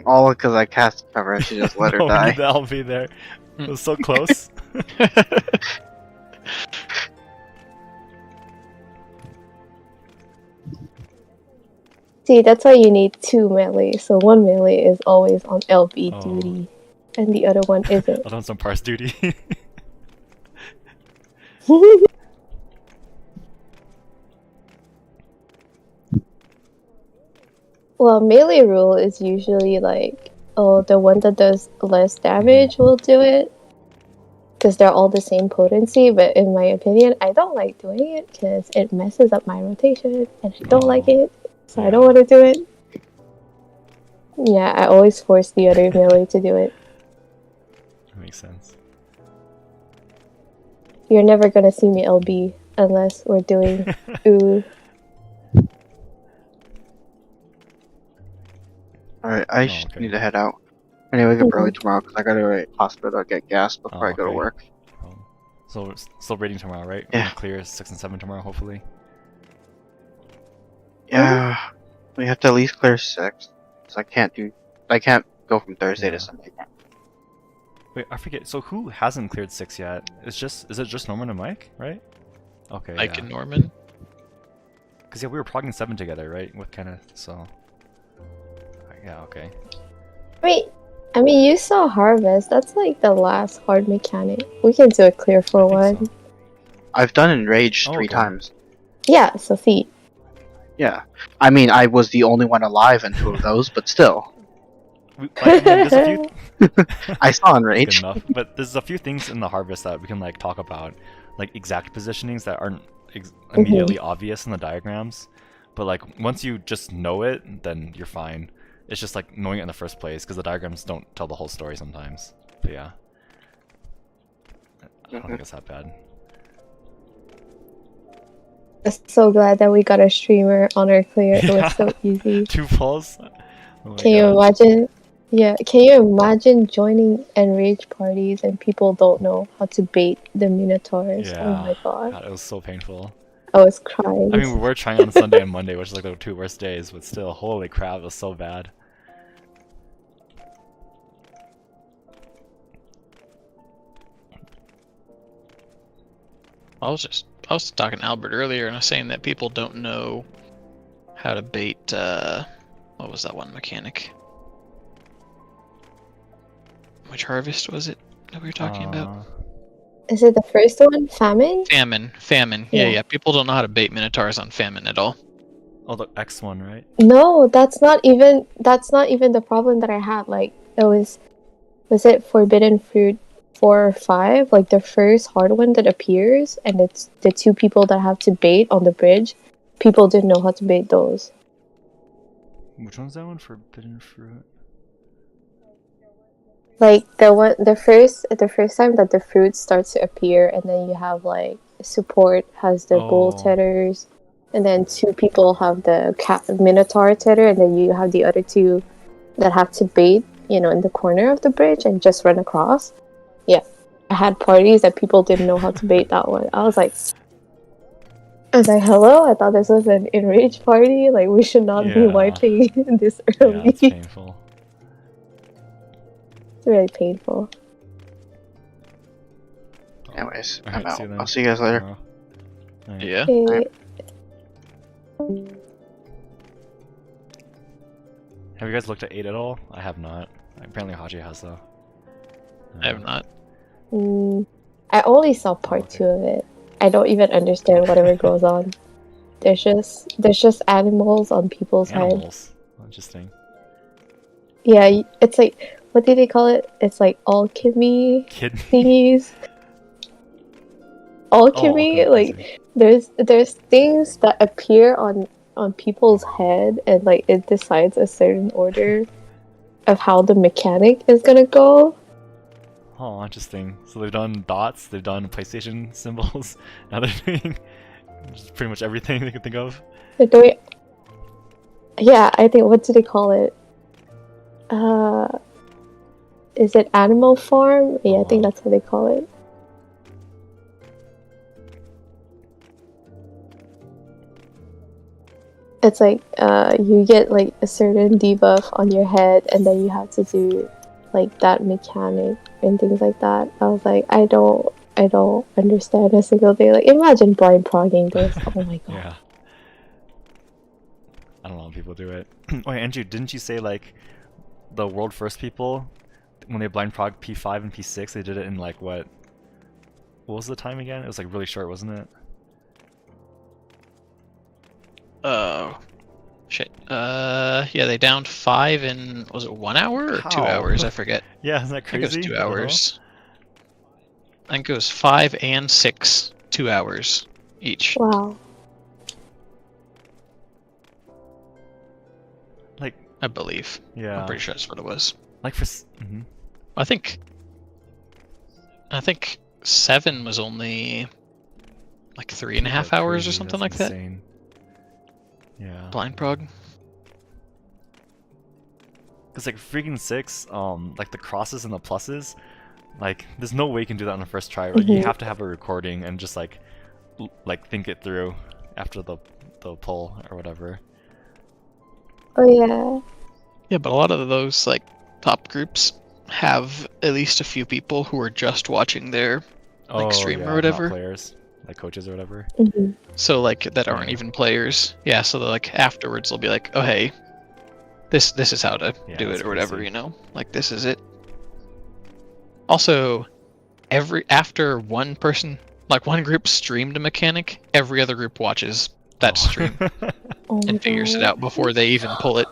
All because I cast cover and she just let her No, we die. need the LB there. It was so close. See, that's why you need 2 melee. So one melee is always on LB duty, and the other one isn't. I've done some parse duty. Well, melee rule is usually like, oh, the one that does less damage will do it. Because they're all the same potency, but in my opinion, I don't like doing it because it messes up my rotation, and I don't like it, so I don't want to do it. Yeah, I always force the other melee to do it. That makes sense. You're never gonna see me LB unless we're doing ooh. Alright, I need to head out. I need to wake up early tomorrow because I gotta go to hospital to get gas before I go to work. So we're still raiding tomorrow, right? Yeah. We're gonna clear 6 and 7 tomorrow, hopefully. Yeah, we have to at least clear 6. So I can't go from Thursday to Sunday. Wait, I forget. So who hasn't cleared 6 yet? Is it just Norman and Mike, right? Okay. Mike yeah. and Norman. Cause yeah, we were progging 7 together, right? With kind of so. Yeah. Okay. I mean, you saw Harvest. That's like the last hard mechanic. We can do a clear for I think one. so. I've done Enraged Oh, 3 okay. times. Yeah, so see. Yeah. I mean, I was the only one alive in 2 of those, but still. I mean, there's a few. I saw Good Enraged. enough. But there's a few things in the Harvest that we can like talk about, like exact positionings that aren't immediately obvious in the diagrams. But like once you just know it, then you're fine. It's just like knowing it in the first place, because the diagrams don't tell the whole story sometimes. But yeah, I don't think it's that bad. I'm so glad that we got a streamer on our clear. It was so easy. 2 pulls. Oh my Can you God. imagine? Yeah, can you imagine joining enraged parties and people don't know how to bait the minotaurs? Yeah. Oh my god. God, it was so painful. I was crying. I mean, we were trying on Sunday and Monday, which is like the 2 worst days, but still, holy crap, it was so bad. I was talking to Albert earlier, and I was saying that people don't know how to bait. What was that one mechanic? Which harvest was it that we were talking about? Is it the first one? Famine? Famine. Yeah. People don't know how to bait minotaurs on famine at all. Oh, the X one, right? No, that's not even the problem that I had. Like it was it Forbidden Fruit 4 or 5? Like the first hard one that appears, and it's the 2 people that have to bait on the bridge. People didn't know how to bait those. Which one's that one? Forbidden Fruit? Like the first time that the fruit starts to appear, and then you have like support has the gold tetters, and then 2 people have the minotaur tether, and then you have the other 2 that have to bait, in the corner of the bridge and just run across. Yeah, I had parties that people didn't know how to bait that one. I was like, hello, I thought this was an enraged party. Like we should not be wiping this early. Yeah, it's painful. It's really painful. Anyways, All I'm right, out. see you then. I'll see you guys later. Alright. Yeah. Okay. Have you guys looked at 8 at all? I have not. Apparently Haji has though. I have not. I only saw part 2 of it. I don't even understand whatever goes on. There's just animals on people's heads. Animals. Interesting. Yeah, it's like, what do they call it? It's like alchemy thingies. Alchemy, like there's things that appear on people's head, and like it decides a certain order of how the mechanic is gonna go. Oh, interesting. So they've done dots, they've done PlayStation symbols, now they're doing just pretty much everything they can think of. They're doing, yeah, I think, what do they call it? Is it Animal Farm? Yeah, I think that's what they call it. It's like you get like a certain debuff on your head, and then you have to do like that mechanic and things like that. I was like, I don't understand a single thing. Like, imagine blind progging this. Oh my god. Yeah. I don't know how people do it. Wait, Andrew, didn't you say like the world first people, when they blind prog P5 and P6, they did it in like what was the time again? It was like really short, wasn't it? Oh, shit. Yeah, they downed 5 in, was it 1 hour or 2 How? hours? I forget. Yeah, isn't that I think crazy? it was 2 I don't know. hours. I think it was 5 and 6, 2 hours each. Wow. Like, I believe. yeah. I'm pretty sure that's what it was. Like for I think 7 was only like 3.5 hours or something like that. Yeah. Blind prog. Cause like freaking 6, like the crosses and the pluses, like there's no way you can do that on the first try. Right? You have to have a recording and just like think it through after the pull or whatever. Oh yeah. Yeah, but a lot of those like top groups have at least a few people who are just watching their stream yeah, or whatever. Not players. like coaches or whatever. Hmm. So like that aren't even players. Yeah, so like afterwards they'll be like, oh hey, this is how to Yeah, do that's it or whatever, crazy. you know? Like this is it. Also, after one person, like one group streamed a mechanic, every other group watches that stream Oh my and figures it God. out before they even pull it.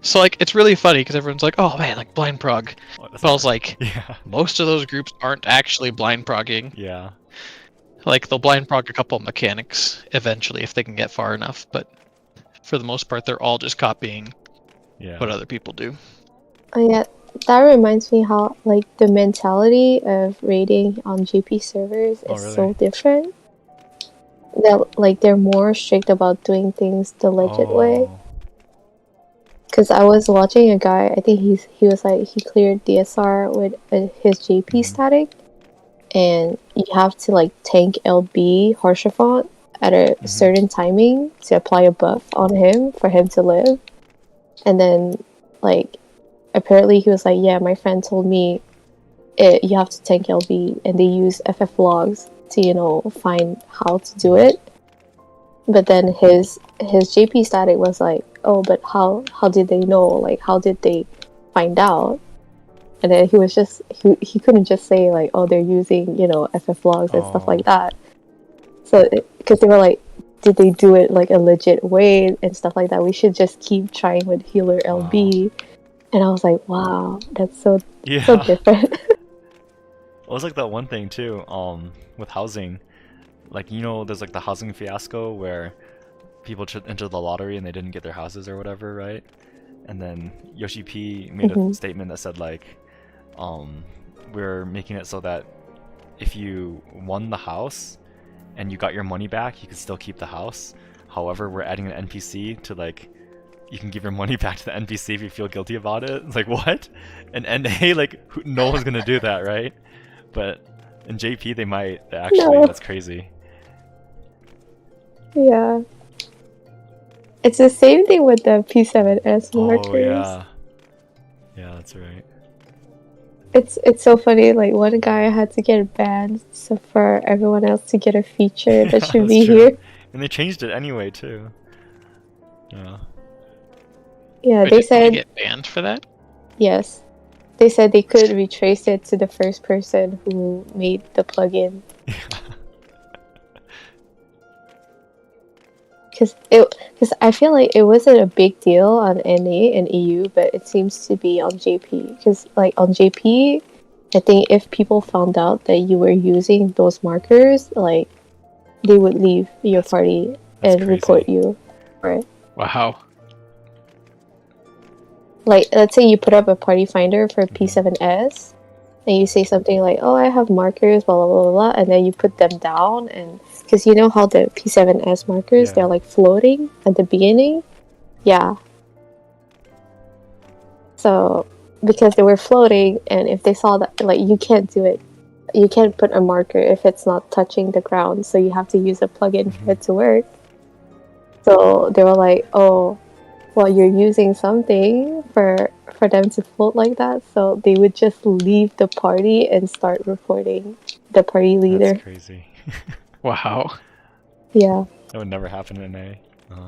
So like it's really funny because everyone's like, oh man, like blind prog. Oh, that's But I was hard. like, Yeah. most of those groups aren't actually blind progging. Yeah. Like they'll blind prog a couple of mechanics eventually if they can get far enough, but for the most part they're all just copying Yeah. what other people do. Oh yeah, that reminds me how like the mentality of raiding on GP servers Oh, is really? so different. That like they're more strict about doing things the legit way. Oh. Because I was watching a guy, I think he was like he cleared DSR with his JP Mhm. static, and you have to like tank LB Harshaphant at a Mhm. certain timing to apply a buff on him for him to live. And then like apparently he was like, yeah, my friend told me you have to tank LB, and they use FF logs to find how to do it. But then his JP static was like, oh, but how did they know? Like, how did they find out? And then he was just he couldn't just say like, oh, they're using FF logs and stuff Oh. like that. So because they were like, did they do it like a legit way and stuff like that? We should just keep trying with healer LB. And I was like, wow, that's so Yeah. different. It was like that one thing too, with housing. Like, there's like the housing fiasco where people entered the lottery and they didn't get their houses or whatever, right? And then Yoshi P made a Mhm. statement that said like, we're making it so that if you won the house and you got your money back, you could still keep the house. However, we're adding an NPC to like, you can give your money back to the NPC if you feel guilty about it. It's like, what? And NA, like, no one's gonna do that, right? But in JP, they might. Actually, No. that's crazy. Yeah. It's the same thing with the P7S markers. Oh, yeah. Yeah, that's right. It's so funny, like one guy had to get banned so for everyone else to get a feature Yeah, that should that's be true. here. And they changed it anyway, too. Yeah. Yeah, Wait, they did you said get banned for that? yes. They said they could retrace it to the first person who made the plugin. Because I feel like it wasn't a big deal on NA and EU, but it seems to be on JP. Because like on JP, I think if people found out that you were using those markers, like they would leave your party that's and report crazy. you for it. Wow. Like let's say you put up a party finder for P7S, and you say something like, "Oh, I have markers, blah blah blah blah,", blah, and then you put them down, and because you know how the P7S markers, Yeah. they're like floating at the beginning, yeah. So because they were floating, and if they saw that, like you can't do it, you can't put a marker if it's not touching the ground, so you have to use a plugin for it to work. So they were like, "Oh, well, you're using something for them to float like that," so they would just leave the party and start reporting the party leader. That's crazy. Wow. Yeah, That would never happen in A.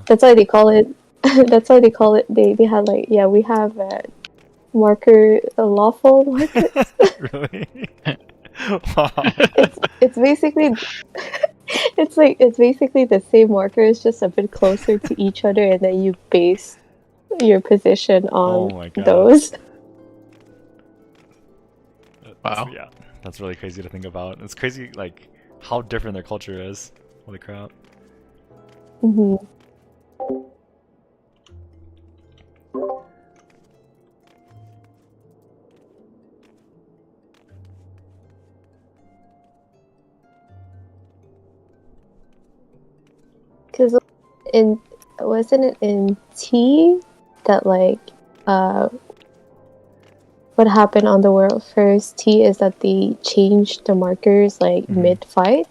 that's why they call it. That's why they call it. They had like, yeah, we have lawful marker. Really? Wow. It's basically. It's basically the same markers, just a bit closer to each other, and then you base your position on Oh my God. those. Wow. Yeah, that's really crazy to think about. It's crazy, like, how different their culture is. Holy crap. Hmm. Because wasn't it in T that like what happened on the world first T is that they changed the markers like mid-fight.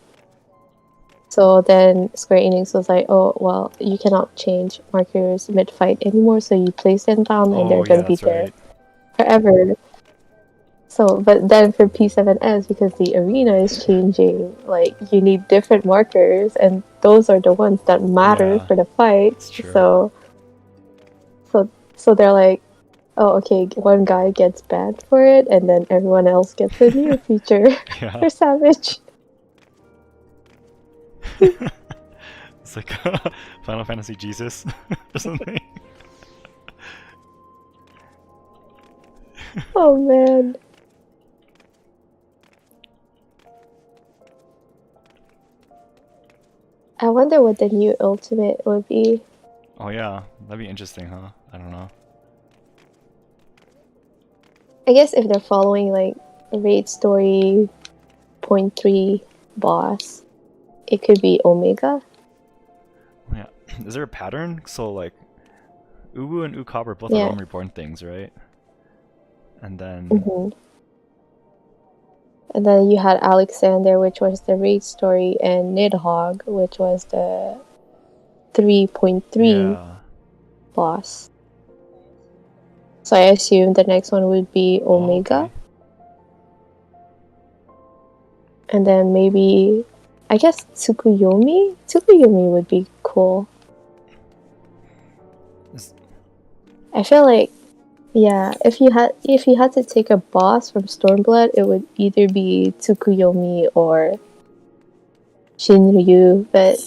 So then Square Enix was like, oh well, you cannot change markers mid-fight anymore, so you place them down and they're gonna be there forever. So, but then for P7S, because the arena is changing, like you need different markers, and those are the ones that matter Yeah, for the fight. it's true. So they're like, oh, okay, one guy gets banned for it, and then everyone else gets a new feature Yeah. for Savage. It's like Final Fantasy Jesus or something. Oh man. I wonder what the new ultimate would be. Oh yeah, that'd be interesting, huh? I don't know. I guess if they're following like Raid Story .3 boss, it could be Omega. Yeah. Is there a pattern? So like, Uwu and Ukop are both Yeah. Realm Reborn things, right? And then And then you had Alexander, which was the Raid Story, and Nidhogg, which was the 3.3 yeah. boss. So I assume the next one would be Omega. Oh, okay. And then maybe, I guess Tsukuyomi? Tsukuyomi would be cool. Is- I feel like, yeah, if you had to take a boss from Stormblood, it would either be Tsukuyomi or Shinryu, but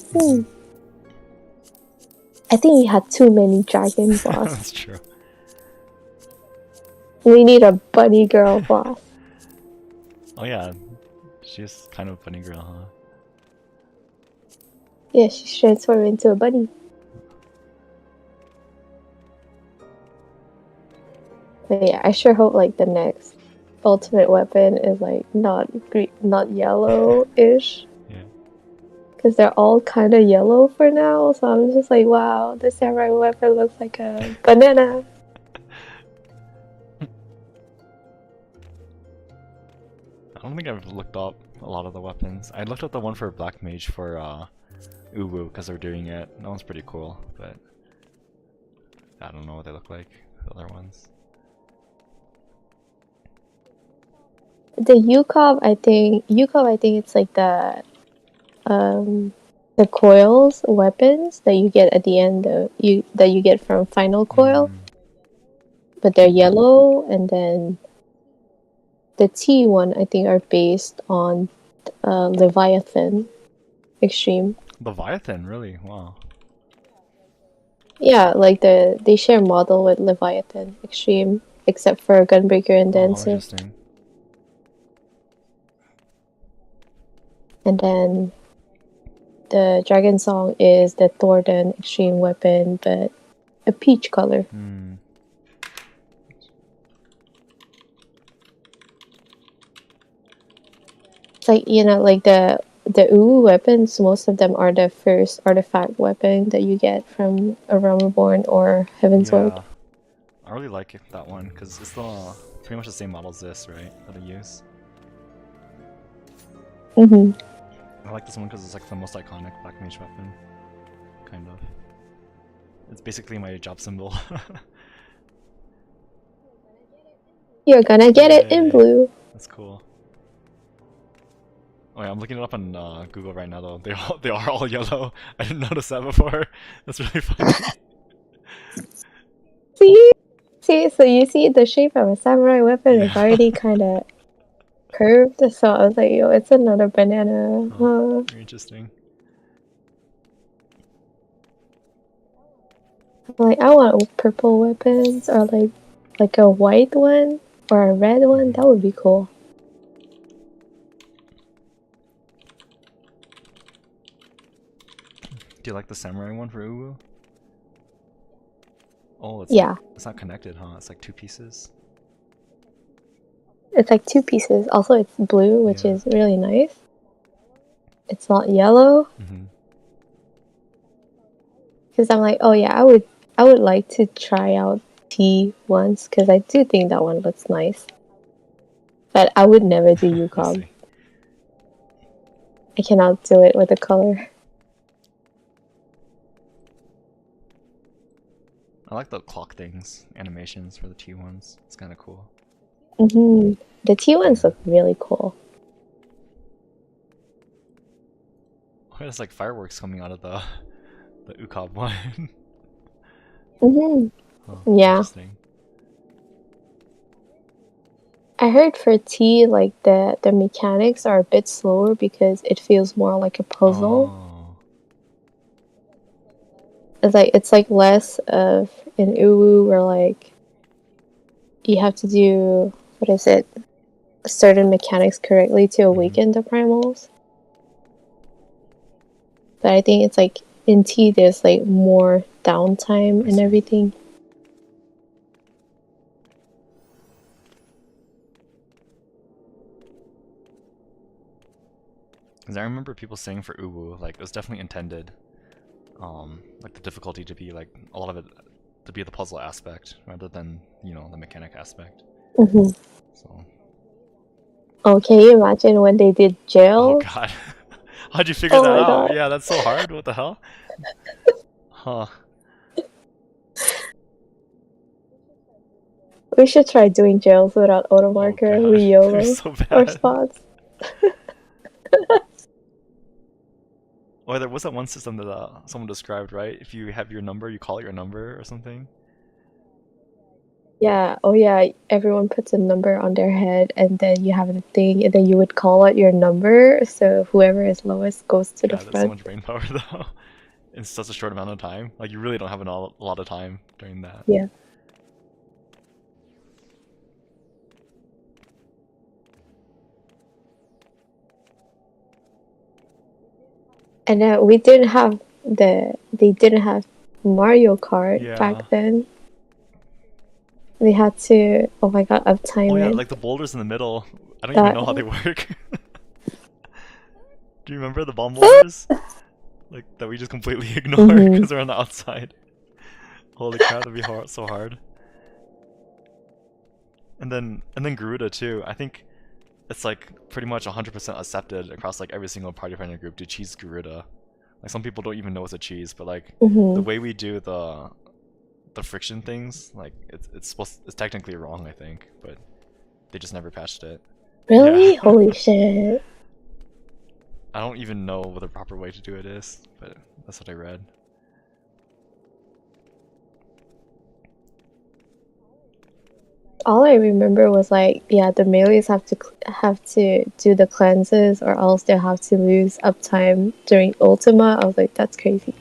I think we had too many dragon boss. That's true. We need a bunny girl boss. Oh yeah, she's kind of a bunny girl, huh? Yeah, she's transformed into a bunny. But yeah, I sure hope like the next ultimate weapon is like not green, not yellow-ish. Yeah. Because they're all kind of yellow for now, so I'm just like, wow, the samurai weapon looks like a banana. I don't think I've looked up a lot of the weapons. I looked up the one for Black Mage for Uwu because they're doing it. That one's pretty cool, but I don't know what they look like. The other ones. The Yukov, I think it's like the coils weapons that you get at the end of that you get from Final Coil, but they're yellow, and then the T one I think are based on Leviathan Extreme. Leviathan, really? Wow. Yeah, like they share model with Leviathan Extreme, except for Gunbreaker and Oh, Dancer. interesting. And then the Dragon Song is the Thordan Extreme weapon, but a peach color. It's like, you know, like the Uwu weapons, most of them are the first artifact weapon that you get from a Realm Reborn or Heaven's Ward. Yeah. I really like that one because it's pretty much the same model as this, right? That I use. I like this one because it's like the most iconic Black Mage weapon. Kind of. It's basically my job symbol. You're gonna get it in Yay. blue. That's cool. Oh yeah, I'm looking it up on Google right now though. They are all yellow. I didn't notice that before. That's really funny. See, so you see the shape of a samurai weapon is already kind of curved, so I was like, yo, it's another banana. Oh, very interesting. Like, I want purple weapons, or like a white one, or a red one. That would be cool. Do you like the samurai one for Uwu? Oh, it's Yeah. it's not connected, huh? It's like two pieces. It's like two pieces. Also, it's blue, which Yeah. is really nice. It's not yellow. Because I'm like, oh yeah, I would like to try out T once, because I do think that one looks nice. But I would never do We'll Yukon. see. I cannot do it with the color. I like the clock things, animations for the T ones. It's kind of cool. The T ones look really cool. There's like fireworks coming out of the UCOB one. Hmm. Oh, Yeah. Interesting. I heard for T, like the mechanics are a bit slower because it feels more like a puzzle. Oh. It's like less of an uwu where like you have to do certain mechanics correctly to awaken the primals. But I think it's like in T there's like more downtime and see. everything. Because I remember people saying for Uwu, like it was definitely intended, like the difficulty to be like a lot of it to be the puzzle aspect rather than the mechanic aspect. Mm-hmm. So. Oh, can you imagine when they did jail? Oh god, how'd you figure that out? Yeah, that's so hard. What the hell? Huh. We should try doing jails without auto marker. Oh, We YOLO so our spots. Oh, there was that one system that someone described, right? If you have your number, you call it your number or something. Yeah. Oh yeah. Everyone puts a number on their head, and then you have the thing, and then you would call out your number. So whoever is lowest goes to the That's front. so much brain power though. In such a short amount of time. Like you really don't have a lot of time during that. Yeah. And they didn't have Mario Kart back then. They had to, oh my god, uptime. Oh yeah, like the boulders in the middle. I don't even know how they work. Do you remember the bomb boulders? Like that we just completely ignore because they're on the outside. Holy crap, that'd be so hard. And then Garuda too. I think it's like pretty much 100% accepted across like every single party friendly group to cheese Garuda. Like some people don't even know it's a cheese, but like the way we do the friction things, like it's technically wrong, I think, but they just never patched it. Really? Yeah. Holy shit. I don't even know what the proper way to do it is, but that's what I read. All I remember was like, yeah, the melees have to do the cleanses, or else they'll have to lose uptime during Ultima. I was like, that's crazy.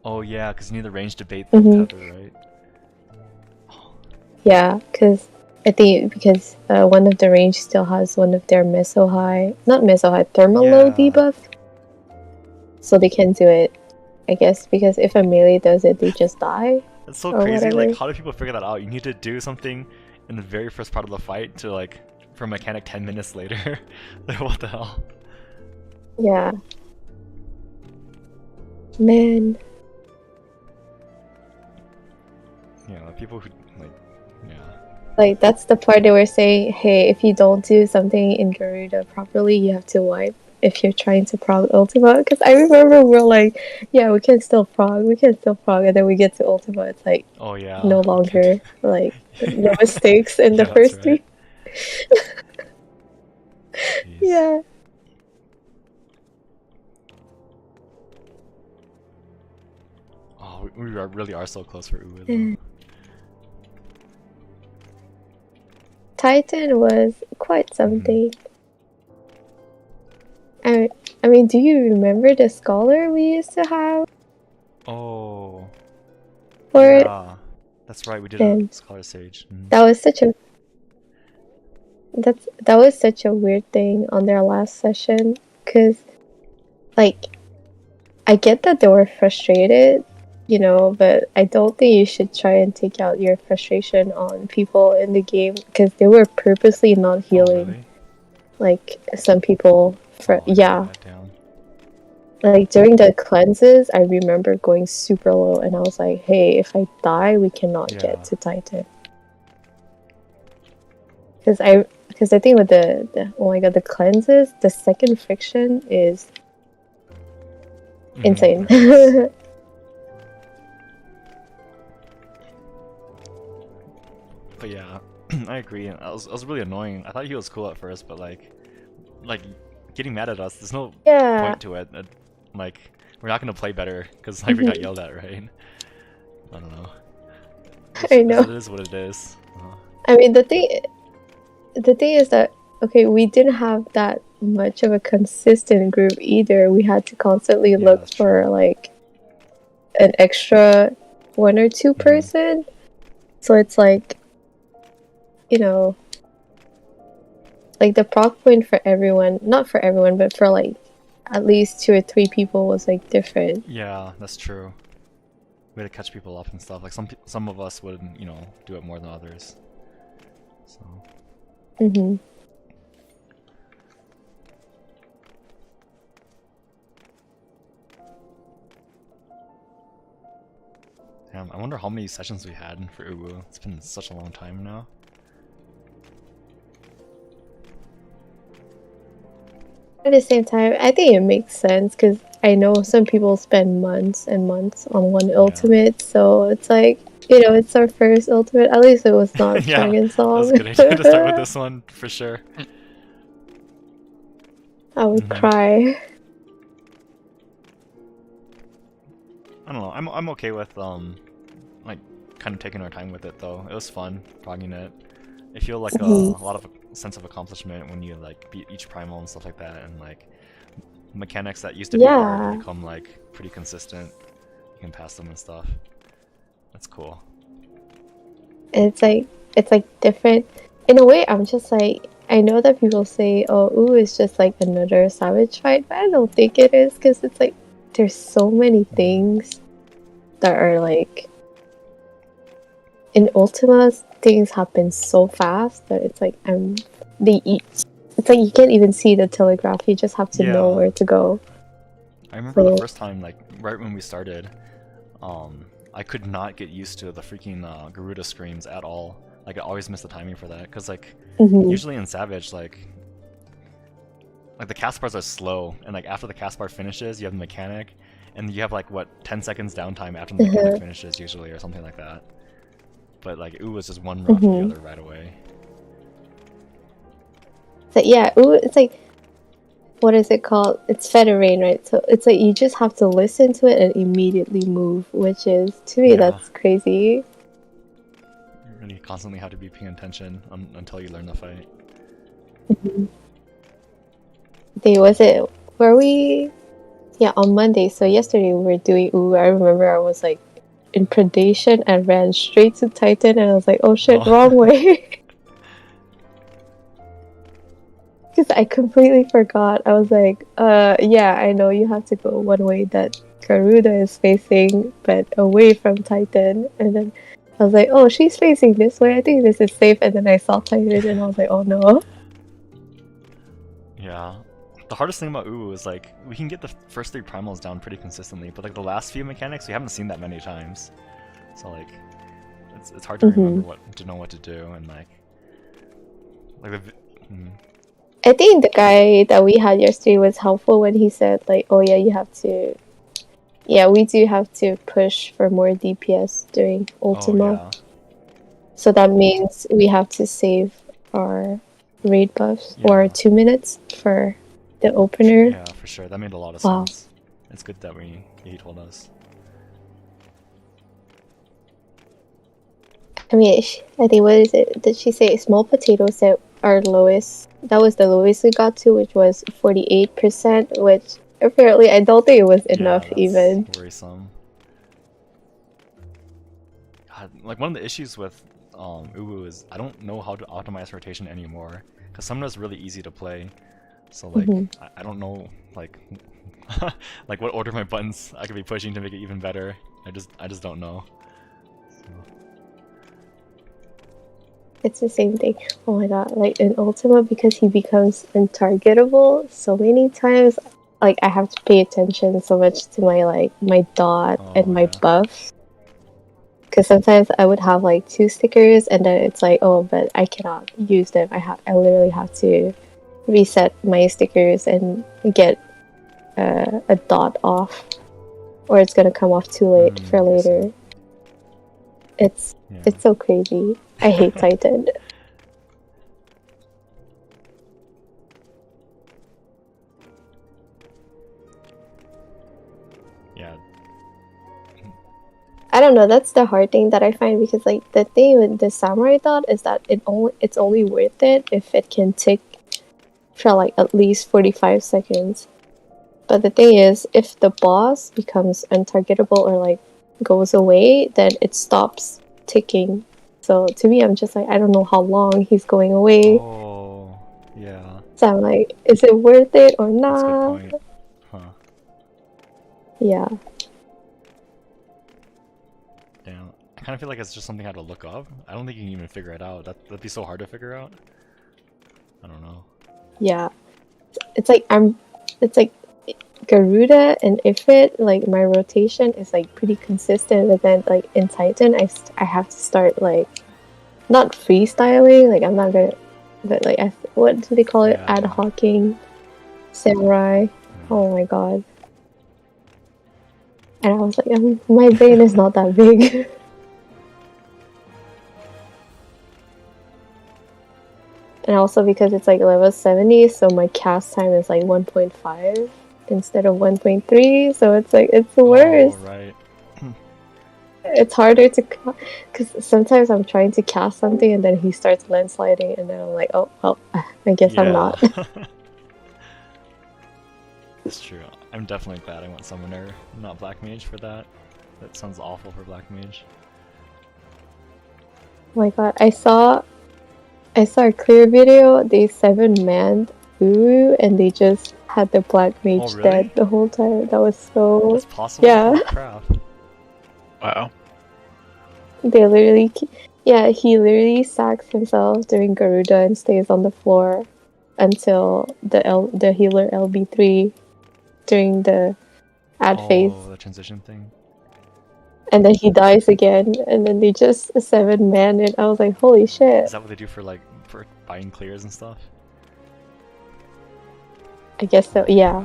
Oh yeah, because you need the range to bait the tether, right? Yeah, because I think one of the range still has one of their thermal low debuff, so they can do it. I guess because if a melee does it, they just die. It's so crazy. Like, how do people figure that out? You need to do something in the very first part of the fight to like for a mechanic 10 minutes later. Like, what the hell? Yeah. Man. Yeah, people who like, yeah. Like that's the part they were saying, hey, if you don't do something in Garuda properly, you have to wipe if you're trying to prog Ultima. Because I remember we're like, yeah, we can still prog, and then we get to Ultima, it's like, oh yeah, no longer like no mistakes in the first three. Yeah. Oh, we really are so close for Uwe though. Titan was quite something. I mean, do you remember the scholar we used to have? Oh. For yeah. That's right, we did a scholar sage. That was such a weird thing on their last session, because like I get that they were frustrated, but I don't think you should try and take out your frustration on people in the game, because they were purposely not healing. Oh, really? Like some people like during the cleanses, I remember going super low, and I was like, hey, if I die, we cannot get to Titan. Because I think with the oh my god, the cleanses, the second friction is insane. But yeah, I agree. I was really annoying. I thought he was cool at first, but like getting mad at us. There's no Yeah. point to it. Like we're not gonna play better because like we got Mhm. yelled at, right? I don't know. I know. It is what it is. I mean, the thing is that okay, we didn't have that much of a consistent group either. We had to constantly look that's for true. like an extra one or two Mhm. person. So it's like, you know, like the proc point for everyone, not for everyone, but for like at least 2 or 3 people was like different. Yeah, that's true. We had to catch people up and stuff. Like some of us would, you know, do it more than others. So. Mm-hmm. Damn, I wonder how many sessions we had for Uwu. It's been such a long time now. At the same time, I think it makes sense because I know some people spend months and months on one ultimate, so it's like, you know, it's our first ultimate. At least it was not Yeah, Dragon that Song. was a good idea to start with this one, for sure. I would Mhm. cry. I don't know, I'm okay with, like, kind of taking our time with it, though. It was fun, progging it. I feel like a lot of sense of accomplishment when you, like, beat each primal and stuff like that, and, like, mechanics that used to be hard Yeah. become, like, pretty consistent. You can pass them and stuff. That's cool. It's like different. In a way, I'm just like, I know that people say, oh, ooh, it's just like another Savage fight, but I don't think it is because it's like there's so many things that are like in Ultima, things happen so fast that it's like it's like you can't even see the telegraph. You just have to know Yeah. where to go. I remember the So- first time, like, right when we started, I could not get used to the freaking Garuda screams at all. Like, I always miss the timing for that, because, like, Mhm. usually in Savage, like the cast bars are slow, and, like, after the cast bar finishes, you have the mechanic, and you have, like, what, 10 seconds downtime after the mechanic finishes, usually, or something like that. But, like, ooh, was just one after the other right away. So yeah, ooh, it's like, what is it called? It's Federate, right? So it's like you just have to listen to it and immediately move, which is, to me, Yeah. that's crazy. You really constantly have to be paying attention until you learn the fight. Were we? Yeah, on Monday. So yesterday we were doing ooh. I remember I was like in predation and ran straight to Titan, and I was like, oh shit, Oh. wrong way. Because I completely forgot. I was like, yeah, I know you have to go one way that Garuda is facing, but away from Titan. And then I was like, oh, she's facing this way. I think this is safe. And then I saw Titan, and I was like, oh no. Yeah. The hardest thing about Uwu is, like, we can get the first 3 primals down pretty consistently, but, like, the last few mechanics, we haven't seen that many times. So, like, it's hard to remember to know what to do, and, like I think the guy that we had yesterday was helpful when he said, like, oh yeah, we do have to push for more DPS during Ultima. Oh, yeah. So that means we have to save our raid buffs or Yeah. 2 minutes for the opener. Yeah, for sure. That made a lot of Wow. sense. It's good that he told us. I mean, I think, what is it? Did she say small potatoes that are lowest? That was the lowest we got to, which was 48%, which apparently I don't think it was enough Yeah, that's even. worrisome. God, like, one of the issues with Uwu is I don't know how to optimize rotation anymore, because Summoner's really easy to play. So, like, I don't know, like, like, what order my buttons I could be pushing to make it even better. I just don't know. So. It's the same thing. Oh my god, like in Ultima, because he becomes untargetable so many times, like I have to pay attention so much to my dot and my buffs. Because sometimes I would have like 2 stickers and then it's like, oh, but I cannot use them. I literally have to reset my stickers and get a dot off, or it's gonna come off too late for later. It's so crazy. I hate Titan. I don't know. That's the hard thing that I find because like the thing with the samurai dot is that it's only worth it if it can tick for like at least 45 seconds. But the thing is, if the boss becomes untargetable or like goes away, then it stops ticking. So to me, I'm just like, I don't know how long he's going away. Oh, yeah. So I'm like, is it worth it or That's a good not? point. Huh. Yeah. Damn. I kind of feel like it's just something I had to look up. I don't think you can even figure it out. That'd be so hard to figure out. I don't know. Yeah. It's like Garuda and Ifrit, like my rotation is like pretty consistent, but then like in Titan I have to start like not freestyling, like I'm not gonna, but like what do they call it, Yeah, ad yeah. hocing samurai. Oh my god. And I was like, my brain is not that big. And also because it's like level 70, so my cast time is like 1.5 instead of 1.3, so it's like, it's worse. Oh, right. It's harder to, because sometimes I'm trying to cast something and then he starts landsliding, and then I'm like, oh, well, I guess I'm not. That's true. I'm definitely glad I went Summoner, not Black Mage for that. That sounds awful for Black Mage. Oh my god, I saw a clear video, they 7-manned Uru and they just had the Black Mage Oh, really? dead the whole time. That was so... That's possible? Yeah. Holy crap. Wow. They literally... Yeah, he literally sacks himself during Garuda and stays on the floor until the healer LB3 during the ad phase. Oh, the transition thing. And then he dies again, and then they just 7-man it. I was like, holy shit. Is that what they do for like for buying clears and stuff? I guess so, yeah.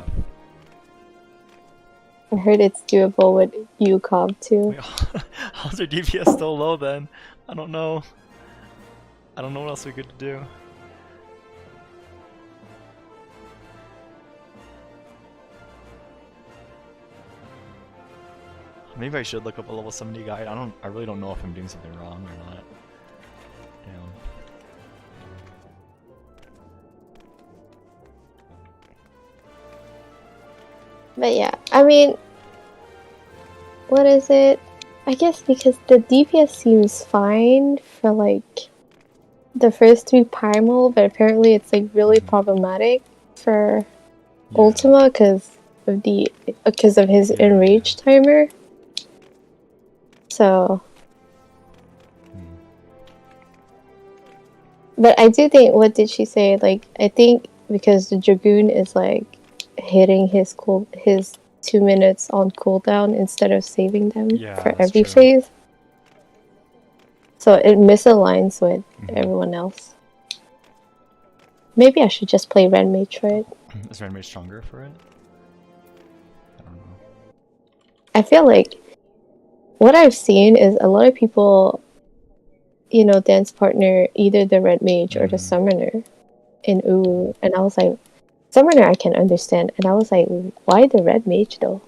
I heard it's doable with UCOB too. Wait, how's their DPS still low then? I don't know. I don't know what else we could do. Maybe I should look up a level 70 guide. I really don't know if I'm doing something wrong or not. Damn. But yeah, I mean, what is it? I guess because the DPS seems fine for like the first 3 primal, but apparently it's like really problematic for Ultima because of his enrage timer. So, but I do think, what did she say? Like, I think because the Dragoon is like hitting his 2 minutes on cooldown instead of saving them for that's every true. phase. So it misaligns with everyone else. Maybe I should just play Red Mage for it. Is Red Mage stronger for it? I don't know. I feel like what I've seen is a lot of people, you know, dance partner either the Red Mage or the Summoner in Uru, and I was like, Summoner I can understand, and I was like, why the Red Mage though?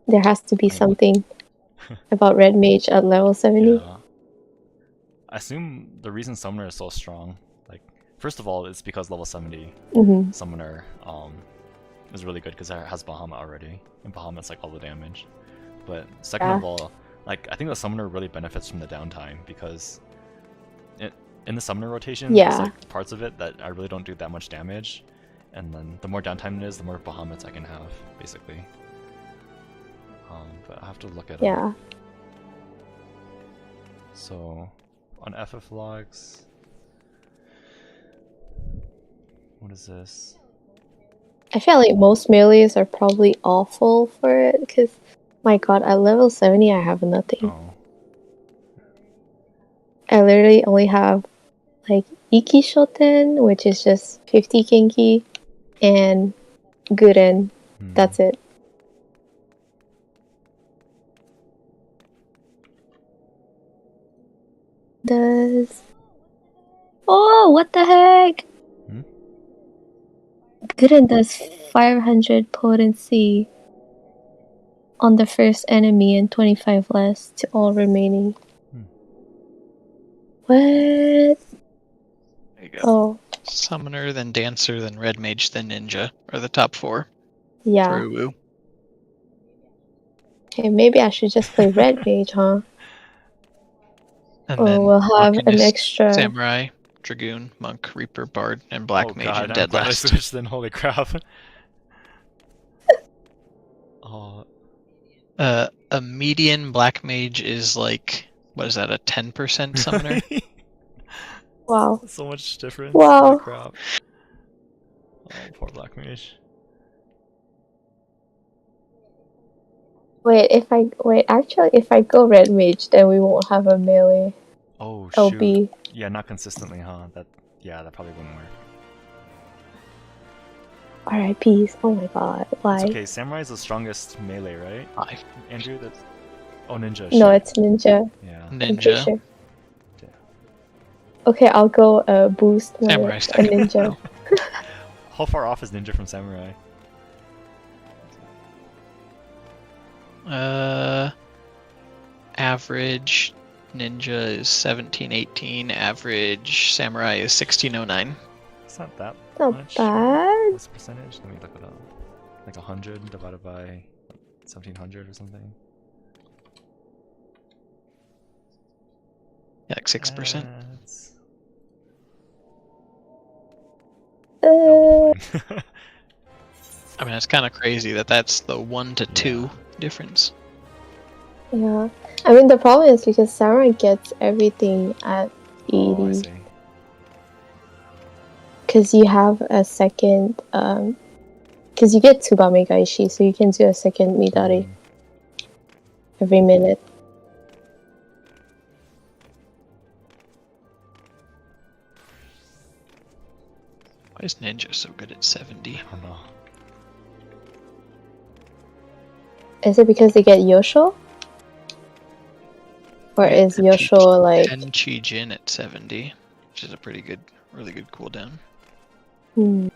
There has to be something about Red Mage at level 70. Yeah. I assume the reason Summoner is so strong, like, first of all, it's because level 70 Summoner is really good because it has Bahamut already, and Bahamut's like all the damage. But second of all, like, I think the Summoner really benefits from the downtime because in the Summoner rotation, there's like parts of it that I really don't do that much damage, and then the more downtime it is, the more Bahamuts I can have, basically. But I have to look at it. Yeah. So, on FF logs, what is this? I feel like most melees are probably awful for it because, my god, at level 70 I have nothing. Oh. I literally only have like Iki Shoten, which is just 50 Genki, and Guren. That's it. Oh, what the heck? Guren does 500 potency on the first enemy and 25 less to all remaining. What? There you go. Oh, Summoner, then Dancer, then Red Mage, then Ninja are the top 4 yeah. for Uwu. Okay, maybe I should just play Red Mage, huh? And Or then we'll have an Arcanist, extra. Samurai, Dragoon, Monk, Reaper, Bard, and Black Oh Mage god, and I'm Dead glad I last. switched then, holy crap. Oh, A median Black Mage is like, what is that, a 10% summoner? Wow. so much difference. Wow. Holy crap. Oh, poor Black Mage. Actually, if I go Red Mage, then we won't have a melee Oh shoot. LB. Yeah, not consistently, huh? That probably wouldn't work. RIPs. Oh my god. Why? It's okay, Samurai is the strongest melee, right? 5. Andrew, that's... Oh, Ninja. No, shit. it's Ninja. Yeah. I'm pretty Ninja. sure. Okay, I'll go boost my Samurai a second. Ninja. How far off is Ninja from Samurai? Average Ninja is 1718. Average Samurai is 1609. It's not that Not much. bad. What's the percentage? Let me look it up. Like 100 divided by 1700 or something. Yeah, like 6%. That's- Uh, that'll be fine. I mean, it's kind of crazy that that's the 1 to 2 difference. yeah. I mean, the problem is because Samurai gets everything at Oh, I 80. see. Because you have a second, because you get Tsubame Gaishi, so you can do a second Midari every minute. Why is Ninja so good at 70? I don't know. Is it because they get Yosho? Or is Yosho like... And Chi-Jin at 70, which is a really good cooldown. Hmm.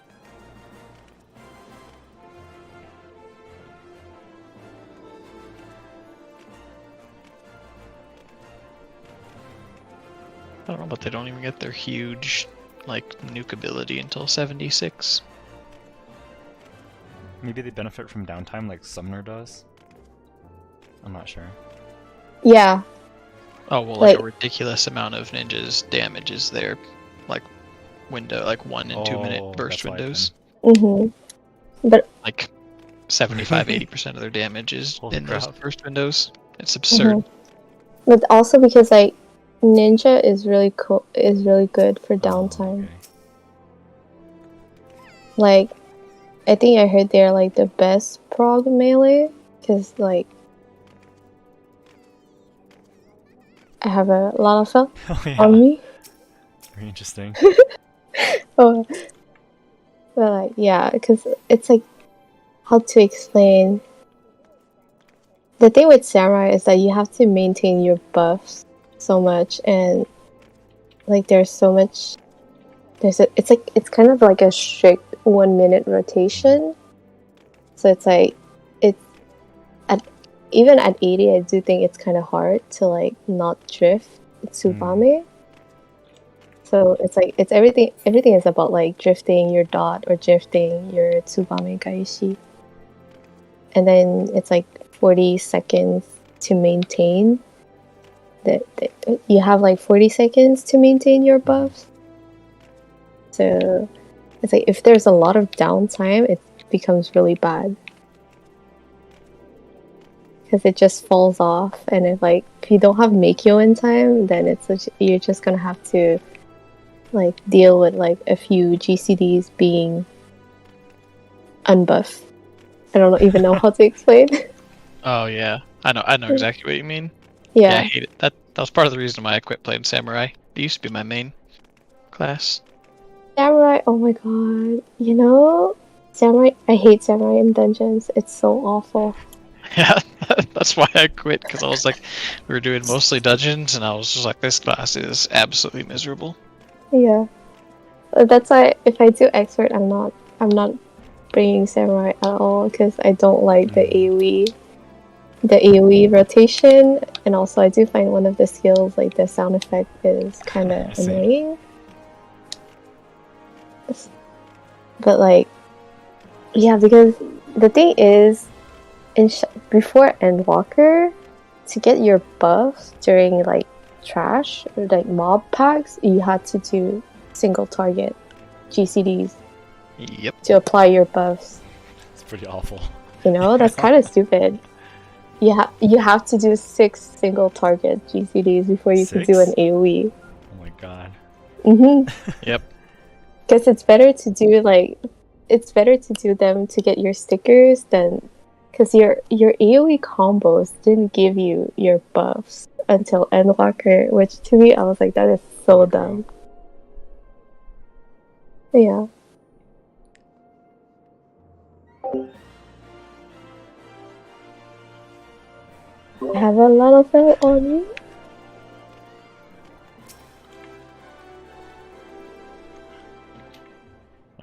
I don't know, but they don't even get their huge, like, nuke ability until 76. Maybe they benefit from downtime like Summoner does? I'm not sure. Yeah. Oh, well, like a Like- ridiculous amount of ninjas damages their, like, window, like 1 and 2 minute Oh, burst that's why windows. Mm-hmm. Like, 75-80% of their damage is Holy in those crap. burst windows. It's absurd. Mhm. But also because like Ninja is really cool, is really good for downtime. Oh, okay. Like, I think I heard they're like the best prog melee because like I have a lot of felt Oh, yeah. on me. Very interesting. Oh, but like yeah, because it's like how to explain. The thing with Samurai is that you have to maintain your buffs so much, and like there's so much. It's kind of like a strict 1 minute rotation. So it's like even at 80, I do think it's kind of hard to like not drift Tsubame. So it's like it's everything is about like drifting your dot or drifting your Tsubame Gaishi. And then it's like 40 seconds to maintain. You have like 40 seconds to maintain your buffs. So it's like if there's a lot of downtime, it becomes really bad. Because it just falls off, and if you don't have Meikyo in time, then you're just gonna have to like deal with like a few GCDs being unbuffed. I don't even know how to explain. Oh, yeah. I know exactly what you mean. Yeah. I hate it. That was part of the reason why I quit playing Samurai. It used to be my main class. Samurai, oh my god. You know, Samurai, I hate Samurai in dungeons. It's so awful. Yeah, that's why I quit, because I was like, we were doing mostly dungeons, and I was just like, this class is absolutely miserable. Yeah. That's why if I do expert, I'm not bringing Samurai at all, because I don't like the AoE. the AoE rotation, and also I do find one of the skills, like the sound effect, is kind of Same. annoying. But like, yeah, because the thing is, before Endwalker, to get your buffs during like trash or like mob packs, you had to do single target GCDs Yep. to apply your buffs. It's pretty awful. You know, that's kind of stupid. You have to do 6 single target GCDs before you can do an 6? AoE. Oh my god. Yep. Because it's better to do them to get your stickers than, because your AoE combos didn't give you your buffs until Endwalker, which to me I was like, that is so dumb. Yeah. I have a lot of that on me.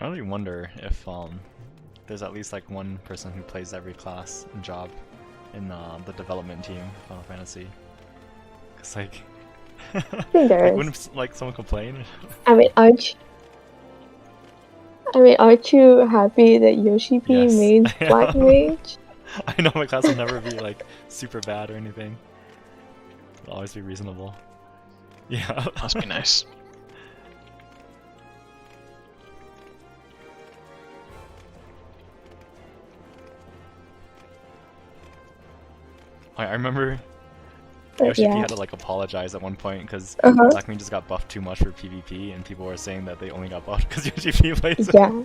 I really wonder if there's at least like one person who plays every class and job in the development team of Final Fantasy. Cause like, I think there like, is. wouldn't like someone complain? I mean, aren't you happy that Yoshi P Yes, made I Black am. Mage? I know my class will never be like super bad or anything. It'll always be reasonable. Yeah. Must be nice. I remember Yoshi P Yeah. had to like apologize at one point because Uh-huh. Black Mage just got buffed too much for PvP, and people were saying that they only got buffed because Yoshi P plays it. Yeah.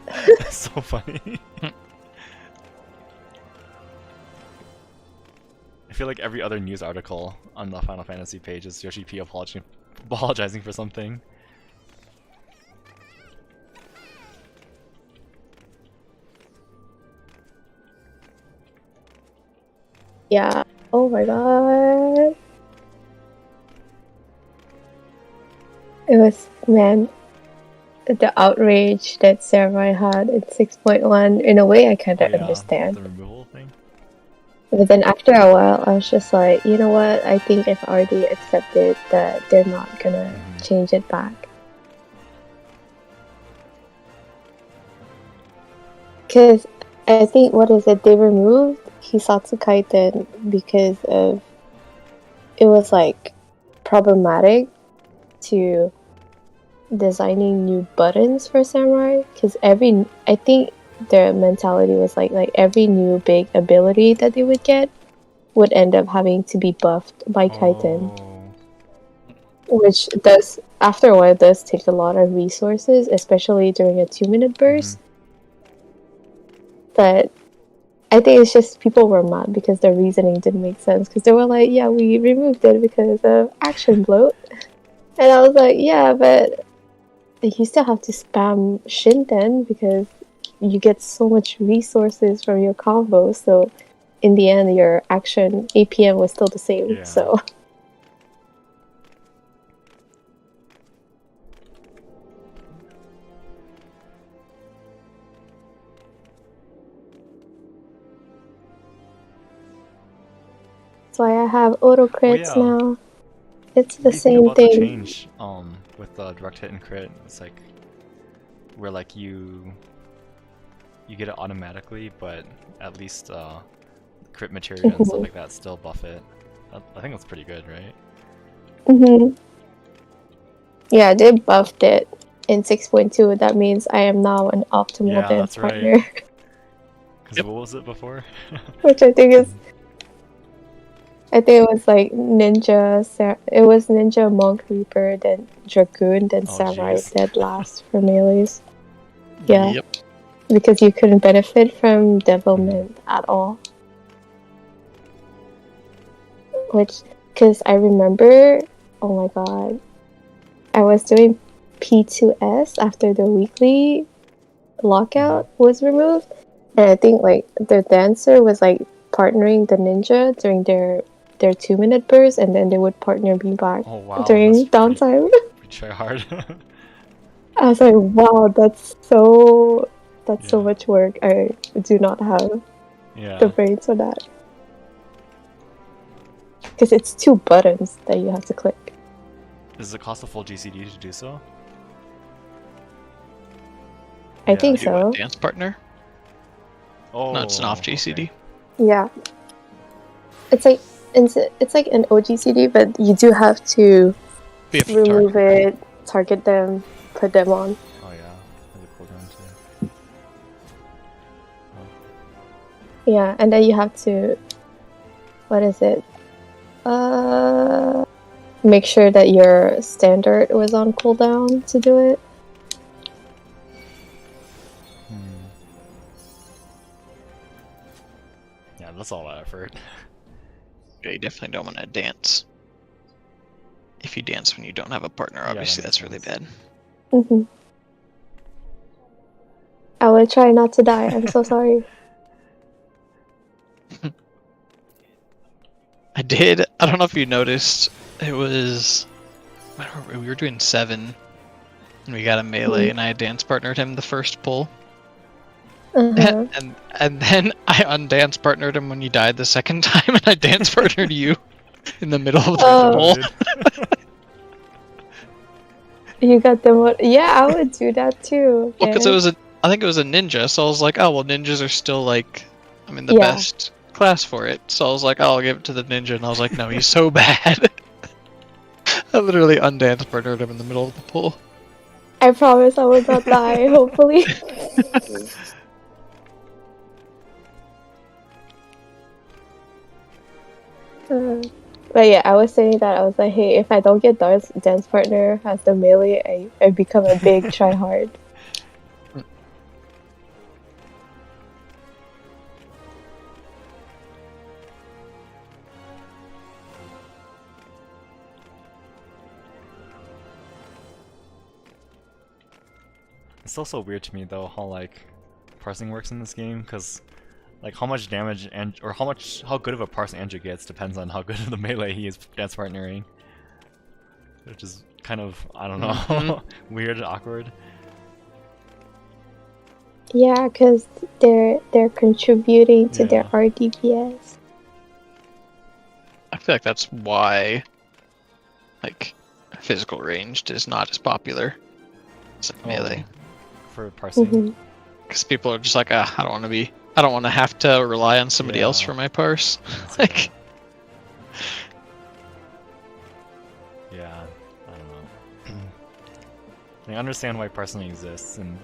It's so funny. I feel like every other news article on the Final Fantasy page is Yoshi P apologizing for something. Yeah. Oh my god. It was, man, the outrage that Samurai had in 6.1, in a way I kind Oh of yeah, understand. the removal thing. But then after a while, I was just like, you know what? I think I've already accepted that they're not gonna change it back. Because I think, what is it? They removed Hisatsu Kaiten because of, it was like problematic to designing new buttons for Samurai. Because I think their mentality was like every new big ability that they would get would end up having to be buffed by Kaiten, which does, after a while, does take a lot of resources, especially during a 2-minute burst. But I think it's just people were mad because their reasoning didn't make sense, because they were like, yeah, we removed it because of action bloat. And I was like, yeah, but you still have to spam Shinten because you get so much resources from your combo, so in the end your action APM was still the same. Yeah. So that's why I have auto crits yeah. now. It's the What do you think same about the thing. change with the direct hit and crit? It's like where like you get it automatically, but at least crit material and stuff like that still buff it. I think that's pretty good, right? Yeah, they buffed it in 6.2. That means I am now an optimal Yeah, dance that's right. partner. Because what was it before? Which I think is, I think it was like Ninja, it was Ninja, Monk, Reaper, then Dragoon, then Oh, Samurai jeez. dead last for melees. Yeah, Yep. because you couldn't benefit from devilment at all. Which, because I remember, oh my god, I was doing P2S after the weekly lockout was removed, and I think like the dancer was like partnering the ninja during their 2-minute burst, and then they would partner me back Oh wow, during that's downtime. pretty try hard. I was like, wow, that's so Yeah. much work. I do not have Yeah. the brains for that. Because it's 2 buttons that you have to click. Does it cost a full GCD to do so? I Yeah. think Do so. a dance partner? Oh, No, it's an off GCD. okay. Yeah. It's like an OGCD, but you do have to We have to remove target. it, target them, put them on. Oh yeah, has a cooldown too. Yeah, and then you have to, what is it? Make sure that your standard was on cooldown to do it. Yeah, that's all that effort. Yeah, you definitely don't want to dance. If you dance when you don't have a partner, that obviously makes that's really sense. bad. Hmm. I will try not to die. I'm so sorry. I did. I don't know if you noticed. It was. We were doing 7, and we got a melee, and I dance partnered him the first pull, Uh-huh. and then I undance partnered him when you died the second time, and I dance partnered you in the middle of the Oh. pull. You got them. Yeah, I would do that too. Well, because okay? it was I think it was a ninja, so I was like, oh well, ninjas are still like, I mean, the Yeah. best class for it. So I was like, oh, I'll give it to the ninja, and I was like, no, he's so bad. I literally undance partnered him in the middle of the pool. I promise I will not die, hopefully. But yeah, I was saying that I was like, hey, if I don't get dance partner as the melee, I become a big tryhard. It's also weird to me though how like parsing works in this game, because like how much damage and or how good of a parse Andrew gets depends on how good of the melee he is dance partnering, which is kind of, I don't know, weird and awkward. Yeah, because they're contributing to their Yeah. RDPS. I feel like that's why, like, physical ranged is not as popular as melee. For parsing. Hmm. Because people are just like, I don't want to have to rely on somebody else Yeah. for my parse. That's Like, Yeah, I don't know. I understand why parsing exists, and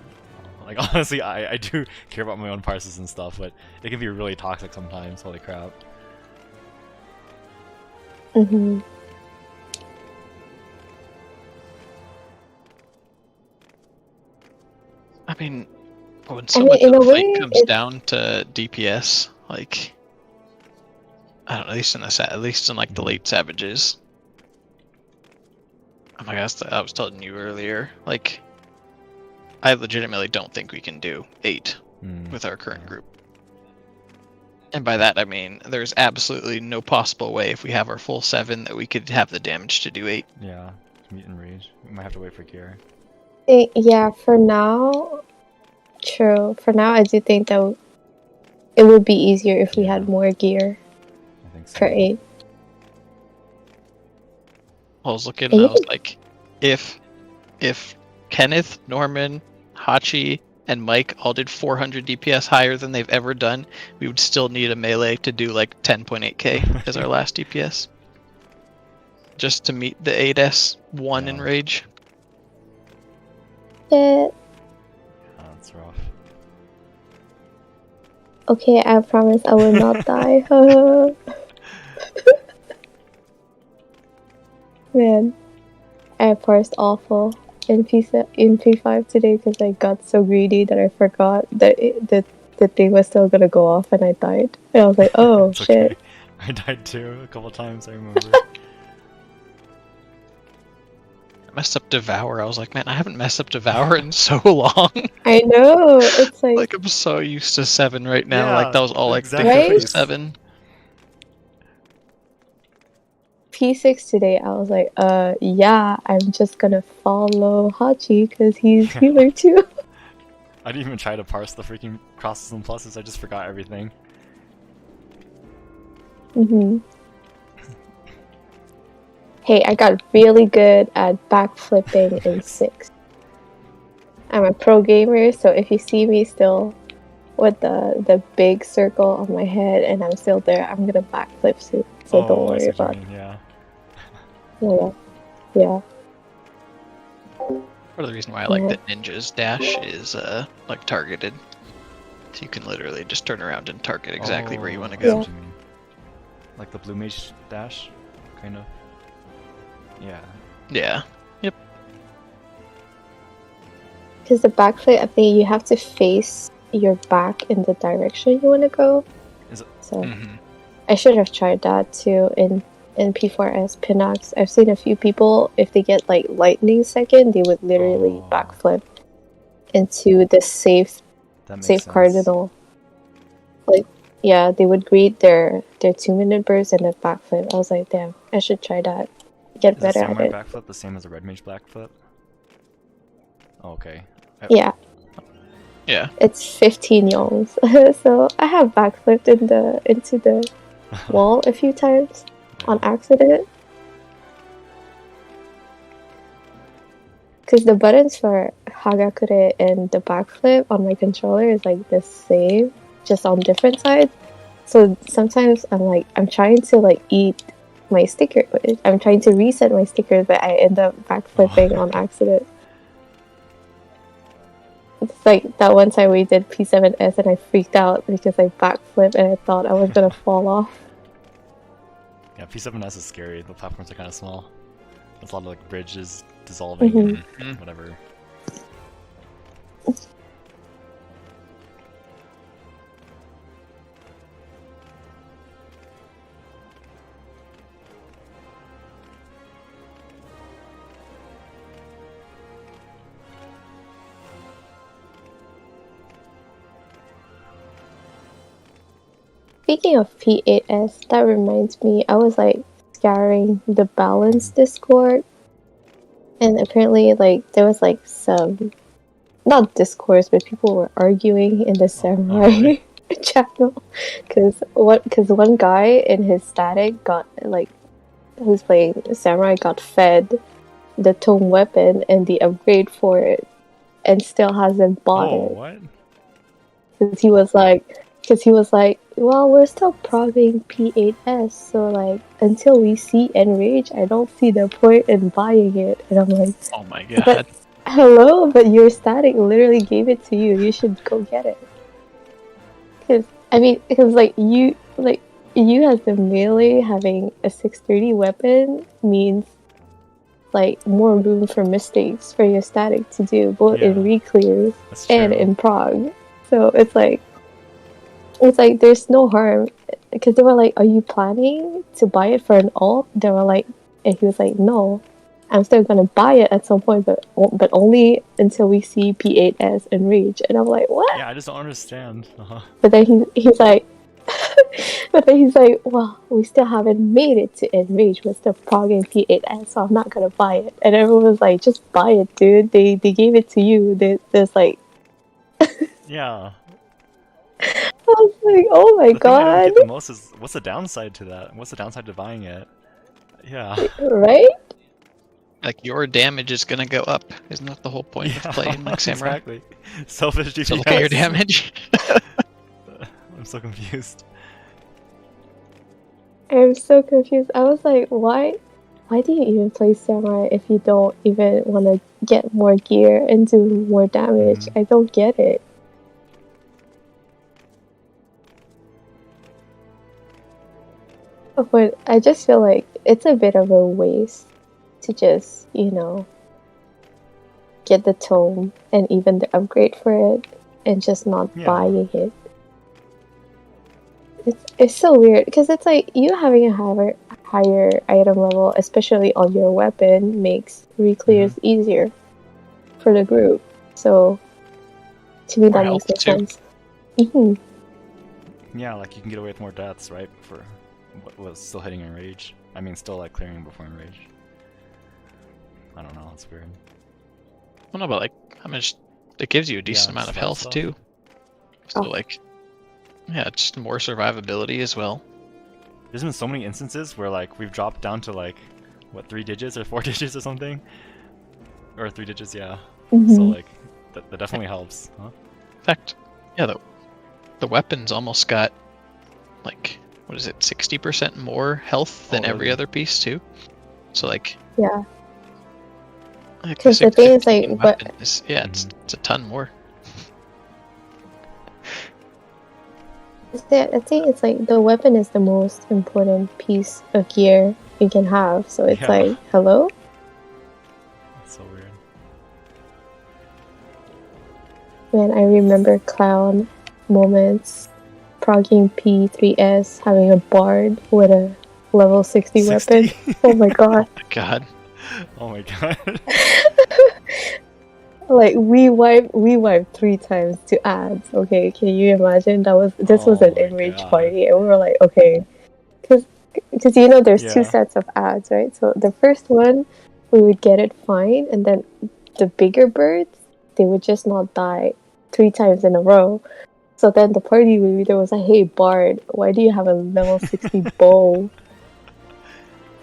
like honestly, I do care about my own parses and stuff, but it can be really toxic sometimes. Holy crap! Hmm. I mean, when so mean, much in of a the fight way, comes it's- down to DPS, like, I don't know, at least in like the late Savages. Oh my gosh, I was telling you earlier, like, I legitimately don't think we can do 8 with our current group. And by that I mean there's absolutely no possible way if we have our full 7 that we could have the damage to do 8. Yeah, meet and rage. We might have to wait for gear. Yeah, for now, true. For now, I do think that it would be easier if we had more gear I think so. for 8. I was looking And and I you was could- like, if Kenneth, Norman, Hachi, and Mike all did 400 DPS higher than they've ever done, we would still need a melee to do like 10.8k as our last DPS. Just to meet the 8S 1 in Yeah. Rage. That's rough. Okay, I promise I will not die. Man, I parsed awful in P5 today because I got so greedy that I forgot that the thing was still gonna go off and I died. And I was like, oh It's shit. okay. I died too a couple times. I remember. I messed up Devour. I was like, man, I haven't messed up Devour in so long. I know. It's like, Like, I'm so used to 7 right now. Yeah, Like, that was all like exactly. different Right? 7. P6 today, I was like, yeah, I'm just gonna follow Hachi because he's healer too. I didn't even try to parse the freaking crosses and pluses. I just forgot everything. Hmm. Hey, I got really good at backflipping in 6. I'm a pro gamer, so if you see me still with the big circle on my head and I'm still there, I'm gonna backflip soon. So don't I worry see what you about mean, yeah. it. Yeah. Part of the reason why I like Yeah. that Ninja's dash is like targeted. So you can literally just turn around and target exactly where you want to I see go. what you mean. Like the blue mage dash, kind of. Yeah. Yeah. Because the backflip, I think you have to face your back in the direction you want to go. Is it? So Mhm. I should have tried that too in P4S Pinax. I've seen a few people, if they get like lightning second, they would literally Oh. backflip into the safe That makes sense. cardinal. Like, yeah, they would greet their 2-minute burst and then backflip. I was like, damn, I should try that. Get Is the better at samurai it. backflip the same as a red mage backflip? Oh, okay. Yeah, Yeah. it's 15 yongs. So I have backflipped into the wall a few times on accident. Because the buttons for Hagakure and the backflip on my controller is like the same, just on different sides. So sometimes I'm trying to like eat my sticker. I'm trying to reset my stickers, but I end up backflipping on accident. It's like that one time we did P7S and I freaked out because I backflipped and I thought I was gonna fall off. Yeah, P7S is scary. The platforms are kind of small. There's a lot of like bridges dissolving Mhm. and whatever. Speaking of P8S, that reminds me, I was like scouring the balance Discord, and apparently like there was like some, not discourse, but people were arguing in the samurai really? channel, because one guy in his static got like, who's playing samurai, got fed the tome weapon and the upgrade for it, and still hasn't bought Oh, it. what? Because he was like, well, we're still progging P8S, so like until we see Enrage, I don't see the point in buying it. And I'm like, Oh my god. but hello, but your static literally gave it to you. You should go get it. Because like you as the melee having a 630 weapon means like more room for mistakes for your static to do, both in Yeah. re-clears That's and true. in prog. So it's like there's no harm, because they were like, are you planning to buy it for an alt? They were like, and he was like, no, I'm still gonna buy it at some point, but only until we see P8S and Rage. And I'm like, what? Yeah, I just don't understand. But then he's like, but then he's like, well, we still haven't made it to Enrage. We're still progging P8S, so I'm not gonna buy it. And everyone was like, just buy it, dude. They gave it to you. There's like, Yeah. I was like, oh my The thing I don't god, get the most is, what's the downside to that? What's the downside to buying it? Yeah. right? Like your damage is gonna go up. Isn't that the whole point of playing like samurai? Exactly. Selfish DPS. So look at your damage. I'm so confused. I'm so confused. I was like, why do you even play samurai if you don't even want to get more gear and do more damage? I don't get it. But I just feel like it's a bit of a waste to just, get the tome and even the upgrade for it and just not Yeah. buying it. It's so weird, because it's like you having a higher item level, especially on your weapon, makes re-clears easier for the group. So to me, More that makes no health, too. sense. hmm Yeah, like you can get away with more deaths, right? For what was still hitting Enrage. I mean, still like clearing before Enrage. I don't know, it's weird. I don't know, but like how much it gives you a decent amount of survival health stuff. too. So Oh. like, yeah, just more survivability as well. There's been so many instances where like we've dropped down to like what, 3 digits or 4 digits or something? Or 3 digits, yeah. So Mhm. like that definitely helps, huh? In fact, yeah, the weapon's almost got like what is it, 60% more health than every really? other piece too. So like, Yeah. like the 'Cause the thing is, 615 like, but- weapon is it's a ton more. I think it's like the weapon is the most important piece of gear you can have. So it's Yeah. like, hello? That's so weird. Man, I remember clown moments, progging P3S, having a bard with a level 60 weapon. 60? Oh my god. Oh my god. Oh my god. Like we wiped 3 times to ads. Okay, can you imagine? This was Oh an my enraged God. party, and we were like, okay, because you know there's 2 Yeah. sets of ads, right? So the first one we would get it fine, and then the bigger birds they would just not die 3 times in a row. So then the party leader was like, "Hey Bard, why do you have a level 60 bow?"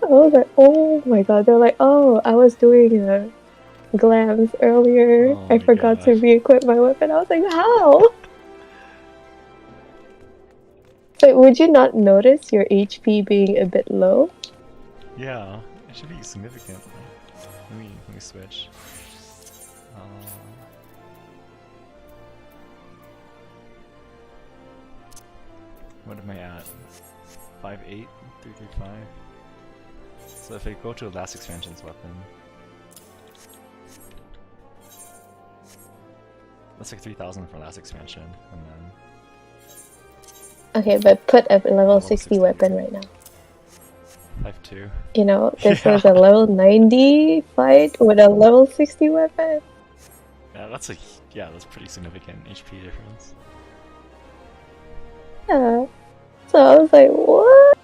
I was like, "Oh my god!" They're like, "Oh, I was doing a glams earlier. Oh I my forgot to gosh. re-equip my weapon." I was like, "How?" But would you not notice your HP being a bit low? Yeah, it should be significant. Let me switch. What am I at? 5'8", 335. So if I go to last expansion's weapon, that's like 3,000 for last expansion, and then Okay, but put a level level 60 60. weapon right now. 5'2". You know, this Yeah. was a level 90 fight with a level 60 weapon. Yeah, that's pretty significant HP difference. Yeah. So I was like, what?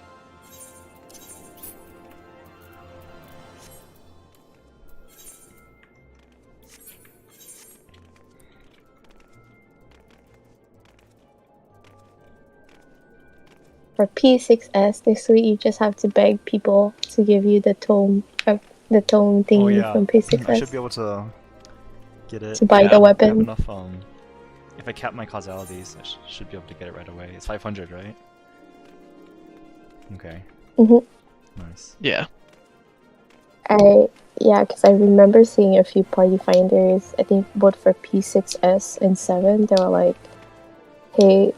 For P6S this week, you just have to beg people to give you the tome thingy Oh yeah, from P6S. I should be able to get it. To buy the I have weapon. enough. If I cap my causalities, I should be able to get it right away. It's 500, right? Okay. Mhm. Nice. Yeah. Because I remember seeing a few party finders, I think both for P6S and 7, they were like, hey,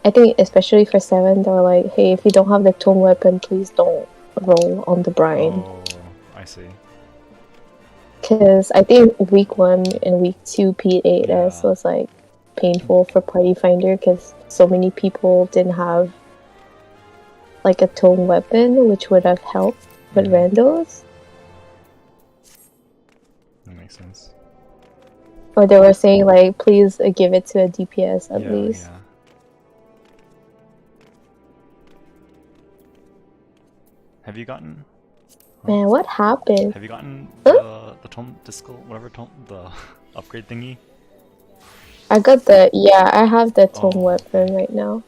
I think especially for 7, they were like, hey, if you don't have the tome weapon, please don't roll on the brine. Oh, I see. Because I think week 1 and week 2 P8S Yeah. was like painful for party finder because so many people didn't have like a tome weapon, which would have helped with randos. That makes sense. Or they were saying like, please give it to a DPS at least. Yeah. Have you gotten? Man, what happened? Have you gotten Huh? the tome disco, whatever tome, the upgrade thingy? I have the tome weapon right now.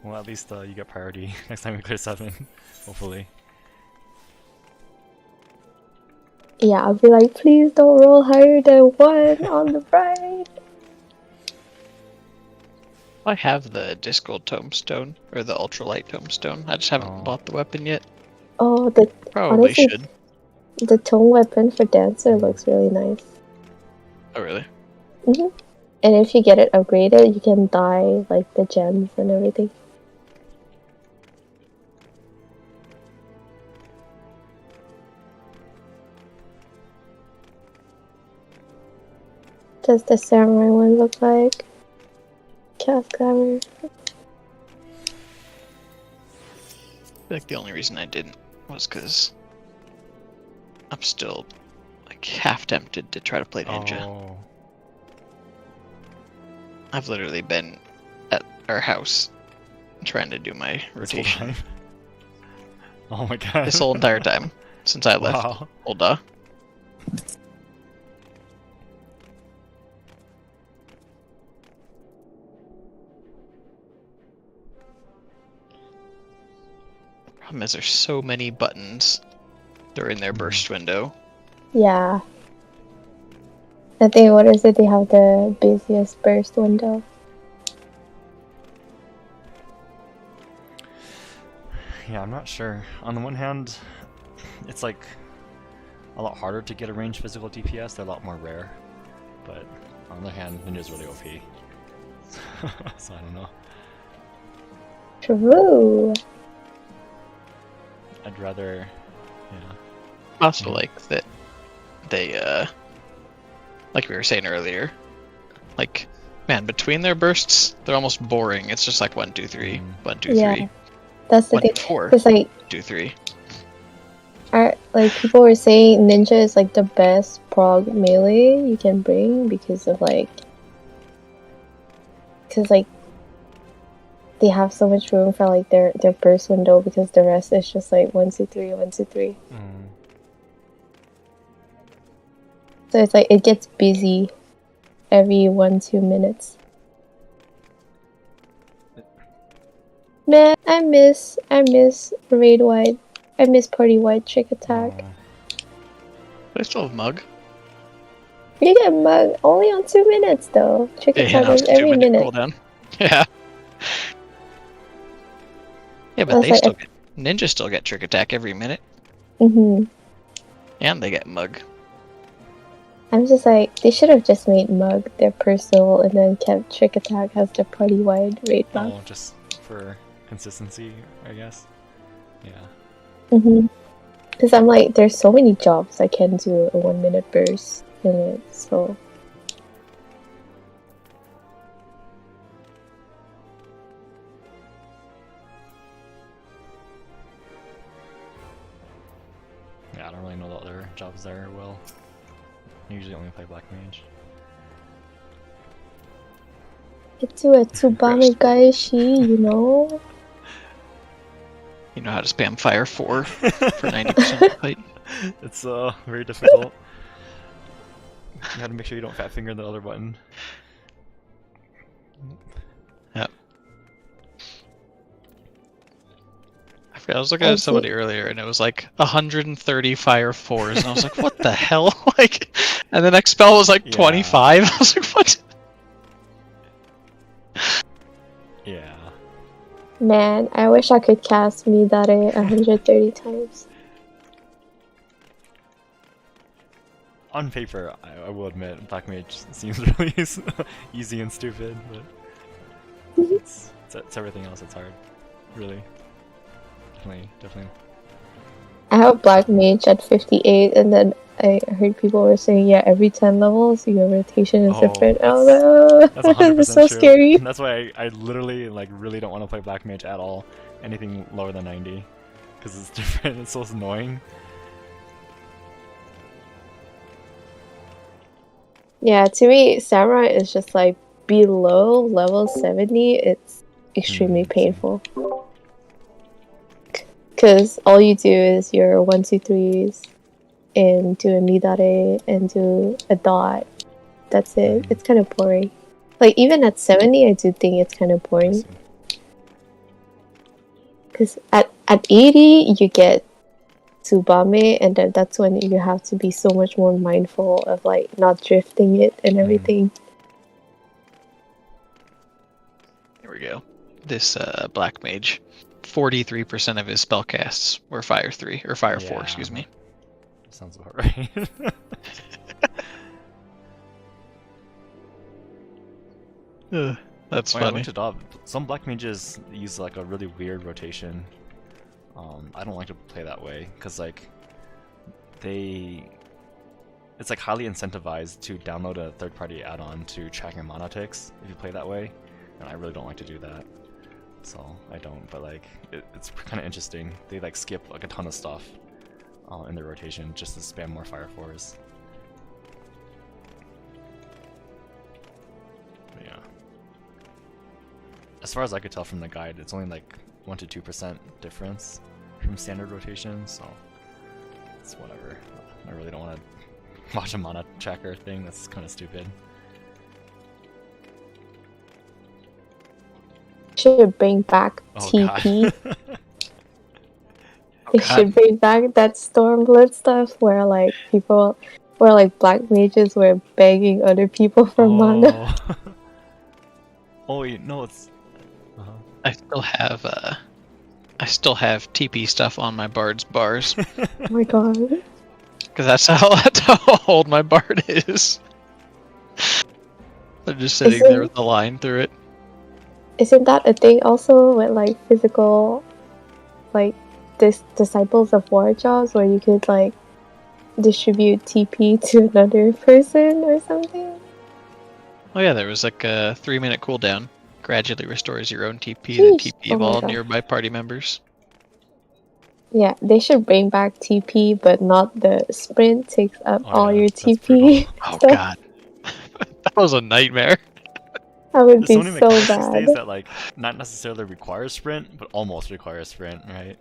Well, at least you get priority next time we clear 7, hopefully. Yeah, I'll be like, please don't roll higher than 1 on the bride. I have the Disco Tombstone, or the Ultralight Tombstone. I just haven't bought the weapon yet. Oh, Probably honestly, should. the tome weapon for Dancer looks really nice. Oh, really? And if you get it upgraded, you can dye like the gems and everything. Does the samurai one look like? Cast glamour. I feel like the only reason I didn't was because I'm still like half tempted to try to play Ninja. Oh. I've literally been at our house trying to do my rotation Oh my god. this whole entire time since I left Wow. Olda. Problem is, there's so many buttons during their burst window. Yeah. I think, what is it? They have the busiest burst window. Yeah, I'm not sure. On the one hand, it's like a lot harder to get a ranged physical DPS. They're a lot more rare. But on the other hand, Ninja's really OP. So I don't know. True. I'd rather, yeah. Also, like that they, like we were saying earlier, like, man, between their bursts, they're almost boring. It's just like 1, 2, 3, 1, 2, 3. Yeah. That's the 1, thing. 4, Because, like, 2, 3. like, people were saying Ninja is, like, the best prog melee you can bring because of, like... Because, like, they have so much room for, like, their burst window because the rest is just, like, 1, 2, 3, 1, 2, 3. So it's like, it gets busy every 1-2 minutes. Man, I miss raid wide. I miss party wide trick attack. They still have mug. You get mug only on 2 minutes though. Trick attack is every 2-minute minute. cooldown. Yeah. Yeah, but That's they like still get, ninjas still get trick attack every minute, Mm-hmm. and they get mug. I'm just like, they should have just made mug their personal and then kept trick attack as their party wide raid buff. Oh, just for consistency, I guess. Yeah. Mm-hmm. Because I'm like, there's so many jobs I can do a 1 minute burst in it, so... Yeah, I don't really know the other jobs there well. I usually only play Black Mage. It's a Tsubame Gaishi, you know? You know how to spam fire 4 for 90% of the fight. It's very difficult. You gotta make sure you don't fat finger the other button. Yep. I forgot, I was looking at somebody earlier and it was like 130 fire 4s and I was like, what the hell? Like, and the next spell was like 25. I was like, what? Yeah. Man, I wish I could cast Midare 130 times. On paper, I will admit, Black Mage seems really easy and stupid, but it's everything else that's hard. Really. Definitely. I have Black Mage at 58, and then I heard people were saying, yeah, every 10 levels, your rotation is different. Oh no! That's 100% It's so true. scary. That's why I literally, like, really don't want to play Black Mage at all. Anything lower than 90. Because it's different, it's so annoying. Yeah, to me, Samurai is just like below level 70, it's extremely painful. Because all you do is your 1, 2, 3s and do a Midare and do a dot. That's it. It's kind of boring. Like, even at 70, I do think it's kind of boring. Because at 80, you get Tsubame, and then that's when you have to be so much more mindful of, like, not drifting it and everything. Here we go. This Black Mage, 43% of his spellcasts were Fire 3, or Fire 4, excuse me. Sounds about right. That's When I funny. looked it up, some Black Mages use like a really weird rotation. I don't like to play that way, because like, it's like highly incentivized to download a third-party add-on to track your mana ticks if you play that way, and I really don't like to do that. So I don't, but like, it's kind of interesting. They like skip like a ton of stuff in their rotation just to spam more Fire 4s. But yeah. As far as I could tell from the guide, it's only like 1 to 2% difference from standard rotation, so it's whatever. I really don't want to watch a mana tracker thing, that's kind of stupid. Should bring back Oh, TP. God. They should bring back that Stormblood stuff where like people, where like black mages were begging other people for mana. Oh wait, no, it's. I still have TP stuff on my bard's bars. Oh my god. Because that's how old my bard is. They're just sitting there with the line through it. Isn't that a thing also with like physical, like disciples of war jobs where you could like distribute TP to another person or something? Oh yeah, there was like a 3-minute cooldown. Gradually restores your own TP Jeez. to TP of Oh my all God. nearby party members. Yeah, they should bring back TP, but not the sprint takes up all yeah, your that's TP. Oh stuff. god. That was a nightmare. That would There's be so many so mechanics these bad. days that like not necessarily require sprint, but almost require sprint, right?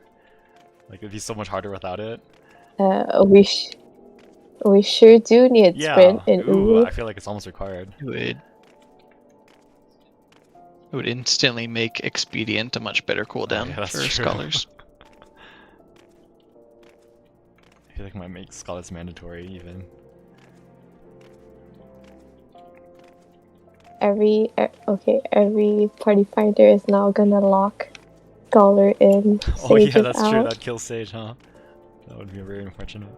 Like it'd be so much harder without it. We sure do need Yeah. sprint in Ooh, Uwu. I feel like it's almost required. It would instantly make Expedient a much better cooldown yeah, that's for true. scholars. I feel like it might make scholars mandatory even. Every party finder is now gonna lock Scholar in. Oh yeah, Sage is that's out. true. That kills Sage, huh? That would be very unfortunate.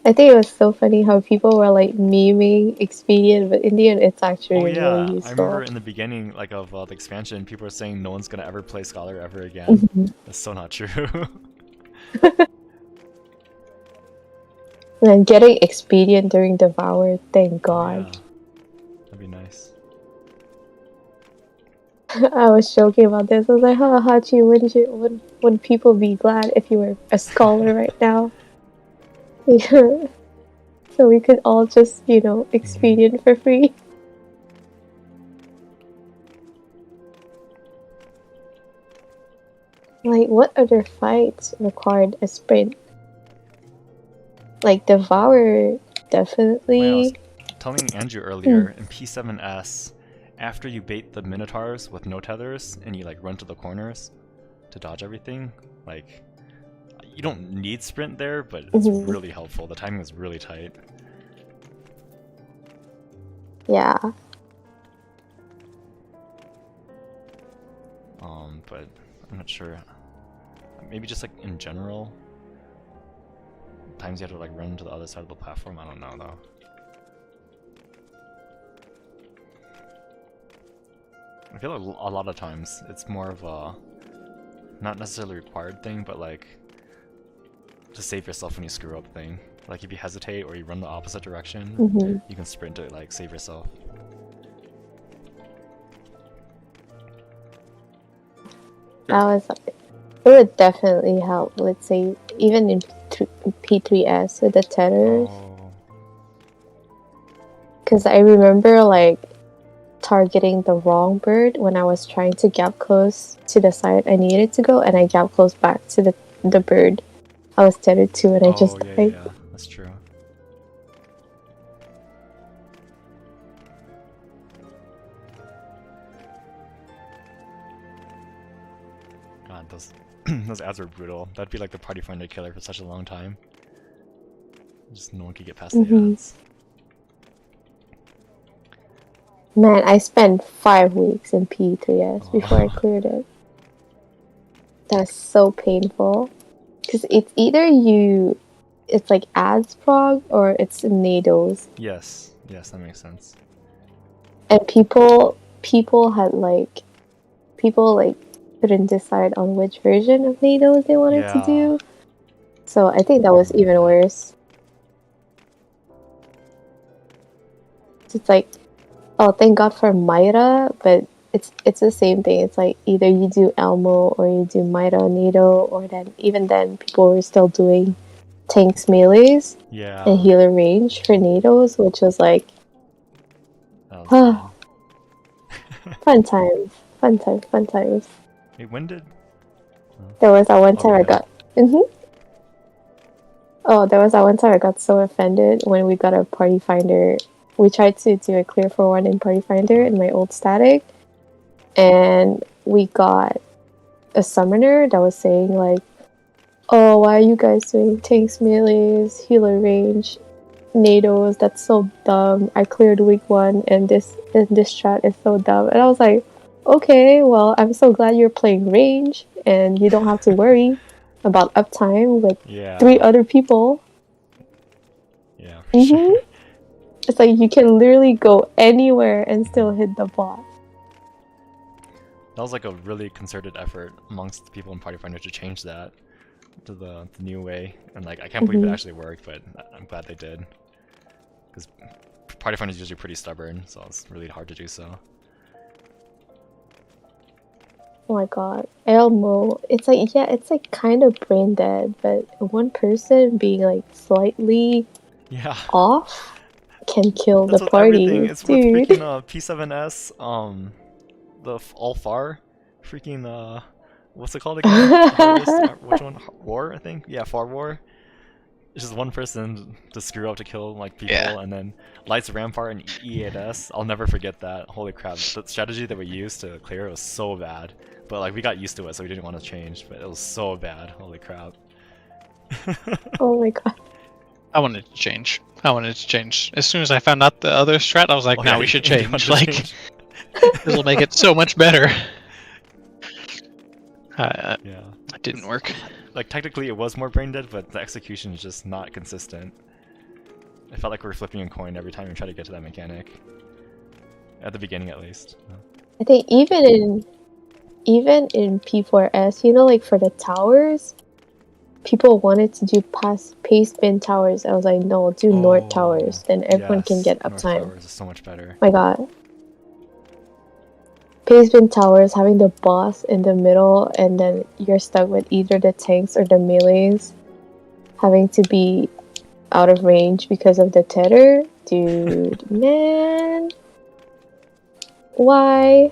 I think it was so funny how people were like memeing Expedient, but in the end, it's actually Oh yeah, really I remember useful. in the beginning, like of the expansion, people were saying no one's gonna ever play Scholar ever again. Mhm. That's so not true. And getting Expedient during Devour, thank God. Yeah. That'd be nice. I was joking about this. I was like, "Huh, Hachi, wouldn't people be glad if you were a scholar right now?" Yeah. So we could all just, Expedient for free. Like, what other fights required a sprint? Like, Devour, definitely. Wait, I was telling Andrew earlier, in P7S, after you bait the Minotaurs with no tethers, and you like run to the corners to dodge everything, like, you don't need sprint there, but it's really helpful. The timing is really tight. Yeah. But I'm not sure. Maybe just like in general, times you have to like run to the other side of the platform. I don't know though. I feel like a lot of times it's more of a not necessarily required thing, but like to save yourself when you screw up thing. Like if you hesitate or you run the opposite direction, you can sprint to like save yourself. It would definitely help, let's say, even in P3S with the tethers. Because I remember, like, targeting the wrong bird when I was trying to gap close to the side I needed to go, and I gap close back to the bird I was tethered to, and I just died. Yeah, that's true. God, those ads were brutal. That'd be like the party finder killer for such a long time. Just no one could get past the ads. Man, I spent 5 weeks in P3S before I cleared it. That's so painful. Because it's either it's like ads prog or it's NATOs. Yes, that makes sense. And people couldn't decide on which version of NATOs they wanted to do. So I think that was even worse. It's like, oh, thank God for Myra, but it's the same thing. It's like either you do Elmo or you do Myra NATO, or even then people were still doing tanks melees and healer range for NATOs, which was like fun times. Wait, when did? There was that one time I got. Oh, there was that one time I got so offended when we got a party finder. We tried to do a clear for one in party finder in my old static, and we got a summoner that was saying like, "Oh, why are you guys doing tanks, melees, healer range, NATOs? That's so dumb. I cleared week 1, and this strat is so dumb." And I was like, "Okay, well, I'm so glad you're playing range, and you don't have to worry about uptime with Yeah. 3 other people." Yeah, for sure. It's like you can literally go anywhere and still hit the boss. That was like a really concerted effort amongst the people in Party Finder to change that to the new way, and like I can't believe it actually worked, but I'm glad they did. Because Party Finder is usually pretty stubborn, so it's really hard to do so. Oh my god, Elmo. It's like, yeah, it's like kind of brain dead, but one person being like slightly Yeah. off can kill That's the with party, everything. It's dude. with freaking P7S, the All-Far, freaking what's it called again? Which one? War, I think. Yeah, Far War. It's just one person to screw up to kill like people, Yeah. and then Lights Rampart and E8S. I'll never forget that. Holy crap! The strategy that we used to clear it was so bad, but like we got used to it, so we didn't want to change. But it was so bad. Holy crap! Oh my god. I wanted to change. As soon as I found out the other strat, I was like, Oh, "Now yeah, we should you wanted change. to Like, change. this will make it so much better." Yeah. It didn't work. Like technically it was more brain dead, but the execution is just not consistent. I felt like we were flipping a coin every time we tried to get to that mechanic. At the beginning, at least. I think even in P4S, you know, like for the towers, people wanted to do paste bin towers. I was like, no, do North towers, then everyone can get North uptime. Towers is so much better. My god. Paste bin towers, having the boss in the middle, and then you're stuck with either the tanks or the melees, having to be out of range because of the tether. Dude, man. Why?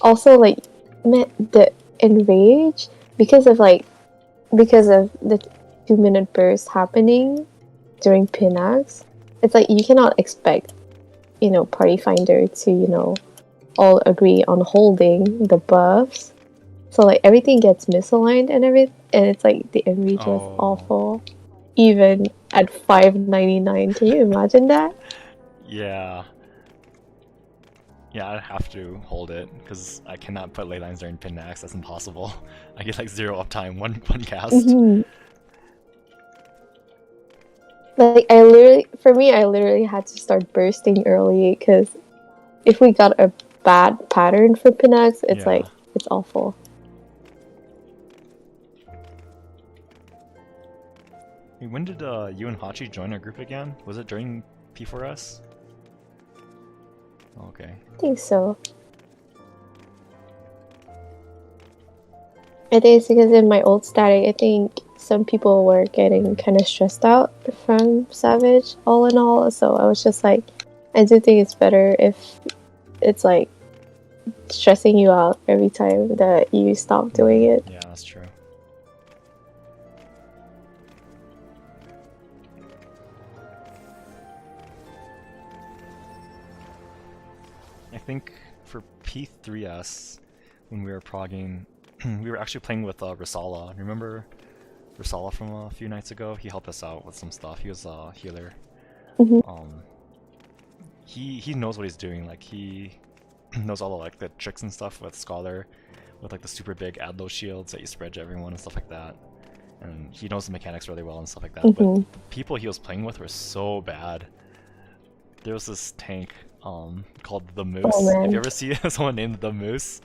Also, like, man, the enrage, because of the 2-minute burst happening during Pinax, it's like you cannot expect, Party Finder to, all agree on holding the buffs. So like everything gets misaligned and it's like the enrage was awful. Even at 599. Can you imagine that? Yeah. Yeah, I'd have to hold it, because I cannot put ley lines during Pinax, that's impossible. I get like 0 uptime, one cast. Like I literally had to start bursting early, because if we got a bad pattern for Pinax, it's like, it's awful. Hey, when did you and Hachi join our group again? Was it during P4S? Okay. I think so. I think it's because in my old static, I think some people were getting kind of stressed out from Savage, all in all, so I was just like, I do think it's better if it's like stressing you out every time that you stop doing it. Yeah, that's true. I think for P3S, when we were progging, we were actually playing with Risala. Remember Risala from a few nights ago? He helped us out with some stuff. He was a healer. He knows what he's doing. Like he knows all the like the tricks and stuff with Scholar, with like the super big Adlo shields that you spread to everyone and stuff like that. And he knows the mechanics really well and stuff like that. But the people he was playing with were so bad. There was this tank called the Moose. If you ever see someone named the Moose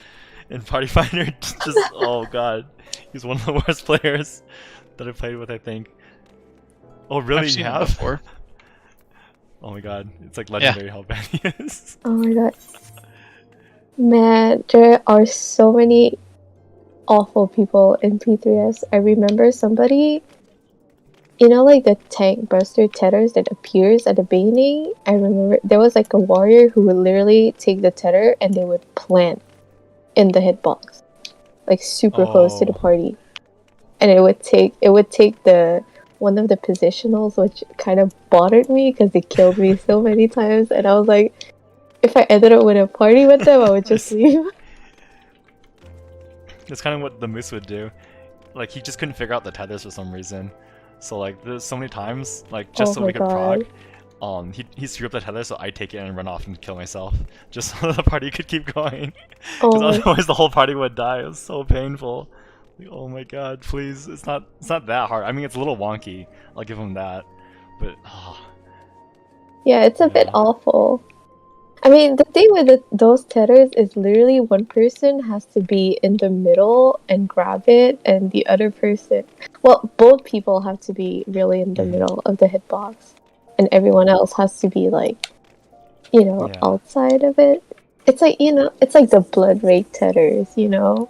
in Party Finder, just oh god, he's one of the worst players that I played with, I think. Oh really? I've seen you him have? before. Oh my god, it's like legendary how bad he is. Oh my god. Man, there are so many awful people in P3S. I remember somebody, like the tank buster tethers that appears at the beginning? I remember there was like a warrior who would literally take the tether and they would plant in the hitbox. Like super close to the party. And it would take the one of the positionals, which kind of bothered me because they killed me so many times, and I was like, if I ended up with a party with them, I would just leave. It's kind of what the moose would do. Like, he just couldn't figure out the tethers for some reason. So, like, there's so many times, like, just Oh so my we could God. prog, he screwed up the tether, so I'd take it and run off and kill myself. Just so the party could keep going. Oh Because my- otherwise the whole party would die. It was so painful. Like, oh my god, please. It's not that hard. I mean, it's a little wonky. I'll give him that. But, Yeah, it's a bit Yeah. awful. I mean, the thing with those tethers is literally one person has to be in the middle and grab it, and the other person, well, both people have to be really in the Mhm. middle of the hitbox, and everyone else has to be like, you know, Yeah. outside of it. It's like, you know, it's like the blood raid tethers, you know,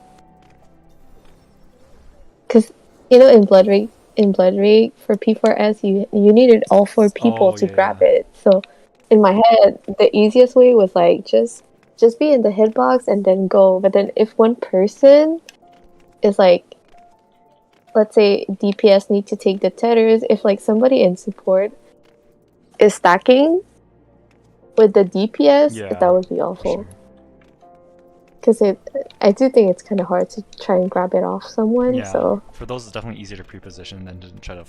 because you know in blood raid for P4S you needed all four people Oh, to yeah, grab yeah. it. So in my head, the easiest way was like just be in the hitbox and then go. But then if one person is like, let's say DPS need to take the tethers, if like somebody in support is stacking with the DPS, Yeah, that would be for awful. sure. Because I do think it's kind of hard to try and grab it off someone. Yeah, So for those it's definitely easier to pre-position than to try to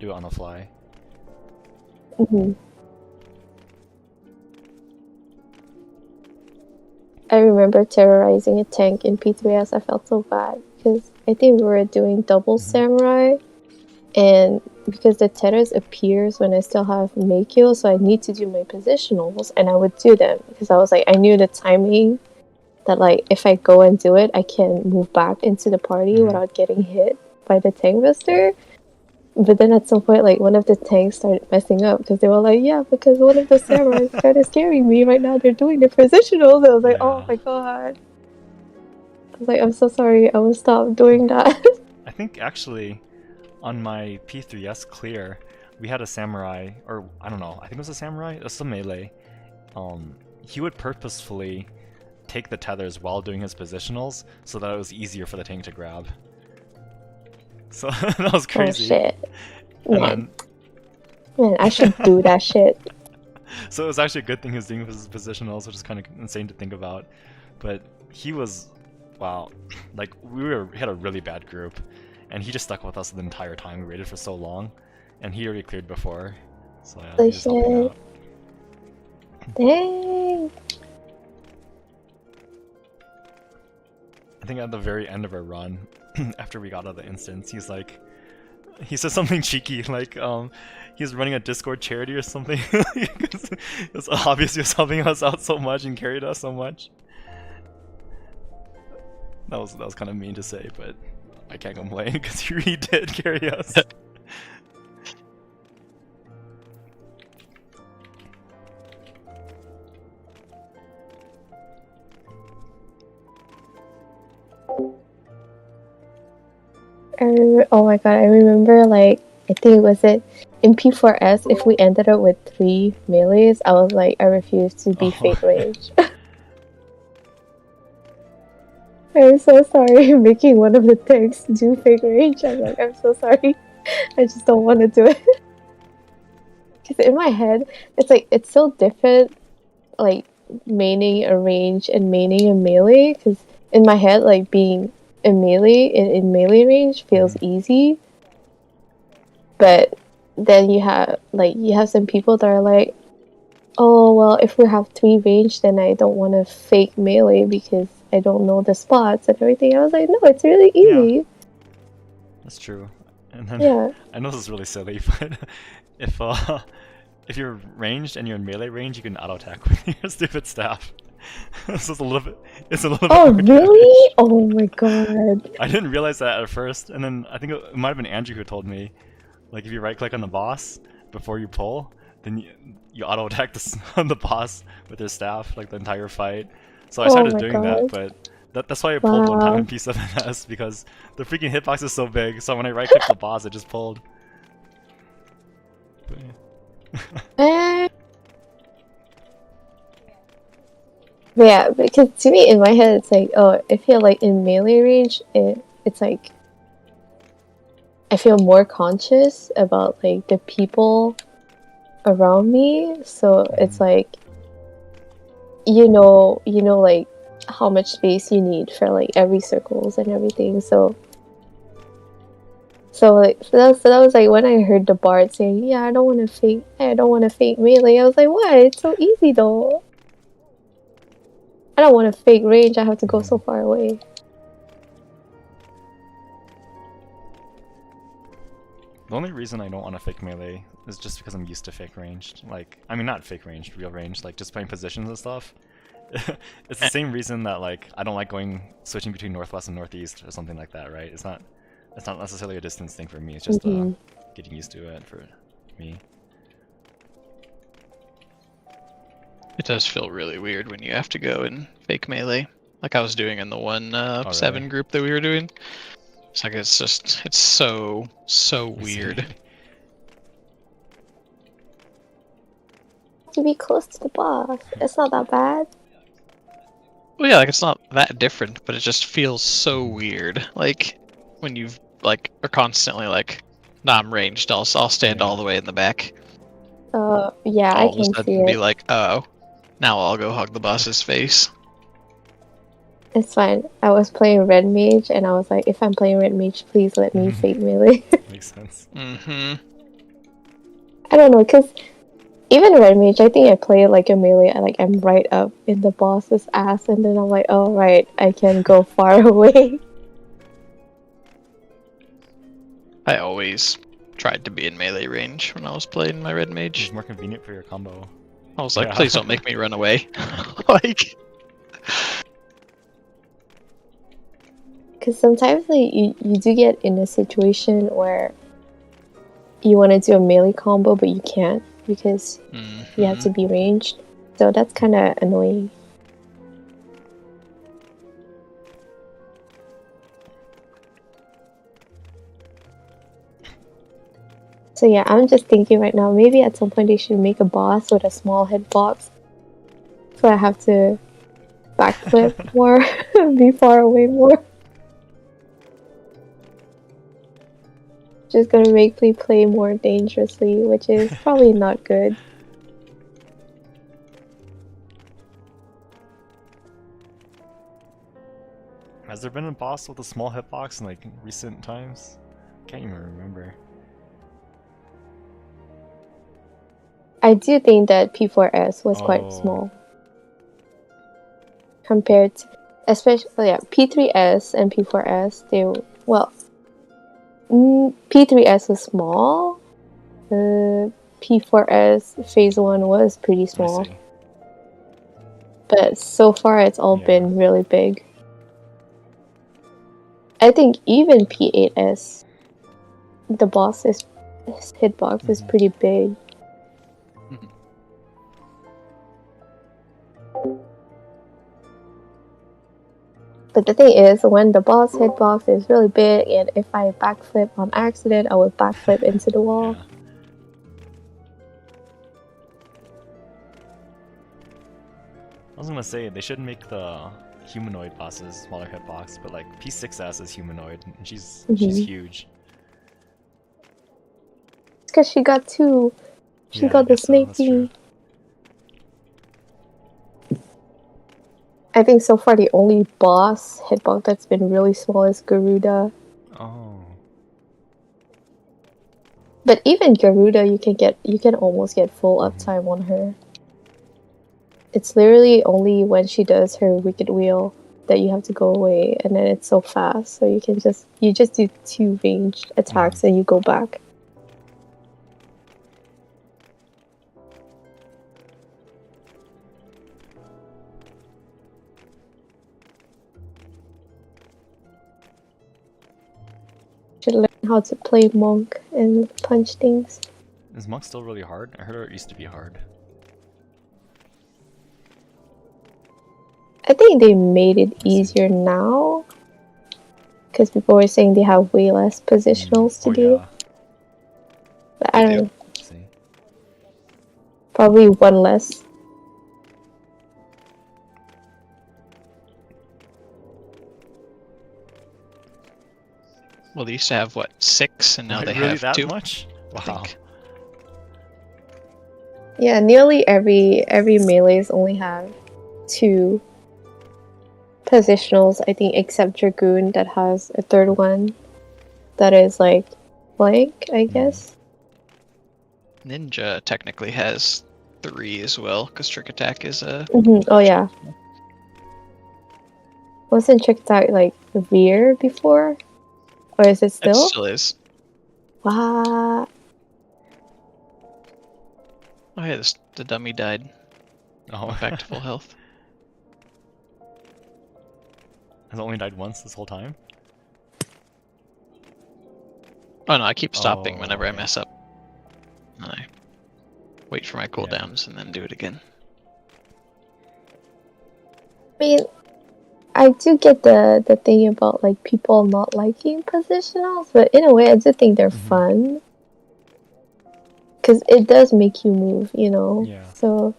do it on the fly. mhm. I remember terrorizing a tank in P3S. I felt so bad because I think we were doing double samurai, and because the tethers appears when I still have Makyo, so I need to do my positionals, and I would do them because I was like, I knew the timing that like if I go and do it, I can move back into the party without getting hit by the tank buster. But then at some point, like one of the tanks started messing up because they were like, yeah, because one of the samurais started scaring me. Right now they're doing their positionals. I was like, oh Yeah. my god. I was like, I'm so sorry. I will stop doing that. I think actually, on my P3S clear, we had a samurai, or I don't know, I think it was a samurai, it was a melee. He would purposefully take the tethers while doing his positionals so that it was easier for the tank to grab. So that was Oh crazy. shit. And Man, then, man, I should do that shit. so it was actually a good thing he was doing his positionals, which is kind of insane to think about. But he was, wow, like we had a really bad group, and he just stuck with us the entire time. We waited for so long, and he already cleared before, so yeah, he was helping shit. out. Dang. I think at the very end of our run, after we got out of the instance, he said something cheeky, like he was running a Discord charity or something. It was obvious he was helping us out so much and carried us so much. That was kind of mean to say, but I can't complain because he really did carry us. Oh my god, I remember like, I think was it in P4S, if we ended up with 3 melees, I was like, I refuse to be Oh. fake range. I'm so sorry making one of the tanks do fake range. I'm like, I'm so sorry. I just don't want to do it. Because in my head, it's like, it's so different, like, maining a range and maining a melee. Because in my head, like, being a melee in melee range feels easy. But then you have some people that are like, oh, well, if we have 3 range, then I don't want to fake melee because I don't know the spots and everything. I was like, no, it's really easy. That's true. And then Yeah. I know this is really silly, but if you're ranged and you're in melee range, you can auto attack with your stupid staff. So it's a little bit. Oh, more really? Oh my god. I didn't realize that at first, and then I think it might have been Andrew who told me, like if you right click on the boss before you pull, then you auto attack the boss with your staff like the entire fight. So I Oh started my doing that, God. but that's why I pulled one time Wow. in P7S because the freaking hitbox is so big. So when I right clicked the boss, it just pulled. But, yeah. Eh. But yeah, because to me, in my head, it's like, oh, if you're like in melee range, it's like I feel more conscious about like the people around me. So it's like, you know, like how much space you need for like every circles and everything. So that was like when I heard the bard saying, "Yeah, I don't want to fake melee." I was like, "What? It's so easy though. I don't want to fake range. I have to go so far away." The only reason I don't want to fake melee is just because I'm used to fake ranged. Like, I mean, not fake ranged, real ranged. Like, just playing positions and stuff. It's the same reason that like I don't like switching between northwest and northeast or something like that, right? It's not necessarily a distance thing for me. It's just getting used to it for me. It does feel really weird when you have to go and fake melee, like I was doing in the 1-7 group that we were doing. It's like it's so weird. To be close to the boss, it's not that bad. Well, yeah, like it's not that different, but it just feels so weird. Like when you've like are constantly like, nah, I'm ranged. I'll stand all the way in the back. Yeah, I All of a can sudden see be it. like, oh, now I'll go hug the boss's face. It's fine. I was playing red mage, and I was like, if I'm playing red mage, please let me fake melee. Makes sense. Mm-hmm. I don't know, cause even red mage, I think I play it like a melee. I'm right up in the boss's ass, and then I'm like, oh right, I can go far away. I always tried to be in melee range when I was playing my red mage. It's more convenient for your combo. I was like, Yeah. please don't make me run away. Like, Because sometimes like you do get in a situation where you want to do a melee combo, but you can't because you have to be ranged. So that's kind of annoying. So yeah, I'm just thinking right now, maybe at some point they should make a boss with a small hitbox. So I have to backflip more, be far away more. Just gonna make me play more dangerously, which is probably not good. Has there been a boss with a small hitbox in like recent times? Can't even remember. I do think that P4S was quite small. Compared to, especially, yeah, P3S and P4S, P3S was small. P4S Phase 1 was pretty small. But so far it's all been really big. I think even P8S, the boss's hitbox is pretty big. But the thing is, when the boss hitbox is really big, and if I backflip on accident, I would backflip into the wall. Yeah. I was gonna say, they should make the humanoid bosses smaller hitbox, but like P6S is humanoid, and she's huge. It's because she got two. She got the snake thingy. I think so far the only boss hitbox that's been really small is Garuda. Oh. But even Garuda, you can almost get full uptime on her. It's literally only when she does her wicked wheel that you have to go away, and then it's so fast, so you just do 2 ranged attacks and you go back. Should learn how to play monk and punch things. Is monk still really hard? I heard it used to be hard. I think they made it easier now, because people were saying they have way less positionals to do. Yeah. But I don't know. See. Probably 1 less. well, they used to have what 6, and now Wait, they really have that 2. much? I Wow. think. Yeah, nearly every melees only have 2. positionals, I think, except Dragoon that has a third one that is like blank, I guess. Ninja technically has 3 as well, because Trick Attack is a. Oh yeah. Wasn't Trick Attack like Veer before? Or is it It still? still is. Wow. Oh yeah, the dummy died. Oh, Went back to full health. Has it only died once this whole time? Oh no, I keep stopping Oh, whenever I okay. mess up. And I wait for my cooldowns and then do it again. I mean, I do get the thing about like people not liking positionals, but in a way, I do think they're fun. Because it does make you move, you know? Yeah. So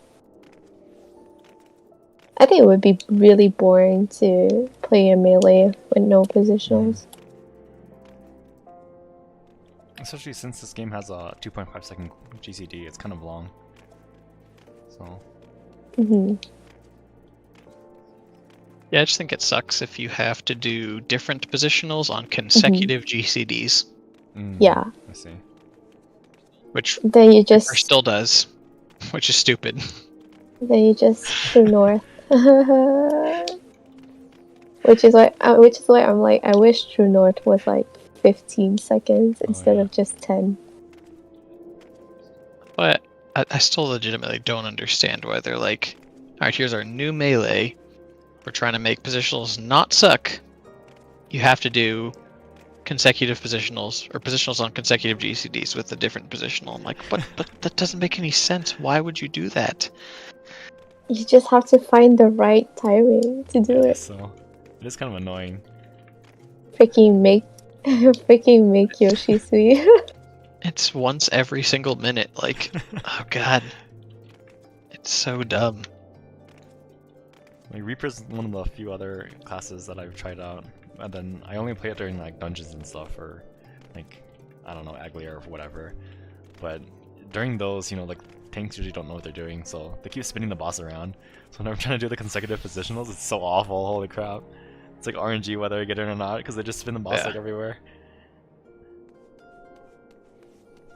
I think it would be really boring to play a melee with no positionals. Especially since this game has a 2.5 second GCD, it's kind of long. So. Yeah, I just think it sucks if you have to do different positionals on consecutive GCDs, Yeah. I see. which Then you Reaper just still does, which is stupid. true north. which is why I'm like, I wish true north was like 15 seconds instead of just 10. But I still legitimately don't understand why they're like, alright, here's our new melee. We're trying to make positionals not suck. You have to do consecutive positionals, or positionals on consecutive GCDs with a different positional. I'm like, but that doesn't make any sense. Why would you do that? You just have to find the right timing to do it. So, it is kind of annoying. Freaking make Yoshi sweet. It's once every single minute. Like, oh god. It's so dumb. Like, Reaper's one of the few other classes that I've tried out, and then I only play it during like dungeons and stuff, or like, I don't know, Aglia or whatever. But during those, you know, like tanks usually don't know what they're doing, so they keep spinning the boss around. So when I'm trying to do the consecutive positionals, it's so awful. Holy crap! It's like RNG whether I get it or not, because they just spin the boss like everywhere.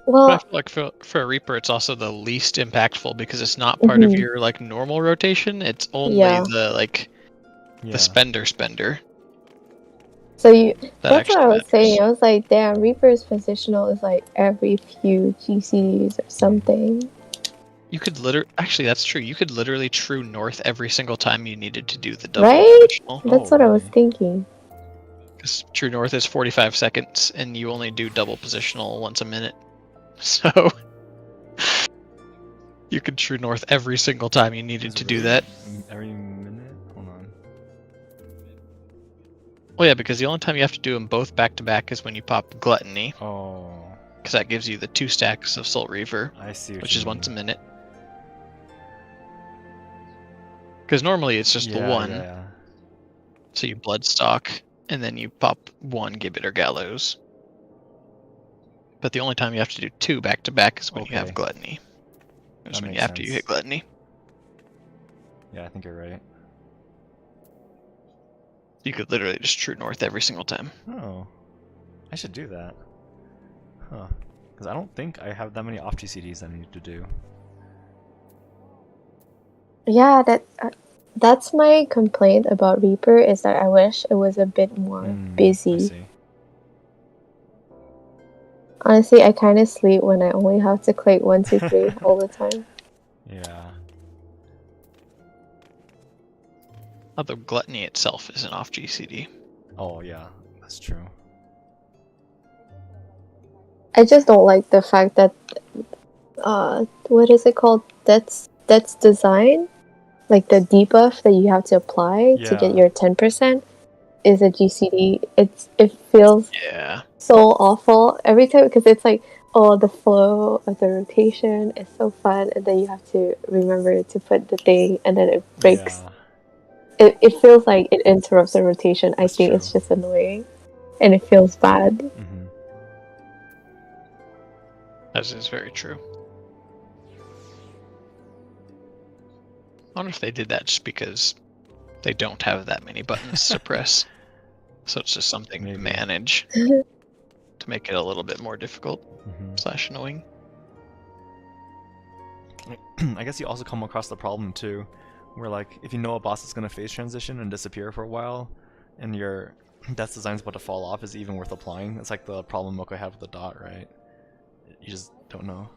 Well, But I feel like for a Reaper, it's also the least impactful because it's not part of your like normal rotation. It's only the like the spender. So That's what I was saying. I was like, damn, Reaper's positional is like every few GCDs or something. You could actually, that's true. You could literally true north every single time you needed to do the double Right? positional. That's what I was thinking. Because true north is 45 seconds, and you only do double positional once a minute. So you could true north every single time you needed to do that. Every minute? Hold on. Well, yeah, because the only time you have to do them both back to back is when you pop Gluttony. Oh. Because that gives you the 2 stacks of Salt Reaver, I see. which is once a minute. Because normally it's just the one. Yeah. So you Bloodstock, and then you pop 1 Gibbet or Gallows. But the only time you have to do 2 back to back is when you have Gluttony. That's when after you hit Gluttony. Yeah, I think you're right. You could literally just true north every single time. Oh. I should do that. Huh. Because I don't think I have that many off GCDs I need to do. Yeah, that's my complaint about Reaper, is that I wish it was a bit more busy. I see. Honestly, I kind of sleep when I only have to click 1, 2, 3 all the time. Yeah. Although Gluttony itself is an off GCD. Oh yeah, that's true. I just don't like the fact that what is it called? That's design, like the debuff that you have to apply to get your 10% is a GCD. It feels so awful every time, because it's like, oh, the flow of the rotation is so fun, and then you have to remember to put the thing, and then it breaks. It feels like it interrupts the rotation. I think it's just annoying, and it feels bad. That is very true. I wonder if they did that just because they don't have that many buttons to press. So it's just something to Maybe. manage to make it a little bit more difficult / annoying. I guess you also come across the problem too, where like if you know a boss is gonna phase transition and disappear for a while, and your death design's about to fall off, is it even worth applying? It's like the problem Moko had with the dot, right? You just don't know.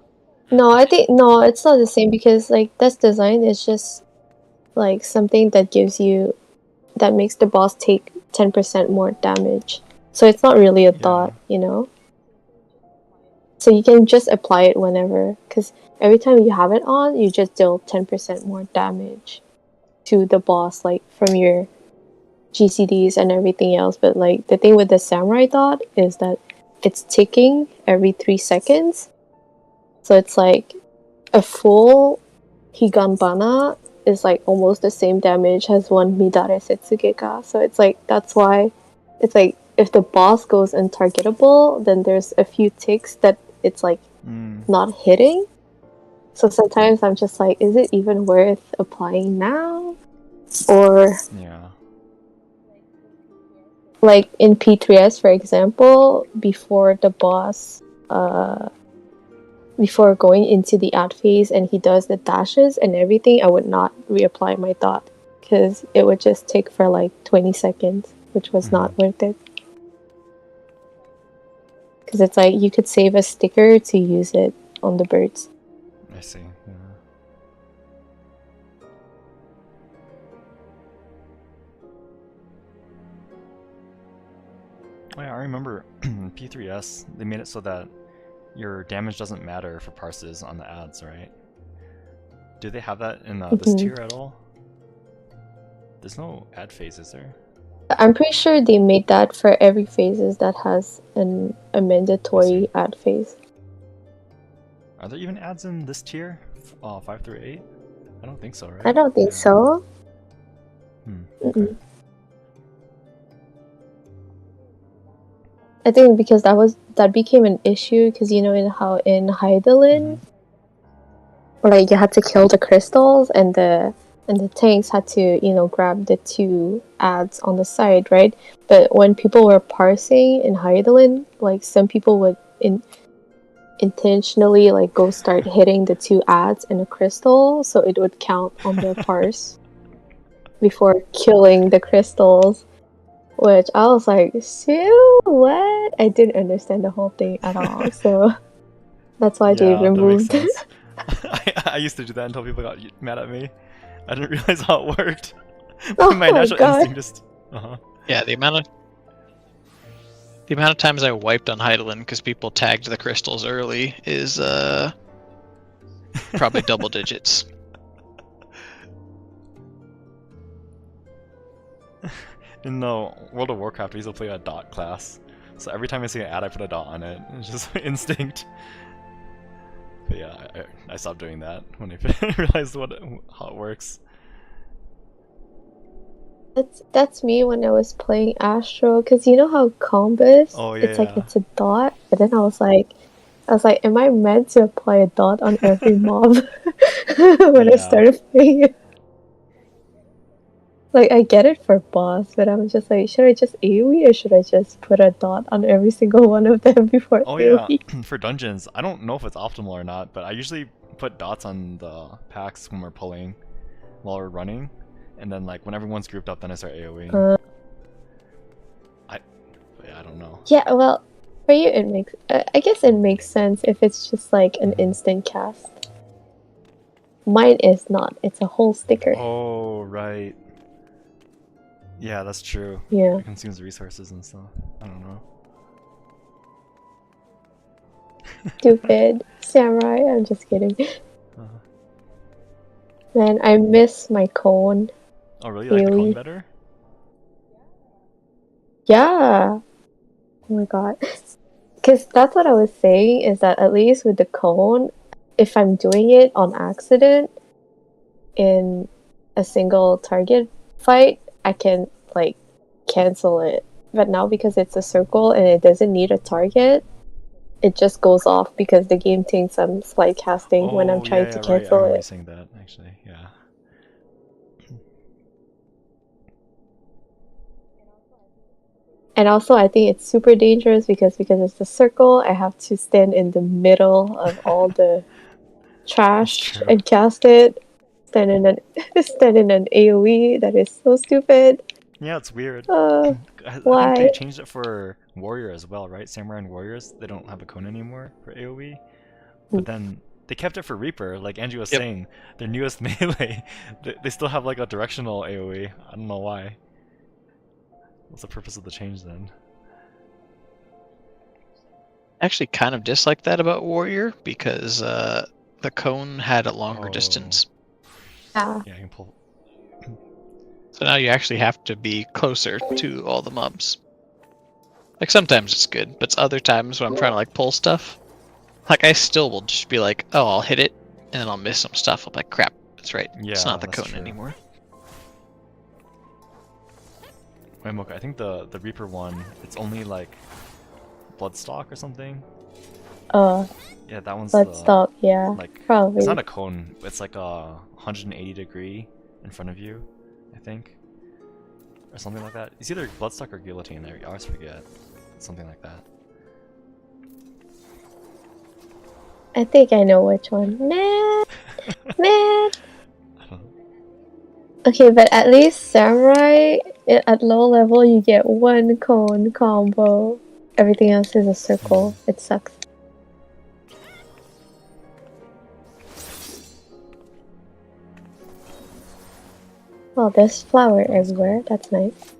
No, I think no, it's not the same because like death design is just like something that makes the boss take 10% more damage. So it's not really a dot, you know? So you can just apply it whenever, because every time you have it on, you just deal 10% more damage to the boss, like from your GCDs and everything else. But like the thing with the samurai dot is that it's ticking every 3 seconds. So it's like a full Higanbana is like almost the same damage as one Midare Setsugeka. So it's like that's why it's like if the boss goes untargetable, then there's a few ticks that it's like not hitting. So sometimes I'm just like, is it even worth applying now? Or like in P3S, for example, before the boss before going into the ad phase and he does the dashes and everything, I would not reapply my dot because it would just take for like 20 seconds, which was not worth it. Because it's like you could save a sticker to use it on the birds. I see. Oh, yeah, I remember in P3S, they made it so that your damage doesn't matter for parses on the ads, right? Do they have that in this tier at all? There's no ad phase, is there? I'm pretty sure they made that for every phases that has a mandatory ad phase. Are there even ads in this tier? 5 through 8? I don't think so, right? I don't think so. Okay. I think because that became an issue because you know in Hydaelyn, like you had to kill the crystals and the tanks had to grab the 2 ads on the side, right? But when people were parsing in Hydaelyn, like some people would intentionally like go start hitting the 2 ads and a crystal, so it would count on their parse before killing the crystals. Which I was like, Sue, what? I didn't understand the whole thing at all, so that's why they removed it. I used to do that until people got mad at me. I didn't realize how it worked. Oh my natural instinct just... Yeah, the amount of times I wiped on Hydaelyn because people tagged the crystals early is probably double digits. In World of Warcraft, I used to play a dot class. So every time I see an ad, I put a dot on it. It's just instinct. But yeah, I stopped doing that when I realized how it works. That's me when I was playing Astro, because you know how Combus, it's a dot, but then I was like, am I meant to apply a dot on every mob when I started playing it? Like, I get it for boss, but I'm just like, should I just AoE or should I just put a dot on every single one of them before AoE? Yeah, for dungeons, I don't know if it's optimal or not, but I usually put dots on the packs when we're pulling while we're running, and then like when everyone's grouped up, then I start AoEing. I don't know. Yeah, well, for you it makes, I guess it makes sense if it's just like an instant cast. Mine is not, it's a whole sticker. Oh, right. Yeah, that's true. Yeah. It consumes resources and stuff. I don't know. Stupid samurai. I'm just kidding. Man, I miss my cone. Oh, really? You like the cone better? Yeah. Oh my god. Because that's what I was saying, is that at least with the cone, if I'm doing it on accident in a single target fight, I can like cancel it. But now because it's a circle and it doesn't need a target, it just goes off because the game thinks I'm slide casting when I'm trying to cancel I remember it. saying that, actually, yeah. And also, I think it's super dangerous because it's a circle. I have to stand in the middle of all the trash true. and cast it. Stand in an AOE. That is so stupid. Yeah, it's weird. Uh, I think why? they changed it for warrior as well, right? Samurai and warriors, they don't have a cone anymore for AoE. But then they kept it for Reaper, like Angie was Yep. saying. Their newest melee, they still have like a directional AoE. I don't know why. What's the purpose of the change then? I actually kind of dislike that about Warrior because the cone had a longer Oh. distance. Yeah. Yeah, you can pull. So now you actually have to be closer to all the mobs. Like sometimes it's good, but other times when I'm trying to like pull stuff, like I still will just be like, oh, I'll hit it, and then I'll miss some stuff. I'm like, crap, that's right. It's Yeah, not the that's cone true. anymore. Wait, Mocha, I think the Reaper one, it's only like Bloodstock or something. Yeah, that one's Let's stop. Yeah, like probably. it's not a cone. It's like a 180 degree in front of you, I think, or something like that. It's either Bloodstock or Guillotine. There, I always forget. Something like that. I think I know which one. Nah. I don't know. Okay, but at least Samurai, at low level, you get one cone combo. Everything else is a circle. It sucks. Well, there's flower everywhere. That's nice.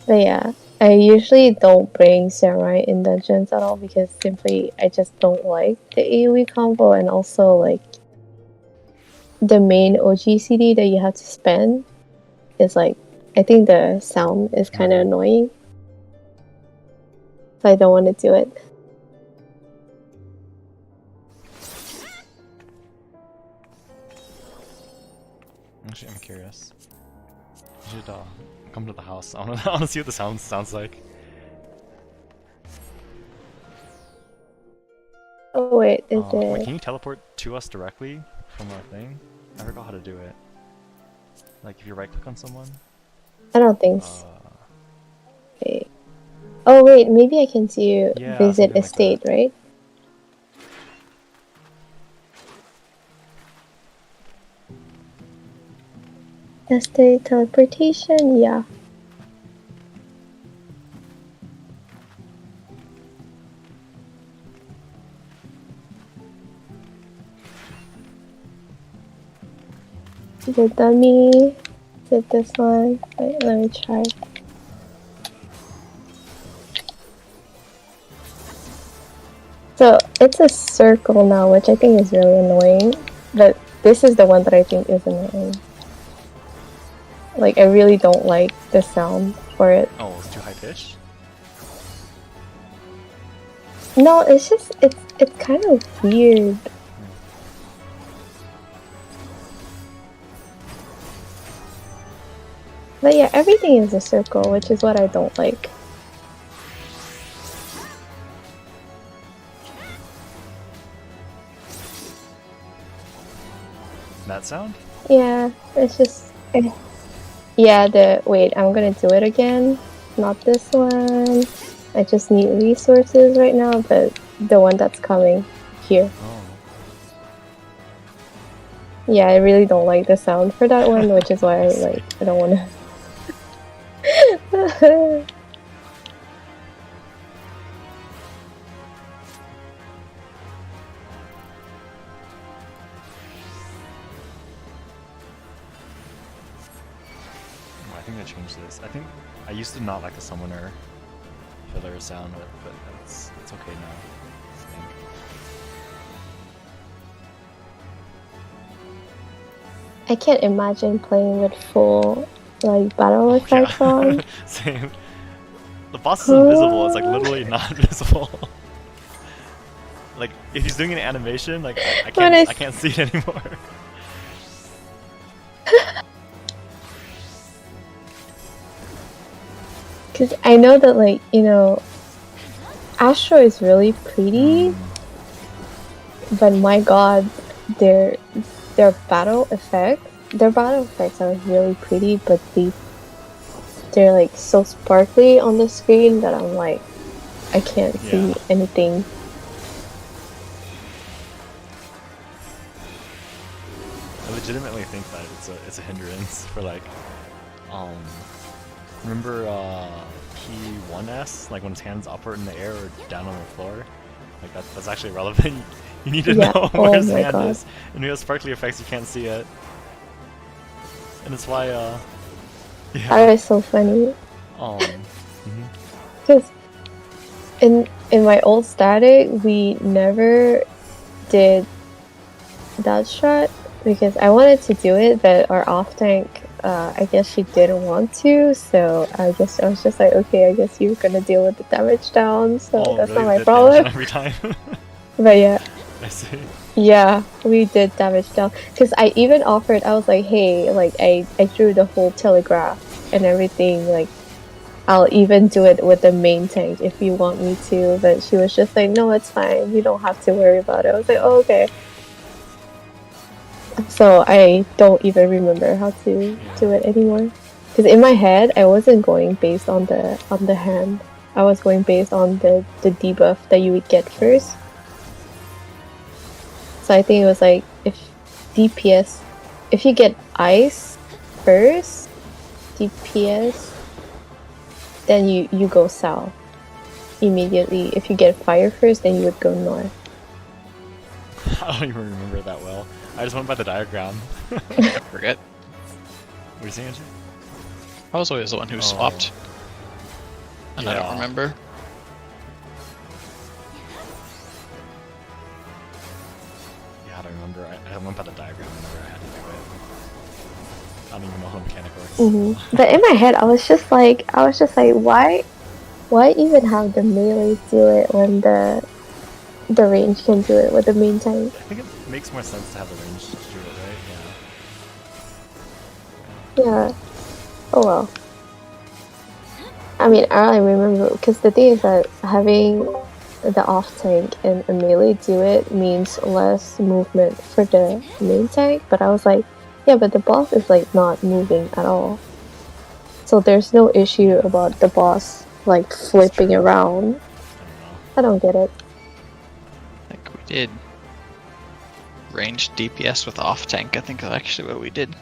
But yeah, I usually don't bring Samurai in dungeons at all because simply I just don't like the AoE combo, and also like the main OGCD that you have to spend is like, I think the sound is kind of annoying. So I don't want to do it. Actually, I'm curious. You should come to the house. I wanna see what the sounds like. Oh wait, is Wait, it? can you teleport to us directly from our thing? I forgot how to do it. Like if you right click on someone. I don't think so. Wait. Oh wait, maybe I can see you Yeah, visit something like estate, right? Estate teleportation, yeah. The dummy. Is it this one? Wait, let me try. So it's a circle now, which I think is really annoying. But this is the one that I think is annoying. Like, I really don't like the sound for it. Oh, it's too high pitched? No, it's just it's kind of weird. But yeah, everything is a circle, which is what I don't like. That sound? Yeah, it's just... Yeah, wait, I'm gonna do it again. Not this one. I just need resources right now, but the one that's coming here. Oh. Yeah, I really don't like the sound for that one, which is why I don't wanna... I think I changed this. I think I used to not like the summoner filler sound, but it's okay now. I think. I can't imagine playing with full, like, battle effects on. Same. The boss is invisible. It's like literally not visible. Like if he's doing an animation, like I can't see it anymore. Because I know that, like, you know, Astro is really pretty, but my god, their battle effects their battle effects are really pretty, but they're like so sparkly on the screen that I'm like, I can't see Yeah. anything. I legitimately think that it's a hindrance for like, remember P1S, like when his hand's upward in the air or down on the floor, like that's actually relevant. You need to Yeah. know Oh where his my hand God. is, and when he has sparkly effects, you can't see it, and it's why yeah. That is so funny. Mhm. Because in my old static, we never did that shot because I wanted to do it, but our off tank, I guess she didn't want to. So I guess I was just like, okay, I guess you're gonna deal with the damage down. So Oh, that's really? not my Did damage problem. every time? But yeah. I see. Yeah, we did damage down. Because I even offered, I was like, hey, like, I drew the whole telegraph and everything. Like, I'll even do it with the main tank if you want me to. But she was just like, no, it's fine. You don't have to worry about it. I was like, oh, okay. So I don't even remember how to do it anymore. Because in my head, I wasn't going based on the hand. I was going based on the debuff that you would get first. So I think it was like, if DPS, if you get ice first, DPS, then you go south immediately. If you get fire first, then you would go north. I don't even remember it that well. I just went by the diagram. I forget. What are you saying, Andrew? I was always the one who Oh. swapped. And I Yeah. don't remember. Yeah, I don't remember. I went by the diagram whenever I had to do it. I don't even know how the mechanic works. But in my head, I was just like, why even have the melee do it when the range can do it with the main tank? I think it makes more sense to have the range to do it, right? Yeah. Oh well. I mean, I don't remember, because the thing is that having the off tank and a melee do it means less movement for the main tank, but I was like, yeah, but the boss is like not moving at all. So there's no issue about the boss like flipping true. around. I don't know. I don't get it. I think we did ranged DPS with off tank. I think that's actually what we did.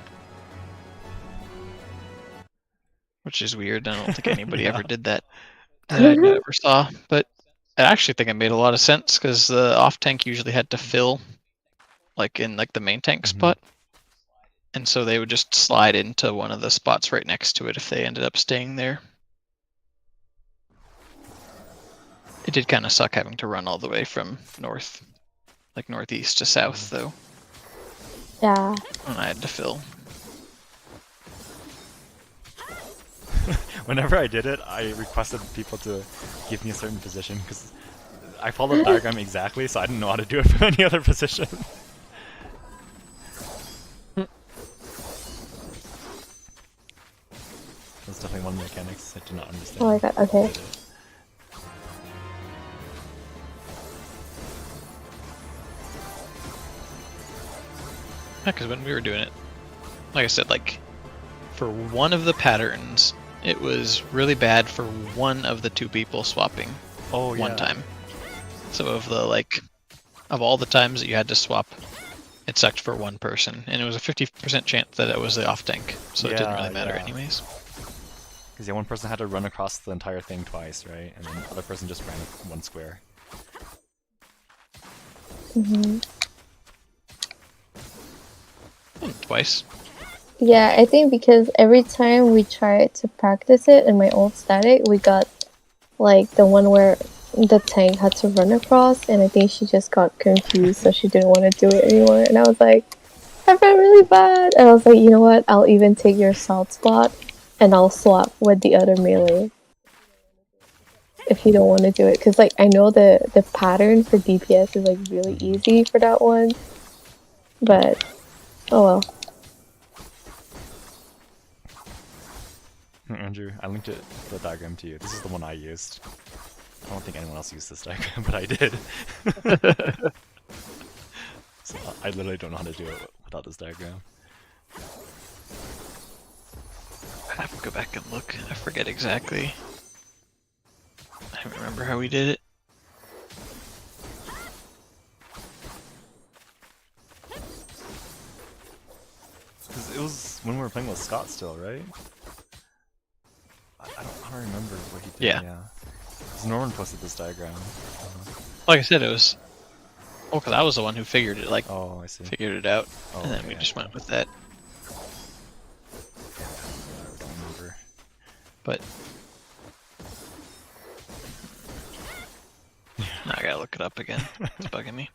Which is weird. I don't think anybody Yeah. ever did that that I ever saw. But I actually think it made a lot of sense because the off tank usually had to fill, like in like the main tank spot, and so they would just slide into one of the spots right next to it if they ended up staying there. It did kind of suck having to run all the way from north, like northeast to south, though, Yeah. when I had to fill. Whenever I did it, I requested people to give me a certain position because I followed the diagram exactly, so I didn't know how to do it from any other position. That's definitely one of the mechanics I do not understand. Oh my god, okay. Did it. Yeah, because when we were doing it, like I said, like for one of the patterns, it was really bad for one of the two people swapping Oh, yeah. one time. So of all the times that you had to swap, it sucked for one person, and it was a 50% chance that it was the off tank, so it didn't Yeah, really matter yeah. anyways. Because yeah, one person had to run across the entire thing twice, right? And then the other person just ran one square. Twice. Yeah, I think because every time we tried to practice it in my old static, we got like the one where the tank had to run across, and I think she just got confused, so she didn't want to do it anymore. And I was like, I felt really bad. And I was like, you know what? I'll even take your south spot, and I'll swap with the other melee if you don't want to do it. Because like I know the pattern for DPS is like really easy for that one, but oh well. Andrew, I linked the diagram to you. This is the one I used. I don't think anyone else used this diagram, but I did. So I literally don't know how to do it without this diagram. go back and look. I forget exactly. I don't remember how we did it. Because it was when we were playing with Scott still, right? I don't remember what he did. Yeah. Yeah. 'Cause Norman posted this diagram. Like I said, it was. Oh, because I was the one who figured it. Like, Oh, I see. figured it out, Oh, and then okay, we yeah, just yeah. went with that. I don't remember. But now I gotta look it up again. It's bugging me.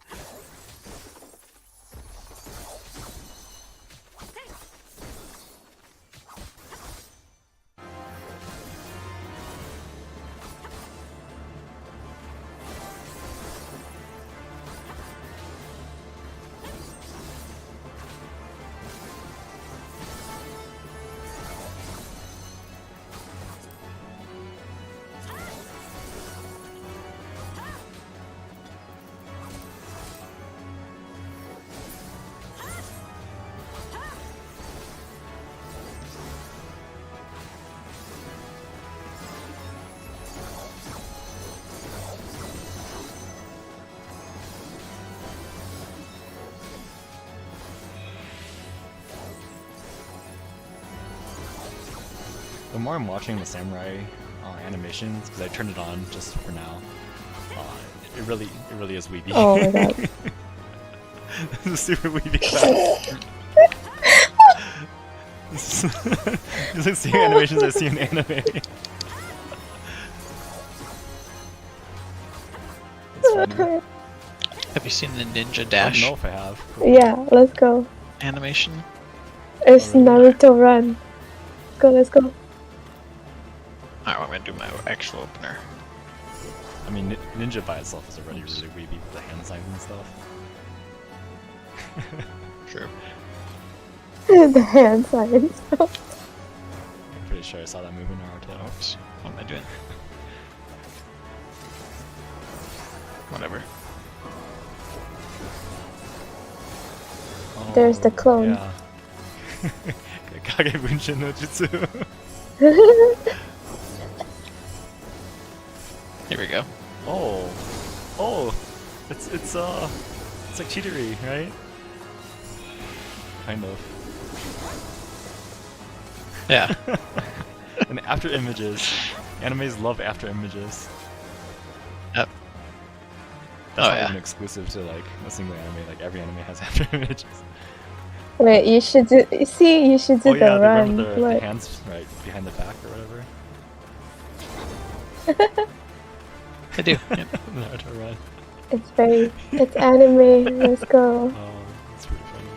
The more I'm watching the samurai animations, because I turned it on just for now, it really is weeby. Oh my god. This is super weeby class. It's like seeing animations I see in anime. It's funny. Have you seen the Ninja I don't Dash know if I have. Yeah, let's go. animation? It's Naruto Run. Let's go. Alright, I'm gonna do my actual opener. I mean, Ninja by itself is already really weeby with the hand signs and stuff. True. The hand signs. I'm pretty sure I saw that move in Naruto. Oops. What am I doing? Whatever. Oh, There's the clone. Yeah. Kage Bunshin no Jutsu. Here we go. Oh, it's like cheatery, right? Kind of. Yeah. And after images, animes love after images. Yep. That's Oh not yeah. even exclusive to like a single anime. Like every anime has after images. Wait, you should do. See, you should do Oh yeah, the they run. remember the Look. hands right behind the back or whatever. I do. Yep. Naruto run. It's anime. Let's go. Oh, that's pretty funny.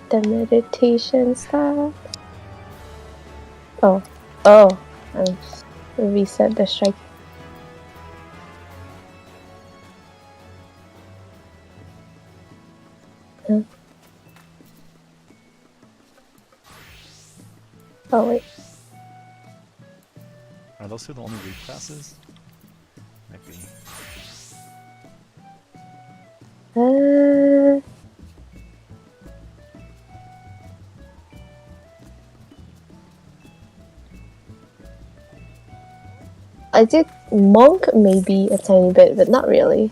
The meditation style. Oh, I just reset the strike. Oh wait. Are those two the only weak classes? Might be. I did monk maybe a tiny bit, but not really.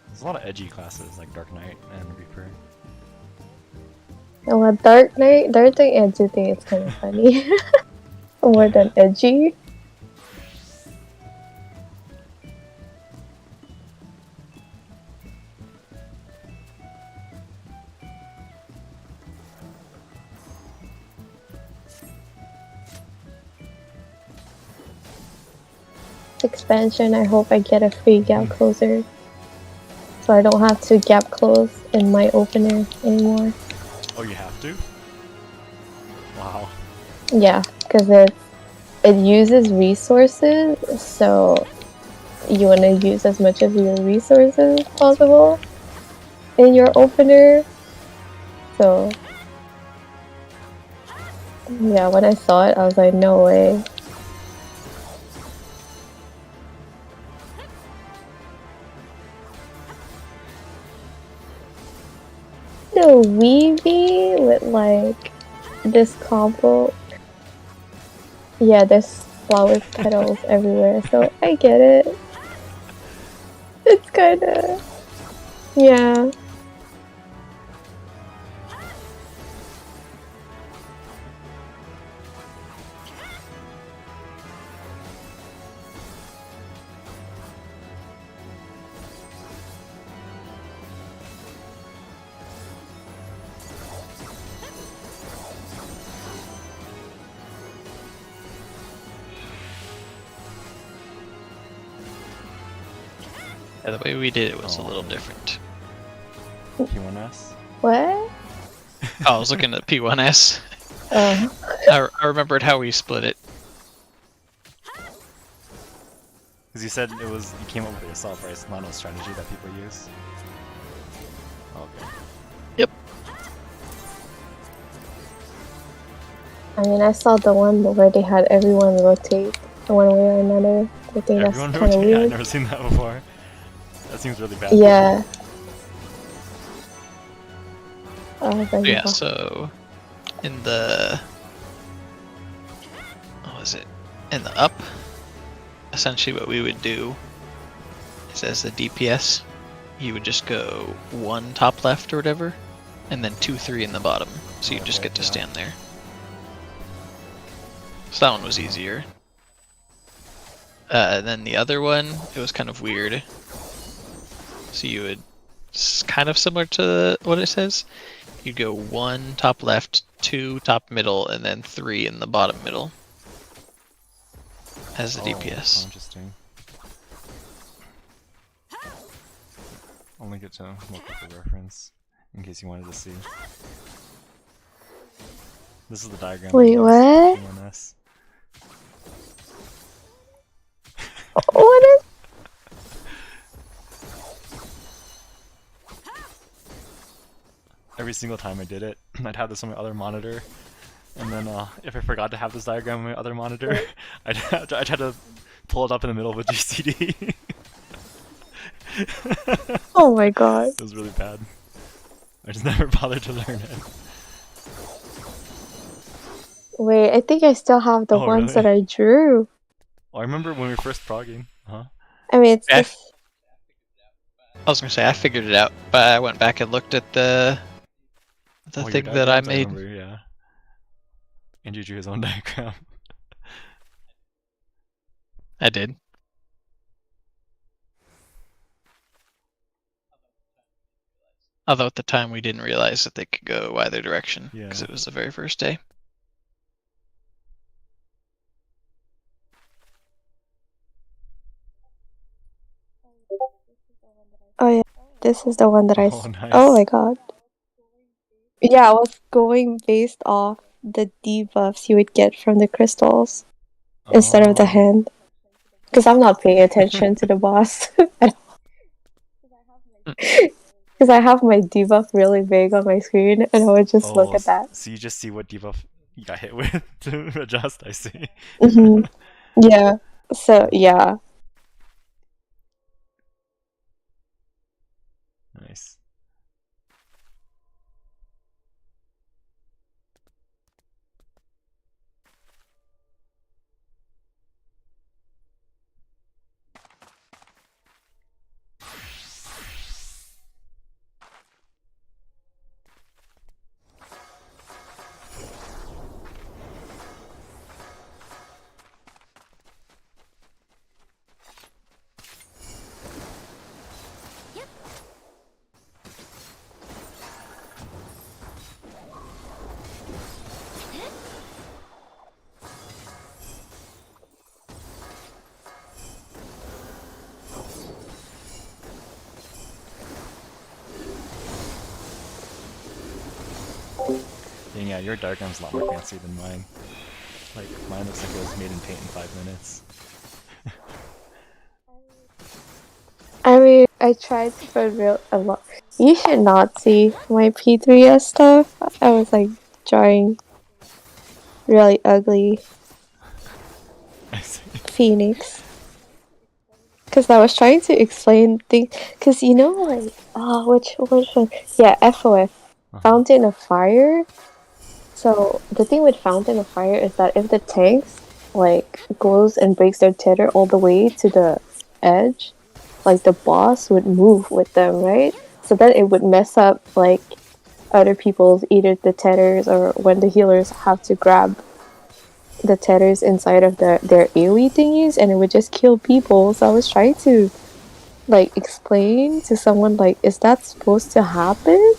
There's a lot of edgy classes like Dark Knight and Reaper. Oh, a Dark Knight, I do think it's kind of funny. More than edgy. Expansion, I hope I get a free gap closer. So I don't have to gap close in my opener anymore. Oh, you have to? Wow. Yeah, because it uses resources, so you want to use as much of your resources as possible in your opener. So yeah, when I saw it, I was like, no way. the weavy with like this combo. Yeah, there's flower petals everywhere, so I get it. It's kinda... yeah. Yeah, the way we did it was a little different. P1S? What? Oh, I was looking at P1S. Oh. I remembered how we split it. Because you said it was you came up with it yourself, right? It's not a strategy that people use. Okay. Yep. I mean, I saw the one where they had everyone rotate one way or another. I think Everyone that's kind of rotate? weird. I've never seen that before. That seems really bad. Yeah. Oh, thank Yeah, you. so in the what was it? In the up, essentially what we would do is as the DPS, you would just go 1 top left or whatever, and then 2, 3 in the bottom. So you just get to stand there. So that one was easier. Then the other one, it was kind of weird. So you would, kind of similar to what it says, you'd go 1 top left, 2 top middle, and then 3 in the bottom middle as the DPS. Interesting. I'll link it to look up the reference in case you wanted to see. This is the diagram. Wait, what? P1S. What is... Every single time I did it, I'd have this on my other monitor, and then if I forgot to have this diagram on my other monitor, I'd try to pull it up in the middle of a GCD. Oh my god. It was really bad. I just never bothered to learn it. Wait, I think I still have the Oh, ones really? that I drew. Oh, I remember when we were first progging. Huh? I mean, it's Yeah. just... I was gonna say I figured it out, but I went back and looked at the Oh, your thing that I diagrams, made. remember, yeah. Andrew drew his own diagram. I did. Although at the time we didn't realize that they could go either direction because Yeah. it was the very first day. Oh yeah, this is the one that I... Oh, nice. Oh my god. Yeah, I was going based off the debuffs you would get from the crystals instead of the Oh. hand. Because I'm not paying attention to the boss. Because I have my debuff really big on my screen and I would just look at that. So you just see what debuff you got hit with to adjust, I see. Hmm. Yeah. So, yeah. Nice. Yeah, your diagram's a lot more fancy than mine. Like, mine looks like it was made in Paint in 5 minutes. I mean, I tried to put a lot. You should not see my P3S stuff. I was like drawing really ugly I see. Phoenix. Because I was trying to explain things. Because you know, like, which one? Yeah, FOF. Fountain of Fire. So the thing with Fountain of Fire is that if the tanks like goes and breaks their tether all the way to the edge, like the boss would move with them, right? So then it would mess up like other people's either the tethers or when the healers have to grab the tethers inside of their AoE thingies, and it would just kill people. So I was trying to like explain to someone like, is that supposed to happen?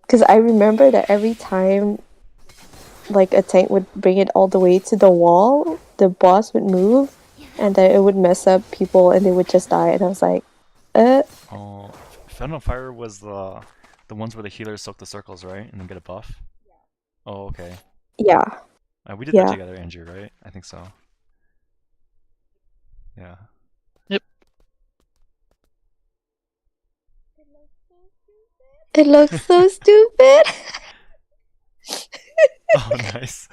Because I remember that every time like a tank would bring it all the way to the wall, the boss would move and then it would mess up people and they would just die, and I was like, Oh, Fountain of Fire was the ones where the healers soak the circles, right? And then get a buff? Oh, okay. yeah. We did Yeah. that together, Andrew, right? I think so. Yeah. It looks so stupid. Oh, nice.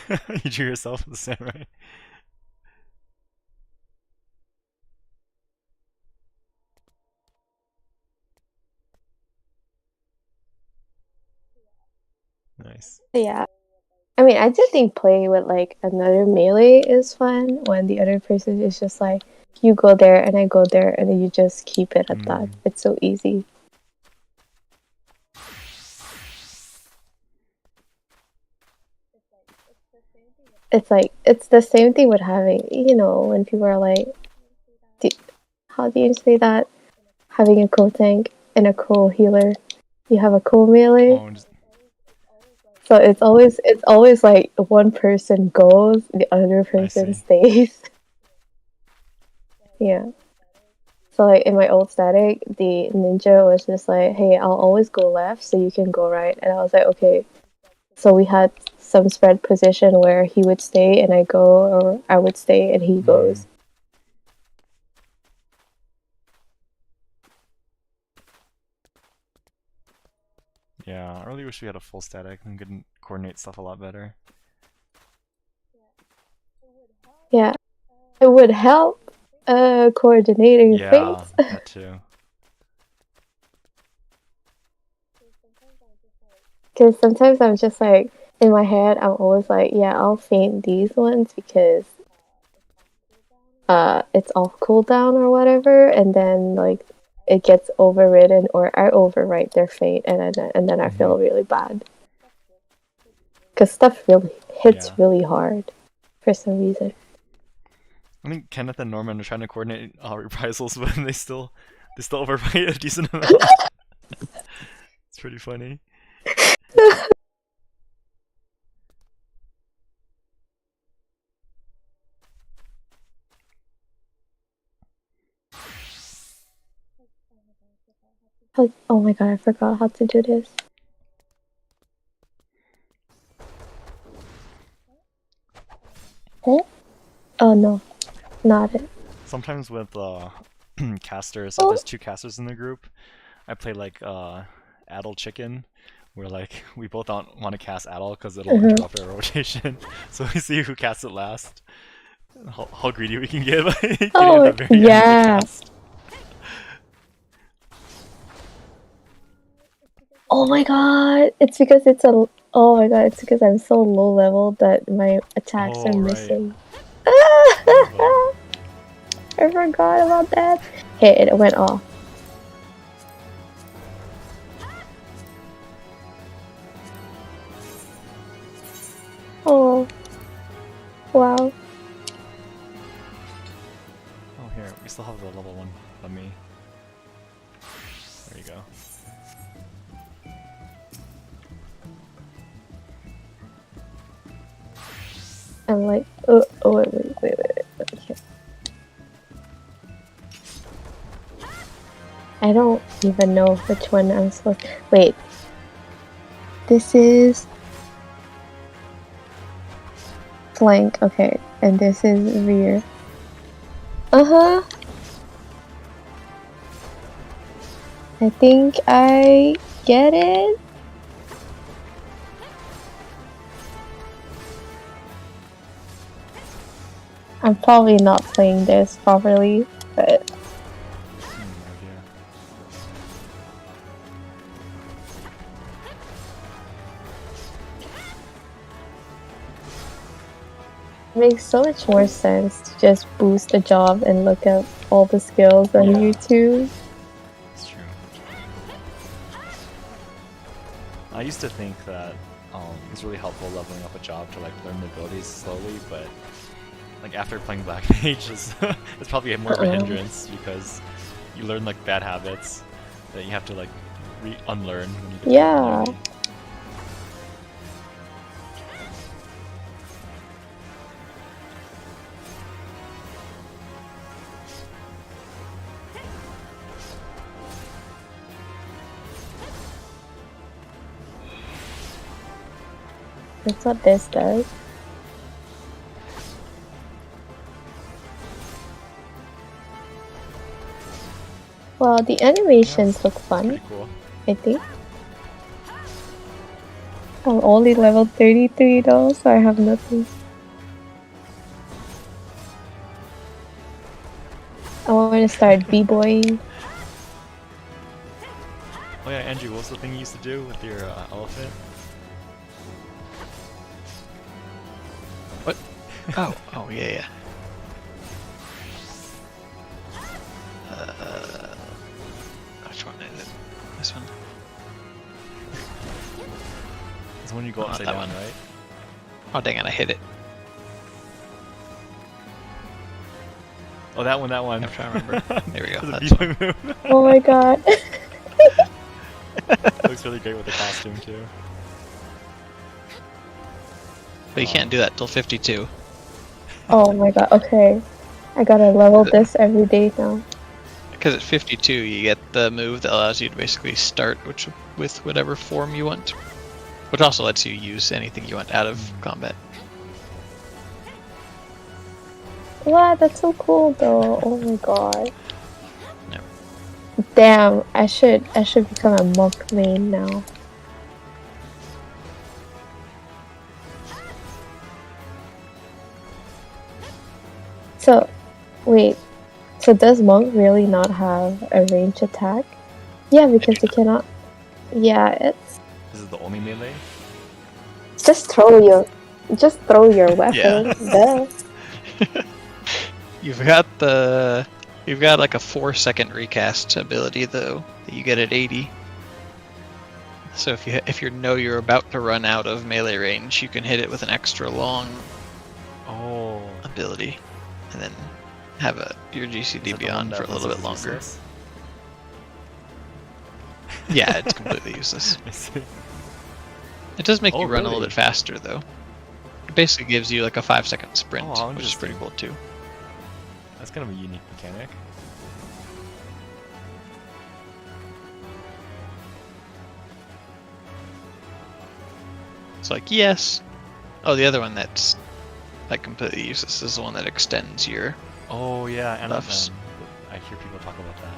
You drew yourself the samurai. Nice. Yeah. I mean, I do think playing with like another melee is fun when the other person is just like, you go there and I go there and then you just keep it at that. It's so easy. It's like, it's the same thing with having, you know, when people are like, how do you say that? Having a co-tank and a co-healer. You have a co-melee. Oh, just... So it's always like one person goes, the other person stays. Yeah. So like in my old static, the ninja was just like, hey, I'll always go left so you can go right. And I was like, okay. So we had some spread position where he would stay and I go, or I would stay and he goes. Yeah, I really wish we had a full static and could coordinate stuff a lot better. Yeah. It would help coordinating Yeah, things. that too. Because sometimes I'm just like, in my head, I'm always like, yeah, I'll feint these ones because it's off cooldown or whatever, and then like it gets overridden or I overwrite their feint, and then I feel really bad. Because stuff really hits really hard for some reason. I think Kenneth and Norman are trying to coordinate reprisals, but they still overwrite a decent amount. It's pretty funny. Oh my god, I forgot how to do this. Huh? Oh no, not it. Sometimes with casters, if there's two casters in the group, I play like Addle Chicken, where like we both don't want to cast Addle because it'll interrupt our rotation. So we see who casts it last. How greedy we can get by getting at the very end of the cast. Oh my god, it's because it's a. Oh my god, it's because I'm so low level that my attacks are missing. I forgot about that. Hey, it went off. Oh. Wow. Oh, here, we still have the level 1 on me. There you go. I'm like, oh wait. Okay. I don't even know which one I'm supposed to... Wait. This is... flank, okay. And this is rear. Uh-huh. I think I get it. I'm probably not playing this properly, but it makes so much more sense to just boost the job and look at all the skills on YouTube. It's true. I used to think that it's really helpful leveling up a job to like learn the abilities slowly, but like after playing Black Mage, it's probably more of a hindrance because you learn like bad habits that you have to like unlearn when you become Yeah. enemy. That's what this does. Well, the animations look fun, Pretty cool. I think. I'm only level 33 though, so I have nothing. I want to start b-boying. Oh yeah, Andrew, what was the thing you used to do with your elephant? What? Oh, yeah. Which one is it? This one? It's when you go upside that down, one. right? Oh, dang it, I hit it. Oh, that one. I'm trying to remember. There we go. The That's b-boy move. Oh my god. Looks really great with the costume too. But you can't do that till 52. Oh my god, okay. I gotta level this every day now. Because at 52, you get the move that allows you to basically start with whatever form you want. Which also lets you use anything you want out of combat. Wow, that's so cool though. Oh my god. Yeah. Damn, I should become a monk main now. So, wait. So does monk really not have a range attack? Yeah, because you cannot. Yeah, it's This is the only melee? just throw your weapon. Duh. You've got like a 4-second recast ability though that you get at 80. So if you know you're about to run out of melee range, you can hit it with an extra long ability, and then have your GCD beyond for a little bit longer. Useless? Yeah, it's completely useless. I see. It does make Oh, you run a little really? bit faster though. It basically gives you like a 5-second sprint, Oh, which is pretty interesting. cool too. That's kind of a unique mechanic. It's like, yes. Oh, the other one that's like completely useless is the one that extends your. Oh yeah, and Buffs. I hear people talk about that.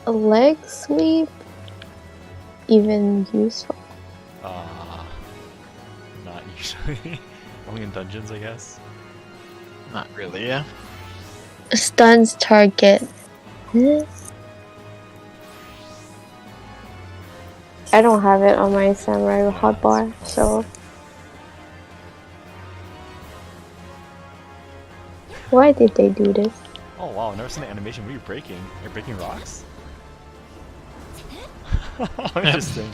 A leg sweep? Even useful? Not usually. Only in dungeons, I guess. Not really, yeah. Stuns target. I don't have it on my samurai hotbar, so. Why did they do this? Oh wow, I've never seen the animation. What are you breaking? You're breaking rocks? Interesting.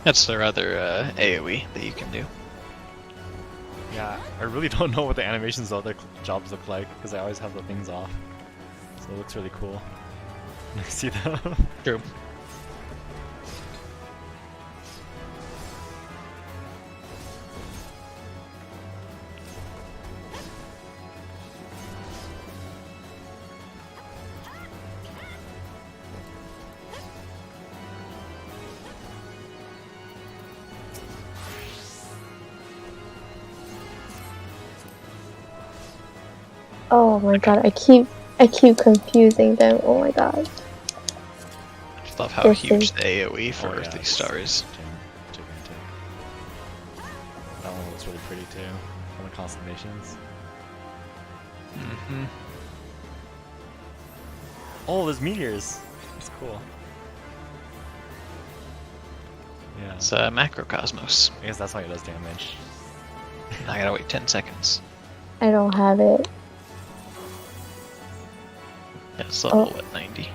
That's their other AoE that you can do. Yeah, I really don't know what the animations of other jobs look like because I always have the things off. So it looks really cool. I see them. True. Oh my god, I keep confusing them. Oh my god. Just love how This huge is- the AoE for Oh, yeah, these stars. Gigantic. That one looks really pretty too. All the constellations. Mm-hmm. Oh, there's meteors. That's cool. Yeah. It's Macrocosmos. I guess that's why it does damage. I gotta wait 10 seconds. I don't have it. Yeah, it's level at 90.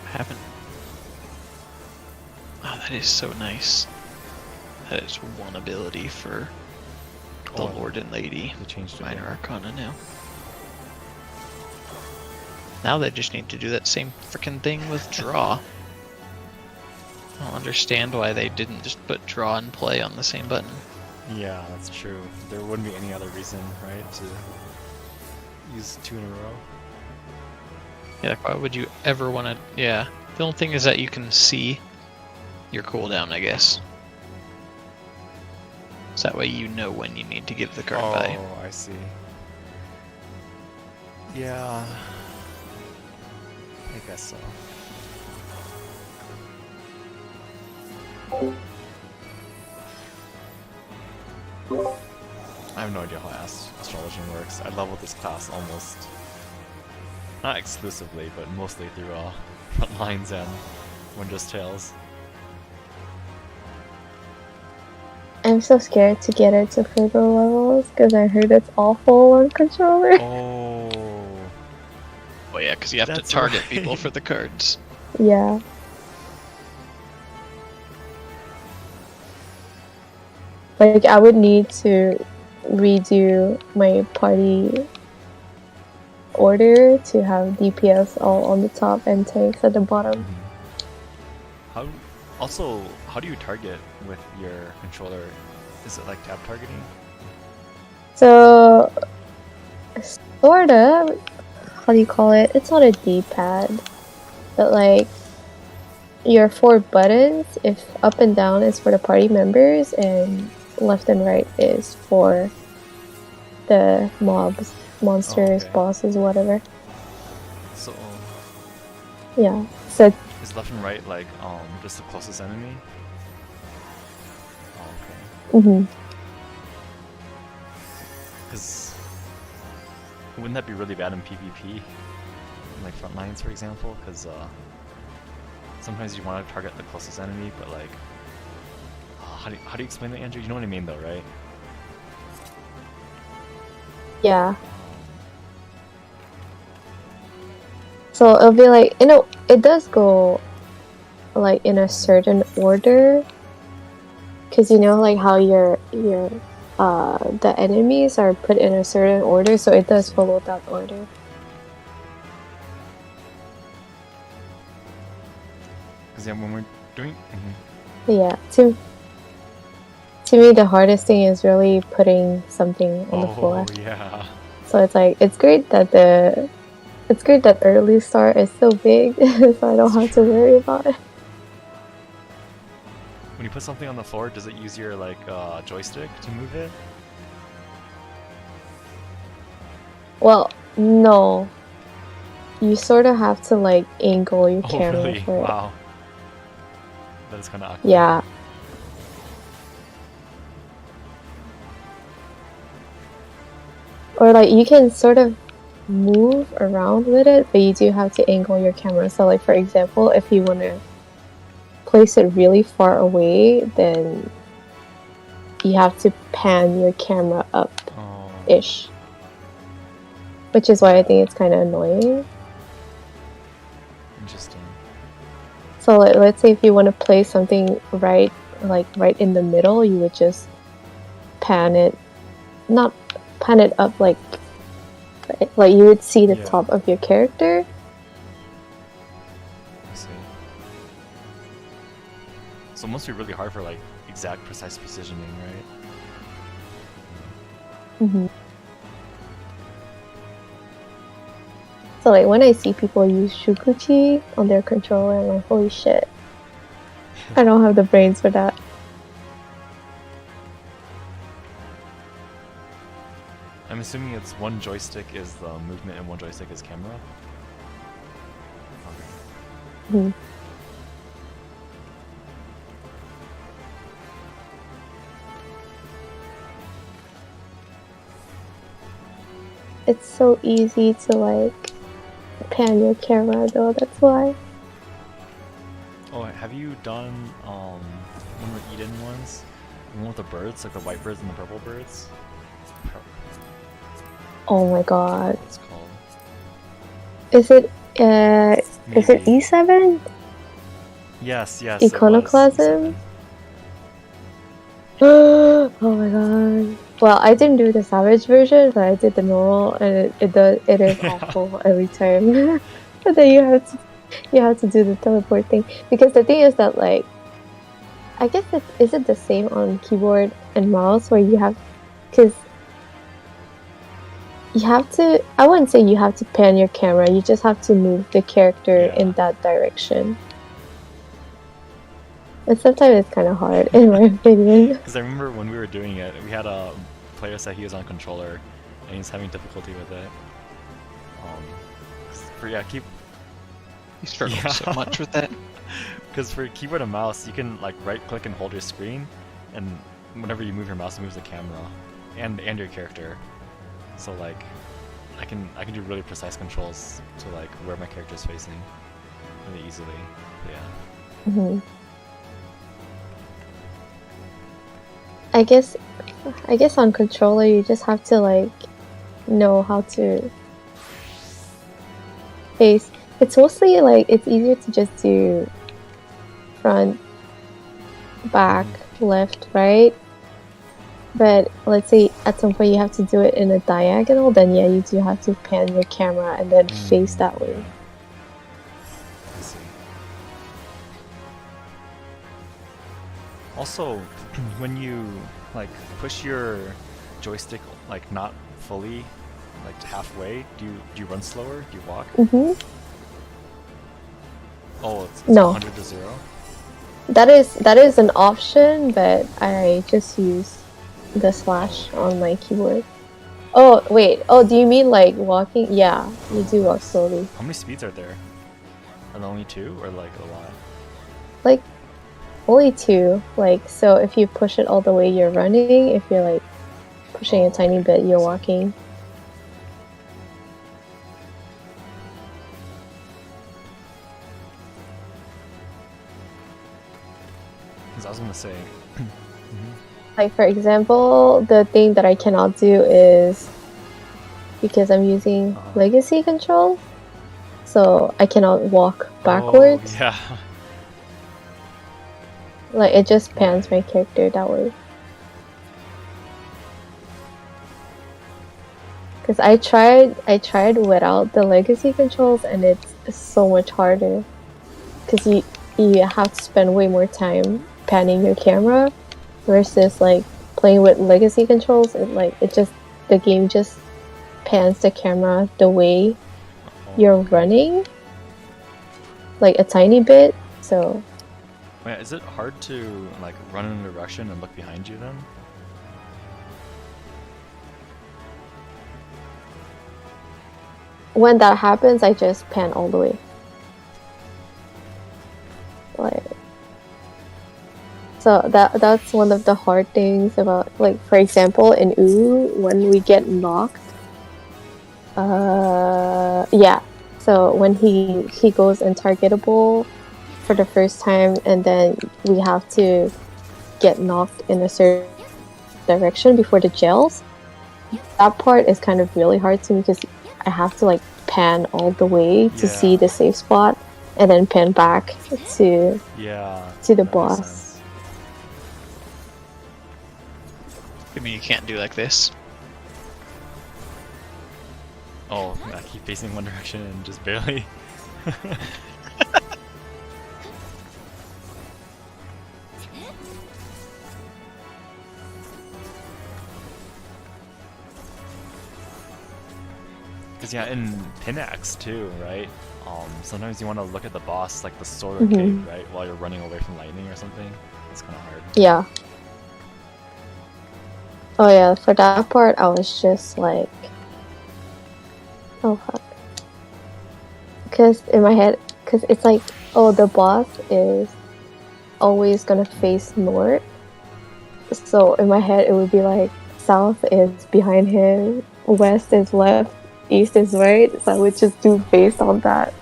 Haven't. Oh, that is so nice. That is one ability for the Oh, Lord and Lady. They changed it. Minor Arcana now. Now they just need to do that same freaking thing with draw. I don't understand why they didn't just put draw and play on the same button. Yeah, that's true. There wouldn't be any other reason, right, to use 2 in a row. Yeah, like, why would you ever want to? Yeah, the only thing is that you can see your cooldown, I guess. So that way you know when you need to give the card by. Oh, I see. Yeah. I guess so. I have no idea how astrology works. I leveled this class almost, not exclusively, but mostly through Frontlines and Winter's Tales. I'm so scared to get it to further levels because I heard it's awful on controller. Oh. Oh yeah, because you have to That's target right. people for the cards. Yeah. Like, I would need to redo my party order to have DPS all on the top and tanks at the bottom. How? Also, how do you target with your controller? Is it like tab targeting? So, sorta, how do you call it? It's not a D-pad, but like, your 4 buttons, if up and down is for the party members, and left and right is for the mobs, monsters, okay. bosses, whatever. So, Yeah, so is left and right like just the closest enemy? Oh, okay. mhm. Because wouldn't that be really bad in PvP? Like Frontlines, for example? Because sometimes you want to target the closest enemy, but like, how do you explain that, Andrew? You know what I mean, though, right? Yeah. So it'll be like, you know, it does go like in a certain order, because you know, like how your the enemies are put in a certain order, so it does follow that order. Because yeah, when we're doing, But yeah, to me, the hardest thing is really putting something on the floor. oh yeah, So it's like it's great that early start is so big, so I don't have to worry about it. when you put something on the floor, does it use your like joystick to move it? Well, no. You sort of have to like angle your Oh camera really? for it. Wow, that is kind of awkward. Yeah. Or like you can sort of move around with it, but you do have to angle your camera. So like for example, if you want to place it really far away, then you have to pan your camera Oh, up-ish. which is why I think it's kind of annoying. Interesting. So let's say if you want to play something right in the middle, you would just not pan it up like you would see the top of your character. I see. So it must be really hard for like exact precise positioning, right? Mm-hmm. So like when I see people use Shukuchi on their controller, I'm like, holy shit. I don't have the brains for that. I'm assuming it's one joystick is the movement and one joystick is camera? Okay. Mm-hmm. It's so easy to like pan your camera though, that's why. Oh, have you done one of the Eden ones? The one with the birds, like the white birds and the purple birds? Oh my god. What's it called? Is it E7? Yes, it was Iconoclasm? Oh my god. Well, I didn't do the Savage version, but I did the normal, and it is awful every time. But then you have to do the teleport thing, because the thing is that like, I guess is it the same on keyboard and mouse where you have, because you have to. I wouldn't say you have to pan your camera. You just have to move the character in that direction. And sometimes it's kind of hard, in my opinion. Because I remember when we were doing it, we had a player say he was on controller, and he's having difficulty with it. You struggle so much with that. Because for keyboard and mouse, you can like right-click and hold your screen, and whenever you move your mouse, it moves the camera and your character. So like, I can do really precise controls to like where my character is facing really easily. But yeah. Mm-hmm. I guess on controller you just have to like know how to face. It's mostly like it's easier to just do front, back, left, right. But let's say at some point you have to do it in a diagonal, then yeah, you do have to pan your camera and then face that way. I see. Also, when you like push your joystick like not fully, like halfway, do you run slower? Do you walk? Mm-hmm. Oh, it's no. 100 to 0. That is an option, but I just use the slash on my keyboard. Oh wait. Oh, do you mean like walking? Yeah, you do walk slowly. How many speeds are there? Are there only 2 or like a lot? Like only 2. Like so, if you push it all the way, you're running. If you're like pushing a tiny bit, you're walking. Because I was gonna say. Like for example, the thing that I cannot do is because I'm using legacy control, so I cannot walk backwards. Oh, yeah. Like it just pans my character that way. Because I tried without the legacy controls, and it's so much harder. Because you have to spend way more time panning your camera. Versus like playing with legacy controls, the game just pans the camera the way you're running, like a tiny bit. So, wait, is it hard to like run in a direction and look behind you then? when that happens, I just pan all the way. Like. So that's one of the hard things about, like, for example, in Uwu, when we get knocked, yeah. So when he goes untargetable for the first time, and then we have to get knocked in a certain direction before the gels. That part is kind of really hard to me because I have to like pan all the way to see Yeah. the safe spot, and then pan back to Yeah. the that makes boss. sense. I mean, you can't do like this. Oh, I keep facing one direction and just barely. Because yeah, in Pinax too, right? Sometimes you want to look at the boss like the Sora Mhm. cave, right? While you're running away from lightning or something. It's kind of hard. Yeah. Oh yeah, for that part, I was just like, oh fuck. Because in my head, because it's like, oh, the boss is always gonna face north. So in my head, it would be like, south is behind him, west is left, east is right. So I would just do based on that.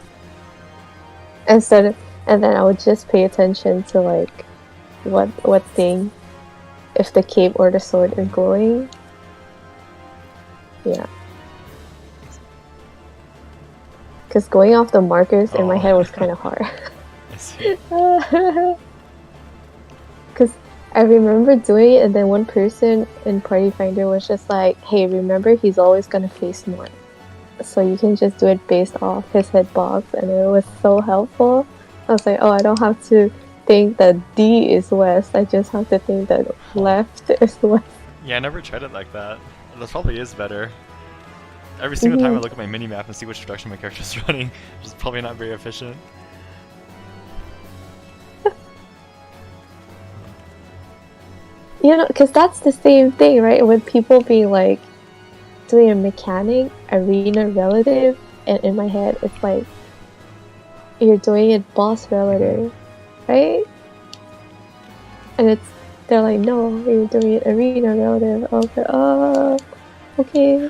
Instead of, and then I would just pay attention to like, what thing, if the cape or the sword is glowing. Yeah. Because going off the markers in my Oh. head was kind of hard. I see. Because I remember doing it, and then one person in Party Finder was just like, hey, remember he's always gonna face north. So you can just do it based off his hitbox, and it was so helpful. I was like, oh, I don't have to think that D is west, I just have to think that left is west. Yeah, I never tried it like that. That probably is better. Every single time I Mhm. look at my minimap and see which direction my character's running, which is probably not very efficient. You know, because that's the same thing, right? With people being like, doing a mechanic, arena relative, and in my head, it's like, you're doing it boss relative, right? And they're like, no, you're doing it arena relative. I was like, oh, okay.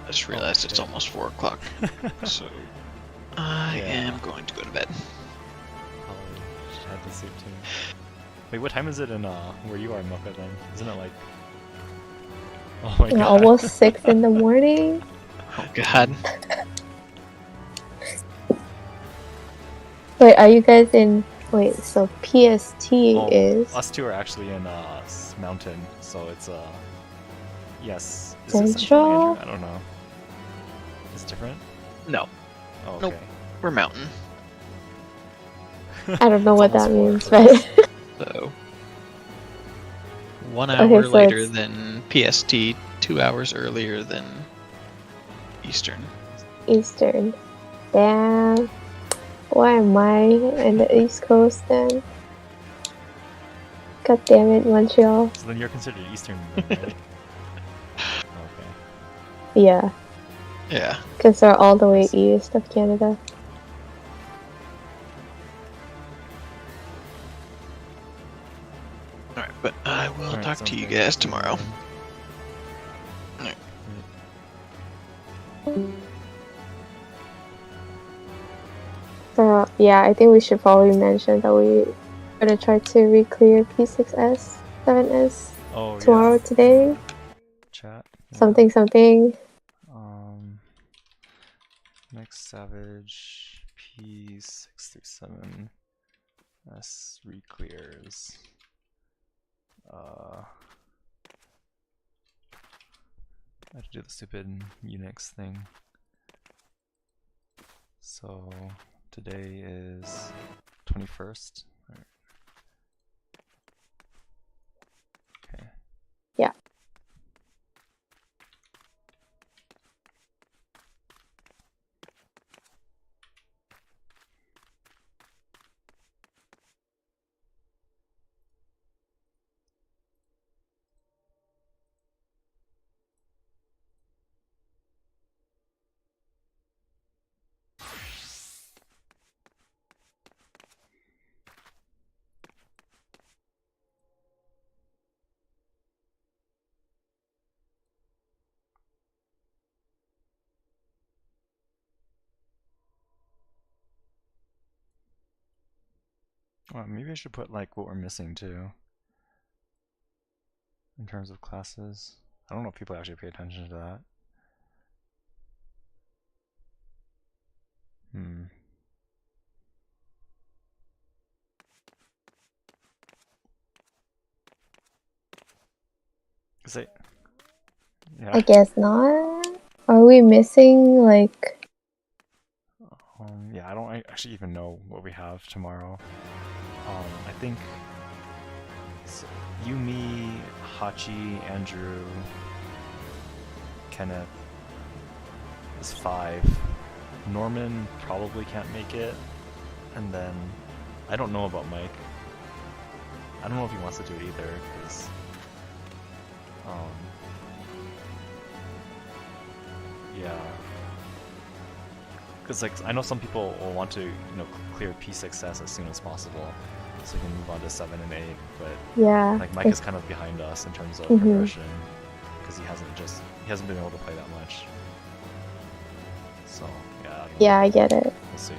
I just realized it's okay. almost 4 o'clock. So I Yeah. am going to go to bed. Probably should head to sleep too. Wait, what time is it in where you are, Mocha? Then isn't it like? Oh my Yeah, god! almost 6 in the morning. Oh god. Wait, are you guys in? Wait, so PST Oh, is us two are actually in Mountain, so it's yes. Is it Central, Central? Andrew? I don't know. Is it different? No, Oh, okay. Nope. We're mountain. I don't know It's what that almost means, 4 for us. but So 1 Okay, hour so later it's- than PST, 2 hours earlier than Eastern. Eastern. Damn. Why am I in the East Coast then? God damn it, Montreal. So then you're considered Eastern, then, right? Okay. Yeah, Yeah. because they're all the way east of Canada. Alright, but I will Alright, talk sounds to you good. guys See you tomorrow. then. So yeah, I think we should probably mention that we're gonna try to re-clear P6S, 7S Oh tomorrow, yeah. today. Chat. Yeah. Something. Next Savage P637 S reclears. I have to do the stupid Unix thing. So today is 21st. Alright. Okay. Yeah. Well, maybe I should put like what we're missing too. In terms of classes. I don't know if people actually pay attention to that. Is it? Yeah. I guess not. Are we missing like? Yeah, I don't actually even know what we have tomorrow. I think you, me, Hachi, Andrew, Kenneth is 5. Norman probably can't make it, and then I don't know about Mike. I don't know if he wants to do it either, because yeah. Because like I know some people will want to clear P6S as soon as possible, so we can move on to 7 and 8. But Yeah. like Mike is kind of behind us in terms of progression, because he hasn't been able to play that much. So yeah. I don't know. Yeah, I get it. We'll see.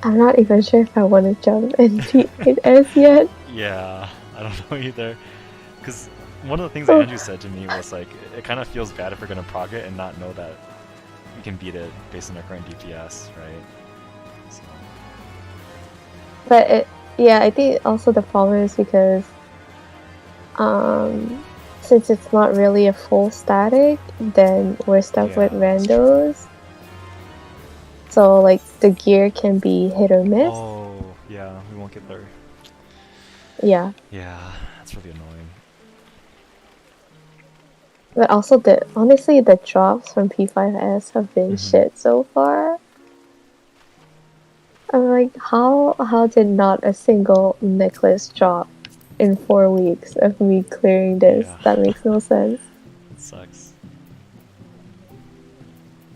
I'm not even sure if I want to jump NP8S yet. Yeah, I don't know either. Because one of the things that Andrew said to me was like, it kind of feels bad if we're gonna prog it and not know that we can beat it based on our current DPS, right? So. But yeah, I think also the problem is because since it's not really a full static, then we're stuck with randos. So like the gear can be hit or miss. Oh, yeah, we won't get there. Yeah. Yeah, that's really annoying. But also honestly the drops from P5S have been shit so far. I'm like, how did not a single necklace drop in 4 weeks of me clearing this? Yeah. That makes no sense. It sucks.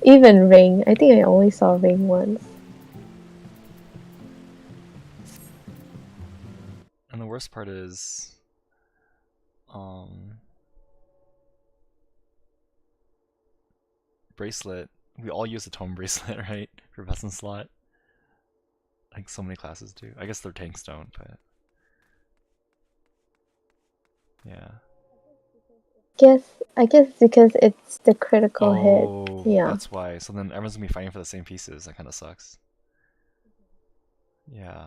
Even ring. I think I only saw ring once. And the worst part is, bracelet. We all use the tome bracelet, right? For Vesson slot. Like so many classes do. I guess their tanks don't, but yeah. I guess because it's the critical hit. Yeah. That's why. So then everyone's gonna be fighting for the same pieces. That kind of sucks. Yeah.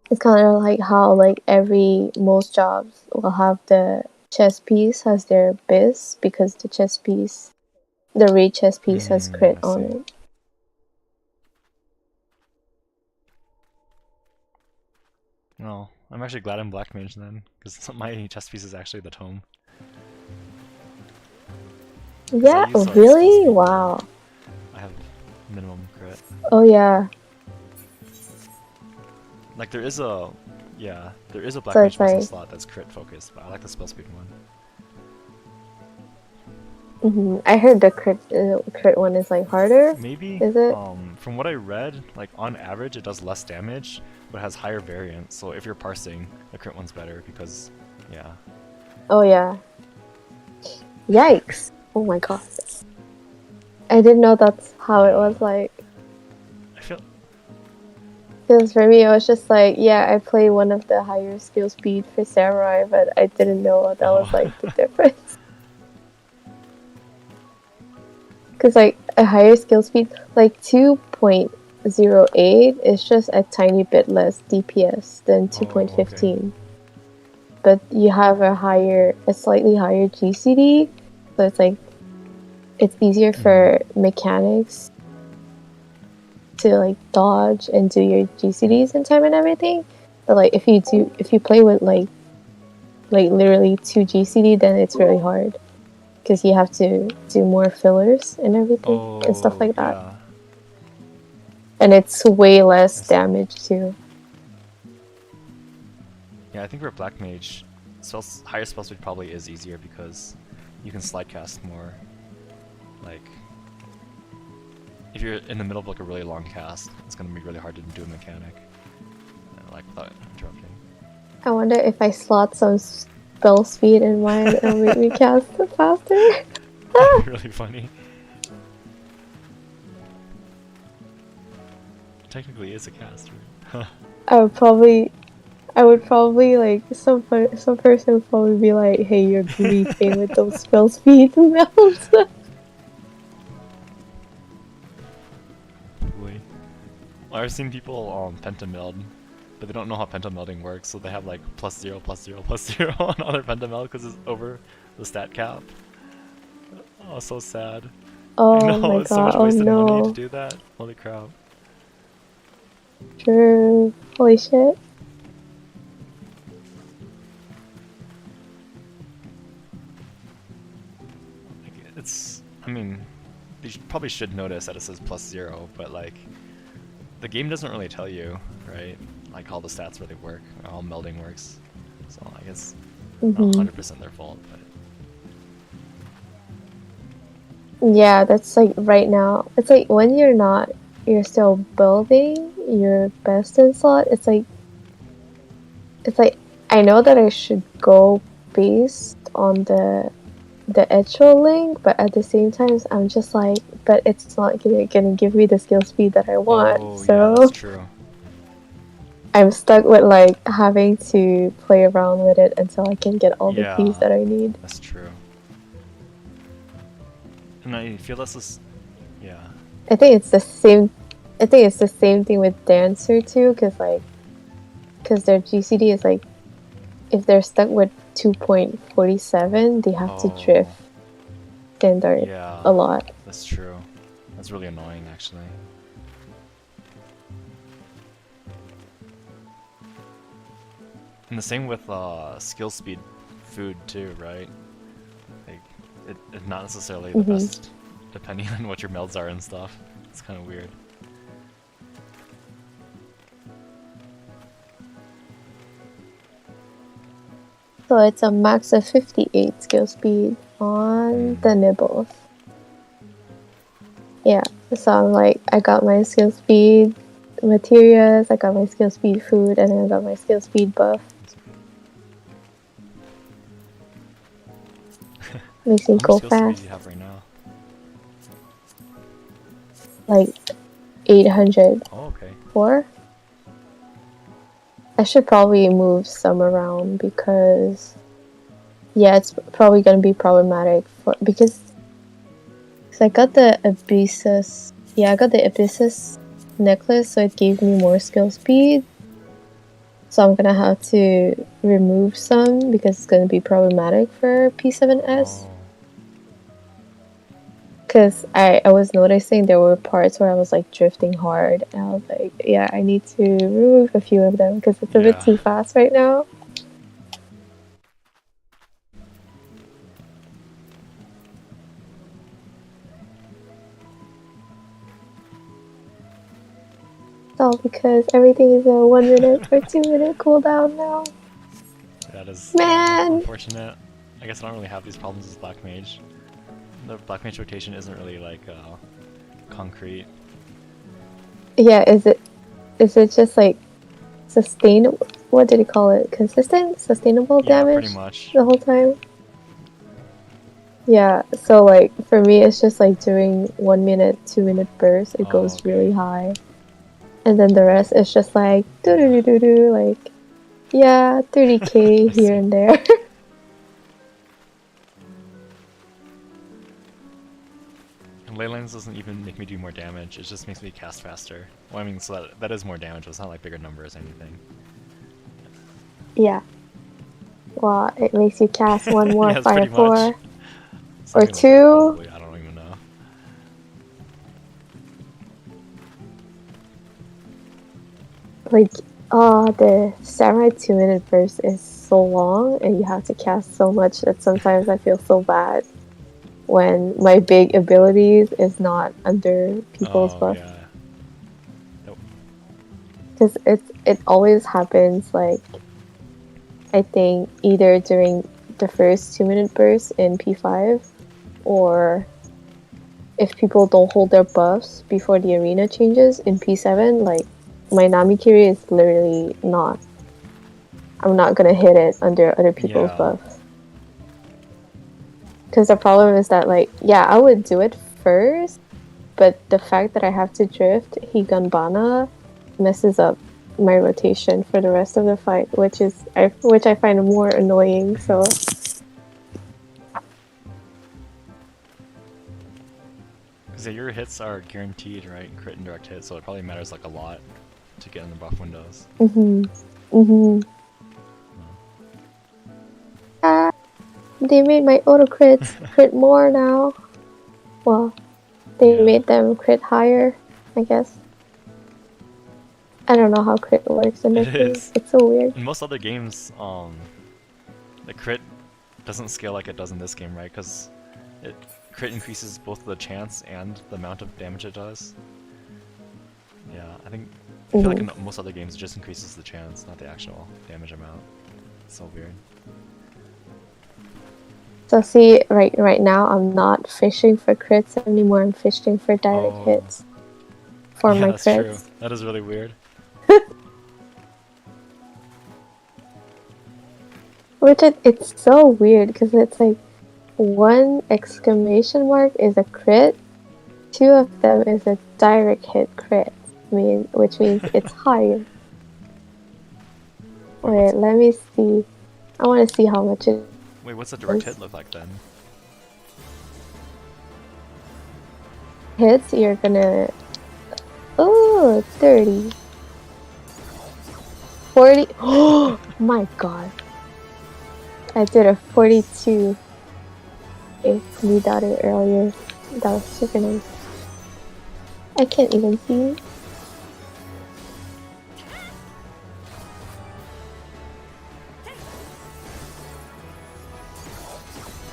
It's kind of like how like most jobs will have the chest piece has their bis because the raid chest piece has crit on it. No, I'm actually glad I'm Black Mage then, because my chest piece is actually the tome. Yeah, really? Wow. I have minimum crit. Oh yeah. Like there is a Black Mage Vesson slot that's crit focused, but I like the spell speed one. I heard the crit one is like harder. Maybe. Is it? From what I read, like on average it does less damage, but has higher variance. So if you're parsing, the crit one's better because, yeah. Oh yeah. Yikes! Oh my god. I didn't know that's how it was like. I feel. Because for me, it was just like, yeah, I play one of the higher skill speed for Samurai, but I didn't know that was like the difference. Because like a higher skill speed, like 2.08 is just a tiny bit less DPS than 2.15. But you have a slightly higher GCD, so it's like, it's easier for mechanics to like dodge and do your GCDs in time and everything. But like if you play with like literally 2 GCD, then it's really hard because you have to do more fillers and everything and stuff like that. Yeah. And it's way less damage too. Yeah, I think for Black Mage, higher spell speed probably is easier because you can slide cast more. Like, if you're in the middle of like a really long cast, it's gonna be really hard to do a mechanic, like without interrupting. I wonder if I slot some spell speed in mine, it'll make me cast it faster. Really funny. technically is a caster. I would probably like some person would probably be like, "Hey, you're griefing with those spell speed melts." Probably. I've seen people pentameld, but they don't know how pentamelding works, so they have like +0, +0, +0 on all their pentameld because it's over the stat cap. Oh, so sad. Oh I know, my it's so god! much Oh wasted money no! to do that. Holy crap. True. Holy shit. Like, it's, I mean, they probably should notice that it says +0, but like, the game doesn't really tell you, right? Like how the stats really work, or how melding works. So I guess not 100% their fault, but Yeah, that's like right now. It's like when you're still building your best in slot. It's like I know that I should go based on the actual link, but at the same time, I'm just like, but it's not gonna give me the skill speed that I want. oh So yeah, that's true. I'm stuck with like having to play around with it until I can get all the Yeah. keys that I need. That's true. And I feel this is, yeah. I think it's the same. I think it's the same thing with Dancer too, because their GCD is like, if they're stuck with 2.47, they have to drift standard Yeah, a lot. that's true. That's really annoying, actually. And the same with skill speed food too, right? Like, it's not necessarily the best, depending on what your melds are and stuff. It's kind of weird. So it's a max of 58 skill speed on the nibbles. Yeah, so I'm like, I got my skill speed materials, I got my skill speed food, and then I got my skill speed buff. Makes me How go much skill speed fast. do you have right now? Like 804. Oh, okay. I should probably move some around because, yeah, it's probably gonna be problematic because I got the Abyssus. Yeah, I got the Abyssus necklace, so it gave me more skill speed. So I'm gonna have to remove some because it's gonna be problematic for P7S. Oh. Because I was noticing there were parts where I was like drifting hard, and I was like, yeah, I need to remove a few of them because it's a bit Yeah. too fast right now. It's all because everything is a 1 minute or 2 minute cooldown now. That is Man! unfortunate. I guess I don't really have these problems with Black Mage. The Black Mage rotation isn't really like concrete. Yeah, is it just like sustainable? What did he call it? Consistent? Sustainable Yeah, damage? pretty much. The whole time? Yeah, so like for me it's just like during 1 minute, 2 minute bursts, it goes okay. really high. And then the rest is just like doo doo doo doo doo, like yeah, 30k here and there. And Ley Lines doesn't even make me do more damage, it just makes me cast faster. Well, I mean, so that is more damage, but it's not like bigger numbers or anything. Yeah. Well, it makes you cast one more Yes, Fire pretty 4. much. Or Something like that, 2. probably, I don't even know. Like, oh, the Samurai 2 minute burst is so long and you have to cast so much that sometimes I feel so bad when my big abilities is not under people's buff. Yeah. Nope. Because it always happens, like, I think either during the first 2 minute burst in P5 or if people don't hold their buffs before the arena changes in P7, like, my Namikiri is literally not. I'm not gonna hit it under other people's buffs. Because the problem is that, like, yeah, I would do it first, but the fact that I have to drift Higanbana messes up my rotation for the rest of the fight, which I find more annoying. So Because your hits are guaranteed, right? Crit and direct hit, so it probably matters like a lot to get in the buff windows. They made my auto crits crit more now. Well, they Yeah. made them crit higher, I guess. I don't know how crit works in this It game. is. It's so weird. In most other games, the crit doesn't scale like it does in this game, right? Because crit increases both the chance and the amount of damage it does. Yeah, I feel like in most other games it just increases the chance, not the actual damage amount. It's so weird. So see, right now I'm not fishing for crits anymore. I'm fishing for direct Oh. hits for Yeah, my that's crits. true. That is really weird. It's so weird because it's like one exclamation mark is a crit, two of them is a direct hit crit, which means it's higher. Wait, let me see. I want to see how much it Wait, what's a direct hit look like then? hits. You're gonna. Oh, 30. 40. Oh my god. I did a 42. If we got it earlier. That was super nice. I can't even see.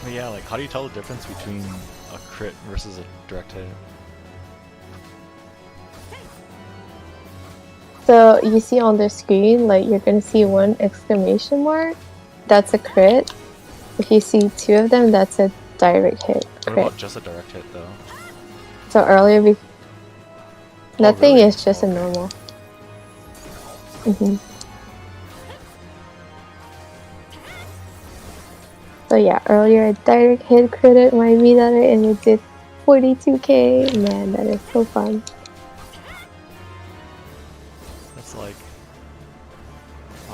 But yeah, like how do you tell the difference between a crit versus a direct hit? So you see on the screen, like you're gonna see one exclamation mark. That's a crit. If you see two of them, that's a direct hit What crit. about just a direct hit though? So earlier, nothing really? is just Okay. a normal. So yeah, earlier a direct hit crit my Midare and it did 42k. Man, that is so fun. That's like, I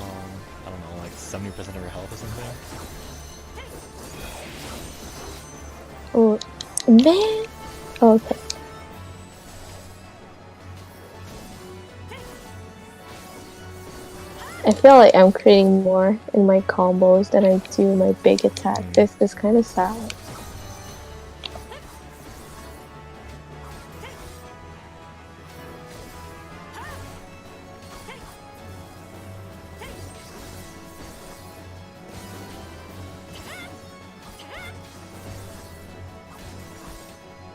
don't know, like 70% of your health or something? Oh, man! Okay. I feel like I'm creating more in my combos than I do my big attack. This is kind of sad.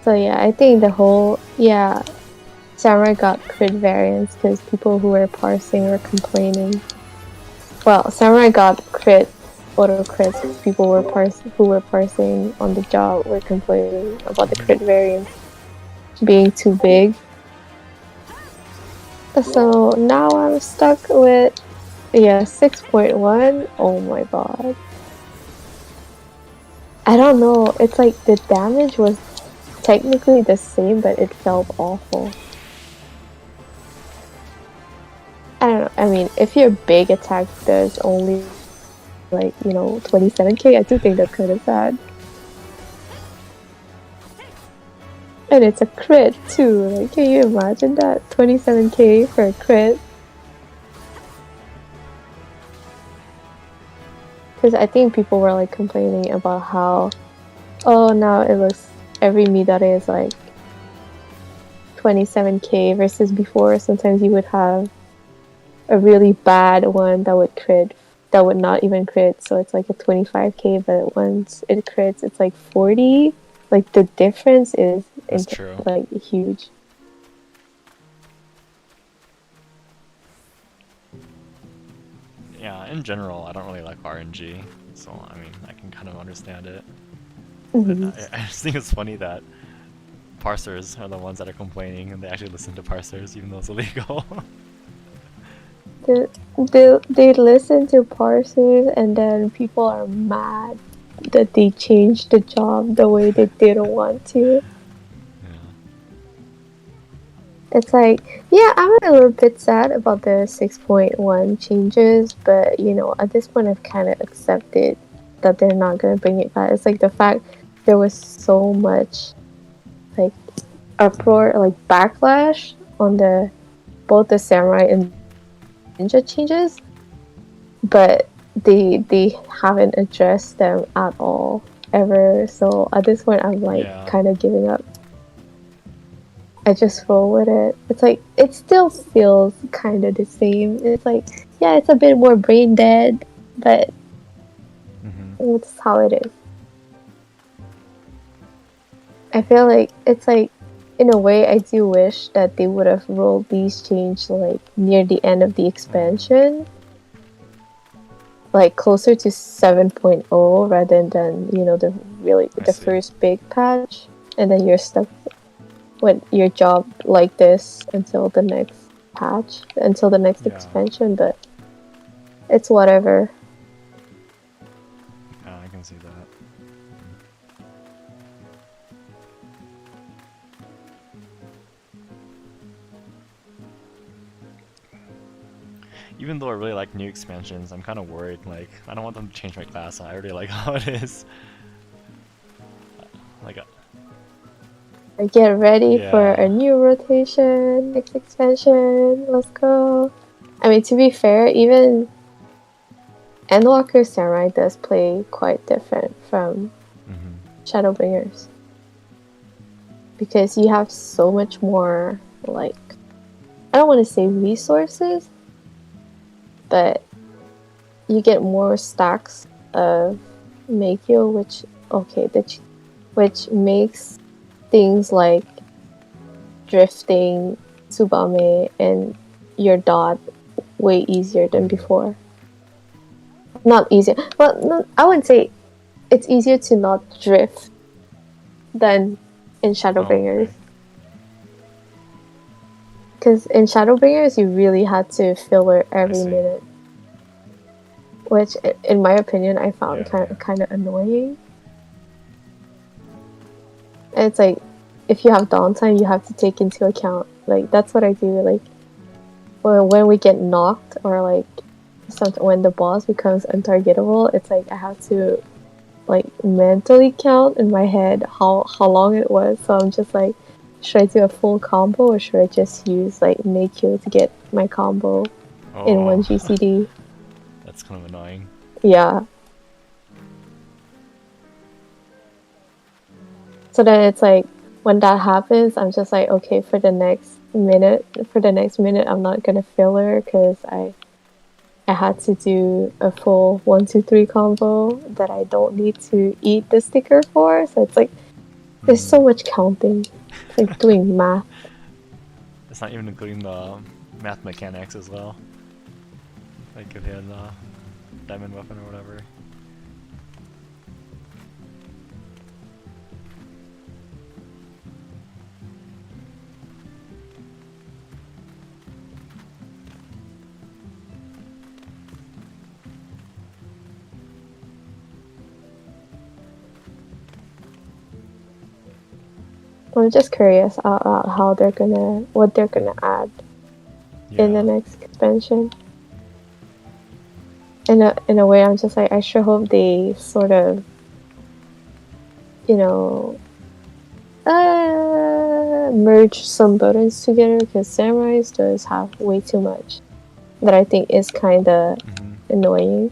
So yeah, I think the whole, Samurai got crit variance because people who were parsing were complaining. Well, Samurai got crit auto crits because people who were parsing on the job were complaining about the crit variance being too big. So now I'm stuck with 6.1. Oh my god. I don't know. It's like the damage was technically the same, but it felt awful. I don't know. I mean, if your big attack does only, 27k, I do think that's kind of sad. And it's a crit, too. Like, can you imagine that? 27k for a crit? Because I think people were, like, complaining about how, now it looks, every Midare is, like, 27k versus before. Sometimes you would have a really bad one that would crit, that would not even crit, so it's like a 25k, but once it crits, it's like 40. Like, the difference is true. Like huge. Yeah, in general, I don't really like RNG, so I mean, I can kind of understand it. I just think it's funny that parsers are the ones that are complaining, and they actually listen to parsers even though it's illegal. They listen to parsers, and then people are mad that they changed the job the way they didn't want to. It's like, yeah, I'm a little bit sad about the 6.1 changes, but you know, at this point, I've kind of accepted that they're not gonna bring it back. It's like the fact there was so much like uproar, like backlash on both the samurai and ninja changes, but they haven't addressed them at all ever. So at this point, I'm like kind of giving up. I just roll with it. It's like, it still feels kind of the same. It's like, yeah, it's a bit more brain dead, but it's how it is. I feel like it's like, in a way, I do wish that they would have rolled these changes like near the end of the expansion, like closer to 7.0 rather than, you know, the first big patch, and then you're stuck with your job like this until the next patch, until the next expansion. But it's whatever. Yeah, I can see that. Even though I really like new expansions, I'm kind of worried. Like, I don't want them to change my class. I already like how it is. Like, Get ready for a new rotation, next expansion. Let's go. I mean, to be fair, even Endwalker Samurai does play quite different from Shadowbringers, because you have so much more, like, I don't want to say resources, but you get more stacks of Meikyo, which makes things like drifting, Tsubame, and your dot way easier than before. Not easier. Well, no, I wouldn't say it's easier to not drift than in Shadowbringers. Because in Shadowbringers, you really had to filler every minute. Which, in my opinion, I found kind of annoying. And it's like, if you have downtime, you have to take into account. Like, that's what I do. Like, when we get knocked, or like, when the boss becomes untargetable, it's like I have to, like, mentally count in my head how long it was. So I'm just like, should I do a full combo, or should I just use like Meikyo to get my combo in one GCD? That's kind of annoying. Yeah. So then it's like, when that happens, I'm just like, okay, for the next minute, I'm not gonna filler, because I had to do a full 1-2-3 combo that I don't need to eat the sticker for. So it's like, there's so much counting. It's like doing math. It's not even including the math mechanics as well. Like if he had a diamond weapon or whatever. I'm just curious about what they're gonna add in the next expansion. In a way, I'm just like, I sure hope they sort of, you know, merge some buttons together, because Samurais does have way too much that I think is kind of annoying.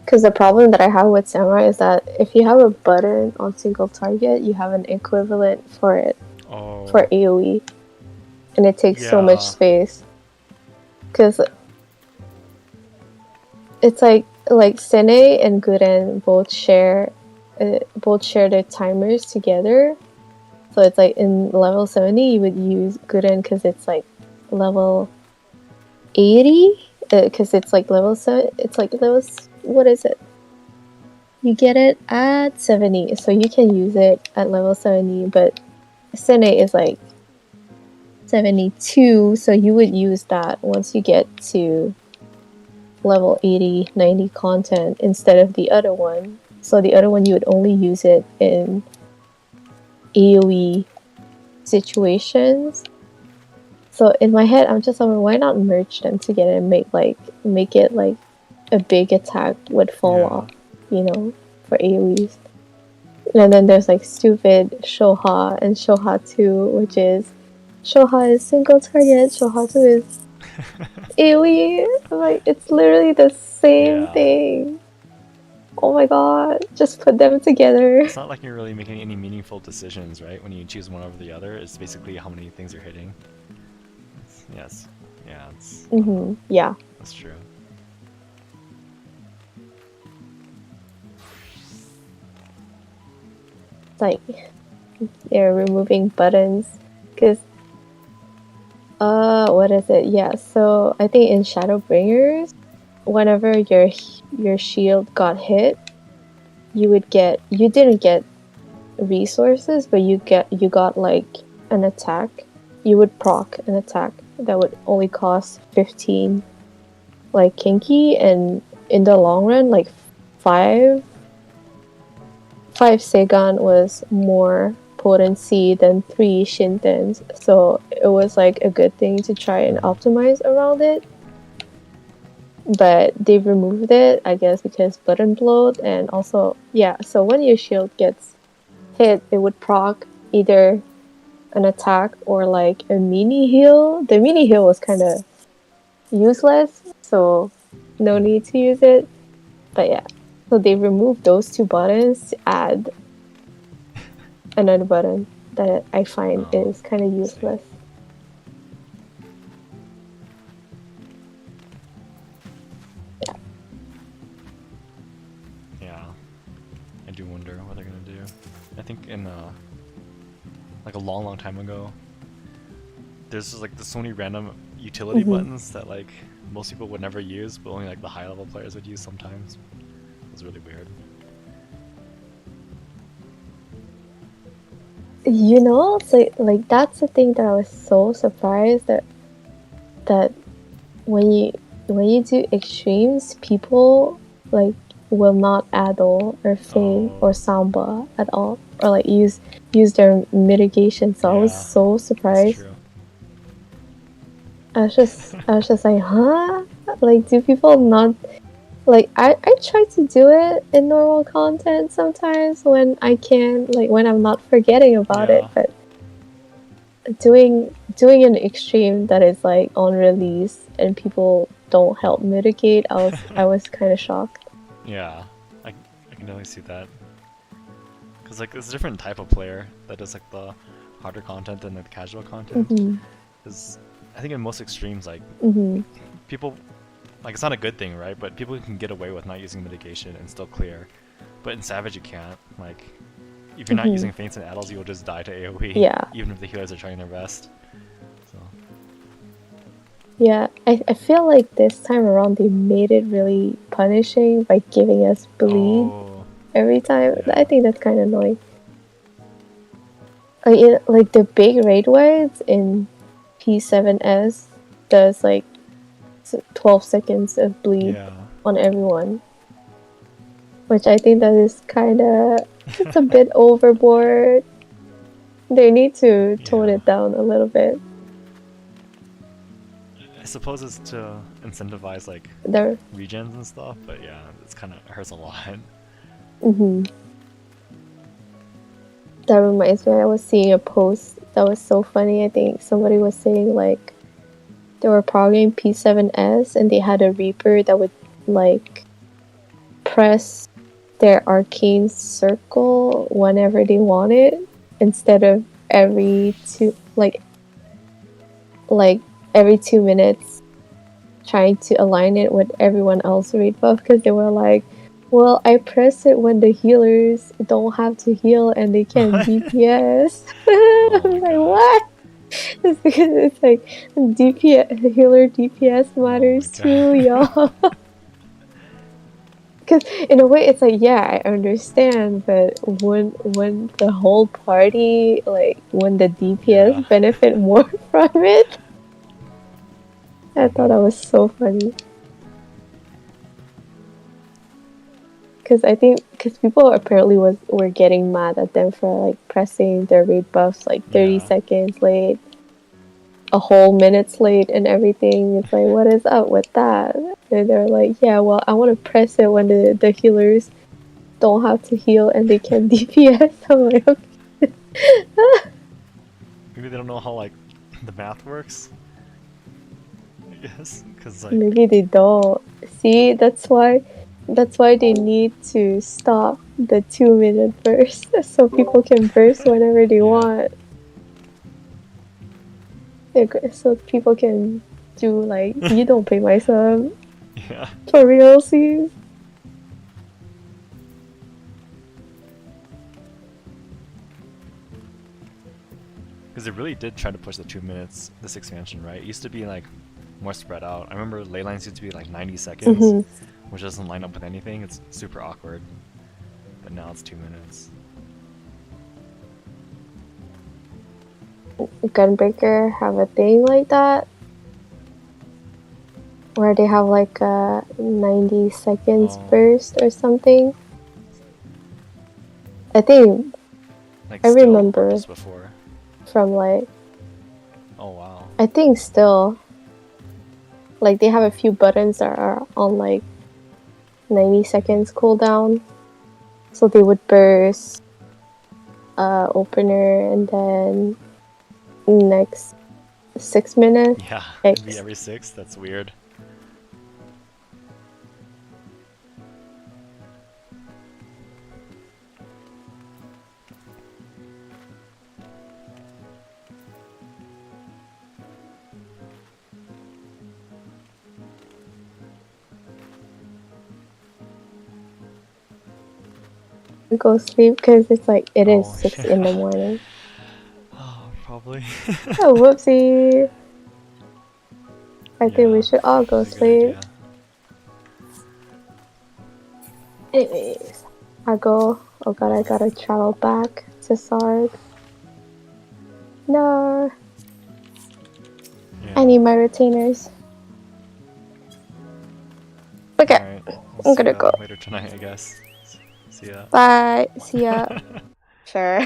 Because the problem that I have with Samurai is that if you have a button on single target, you have an equivalent for it for AoE, and it takes so much space. Because it's like Sene and Guren both share their timers together. So it's like in level 70 you would use Guren because it's like level 80, because it's like level 7. It's like level, what is it? You get it at 70, so you can use it at level 70. But Sene is like 72, so you would use that once you get to level 80, 90 content instead of the other one. So the other one you would only use it in AoE situations. So in my head, I'm just like, why not merge them together and make it like a big attack would fall off, you know, for AoEs. And then there's like stupid Shoha and Shoha 2, which is Shoha is single target, Shoha 2 is AoE. Like, it's literally the same thing. Oh my god, just put them together. It's not like you're really making any meaningful decisions, right? When you choose one over the other, it's basically how many things you're hitting. Yes. Yeah, it's... Yeah. That's true. It's like they're removing buttons because what is it? Yeah, so I think in Shadowbringers, whenever your shield got hit, you didn't get resources, but you got like an attack. You would proc an attack that would only cost 15 like kinky, and in the long run, like 5 Seigan was more potency than 3 Shintens, so it was like a good thing to try and optimize around it. But they removed it, I guess, because button bloat, and also, yeah, so when your shield gets hit, it would proc either an attack or like a mini heal. The mini heal was kind of useless, so no need to use it. But yeah, so they removed those 2 buttons to add another button that I find is kind of useless. Yeah, I do wonder what they're gonna do. I think in like a long time ago, there's just like so many random utility buttons that like most people would never use, but only like the high level players would use sometimes. It was really weird. You know, it's like that's the thing that I was so surprised that when you do extremes, people like will not addle or feign or samba at all, or like use their mitigation. So I was so surprised. I was just like, huh? Like, do people not like? I try to do it in normal content sometimes when I can, like when I'm not forgetting about it, but doing an extreme that is like on release and people don't help mitigate, I was kind of shocked. Yeah, I can definitely see that. Cause like there's a different type of player that does like the harder content than the casual content. Cause I think in most extremes, like people, like it's not a good thing, right? But people can get away with not using mitigation and still clear. But in Savage you can't. Like if you're not using feints and addles, you will just die to AoE. Yeah. Even if the healers are trying their best. So. Yeah, I feel like this time around they made it really punishing by giving us bleed every time. Yeah. I think that's kind of annoying. Like the big raid wides in P7S does like 12 seconds of bleed on everyone, which I think that is kind of it's a bit overboard. They need to tone it down a little bit. I suppose it's to incentivize like regens and stuff, but yeah, it's kind of hurts a lot. That reminds me, I was seeing a post that was so funny. I think somebody was saying like they were progging P7S and they had a Reaper that would like press their arcane circle whenever they wanted, instead of every 2 minutes trying to align it with everyone else's raid buff, because they were like, well, I press it when the healers don't have to heal and they can DPS. I'm like, what? It's because it's like DPS, healer DPS matters too, y'all. Because in a way, it's like, yeah, I understand, but when the whole party, like, when the DPS benefit more from it, I thought that was so funny. because I think because people apparently were getting mad at them for like pressing their raid buffs like 30 Yeah. seconds late, a whole minute late, and everything. It's like, what is up with that? And they're like, yeah, well, I want to press it when the healers don't have to heal and they can DPS. I'm like, okay. Maybe they don't know how like the math works. I guess because like Maybe they don't. See, that's why they need to stop the 2-minute burst so people can burst whenever they Yeah. want. So people can do like, you don't pay my sub yeah. for real, see? Because they really did try to push the 2 minutes this expansion, right? It used to be like more spread out. I remember ley lines used to be like 90 seconds, which doesn't line up with anything. It's super awkward. But now it's 2 minutes. Gunbreaker have a thing like that? Where they have like a 90 seconds Oh. burst or something? I think Like I still, remember. or just before? from like, Oh wow. I think still, like they have a few buttons that are on like 90 seconds cooldown. So they would burst opener and then next 6 minutes. Yeah, X. maybe every 6? That's weird. Go sleep because it's like it is Oh, 6 yeah. in the morning. Oh, probably. Oh, whoopsie. I think we Yeah, should all go probably a good sleep. idea. Anyways, I go. Oh god, I gotta travel back to Sarg. No, Yeah. I need my retainers. Okay, Alright, we'll I'm see gonna ya go. later tonight, I guess. See ya. Bye. See ya. Sure.